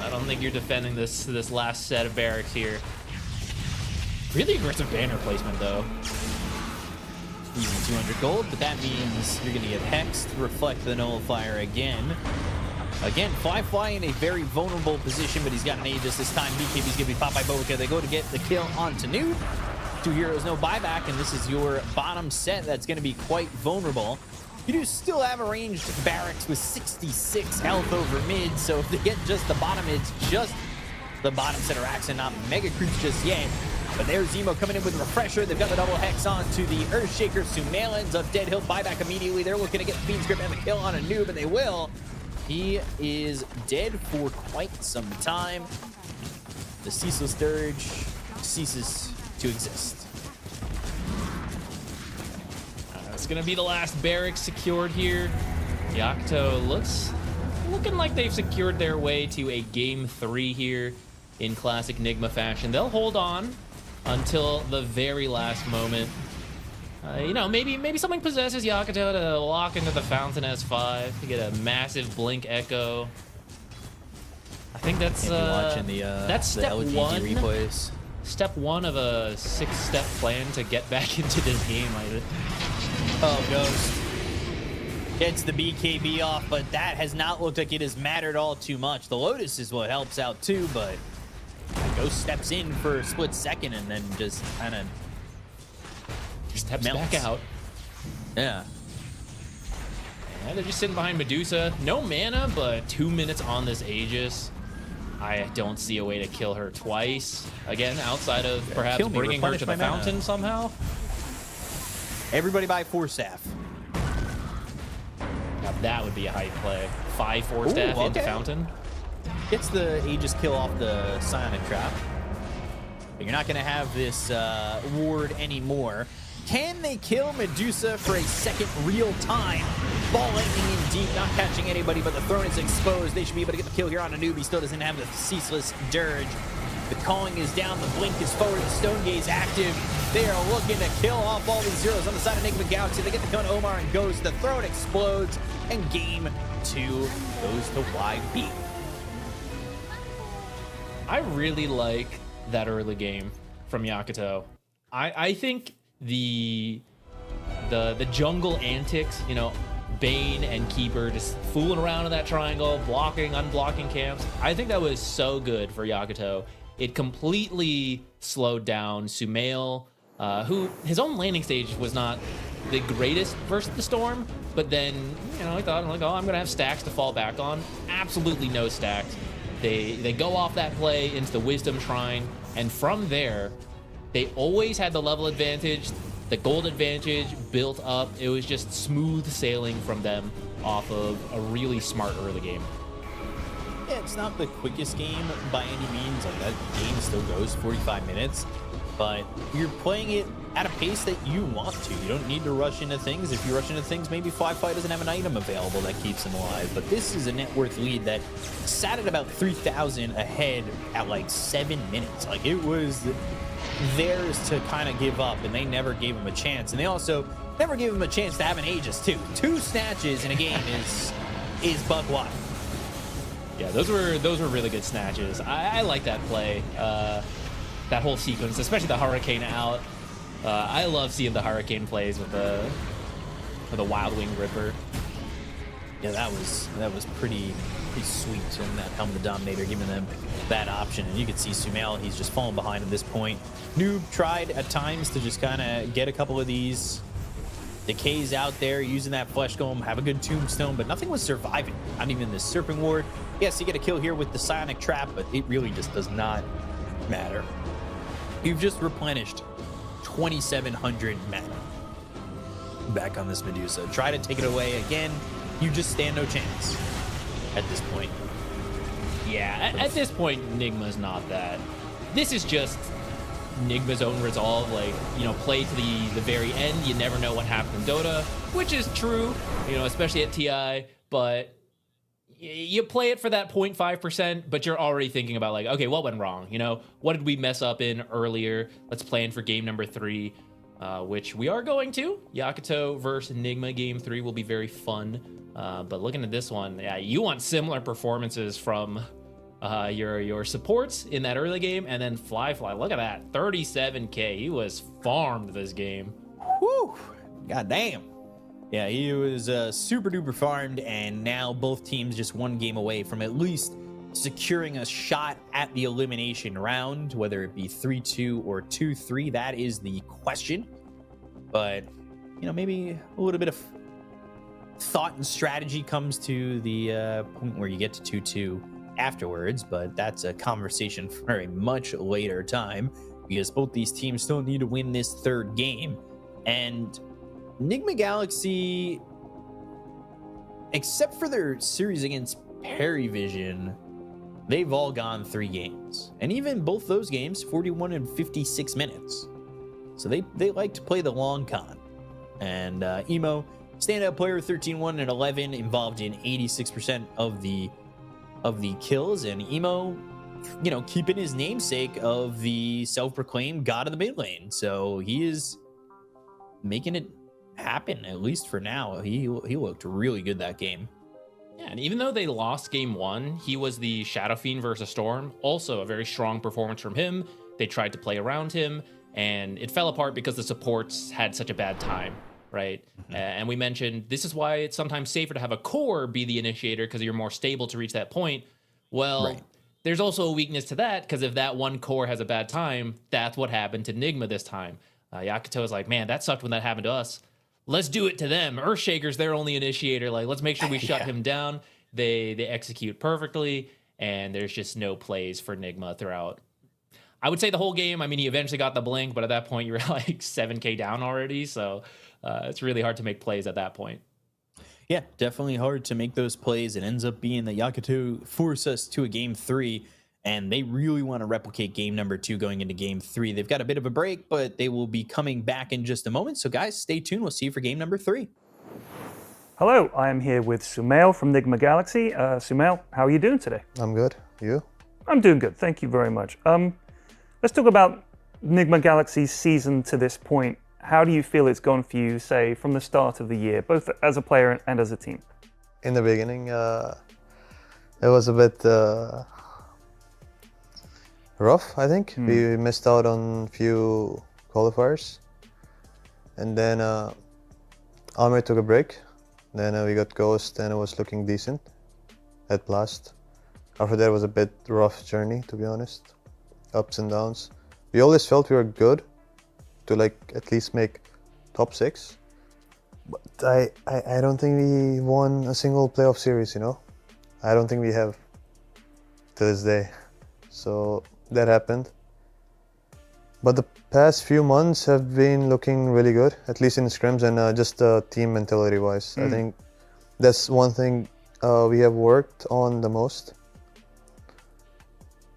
I don't think you're defending this last set of barracks here. Really aggressive banner placement, though. Easy 200 gold, but that means you're going to get Hex to reflect the nullifier again. Again, Fly in a very vulnerable position, but he's got an Aegis this time. BKB's going to be popped by Boca. They go to get the kill onto Noob. 2 heroes, no buyback, and this is your bottom set that's going to be quite vulnerable. You do still have a ranged barracks with 66 health over mid, so if they get just the bottom, it's just the bottom set of racks and not mega creeps just yet. But there's Zemo coming in with Refresher. They've got the double Hex on to the Earthshaker. Sumail ends up dead. He'll buyback immediately. They're looking to get the Fiend's Grip and the kill on a Noob, and they will. He is dead for quite some time. The Ceaseless Dirge ceases to exist. That's gonna be the last barracks secured here. Yakutou looking like they've secured their way to a game 3 here in classic Nigma fashion. They'll hold on until the very last moment. You know, maybe something possesses Yakutou to lock into the Fountain S5 to get a massive blink echo. I think that's watching that's step the LGD one. replays. Step 1 of a 6-step plan to get back into this game. Oh, Ghost gets the BKB off, but that has not looked like it has mattered all too much. The Lotus is what helps out too, but Ghost steps in for a split second and then just kind of steps melts back out. Yeah. Yeah, they're just sitting behind Medusa. No mana, but 2 minutes on this Aegis. I don't see a way to kill her twice. Again, outside of perhaps bringing her to the fountain somehow. Everybody buy 4 staff. Now that would be a hype play. 5 4 staff into fountain. Gets the Aegis kill off the Psionic Trap. But you're not going to have this ward anymore. Can they kill Medusa for a second real time? Ball lightning in deep, not catching anybody, but the throne is exposed. They should be able to get the kill here on Anub. He still doesn't have the ceaseless dirge. The calling is down, the blink is forward, the stone gaze active. They are looking to kill off all these zeros on the side of Nigma Galaxy. They get the kill on Omar and Ghost. The throne explodes, and game 2 goes to YB. I really like that early game from Yakutou. I think the jungle antics, you know, Bane and Keeper just fooling around in that triangle, blocking, unblocking camps. I think that was so good for Yakutou. It completely slowed down Sumail, who his own landing stage was not the greatest versus the Storm, but then, you know, I thought, like, oh, I'm gonna have stacks to fall back on. Absolutely no stacks. They go off that play into the Wisdom Shrine, and from there, they always had the level advantage. The gold advantage built up. It was just smooth sailing from them off of a really smart early game. Yeah, it's not the quickest game by any means. Like, that game still goes 45 minutes, but you're playing it at a pace that you want to. You don't need to rush into things. If you rush into things, maybe Fly doesn't have an item available that keeps him alive. But this is a net worth lead that sat at about 3,000 ahead at like 7 minutes. Like, it was theirs to kind of give up, and they never gave him a chance. And they also never gave him a chance to have an Aegis too. 2 snatches in a game is buck wild. Yeah, those were really good snatches. I like that play, that whole sequence, especially the Hurricane out. I love seeing the Hurricane plays with the Wild Wing Ripper. Yeah, that was pretty sweet, and that Helm the Dominator giving them that option. And you can see Sumail, he's just falling behind at this point. Noob tried at times to just kind of get a couple of these decays out there, using that Flesh Golem, have a good Tombstone, but nothing was surviving. Not even the Serpent Ward. Yes, you get a kill here with the Psionic Trap, but it really just does not matter. You've just replenished 2,700 mana back on this Medusa. Try to take it away again, you just stand no chance at this point. Yeah, at this point, Nigma's not that. This is just Nigma's own resolve, like, you know, play to the very end. You never know what happened in Dota, which is true, you know, especially at TI, but you play it for that 0.5%, but you're already thinking about, like, okay, what went wrong? You know, what did we mess up in earlier? Let's plan for game number 3, which we are going to. Yakutou versus Nigma game 3 will be very fun. But looking at this one, yeah, you want similar performances from your supports in that early game, and then Fly. Look at that, 37K. He was farmed this game. Whew, god damn. Yeah, he was super duper farmed, and now both teams just one game away from at least securing a shot at the elimination round, whether it be 3-2 or 2-3. That is the question. But, you know, maybe a little bit of thought and strategy comes to the point where you get to 2-2 afterwards, but that's a conversation for a much later time, because both these teams still need to win this third game. And Nigma Galaxy, except for their series against PVISION, they've all gone 3 games, and even both those games 41 and 56 minutes. So they like to play the long con. And Emo, standout player, 13-1 and 11, involved in 86% of the kills. And Emo, you know, keeping his namesake of the self-proclaimed god of the mid lane. So he is making it happen, at least for now. He looked really good that game. Yeah, and even though they lost game 1, he was the Shadow Fiend versus Storm. Also a very strong performance from him. They tried to play around him, and it fell apart because the supports had such a bad time, right? And we mentioned this is why it's sometimes safer to have a core be the initiator because you're more stable to reach that point. Well, there's also a weakness to that because if that one core has a bad time, that's what happened to Nigma this time. Yakutou was like, man, that sucked when that happened to us. Let's do it to them. Earthshaker's their only initiator. Like, let's make sure we shut him down. They execute perfectly, and there's just no plays for Nigma throughout. I would say the whole game. I mean, he eventually got the blink, but at that point, you were like 7K down already. So it's really hard to make plays at that point. Yeah, definitely hard to make those plays. It ends up being that Yakutou force us to a game 3, and they really want to replicate game number 2 going into game 3. They've got a bit of a break, but they will be coming back in just a moment. So guys, stay tuned. We'll see you for game number 3. Hello, I am here with Sumail from Nigma Galaxy. Sumail, how are you doing today? I'm good. You? I'm doing good. Thank you very much. Let's talk about Nigma Galaxy's season to this point. How do you feel it's gone for you, say, from the start of the year, both as a player and as a team? In the beginning, it was a bit rough, I think. We missed out on few qualifiers. And then Amir took a break. Then we got Ghost and it was looking decent at Blast. After that, it was a bit rough journey, to be honest. Ups and downs. We always felt we were good to like at least make top 6. But I don't think we won a single playoff series, you know? I don't think we have to this day. So that happened. But the past few months have been looking really good, at least in scrims and just team mentality wise. I think that's one thing we have worked on the most.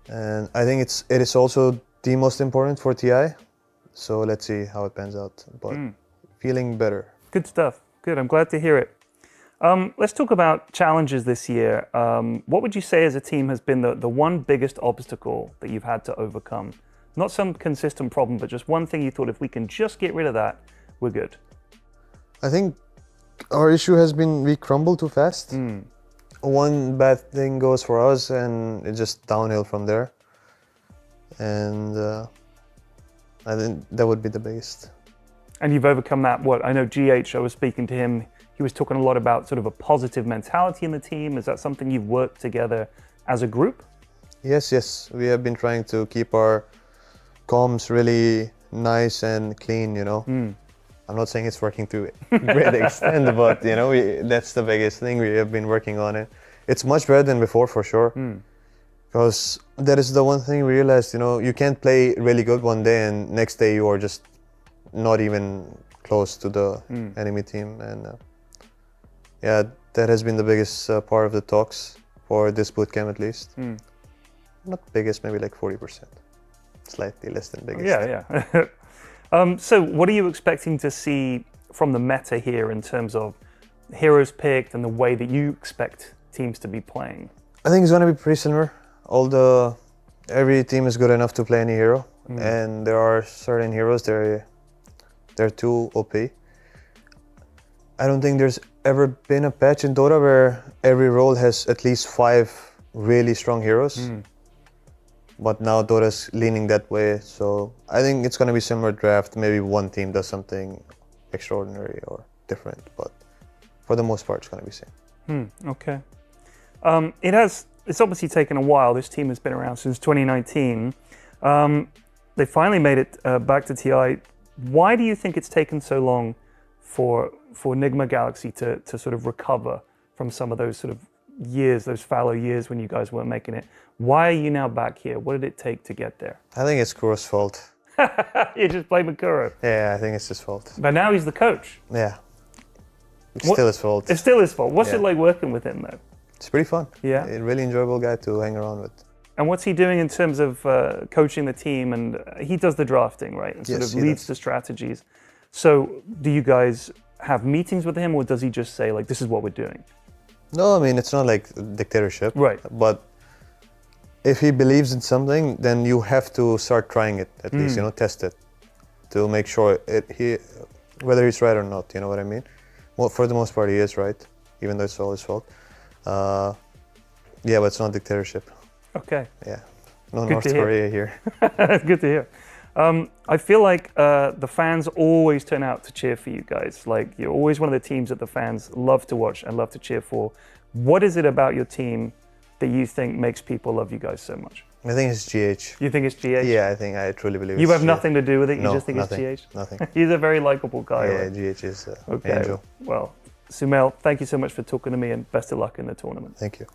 And I think it is also the most important for TI. So let's see how it pans out. But feeling better. Good stuff. Good. I'm glad to hear it. Let's talk about challenges this year. What would you say as a team has been the one biggest obstacle that you've had to overcome? Not some consistent problem, but just one thing you thought if we can just get rid of that, we're good. I think our issue has been we crumble too fast. One bad thing goes for us and it's just downhill from there. And I think that would be the biggest. And you've overcome that. What I know, GH, I was speaking to him, he was talking a lot about sort of a positive mentality in the team. Is that something you've worked together as a group? Yes. We have been trying to keep our comms really nice and clean, you know. I'm not saying it's working to a great extent, but you know, that's the biggest thing we have been working on it. It's much better than before for sure. Because that is the one thing we realized, you know, you can't play really good one day and next day you are just not even close to the enemy team. And yeah, that has been the biggest part of the talks for this bootcamp at least. Not biggest, maybe like 40%. Slightly less than biggest. Yeah. So what are you expecting to see from the meta here in terms of heroes picked and the way that you expect teams to be playing? I think it's going to be pretty similar. Every team is good enough to play any hero, and there are certain heroes they're too OP. I don't think there's ever been a patch in Dota where every role has at least 5 really strong heroes. But now Dota's leaning that way, so I think it's going to be similar draft. Maybe one team does something extraordinary or different, but for the most part, it's going to be the same. Okay. It's obviously taken a while. This team has been around since 2019. They finally made it back to TI. Why do you think it's taken so long for Nigma Galaxy to sort of recover from some of those sort of years, those fallow years when you guys weren't making it? Why are you now back here? What did it take to get there? I think it's Kuro's fault. You just blame Kuro. Yeah, I think it's his fault. But now he's the coach. Yeah. It's still his fault. It's still his fault. What's it like working with him though? It's pretty fun. Yeah. A really enjoyable guy to hang around with. And what's he doing in terms of coaching the team? And he does the drafting, right? And sort of leads the strategies. So do you guys have meetings with him, or does he just say, like, this is what we're doing? No, I mean, it's not like dictatorship. Right. But if he believes in something, then you have to start trying it, at least, test it, to make sure whether he's right or not, you know what I mean? Well, for the most part, he is right, even though it's all his fault. Yeah, but it's not dictatorship. Okay. Yeah. No North Korea here. Good to hear. I feel like the fans always turn out to cheer for you guys. Like, you're always one of the teams that the fans love to watch and love to cheer for. What is it about your team that you think makes people love you guys so much? I think it's GH. You think it's GH? Yeah, I truly believe you it's have GH. nothing to do with it? You No, just think nothing, it's GH? Nothing. He's a very likable guy. Yeah, right? GH is okay. angel. Well, Sumail, thank you so much for talking to me, and best of luck in the tournament. Thank you.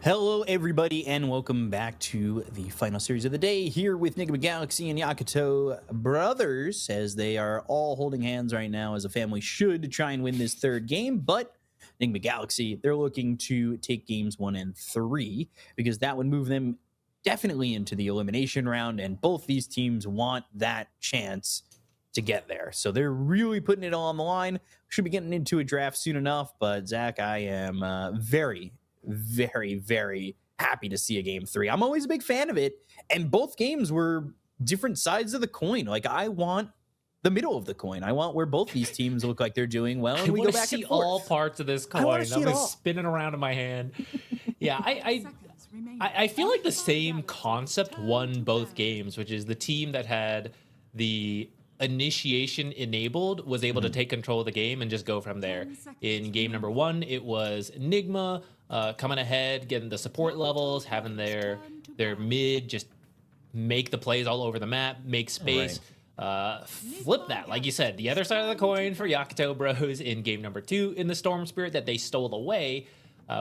Hello, everybody, and welcome back to the final series of the day here with Nigma Galaxy and Yakutou Brothers, as they are all holding hands right now as a family should to try and win this third game. But Nigma Galaxy, they're looking to take games 1 and 3 because that would move them definitely into the elimination round, and both these teams want that chance to get there. So they're really putting it all on the line. Should be getting into a draft soon enough, but Zach, I am very happy to see a game 3. I'm always a big fan of it, and both games were different sides of the coin. Like, I want the middle of the coin. I want where both these teams look like they're doing well, and we go back and forth. all parts of this coin. I'm just spinning around in my hand. Yeah, I feel like the same concept won both games, which is the team that had the initiation enabled was able to take control of the game and just go from there. In game number 1, it was Nigma coming ahead, getting the support levels, having their mid just make the plays all over the map, make space. Flip that, like you said, the other side of the coin for Yakutou Bros in game number 2 in the Storm Spirit that they stole away,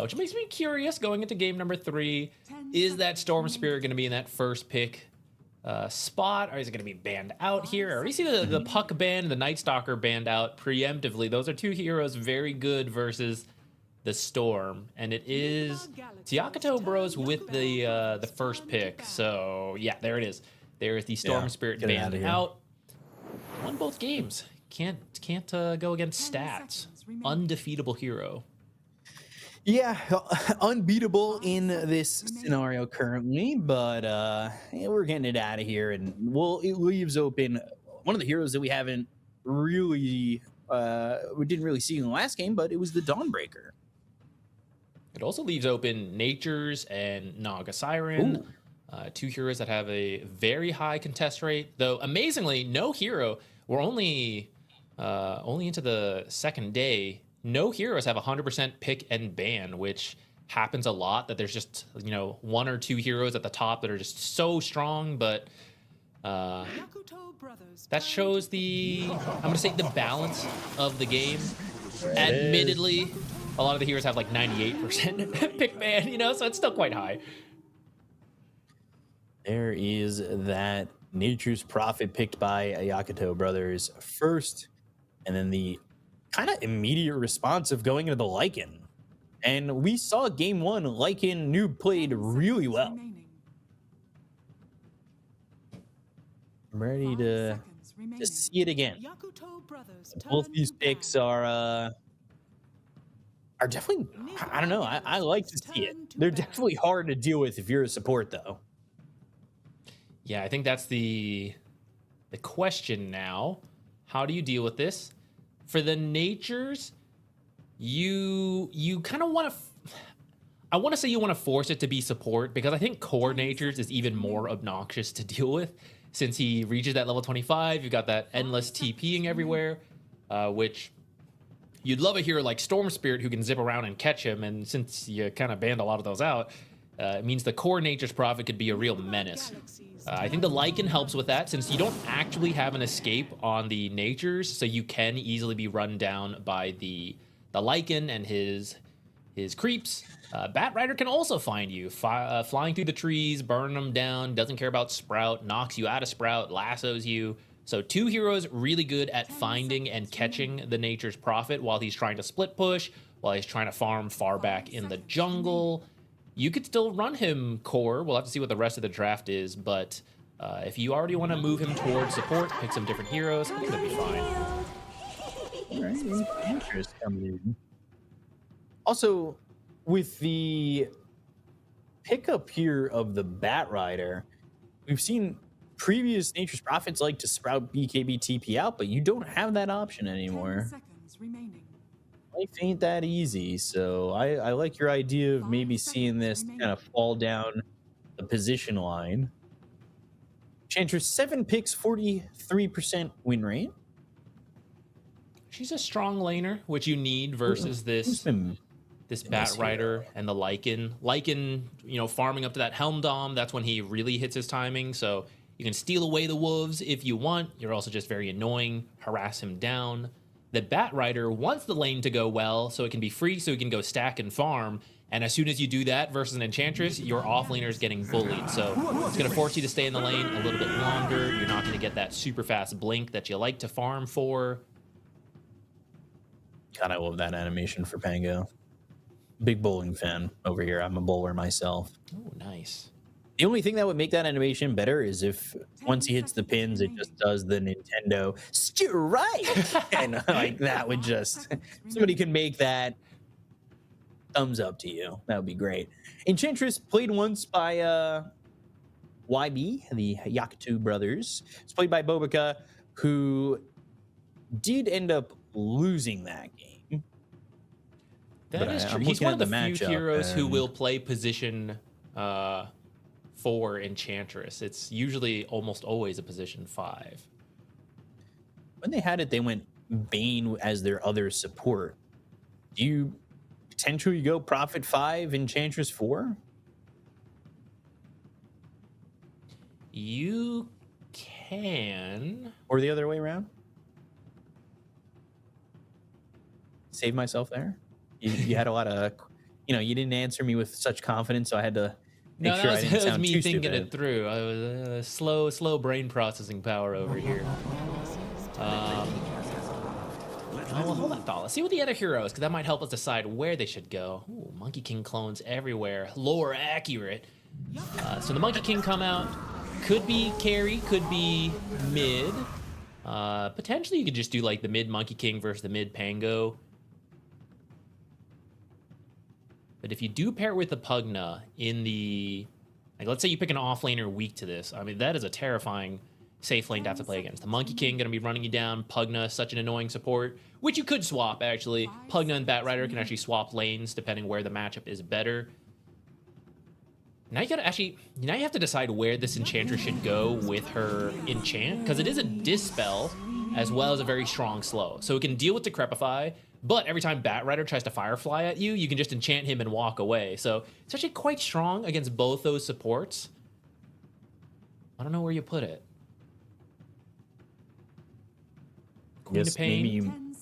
which makes me curious going into game number 3. Is that Storm Spirit going to be in that first pick spot, or is it going to be banned out here? Or you see the Puck ban, the Night Stalker banned out preemptively. Those are two heroes very good versus the Storm, and it is Yakutou Bros with the first pick. So yeah, there it is. There is the Storm Spirit banned out. Won both games. Can't go against stats. Undefeatable hero. Yeah, unbeatable in this scenario currently, but we're getting it out of here, and it leaves open one of the heroes that we haven't really we didn't really see in the last game, but it was the Dawnbreaker. It also leaves open Natures and Naga Siren, two heroes that have a very high contest rate. Though amazingly, no hero. We're only into the second day. No heroes have 100% pick and ban, which happens a lot. That there's just one or two heroes at the top that are just so strong, but that shows the balance of the game. Admittedly, a lot of the heroes have like 98% pick ban, so it's still quite high. There is that Nature's Prophet picked by Yakutou Brothers first, and then the kind of immediate response of going into the Lycan. And we saw game 1, Lycan noob played really well. I'm ready to see it again. Both these picks are definitely, I don't know, I like to see it. They're definitely hard to deal with if you're a support, though. Yeah, I think that's the question now. How do you deal with this? For the Natures, you kind of want to... I want to say you want to force it to be support, because I think core Natures is even more obnoxious to deal with. Since he reaches that level 25, you've got that endless TPing everywhere, which you'd love a hero like Storm Spirit who can zip around and catch him, and since you kind of banned a lot of those out, it means the core Nature's Prophet could be a real menace. I think the Lycan helps with that, since you don't actually have an escape on the Natures, so you can easily be run down by the Lycan and his creeps. Bat Rider can also find you, flying through the trees, burning them down, doesn't care about Sprout, knocks you out of Sprout, lassos you. So two heroes really good at finding and catching the Nature's Prophet while he's trying to split push, while he's trying to farm far back in the jungle. You could still run him core. We'll have to see what the rest of the draft is, but if you already want to move him towards support, pick some different heroes, I think that'd be fine. All right, interest coming in. Also, with the pickup here of the Bat Rider, we've seen previous Nature's Prophets like to sprout BKB TP out, but you don't have that option anymore. Life ain't that easy, so I like your idea of maybe seeing this kind of fall down the position line. Chantress, 7 picks, 43% win rate. She's a strong laner, which you need versus this Bat Rider and the Lycan. Lycan, farming up to that Helm Dom, that's when he really hits his timing, so you can steal away the wolves if you want. You're also just very annoying, harass him down. The Bat Rider wants the lane to go well, so it can be free, so he can go stack and farm. And as soon as you do that versus an Enchantress, your offlaner is getting bullied. So it's going to force you to stay in the lane a little bit longer. You're not going to get that super fast blink that you like to farm for. God, I love that animation for Pango. Big bowling fan over here. I'm a bowler myself. Oh, nice. The only thing that would make that animation better is if once he hits the pins, it just does the Nintendo strike. And like that would just, somebody can make that thumbs up to you. That would be great. Enchantress played once by YB, the Yakutou Brothers. It's played by Bobica, who did end up losing that game. That is true. He's one of the few heroes who will play position 4 Enchantress. It's usually almost always a position 5. When they had it, they went Bane as their other support. Do you potentially go Prophet 5, Enchantress 4? You can. Or the other way around? Save myself there? You had a lot of, you didn't answer me with such confidence, so I had to make sure I didn't sound me too thinking stupid. it through. I was slow brain processing power over here. Oh, well, hold on, thought. Let's see what the other heroes, because that might help us decide where they should go. Ooh, Monkey King clones everywhere. Lore accurate. So the Monkey King come out. Could be carry, could be mid. Potentially you could just do like the mid Monkey King versus the mid Pango. But if you do pair it with the Pugna in the, like, let's say you pick an offlaner weak to this. I mean, that is a terrifying safe lane to have to play against. The Monkey King going to be running you down. Pugna, such an annoying support, which you could swap, actually. Pugna and Batrider can actually swap lanes depending where the matchup is better. Now you have to decide where this Enchantress should go with her enchant, because it is a Dispel as well as a very strong slow. So it can deal with Decrepify, but every time Batrider tries to Firefly at you, you can just enchant him and walk away. So it's actually quite strong against both those supports. I don't know where you put it. Queen of Pain.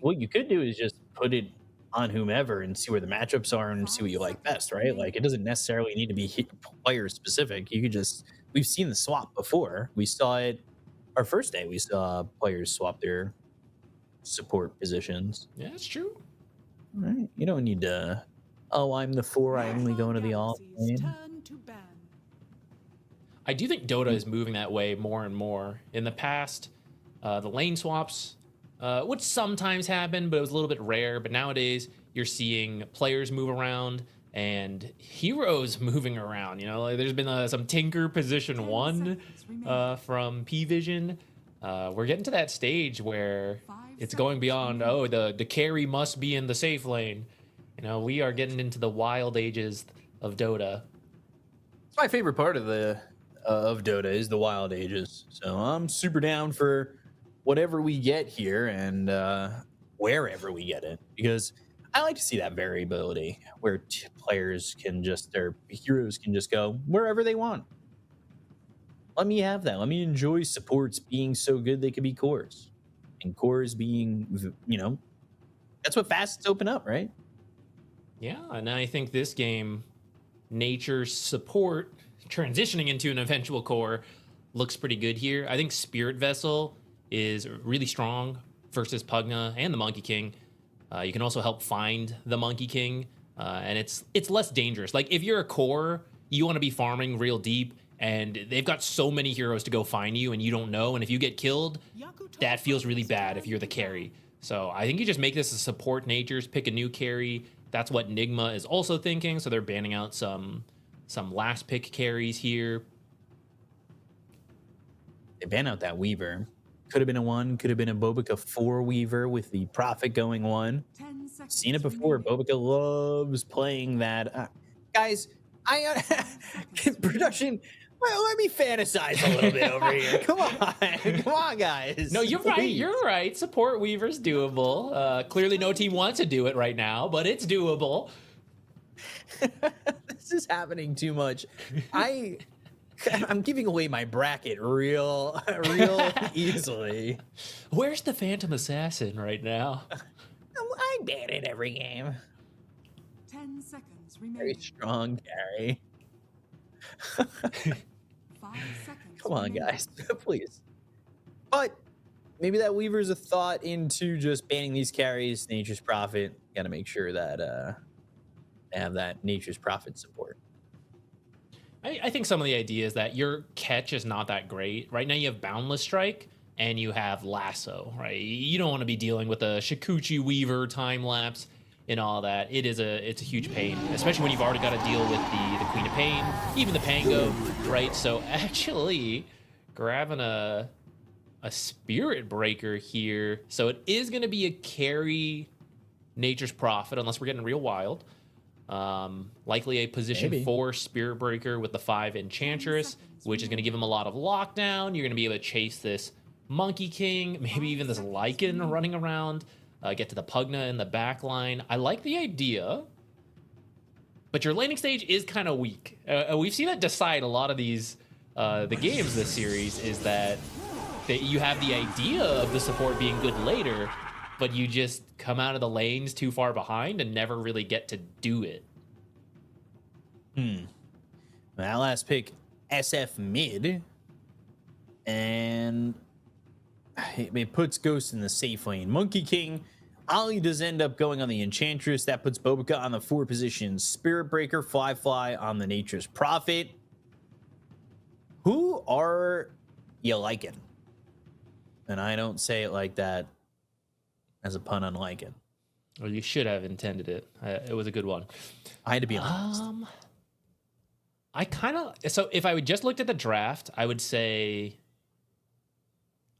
What you could do is just put it on whomever and see where the matchups are and see what you like best, right? Like, it doesn't necessarily need to be player specific. You could just, we've seen the swap before. We saw it our first day. We saw players swap their support positions. Yeah, that's true. Right? You don't need to, oh, I'm the 4, I only go into the off lane. I do think Dota is moving that way more and more. In the past, the lane swaps would sometimes happen, but it was a little bit rare. But nowadays, you're seeing players move around and heroes moving around. Like there's been some Tinker position 1 from PVISION. We're getting to that stage where it's going beyond, oh, the carry must be in the safe lane. We are getting into the wild ages of Dota. It's my favorite part of Dota is the wild ages. So I'm super down for whatever we get here and wherever we get it, because I like to see that variability where players can just, their heroes can just go wherever they want. Let me have that. Let me enjoy supports being so good they could be cores, and cores being, that's what facets open up, right? Yeah, and I think this game, Nature's support transitioning into an eventual core looks pretty good here. I think Spirit Vessel is really strong versus Pugna and the Monkey King. You can also help find the Monkey King, and it's less dangerous. Like if you're a core, you want to be farming real deep, and they've got so many heroes to go find you, and you don't know. And if you get killed, that feels really bad if you're the carry. So I think you just make this a support Natures, pick a new carry. That's what Nigma is also thinking. So they're banning out some last pick carries here. They ban out that Weaver. Could have been a 1, could have been a Bobica 4 Weaver with the Prophet going 1. Seen it before. Bobica loves playing that. Guys, production, well, let me fantasize a little bit over here. Come on, guys. No, you're right. You're right. Support Weaver's doable. Clearly, no team wants to do it right now, but it's doable. This is happening too much. I'm giving away my bracket real easily. Where's the Phantom Assassin right now? I ban it every game. 10 seconds Very remaining. strong carry. 5 seconds. Come on, guys, please. But maybe that weaver's a thought into just banning these carries. Nature's Prophet. Got to make sure that they have that Nature's Prophet support. I think some of the idea is that your catch is not that great. Right now you have Boundless Strike and you have Lasso, right? You don't want to be dealing with a Shikuchi Weaver time lapse and all that. It's a huge pain, especially when you've already got to deal with the Queen of Pain, even the Pango, right? So actually grabbing a Spirit Breaker here. So it is going to be a carry Nature's Prophet unless we're getting real wild. Likely a position 4 Spirit Breaker with the 5 Enchantress, which is going to give him a lot of lockdown. You're going to be able to chase this Monkey King, maybe even this Lycan running around, get to the Pugna in the back line. I like the idea, but your laning stage is kind of weak. We've seen it decide a lot of these the games this series is that you have the idea of the support being good later, but you just come out of the lanes too far behind and never really get to do it. That last pick, SF mid, and it puts Ghost in the safe lane. Monkey King, Ollie does end up going on the Enchantress. That puts Bobica on the 4 position. Spirit Breaker, Fly on the Nature's Prophet. Who are you liking? And I don't say it like that as a pun on Lycan. Well, you should have intended it. It was a good one. I had to be honest. So if I would just looked at the draft, I would say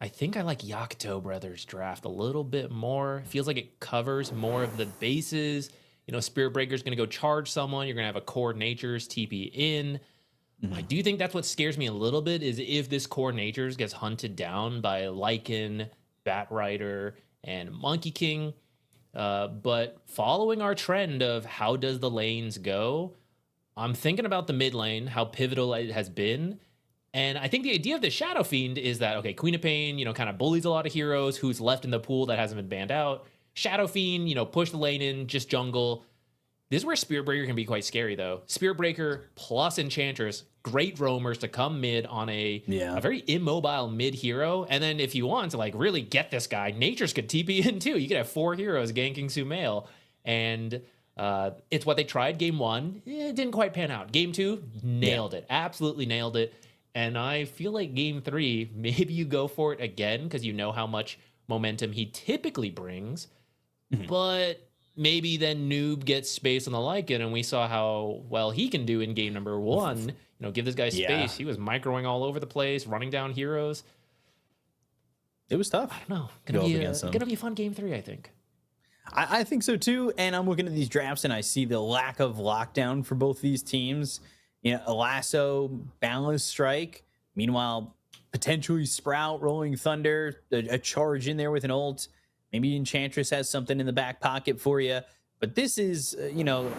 I think I like Yakutou Brothers draft a little bit more. Feels like it covers more of the bases. You know, Spirit Breaker's going to go charge someone. You're going to have a core Nature's TP in. I do think that's what scares me a little bit is if this core Nature's gets hunted down by Lycan, Batrider, and Monkey King. But following our trend of how does the lanes go, I'm thinking about the mid lane, how pivotal it has been. And I think the idea of the Shadow Fiend is that, okay, Queen of Pain, you know, kind of bullies a lot of heroes who's left in the pool that hasn't been banned out. Shadow Fiend, you know, push the lane in, just jungle. This is where Spirit Breaker can be quite scary, though. Spirit Breaker plus Enchantress, great roamers to come mid on a very immobile mid hero. And then if you want to, like, really get this guy, Nature's could TP in, too. You could have 4 heroes ganking Sumail. And it's what they tried game 1. It didn't quite pan out. Game 2, nailed it. Absolutely nailed it. And I feel like game 3, maybe you go for it again because you know how much momentum he typically brings. But maybe then Noob gets space on the Lycan, and we saw how well he can do in game number 1. You know, give this guy space. Yeah. He was microing all over the place, running down heroes. It was tough. I don't know. Gonna be a fun game 3, I think. I think so too. And I'm looking at these drafts and I see the lack of lockdown for both these teams. You know, a Lasso, Boundless Strike. Meanwhile, potentially Sprout, Rolling Thunder, a charge in there with an ult. Maybe Enchantress has something in the back pocket for you. But this is, you know,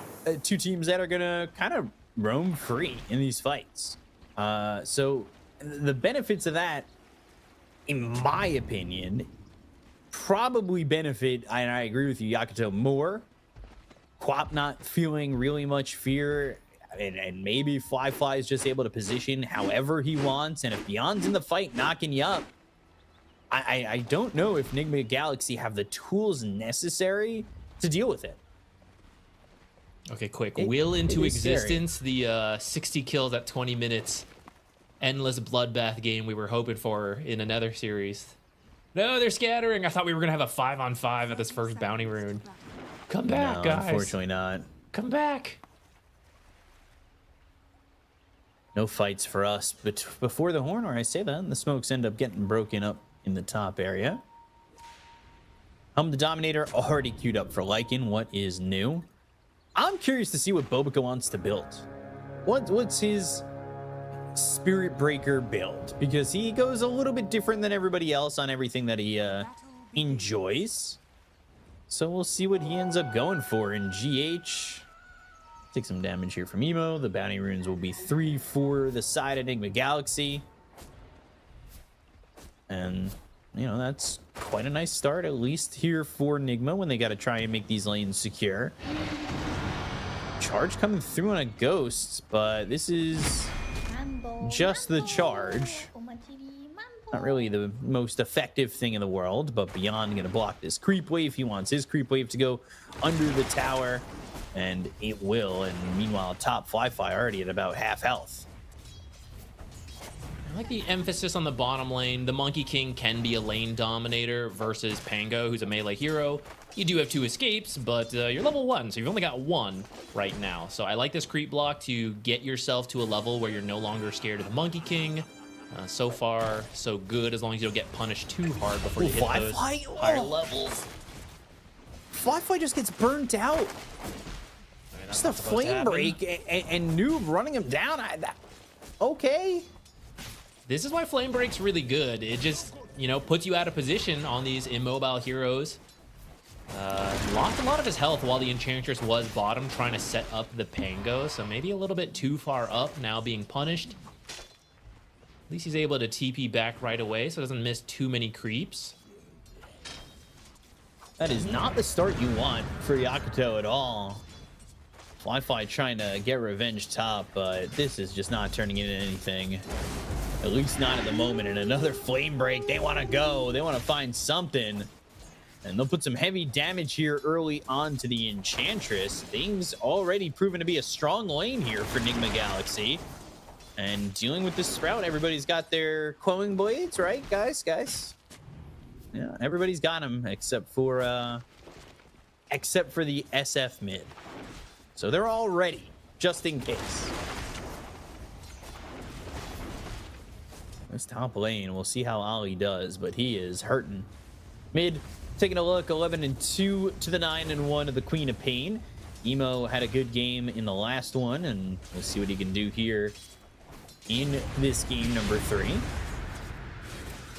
2 teams that are going to kind of roam free in these fights. So the benefits of that, in my opinion, probably benefit, and I agree with you, Yakutou, more. Quap not feeling really much fear, and maybe Fly is just able to position however he wants, and if Beyond's in the fight knocking you up, I don't know if Nigma Galaxy have the tools necessary to deal with it. Okay, quick. Will into existence the 60 kills at 20 minutes endless bloodbath game we were hoping for in another series. No, they're scattering. I thought we were going to have a 5-on-5 at this first bounty rune. Come back, guys. Unfortunately not. Come back. No fights for us. But before the horn, or I say that, the smokes end up getting broken up in the top area. The Dominator already queued up for Lycan. What is new? I'm curious to see what Bobica wants to build. What's his Spirit Breaker build? Because he goes a little bit different than everybody else on everything that he enjoys. So we'll see what he ends up going for in GH. Take some damage here from Emo. The bounty runes will be 3 for the side of Nigma Galaxy. And, you know, that's quite a nice start, at least here for Nigma, when they got to try and make these lanes secure. Charge coming through on a Ghost, but this is just the charge. Not really the most effective thing in the world, but Beyond going to block this creep wave. He wants his creep wave to go under the tower, and it will. And meanwhile, top Fly-Fly already at about half health. I like the emphasis on the bottom lane. The Monkey King can be a lane dominator versus Pango, who's a melee hero. You do have 2 escapes, but you're level 1, so you've only got 1 right now. So I like this creep block to get yourself to a level where you're no longer scared of the Monkey King. So far, so good, as long as you don't get punished too hard before you hit those higher levels. Fly-Fly just gets burnt out. Just a flame break and Noob running him down. Okay. This is why flame break's really good. It just, you know, puts you out of position on these immobile heroes. Lost a lot of his health while the Enchantress was bottom trying to set up the Pango, so maybe a little bit too far up now being punished. At least he's able to TP back right away so doesn't miss too many creeps. That is not the start you want for Yakutou at all. Fly-Fly trying to get revenge top, but this is just not turning into anything. At least not at the moment. And another flame break. They want to go. They want to find something. And they'll put some heavy damage here early on to the Enchantress. Things already proven to be a strong lane here for Nigma Galaxy. And dealing with this Sprout, everybody's got their Quoing Blades, right, guys? Yeah, everybody's got them except for the SF mid. So they're all ready, just in case. This top lane, we'll see how Ali does, but he is hurting. Mid, taking a look, 11-2 to the 9-1 of the Queen of Pain. Emo had a good game in the last one, and we'll see what he can do here in this game number 3.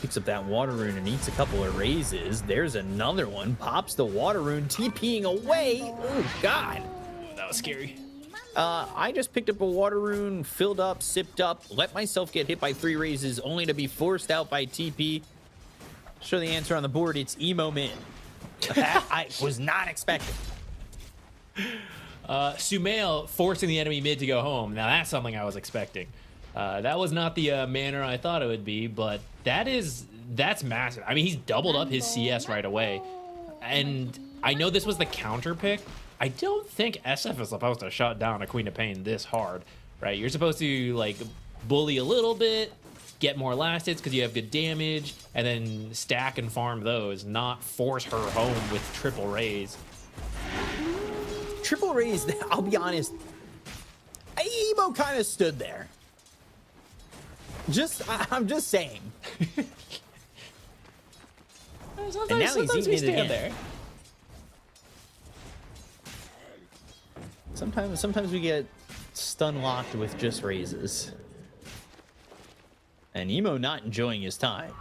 Picks up that water rune and eats a couple of raises. There's another one. Pops the water rune, TPing away. Oh, God. That was scary. I just picked up a water rune, filled up, sipped up, let myself get hit by 3 raises, only to be forced out by TP. Show the answer on the board. It's Emo mid. That I was not expecting. Sumail forcing the enemy mid to go home. Now that's something I was expecting. That was not the manner I thought it would be, but that's massive. I mean, he's doubled up his CS right away. And I know this was the counter pick. I don't think SF is supposed to shut down a Queen of Pain this hard, right? You're supposed to, like, bully a little bit, get more last hits because you have good damage, and then stack and farm those, not force her home with triple raise. Triple raise, I'll be honest, Emo kind of stood there. I'm just saying. Sometimes, and now he's eating it again. There. Sometimes we get stun locked with just raises. And Emo not enjoying his time.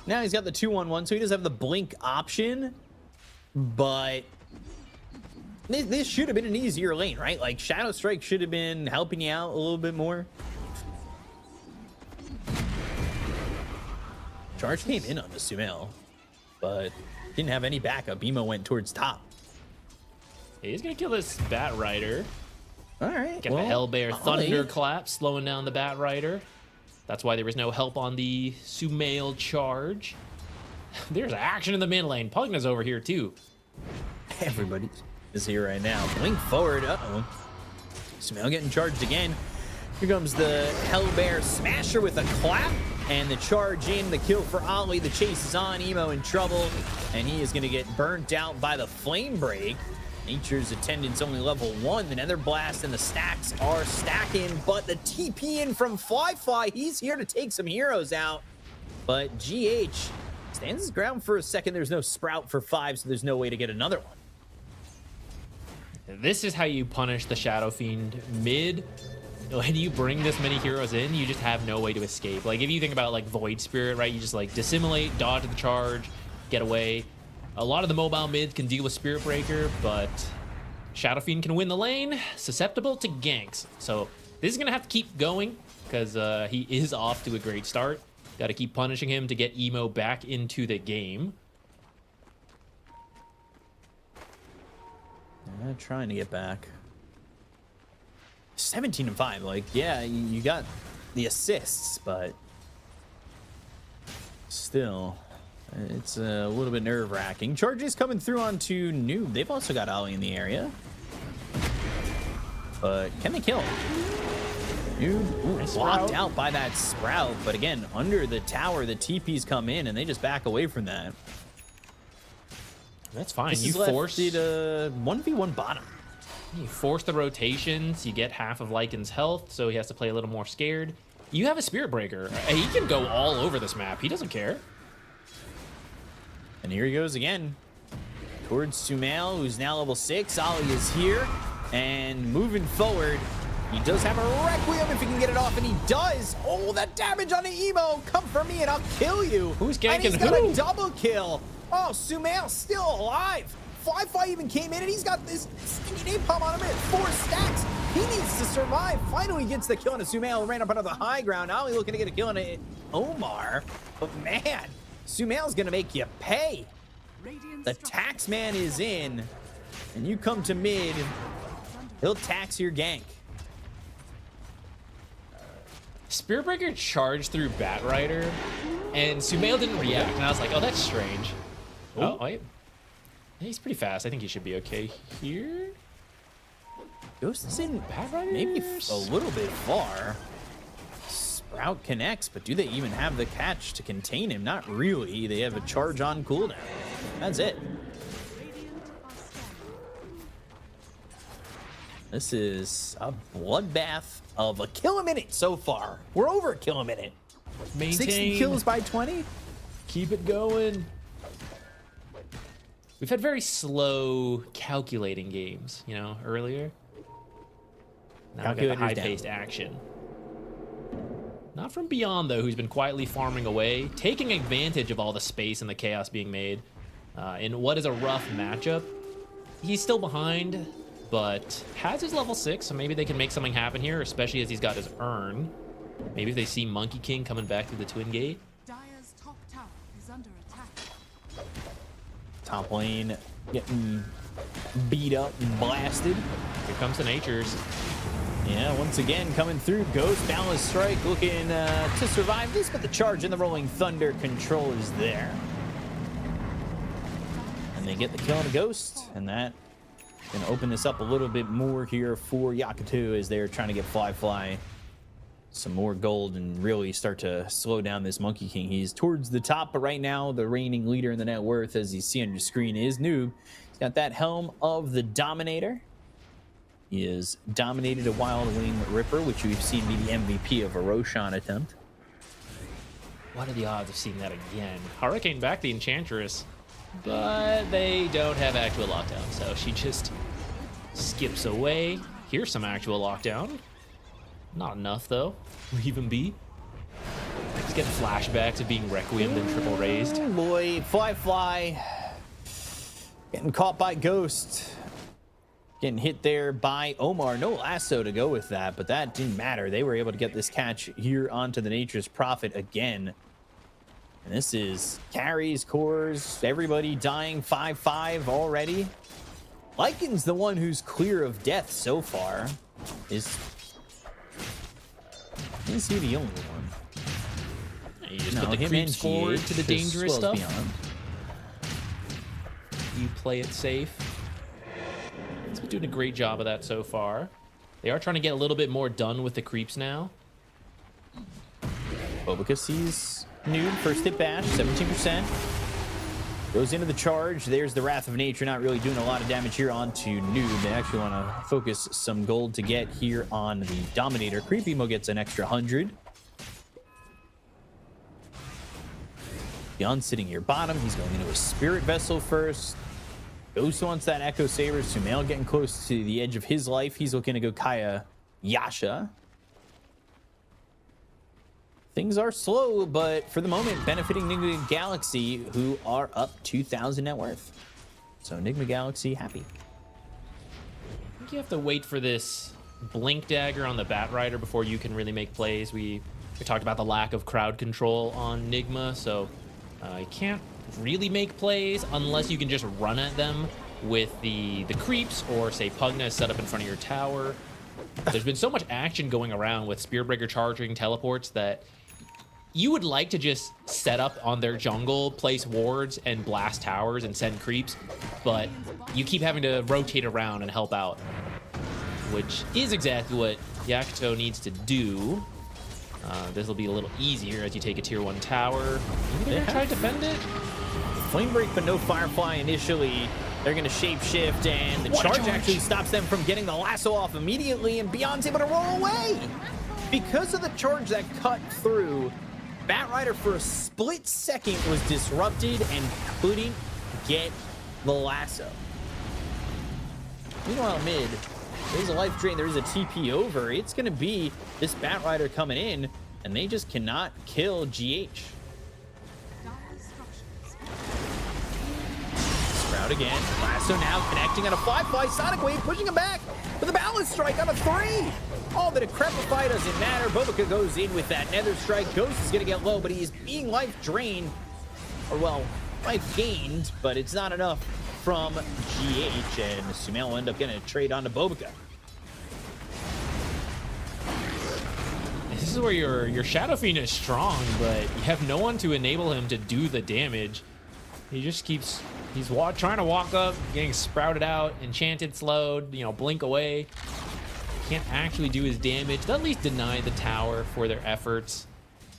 Now he's got the 2-1-1, so he does have the blink option. But this should have been an easier lane, right? Like, Shadow Strike should have been helping you out a little bit more. Charge came in on the Sumail, but didn't have any backup. Emo went towards top. He's gonna kill this Bat Rider. All right. Get the Hellbear Thunderclap, slowing down the Bat Rider. That's why there was no help on the Sumail charge. There's action in the mid lane. Pugna's over here too. Everybody is here right now. Blink forward. Uh-oh. Sumail getting charged again. Here comes the Hellbear Smasher with a clap. And the charge in, the kill for Ali. The chase is on. Emo in trouble. And he is going to get burnt out by the Flame Break. Nature's Attendant's only level 1. The Nether Blast and the stacks are stacking. But the TP in from Fly-Fly. He's here to take some heroes out. But GH stands his ground for a second. There's no Sprout for 5, so there's no way to get another one. This is how you punish the Shadow Fiend mid. When you bring this many heroes in, you just have no way to escape. Like, if you think about, like, Void Spirit, right? You just, like, dissimulate, dodge the charge, get away. A lot of the mobile mids can deal with Spirit Breaker, but Shadow Fiend can win the lane, susceptible to ganks. So this is going to have to keep going because he is off to a great start. Got to keep punishing him to get Emo back into the game. Trying to get back. 17-5. Like, yeah, you got the assists, but still, it's a little bit nerve-wracking. Charges coming through onto Noob. They've also got Ollie in the area. But can they kill? Noob blocked out by that Sprout. But again, under the tower, the TPs come in, and they just back away from that. That's fine. This You force it a 1v1 bottom. You force the rotations. You get half of Lycan's health, so he has to play a little more scared. You have a Spirit Breaker. He can go all over this map. He doesn't care. And here he goes again. Towards Sumail, who's now level 6. Ollie is here. And moving forward, he does have a Requiem if he can get it off, and he does. Oh, that damage on the emo. Come for me and I'll kill you. Who's ganking and he's got who? a double kill. Oh, Sumail still alive. Fly even came in, and he's got this stinky napalm on him at 4 stacks. He needs to survive. Finally gets the kill on a Sumail. Ran up onto the high ground. Ollie looking to get a kill on a Omar. But man, Sumail's going to make you pay. The tax man is in, and you come to mid. He'll tax your gank. Spirit Breaker charged through Batrider, and Sumail didn't react. And I was like, oh, that's strange. Oh, wait. He's pretty fast. I think he should be okay here. Ghost is in maybe a little bit far. Sprout connects, but do they even have the catch to contain him? Not really. They have a charge on cooldown. That's it. This is a bloodbath of a kill a minute so far. We're over a kill a minute. Maintain. 60 kills by 20. Keep it going. We've had very slow calculating games, you know, earlier. Now we got the high-paced action. Not from Beyond, though, who's been quietly farming away, taking advantage of all the space and the chaos being made. In what is a rough matchup, he's still behind, but has his level 6, so maybe they can make something happen here, especially as he's got his urn. Maybe if they see Monkey King coming back through the Twin Gate. Dire's top tower is under attack. Top lane getting beat up and blasted. Here comes the Natures. Yeah, once again coming through. Ghost Balance Strike looking to survive this, but the charge in the Rolling Thunder control is there. And they get the kill on the Ghost, and that can open this up a little bit more here for Yakutou as they're trying to get Fly some more gold and really start to slow down this Monkey King. He's towards the top, but right now the reigning leader in the net worth, as you see on your screen, is Noob. He's got that helm of the Dominator. He has dominated a Wild Wing Ripper, which we've seen be the MVP of a Roshan attempt. What are the odds of seeing that again? Hurricane back the Enchantress, but they don't have actual lockdown, so she just skips away. Here's some actual lockdown. Not enough, though. Leave him be. He's getting flashbacks of being Requiem'd and triple raised. Oh boy, Fly. Getting caught by Ghost. Getting hit there by Omar. No lasso to go with that, but that didn't matter. They were able to get this catch here onto the Nature's Prophet again. And this is carries, cores, everybody dying 5-5 already. Lycan's the one who's clear of death so far. Is he the only one? You just put the creeps forward to the dangerous stuff. Beyond. You play it safe. He's been doing a great job of that so far. They are trying to get a little bit more done with the creeps now. Bobica sees Noob, first hit bash, 17%. Goes into the charge. There's the Wrath of Nature, not really doing a lot of damage here onto Noob. They actually want to focus some gold to get here on the Dominator. Creepy-Mo gets an extra 100. Beyond sitting here bottom. He's going into a Spirit Vessel first. Ghost wants that Echo Saber. Sumail getting close to the edge of his life. He's looking to go Kaya Yasha. Things are slow, but for the moment, benefiting Nigma Galaxy, who are up 2,000 net worth. So Nigma Galaxy happy. I think you have to wait for this Blink Dagger on the Batrider before you can really make plays. We talked about the lack of crowd control on Nigma, so you can't really make plays unless you can just run at them with the creeps, or say Pugna is set up in front of your tower, There's been so much action going around with Spearbreaker charging teleports that you would like to just set up on their jungle, place wards, and blast towers and send creeps, but you keep having to rotate around and help out, which is exactly what Yakutou needs to do. This will be a little easier as you take a tier 1 tower. Maybe they're gonna try to defend it? Flame Break, but no Firefly initially. They're going to shape shift, and the charge actually stops them from getting the lasso off immediately, and Beyond's able to roll away. Because of the charge that cut through, Batrider for a split second was disrupted and couldn't get the lasso. Meanwhile, mid, there's a life drain, there is a TP over. It's going to be this Batrider coming in, and they just cannot kill GH. Sprout again, lasso now connecting on a fly, Sonic Wave pushing him back with a balance strike on a 3. Oh, the Decrepify doesn't matter. Bobica goes in with that Nether Strike. Ghost is going to get low, but he's being life drained, or well, life gained, but it's not enough from GH, and Sumail will end up getting a trade onto Bobica. This is where your Shadow Fiend is strong, but you have no one to enable him to do the damage. He just keeps, he's trying to walk up, getting sprouted out, enchanted slowed, you know, blink away. Can't actually do his damage. They'll at least deny the tower for their efforts,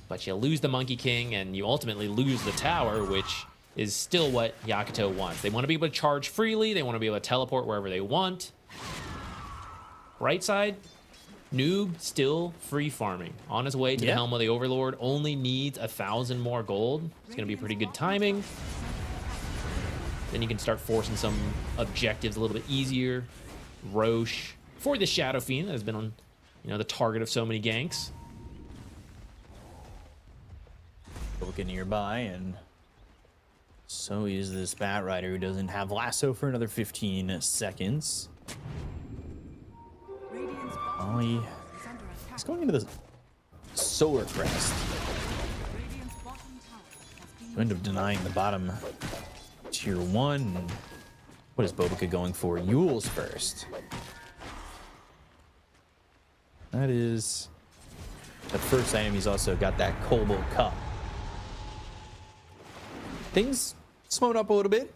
but you lose the Monkey King and you ultimately lose the tower, which is still what Yakutou wants. They want to be able to charge freely. They want to be able to teleport wherever they want. Right side, Noob still free farming on his way to the Helm of the Overlord. Only needs 1,000 more gold. It's going to be pretty good timing. Then you can start forcing some objectives a little bit easier. Roche for the Shadow Fiend that has been on, you know, the target of so many ganks. Looking nearby, and so is this Batrider who doesn't have lasso for another 15 seconds. Ollie, he's going into the Solar Crest. You end up denying the bottom tier 1. What is Bobica going for? Yule's first. That is the first item. He's also got that Kobold Cup. Things slowed up a little bit.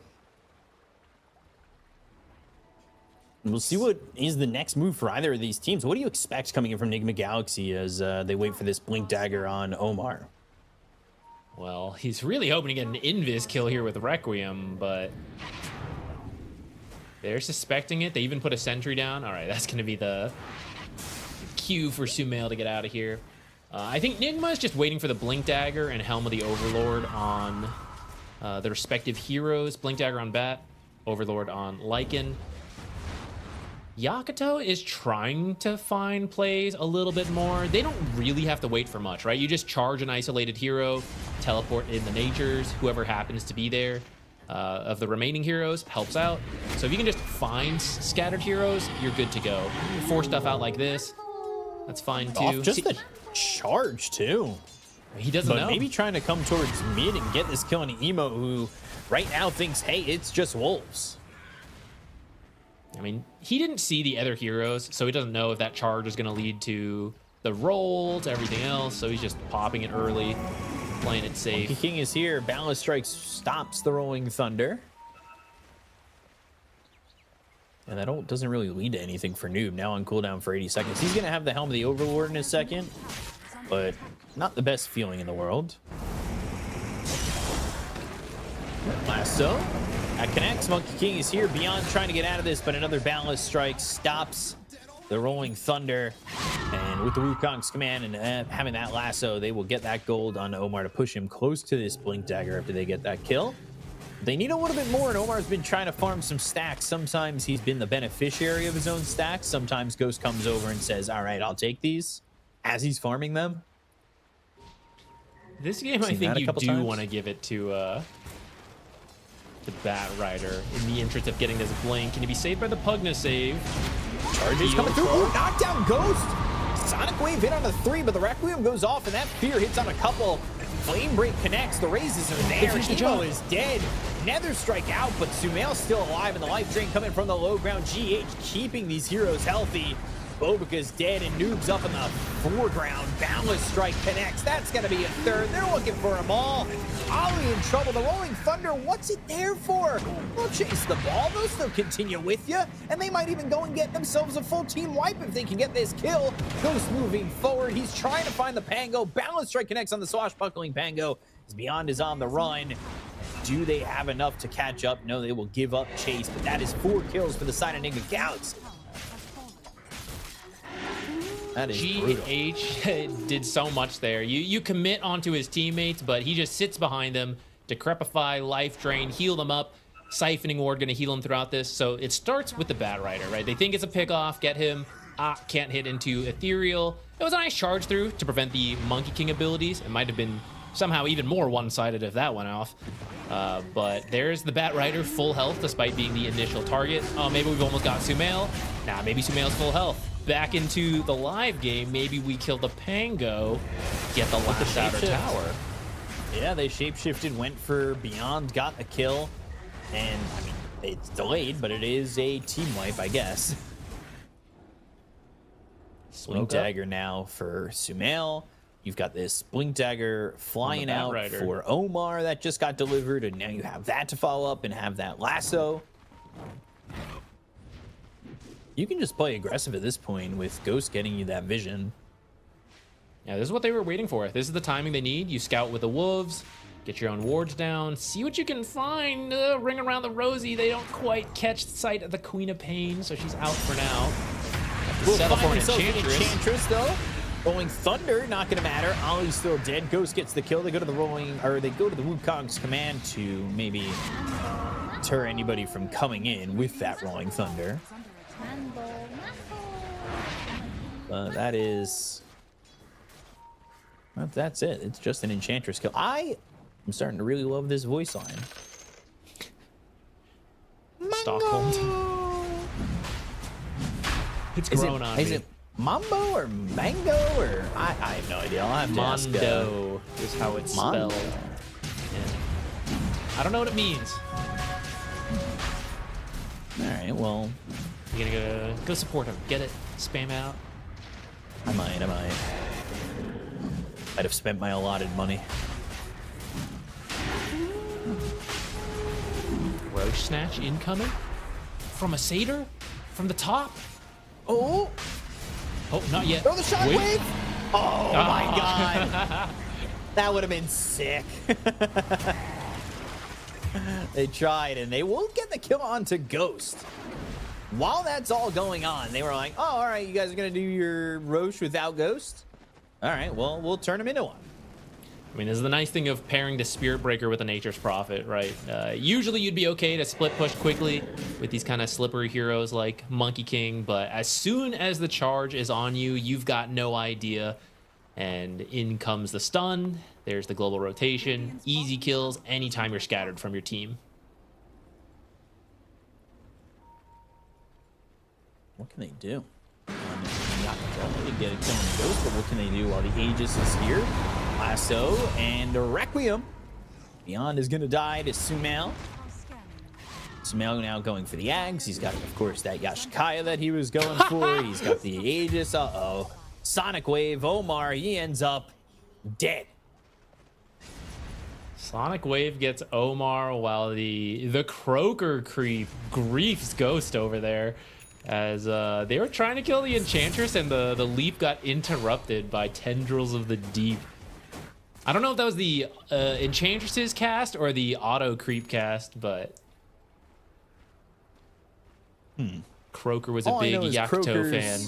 We'll see what is the next move for either of these teams. What do you expect coming in from Nigma Galaxy as they wait for this Blink Dagger on Omar? Well, he's really hoping to get an Invis kill here with Requiem, but they're suspecting it. They even put a sentry down. All right, that's going to be the cue for Sumail to get out of here. I think Nigma is just waiting for the Blink Dagger and Helm of the Overlord on the respective heroes. Blink Dagger on Bat, Overlord on Lycan. Yakutou is trying to find plays a little bit more. They don't really have to wait for much, right? You just charge an isolated hero, teleport in the natures, whoever happens to be there of the remaining heroes helps out. So if you can just find scattered heroes, you're good to go. Force stuff out like this, that's fine too. Off just the charge too. He doesn't know. Maybe trying to come towards mid and get this kill on Emo, who right now thinks, hey, it's just wolves. I mean, he didn't see the other heroes, so he doesn't know if that charge is going to lead to the roll, to everything else, so he's just popping it early, playing it safe. Monkey King is here. Balance Strike stops the Rolling Thunder. And that ult doesn't really lead to anything for Noob. Now on cooldown for 80 seconds. He's going to have the Helm of the Overlord in a second, but not the best feeling in the world. Lasso. That connects. Monkey King is here. Beyond trying to get out of this, but another Balance Strike stops the Rolling Thunder. And with the Wukong's command and having that lasso, they will get that gold on Omar to push him close to this Blink Dagger after they get that kill. They need a little bit more, and Omar's been trying to farm some stacks. Sometimes he's been the beneficiary of his own stacks. Sometimes Ghost comes over and says, all right, I'll take these as he's farming them. This game, I think you do want to give it to the Batrider in the interest of getting this blink. Can he be saved by the Pugna save? Charges coming through. Ooh, knockdown Ghost. Sonic Wave hit on a 3, but the Requiem goes off, and that Fear hits on a couple. Flame Break connects. The raises are there. Emo is dead. Nether Strike out, but Sumail's still alive, and the life drain coming from the low ground. GH keeping these heroes healthy. Bobica's dead and Noob's up in the foreground. Boundless Strike connects. That's going to be a third. They're looking for them all. Ollie in trouble. The Rolling Thunder, what's it there for? They'll chase the ball. They'll still continue with you. And they might even go and get themselves a full team wipe if they can get this kill. Ghost moving forward. He's trying to find the Pango. Boundless Strike connects on the swashbuckling Pango. His Beyond is on the run. Do they have enough to catch up? No, they will give up chase, but that is 4 kills for the side of Nigma Galaxy. That is GH did so much there. You commit onto his teammates, but he just sits behind them. Decrepify, life drain, heal them up. Siphoning Ward going to heal him throughout this. So it starts with the Bat Rider, right? They think it's a pick off, get him. Can't hit into Ethereal. It was a nice charge through to prevent the Monkey King abilities. It might have been somehow even more one-sided if that went off. But there's the Bat Rider, full health despite being the initial target. Oh, maybe we've almost got Sumail. Nah, maybe Sumail's full health. Back into the live game, maybe we kill the Pango, get the last outer tower. Yeah, they shapeshifted, went for Beyond, got a kill. And, I mean, it's delayed, but it is a team wipe, I guess. Blink Dagger now for Sumail. You've got this Blink Dagger flying out for Omar that just got delivered, and now you have that to follow up and have that lasso. You can just play aggressive at this point with Ghost getting you that vision. Yeah, this is what they were waiting for. This is the timing they need. You scout with the Wolves, get your own wards down, see what you can find. Ring around the rosy. They don't quite catch sight of the Queen of Pain, so she's out for now. We'll settle for an Enchantress, though. Rolling Thunder, not going to matter. Ollie's still dead. Ghost gets the kill. They go to the they go to the Wukong's command to maybe deter anybody from coming in with that Rolling Thunder. That is... Well, that's it. It's just an Enchantress kill. I'm starting to really love this voice line. Stockholm. It's grown on me. Is it Mambo or Mango or... I have no idea. I'll have to ask, Mondo is how it's spelled. Yeah. I don't know what it means. All right, well... You're gonna go support him. Get it. Spam out. I might. I'd have spent my allotted money. Roche Snatch incoming? From a Satyr? From the top? Oh, not yet. Throw the shockwave! Oh my god! That would have been sick. They tried, and they will get the kill onto Ghost. While that's all going on, they were like, oh, all right, you guys are going to do your Roche without Ghost? All right, well, we'll turn him into one. I mean, this is the nice thing of pairing the Spirit Breaker with a Nature's Prophet, right? Usually you'd be okay to split push quickly with these kind of slippery heroes like Monkey King, but as soon as the charge is on you, you've got no idea. And in comes the stun. There's the global rotation. Easy kills anytime you're scattered from your team. What can they do? Yakutou, they get a kill on the Ghost, but what can they do while the Aegis is here? Lasso and Requiem. Beyond is going to die to Sumail. Sumail now going for the Ags. He's got, of course, that Yashikaya that he was going for. He's got the Aegis. Uh-oh. Sonic Wave. Omar, he ends up dead. Sonic Wave gets Omar while the Croaker creep griefs Ghost over there. As they were trying to kill the Enchantress and the leap got interrupted by Tendrils of the Deep. I don't know if that was the Enchantress's cast or the auto creep cast, but Croaker was a big Yakutou fan.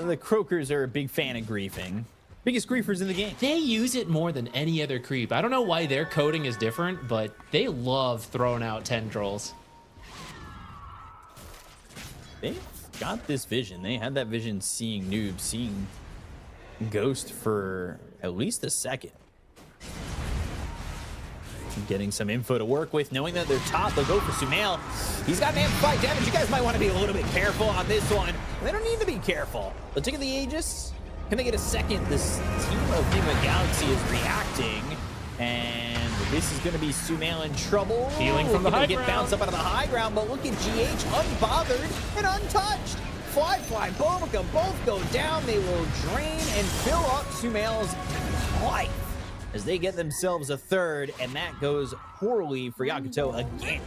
The Croakers are a big fan of griefing. Biggest griefers in the game. They use it more than any other creep. I don't know why their coding is different, but they love throwing out Tendrils. They've got this vision. They had that vision seeing Noob, seeing Ghost for at least a second. Getting some info to work with, knowing that they're top. They'll go for Sumail. He's got an amplified damage. You guys might want to be a little bit careful on this one. They don't need to be careful. They'll take the Aegis. Can they get a second? This team of Nigma Galaxy is reacting. And this is going to be Sumail in trouble. Healing from the high ground. Get bounced up out of the high ground, but look at GH unbothered and untouched. Fly, Bobica both go down. They will drain and fill up Sumail's life as they get themselves a third, and that goes poorly for Yakutou again.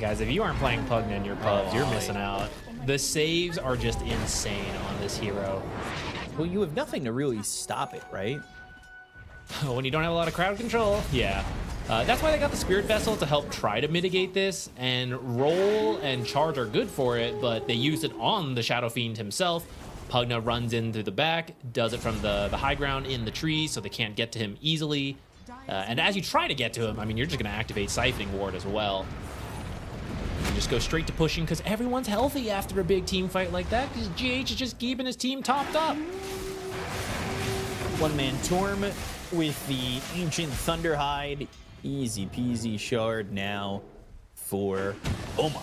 Guys, if you aren't playing Pugna in your pubs, you're missing out. The saves are just insane on this hero. Well, you have nothing to really stop it, right? When you don't have a lot of crowd control, yeah. That's why they got the Spirit Vessel to help try to mitigate this, and roll and charge are good for it, but they used it on the Shadow Fiend himself. Pugna runs in through the back, does it from the high ground in the trees, so they can't get to him easily. And as you try to get to him, I mean, you're just going to activate Siphoning Ward as well. And just go straight to pushing, because everyone's healthy after a big team fight like that, because GH is just keeping his team topped up. One-man Torm with the Ancient Thunderhide. Easy peasy shard now for Omar.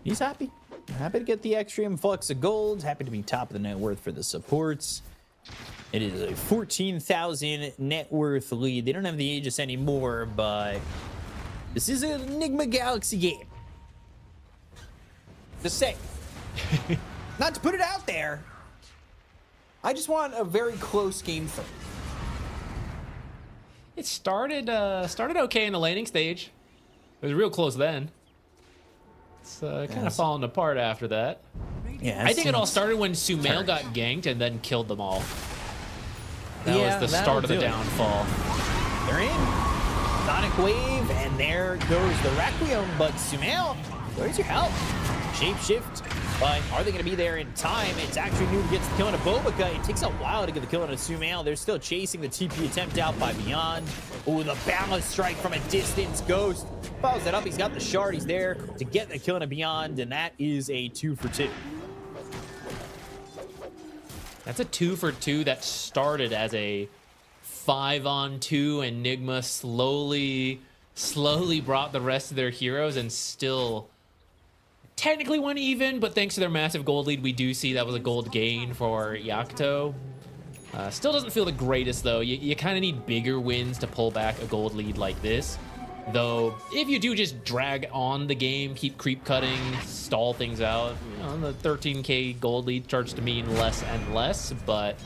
He's happy. Happy to get the extra influx of gold. Happy to be top of the net worth for the supports. It is a 14,000 net worth lead. They don't have the Aegis anymore, but this is a Nigma Galaxy game. Just say. Not to put it out there. I just want a very close game for me. It started okay in the laning stage. It was real close then. It's kind of falling apart after that. Yeah, I think it all started when Sumail got ganked and then killed them all. That was the start of the downfall. They're in. Sonic Wave, and there goes the Requiem, but Sumail, where's your help? Shapeshift, but are they going to be there in time? It's actually new to get the kill on a Bobica. It takes a while to get the kill on a Sumail. They're still chasing the TP attempt out by Beyond. Oh, the balance strike from a distance. Ghost follows that up. He's got the shard. He's there to get the kill on a Beyond, and that is a 2 for 2. That's a 2 for 2 that started as a 5-on-2, and Nigma slowly brought the rest of their heroes and still technically went even, but thanks to their massive gold lead, we do see that was a gold gain for Yakutou. Still doesn't feel the greatest, though. You kind of need bigger wins to pull back a gold lead like this. Though, if you do just drag on the game, keep creep cutting, stall things out, you know, the 13k gold lead starts to mean less and less, but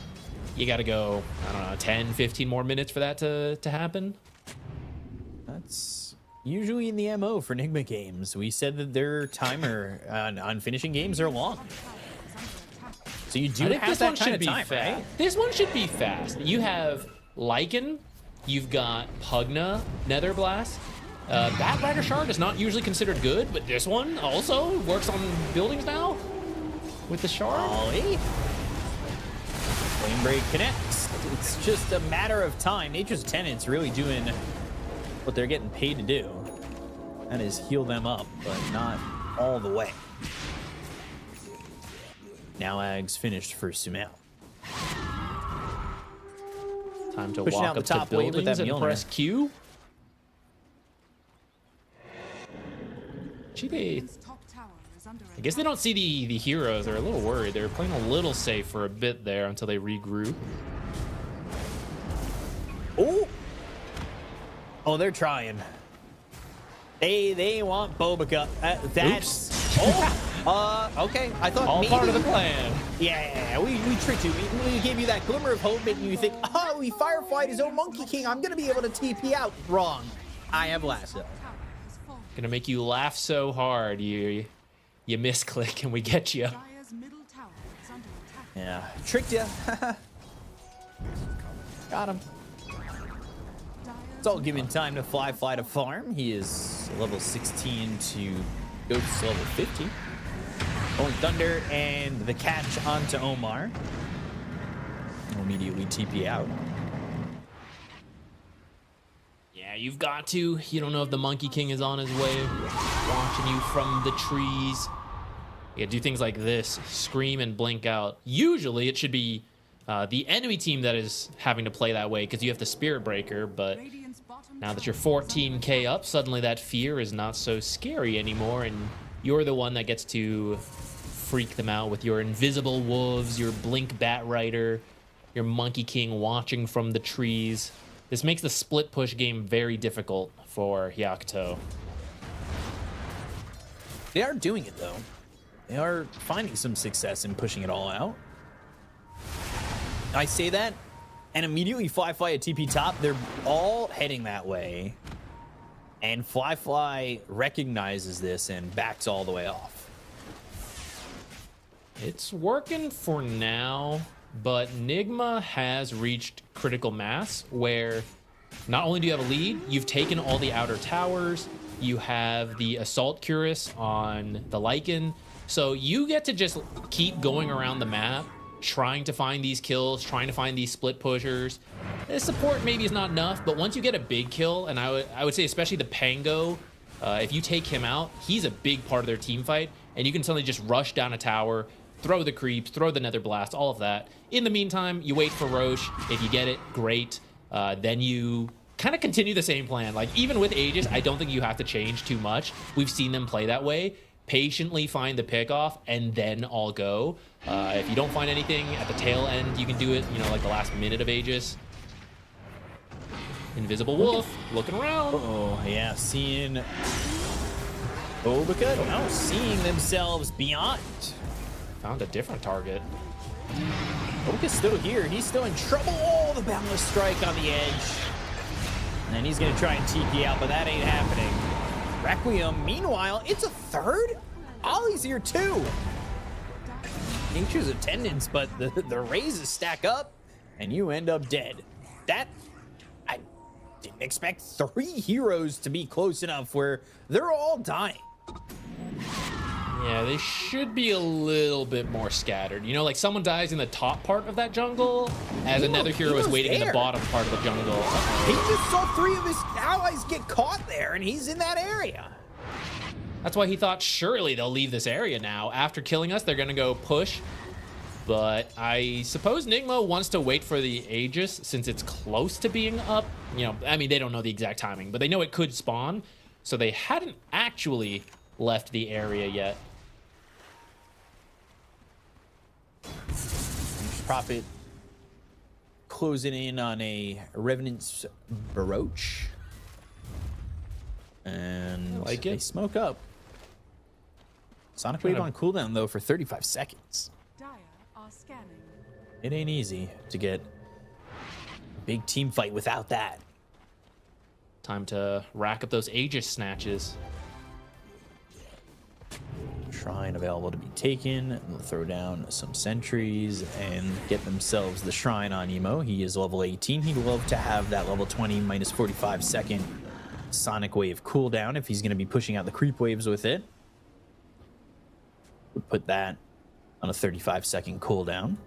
you got to go, I don't know, 10, 15 more minutes for that to happen. That's usually in the MO for Nigma games. We said that their timer on finishing games are long. So you do have that kind of time, right? This one should be fast. You have Lycan, you've got Pugna, Nether Blast. Batrider Shard is not usually considered good, but this one also works on buildings now with the Shard. Ollie. Flame Break connects. It's just a matter of time. Nature's Tenants really doing what they're getting paid to do. That is heal them up, but not all the way. Now Ag's finished for Sumail. Time to pushing walk out the up top to wave with buildings that and Mjolnir. press Q. I guess they don't see the heroes. They're a little worried. They're playing a little safe for a bit there until they regroup. Oh, they're trying. They want Bobica. That's okay. I thought all maybe, part of the plan. Yeah, we tricked you. We gave you that glimmer of hope, and you think, oh, he Fireflied his own Monkey King. I'm gonna be able to TP out. Wrong. I have lasso. Gonna make you laugh so hard you misclick and we get you. Yeah, tricked you. Got him. It's all given time to fly to farm. He is level 16 to Ghost level 50. Going Thunder and the catch onto Omar. Immediately TP out. Yeah, you've got to. You don't know if the Monkey King is on his way, watching you from the trees. Yeah, do things like this, scream and blink out. Usually it should be the enemy team that is having to play that way because you have the Spirit Breaker, but now that you're 14k up, suddenly that fear is not so scary anymore, and you're the one that gets to freak them out with your invisible wolves, your blink bat rider, your Monkey King watching from the trees. This makes the split push game very difficult for Yakutou. They are doing it, though. They are finding some success in pushing it all out. I say that, and immediately Fly at TP top, they're all heading that way. And Fly recognizes this and backs all the way off. It's working for now, but Nigma has reached critical mass where not only do you have a lead, you've taken all the outer towers, you have the Assault Cuirass on the Lycan, so you get to just keep going around the map, trying to find these kills, trying to find these split pushers. The support maybe is not enough, but once you get a big kill, and I would say especially the Pango, if you take him out, he's a big part of their team fight, and you can suddenly just rush down a tower, throw the creeps, throw the Nether Blast, all of that. In the meantime, you wait for Roche. If you get it, great. Then you kind of continue the same plan. Like, even with Aegis, I don't think you have to change too much. We've seen them play that way. Patiently find the pick off and then all go. If you don't find anything at the tail end, you can do it, you know, like the last minute of Aegis. Invisible Wolf looking around. Oh, yeah, seeing Bobica now seeing themselves beyond. Found a different target. Bobica's still here. He's still in trouble. Oh, the Boundless Strike on the edge. And then he's going to try and TP out, but that ain't happening. Requiem, meanwhile, it's a third? Ollie's here too. Nature's attendance, but the raises stack up, and you end up dead. That, I didn't expect 3 heroes to be close enough where they're all dying. Yeah, they should be a little bit more scattered. You know, like someone dies in the top part of that jungle, as another hero is waiting in the bottom part of the jungle. He just saw 3 of his allies get caught there, and he's in that area. That's why he thought surely they'll leave this area now. After killing us, they're going to go push. But I suppose Nigma wants to wait for the Aegis since it's close to being up. You know, I mean, they don't know the exact timing, but they know it could spawn. So they hadn't actually left the area yet. Prophet closing in on a Revenant's Baroche. And like they smoke up. Sonic Wave on cooldown, though, for 35 seconds. Dire are scanning. It ain't easy to get a big team fight without that. Time to rack up those Aegis snatches. Shrine available to be taken. They'll throw down some sentries and get themselves the shrine on Emo. He is level 18. He'd love to have that level 20 minus 45 second Sonic Wave cooldown if he's going to be pushing out the creep waves with it. Would put that on a 35 second cooldown.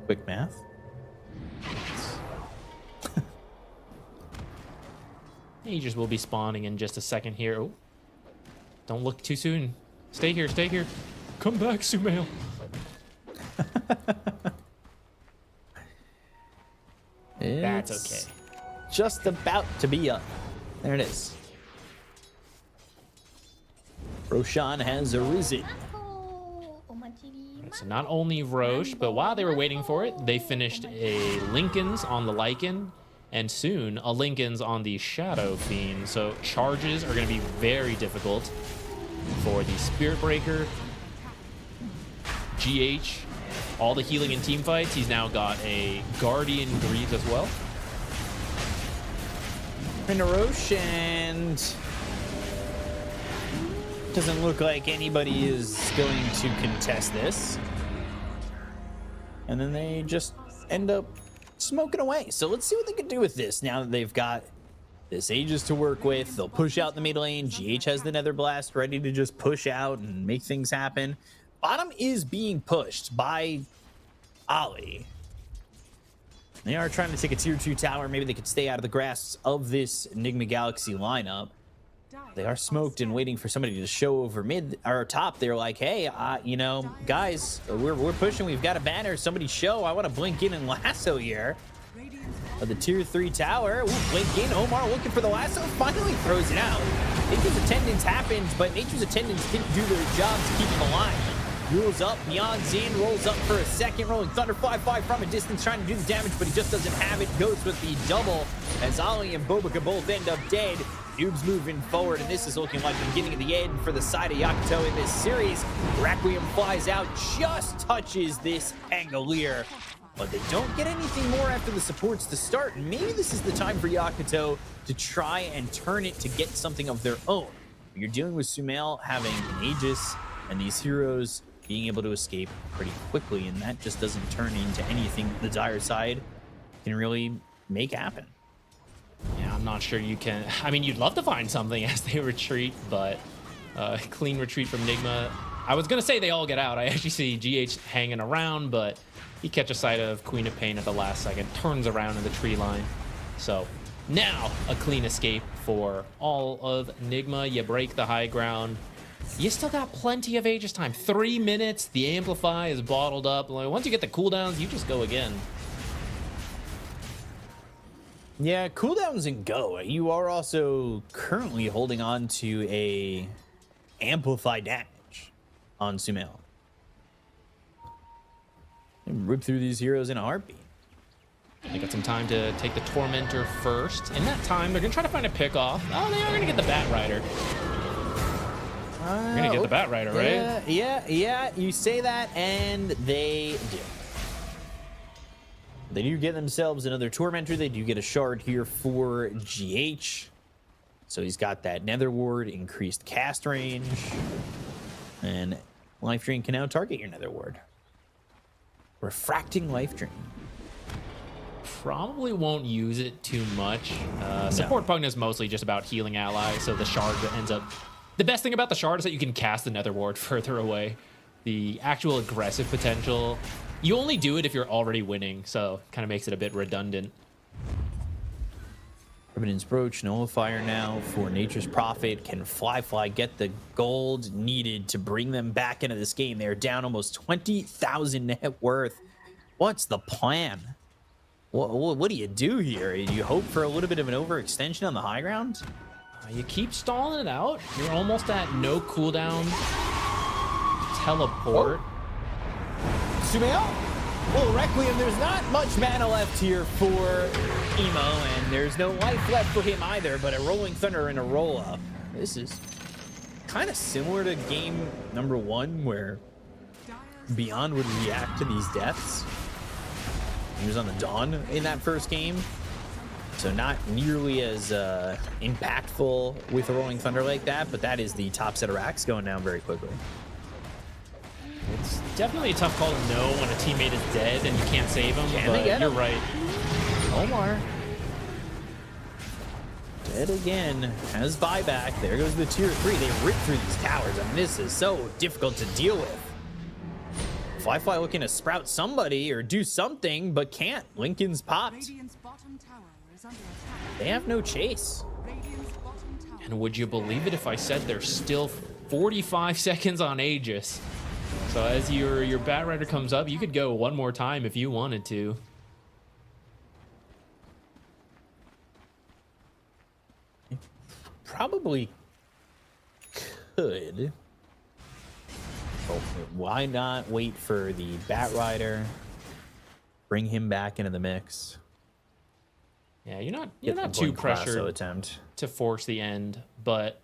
Quick math. Aegis will be spawning in just a second here. Oh. Don't look too soon. Stay here, stay here. Come back, Sumail. That's okay. Just about to be up. There it is. Roshan has arisen. So not only Roche, but while they were waiting for it, they finished a Lincoln's on the Lycan, and soon a Lincoln's on the Shadow Fiend. So charges are going to be very difficult for the Spirit Breaker. GH, all the healing in team fights. He's now got a Guardian Greaves as well. Roche, and doesn't look like anybody is going to contest this. And then they just end up smoking away. So let's see what they can do with this now that they've got this Aegis to work with. They'll push out the mid lane. GH has the Nether Blast ready to just push out and make things happen. Bottom is being pushed by Ollie. They are trying to take a tier 2 tower. Maybe they could stay out of the grasp of this Nigma Galaxy lineup. They are smoked and waiting for somebody to show over mid or top. They're like, hey, you know, guys, we're pushing. We've got a banner. Somebody show. I want to blink in and lasso here. The tier 3 tower. Ooh, blink in. Omar looking for the lasso. Finally throws it out. Nature's attendance happened, but Nature's attendance didn't do their job to keep him alive. Rolls up, Beyond Zin rolls up for a second, rolling Thunder 5-5 from a distance, trying to do the damage, but he just doesn't have it. Goes with the double as Ollie and Bobica both end up dead. Noob's moving forward, and this is looking like the beginning of the end for the side of Yakutou in this series. Requiem flies out, just touches this Pangolier, but they don't get anything more after the supports to start. Maybe this is the time for Yakutou to try and turn it to get something of their own. You're dealing with Sumail having an Aegis, and these heroes being able to escape pretty quickly, and that just doesn't turn into anything the Dire side can really make happen. Yeah, I'm not sure you can. I mean, you'd love to find something as they retreat, but clean retreat from Nigma. I was going to say they all get out. I actually see GH hanging around, but he catches sight of Queen of Pain at the last second, turns around in the tree line. So now a clean escape for all of Nigma. You break the high ground. You still got plenty of Aegis time. 3 minutes. The Amplify is bottled up. Once you get the cooldowns, you just go again. Yeah, cooldowns and go. You are also currently holding on to a Amplify damage on Sumail. Rip through these heroes in a heartbeat. They got some time to take the Tormentor first. In that time, they're going to try to find a pick off. Oh, they are going to get the Bat Rider. They're going to get the Bat Rider, right? Yeah, you say that, and they do. They do get themselves another Tormentor. They do get a shard here for GH. So he's got that Nether Ward, increased cast range, and Life Drain can now target your Nether Ward. Refracting Life Drain. Probably won't use it too much. Support Pugna is mostly just about healing allies, so the shard ends up... The best thing about the shard is that you can cast the Nether Ward further away. The actual aggressive potential... You only do it if you're already winning, so kind of makes it a bit redundant. Remnant's Brooch, Nullifier now for Nature's Prophet. Can Fly get the gold needed to bring them back into this game? They're down almost 20,000 net worth. What's the plan? What do you do here? You hope for a little bit of an overextension on the high ground? You keep stalling it out. You're almost at no cooldown. Teleport. Sumail? Well, Requiem, there's not much mana left here for Emo, and there's no life left for him either, but a Rolling Thunder and a roll-up. This is kind of similar to game number 1, where Beyond would react to these deaths. He was on the Dawn in that first game, so not nearly as impactful with a Rolling Thunder like that, but that is the top set of racks going down very quickly. It's definitely a tough call to know when a teammate is dead and you can't save him, but you're right. Omar. Dead again. Has buyback. There goes the tier 3. They rip through these towers. I mean, this is so difficult to deal with. Fly looking to sprout somebody or do something, but can't. Lincoln's popped. They have no chase. And would you believe it if I said there's still 45 seconds on Aegis? So as your Bat Rider comes up, you could go one more time if you wanted to. Probably could. But why not wait for the Bat Rider? Bring him back into the mix. Yeah, you're not too pressured to force the end, but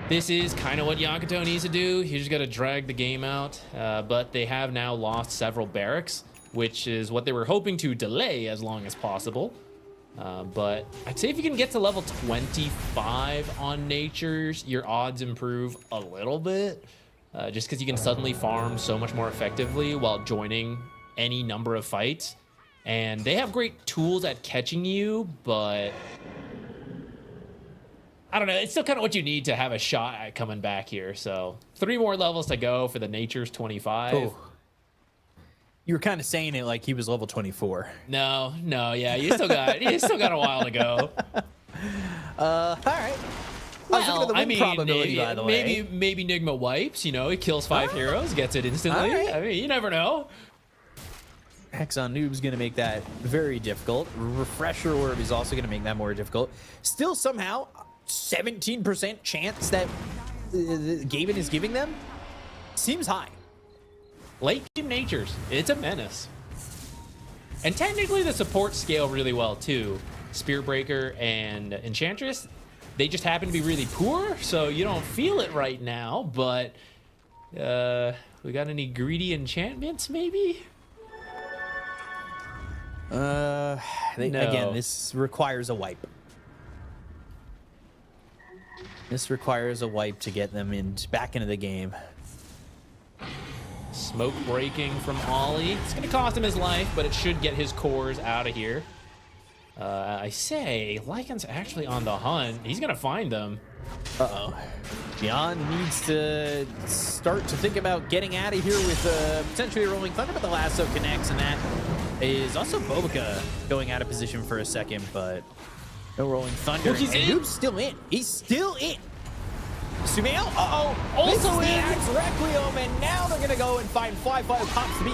this is kind of what Yakutou needs to do. You just got to drag the game out. But they have now lost several barracks, which is what they were hoping to delay as long as possible. But I'd say if you can get to level 25 on Natures, your odds improve a little bit. Just because you can suddenly farm so much more effectively while joining any number of fights. And they have great tools at catching you, but I don't know. It's still kind of what you need to have a shot at coming back here. So 3 more levels to go for the Nature's 25. Oh. You were kind of saying it like he was level 24. No, yeah, you still got a while to go. All right. Well, I mean, probability, by the way. maybe Nigma wipes. You know, he kills 5 heroes, gets it instantly. Right. I mean, you never know. Hex on Noob's going to make that very difficult. Refresher Orb is also going to make that more difficult. Still somehow 17% chance that Gaben is giving them seems high. Late game Natures, it's a menace. And technically the supports scale really well too. Spearbreaker and Enchantress, They just happen to be really poor, so you don't feel it right now, but we got any greedy enchantments, maybe? Again, this requires a wipe. This requires a wipe to get them back into the game. Smoke breaking from Ollie. It's going to cost him his life, but it should get his cores out of here. I say, Lycan's actually on the hunt. He's going to find them. Uh-oh. Gian needs to start to think about getting out of here with potentially a Rolling Thunder, but the lasso connects, and that is also Bobica going out of position for a second, but no Rolling Thunder. He's in. Noob's still in. He's still in. Sumail, Also this is in. the Axe Requiem, and now they're going to go and find Fly pops the beat.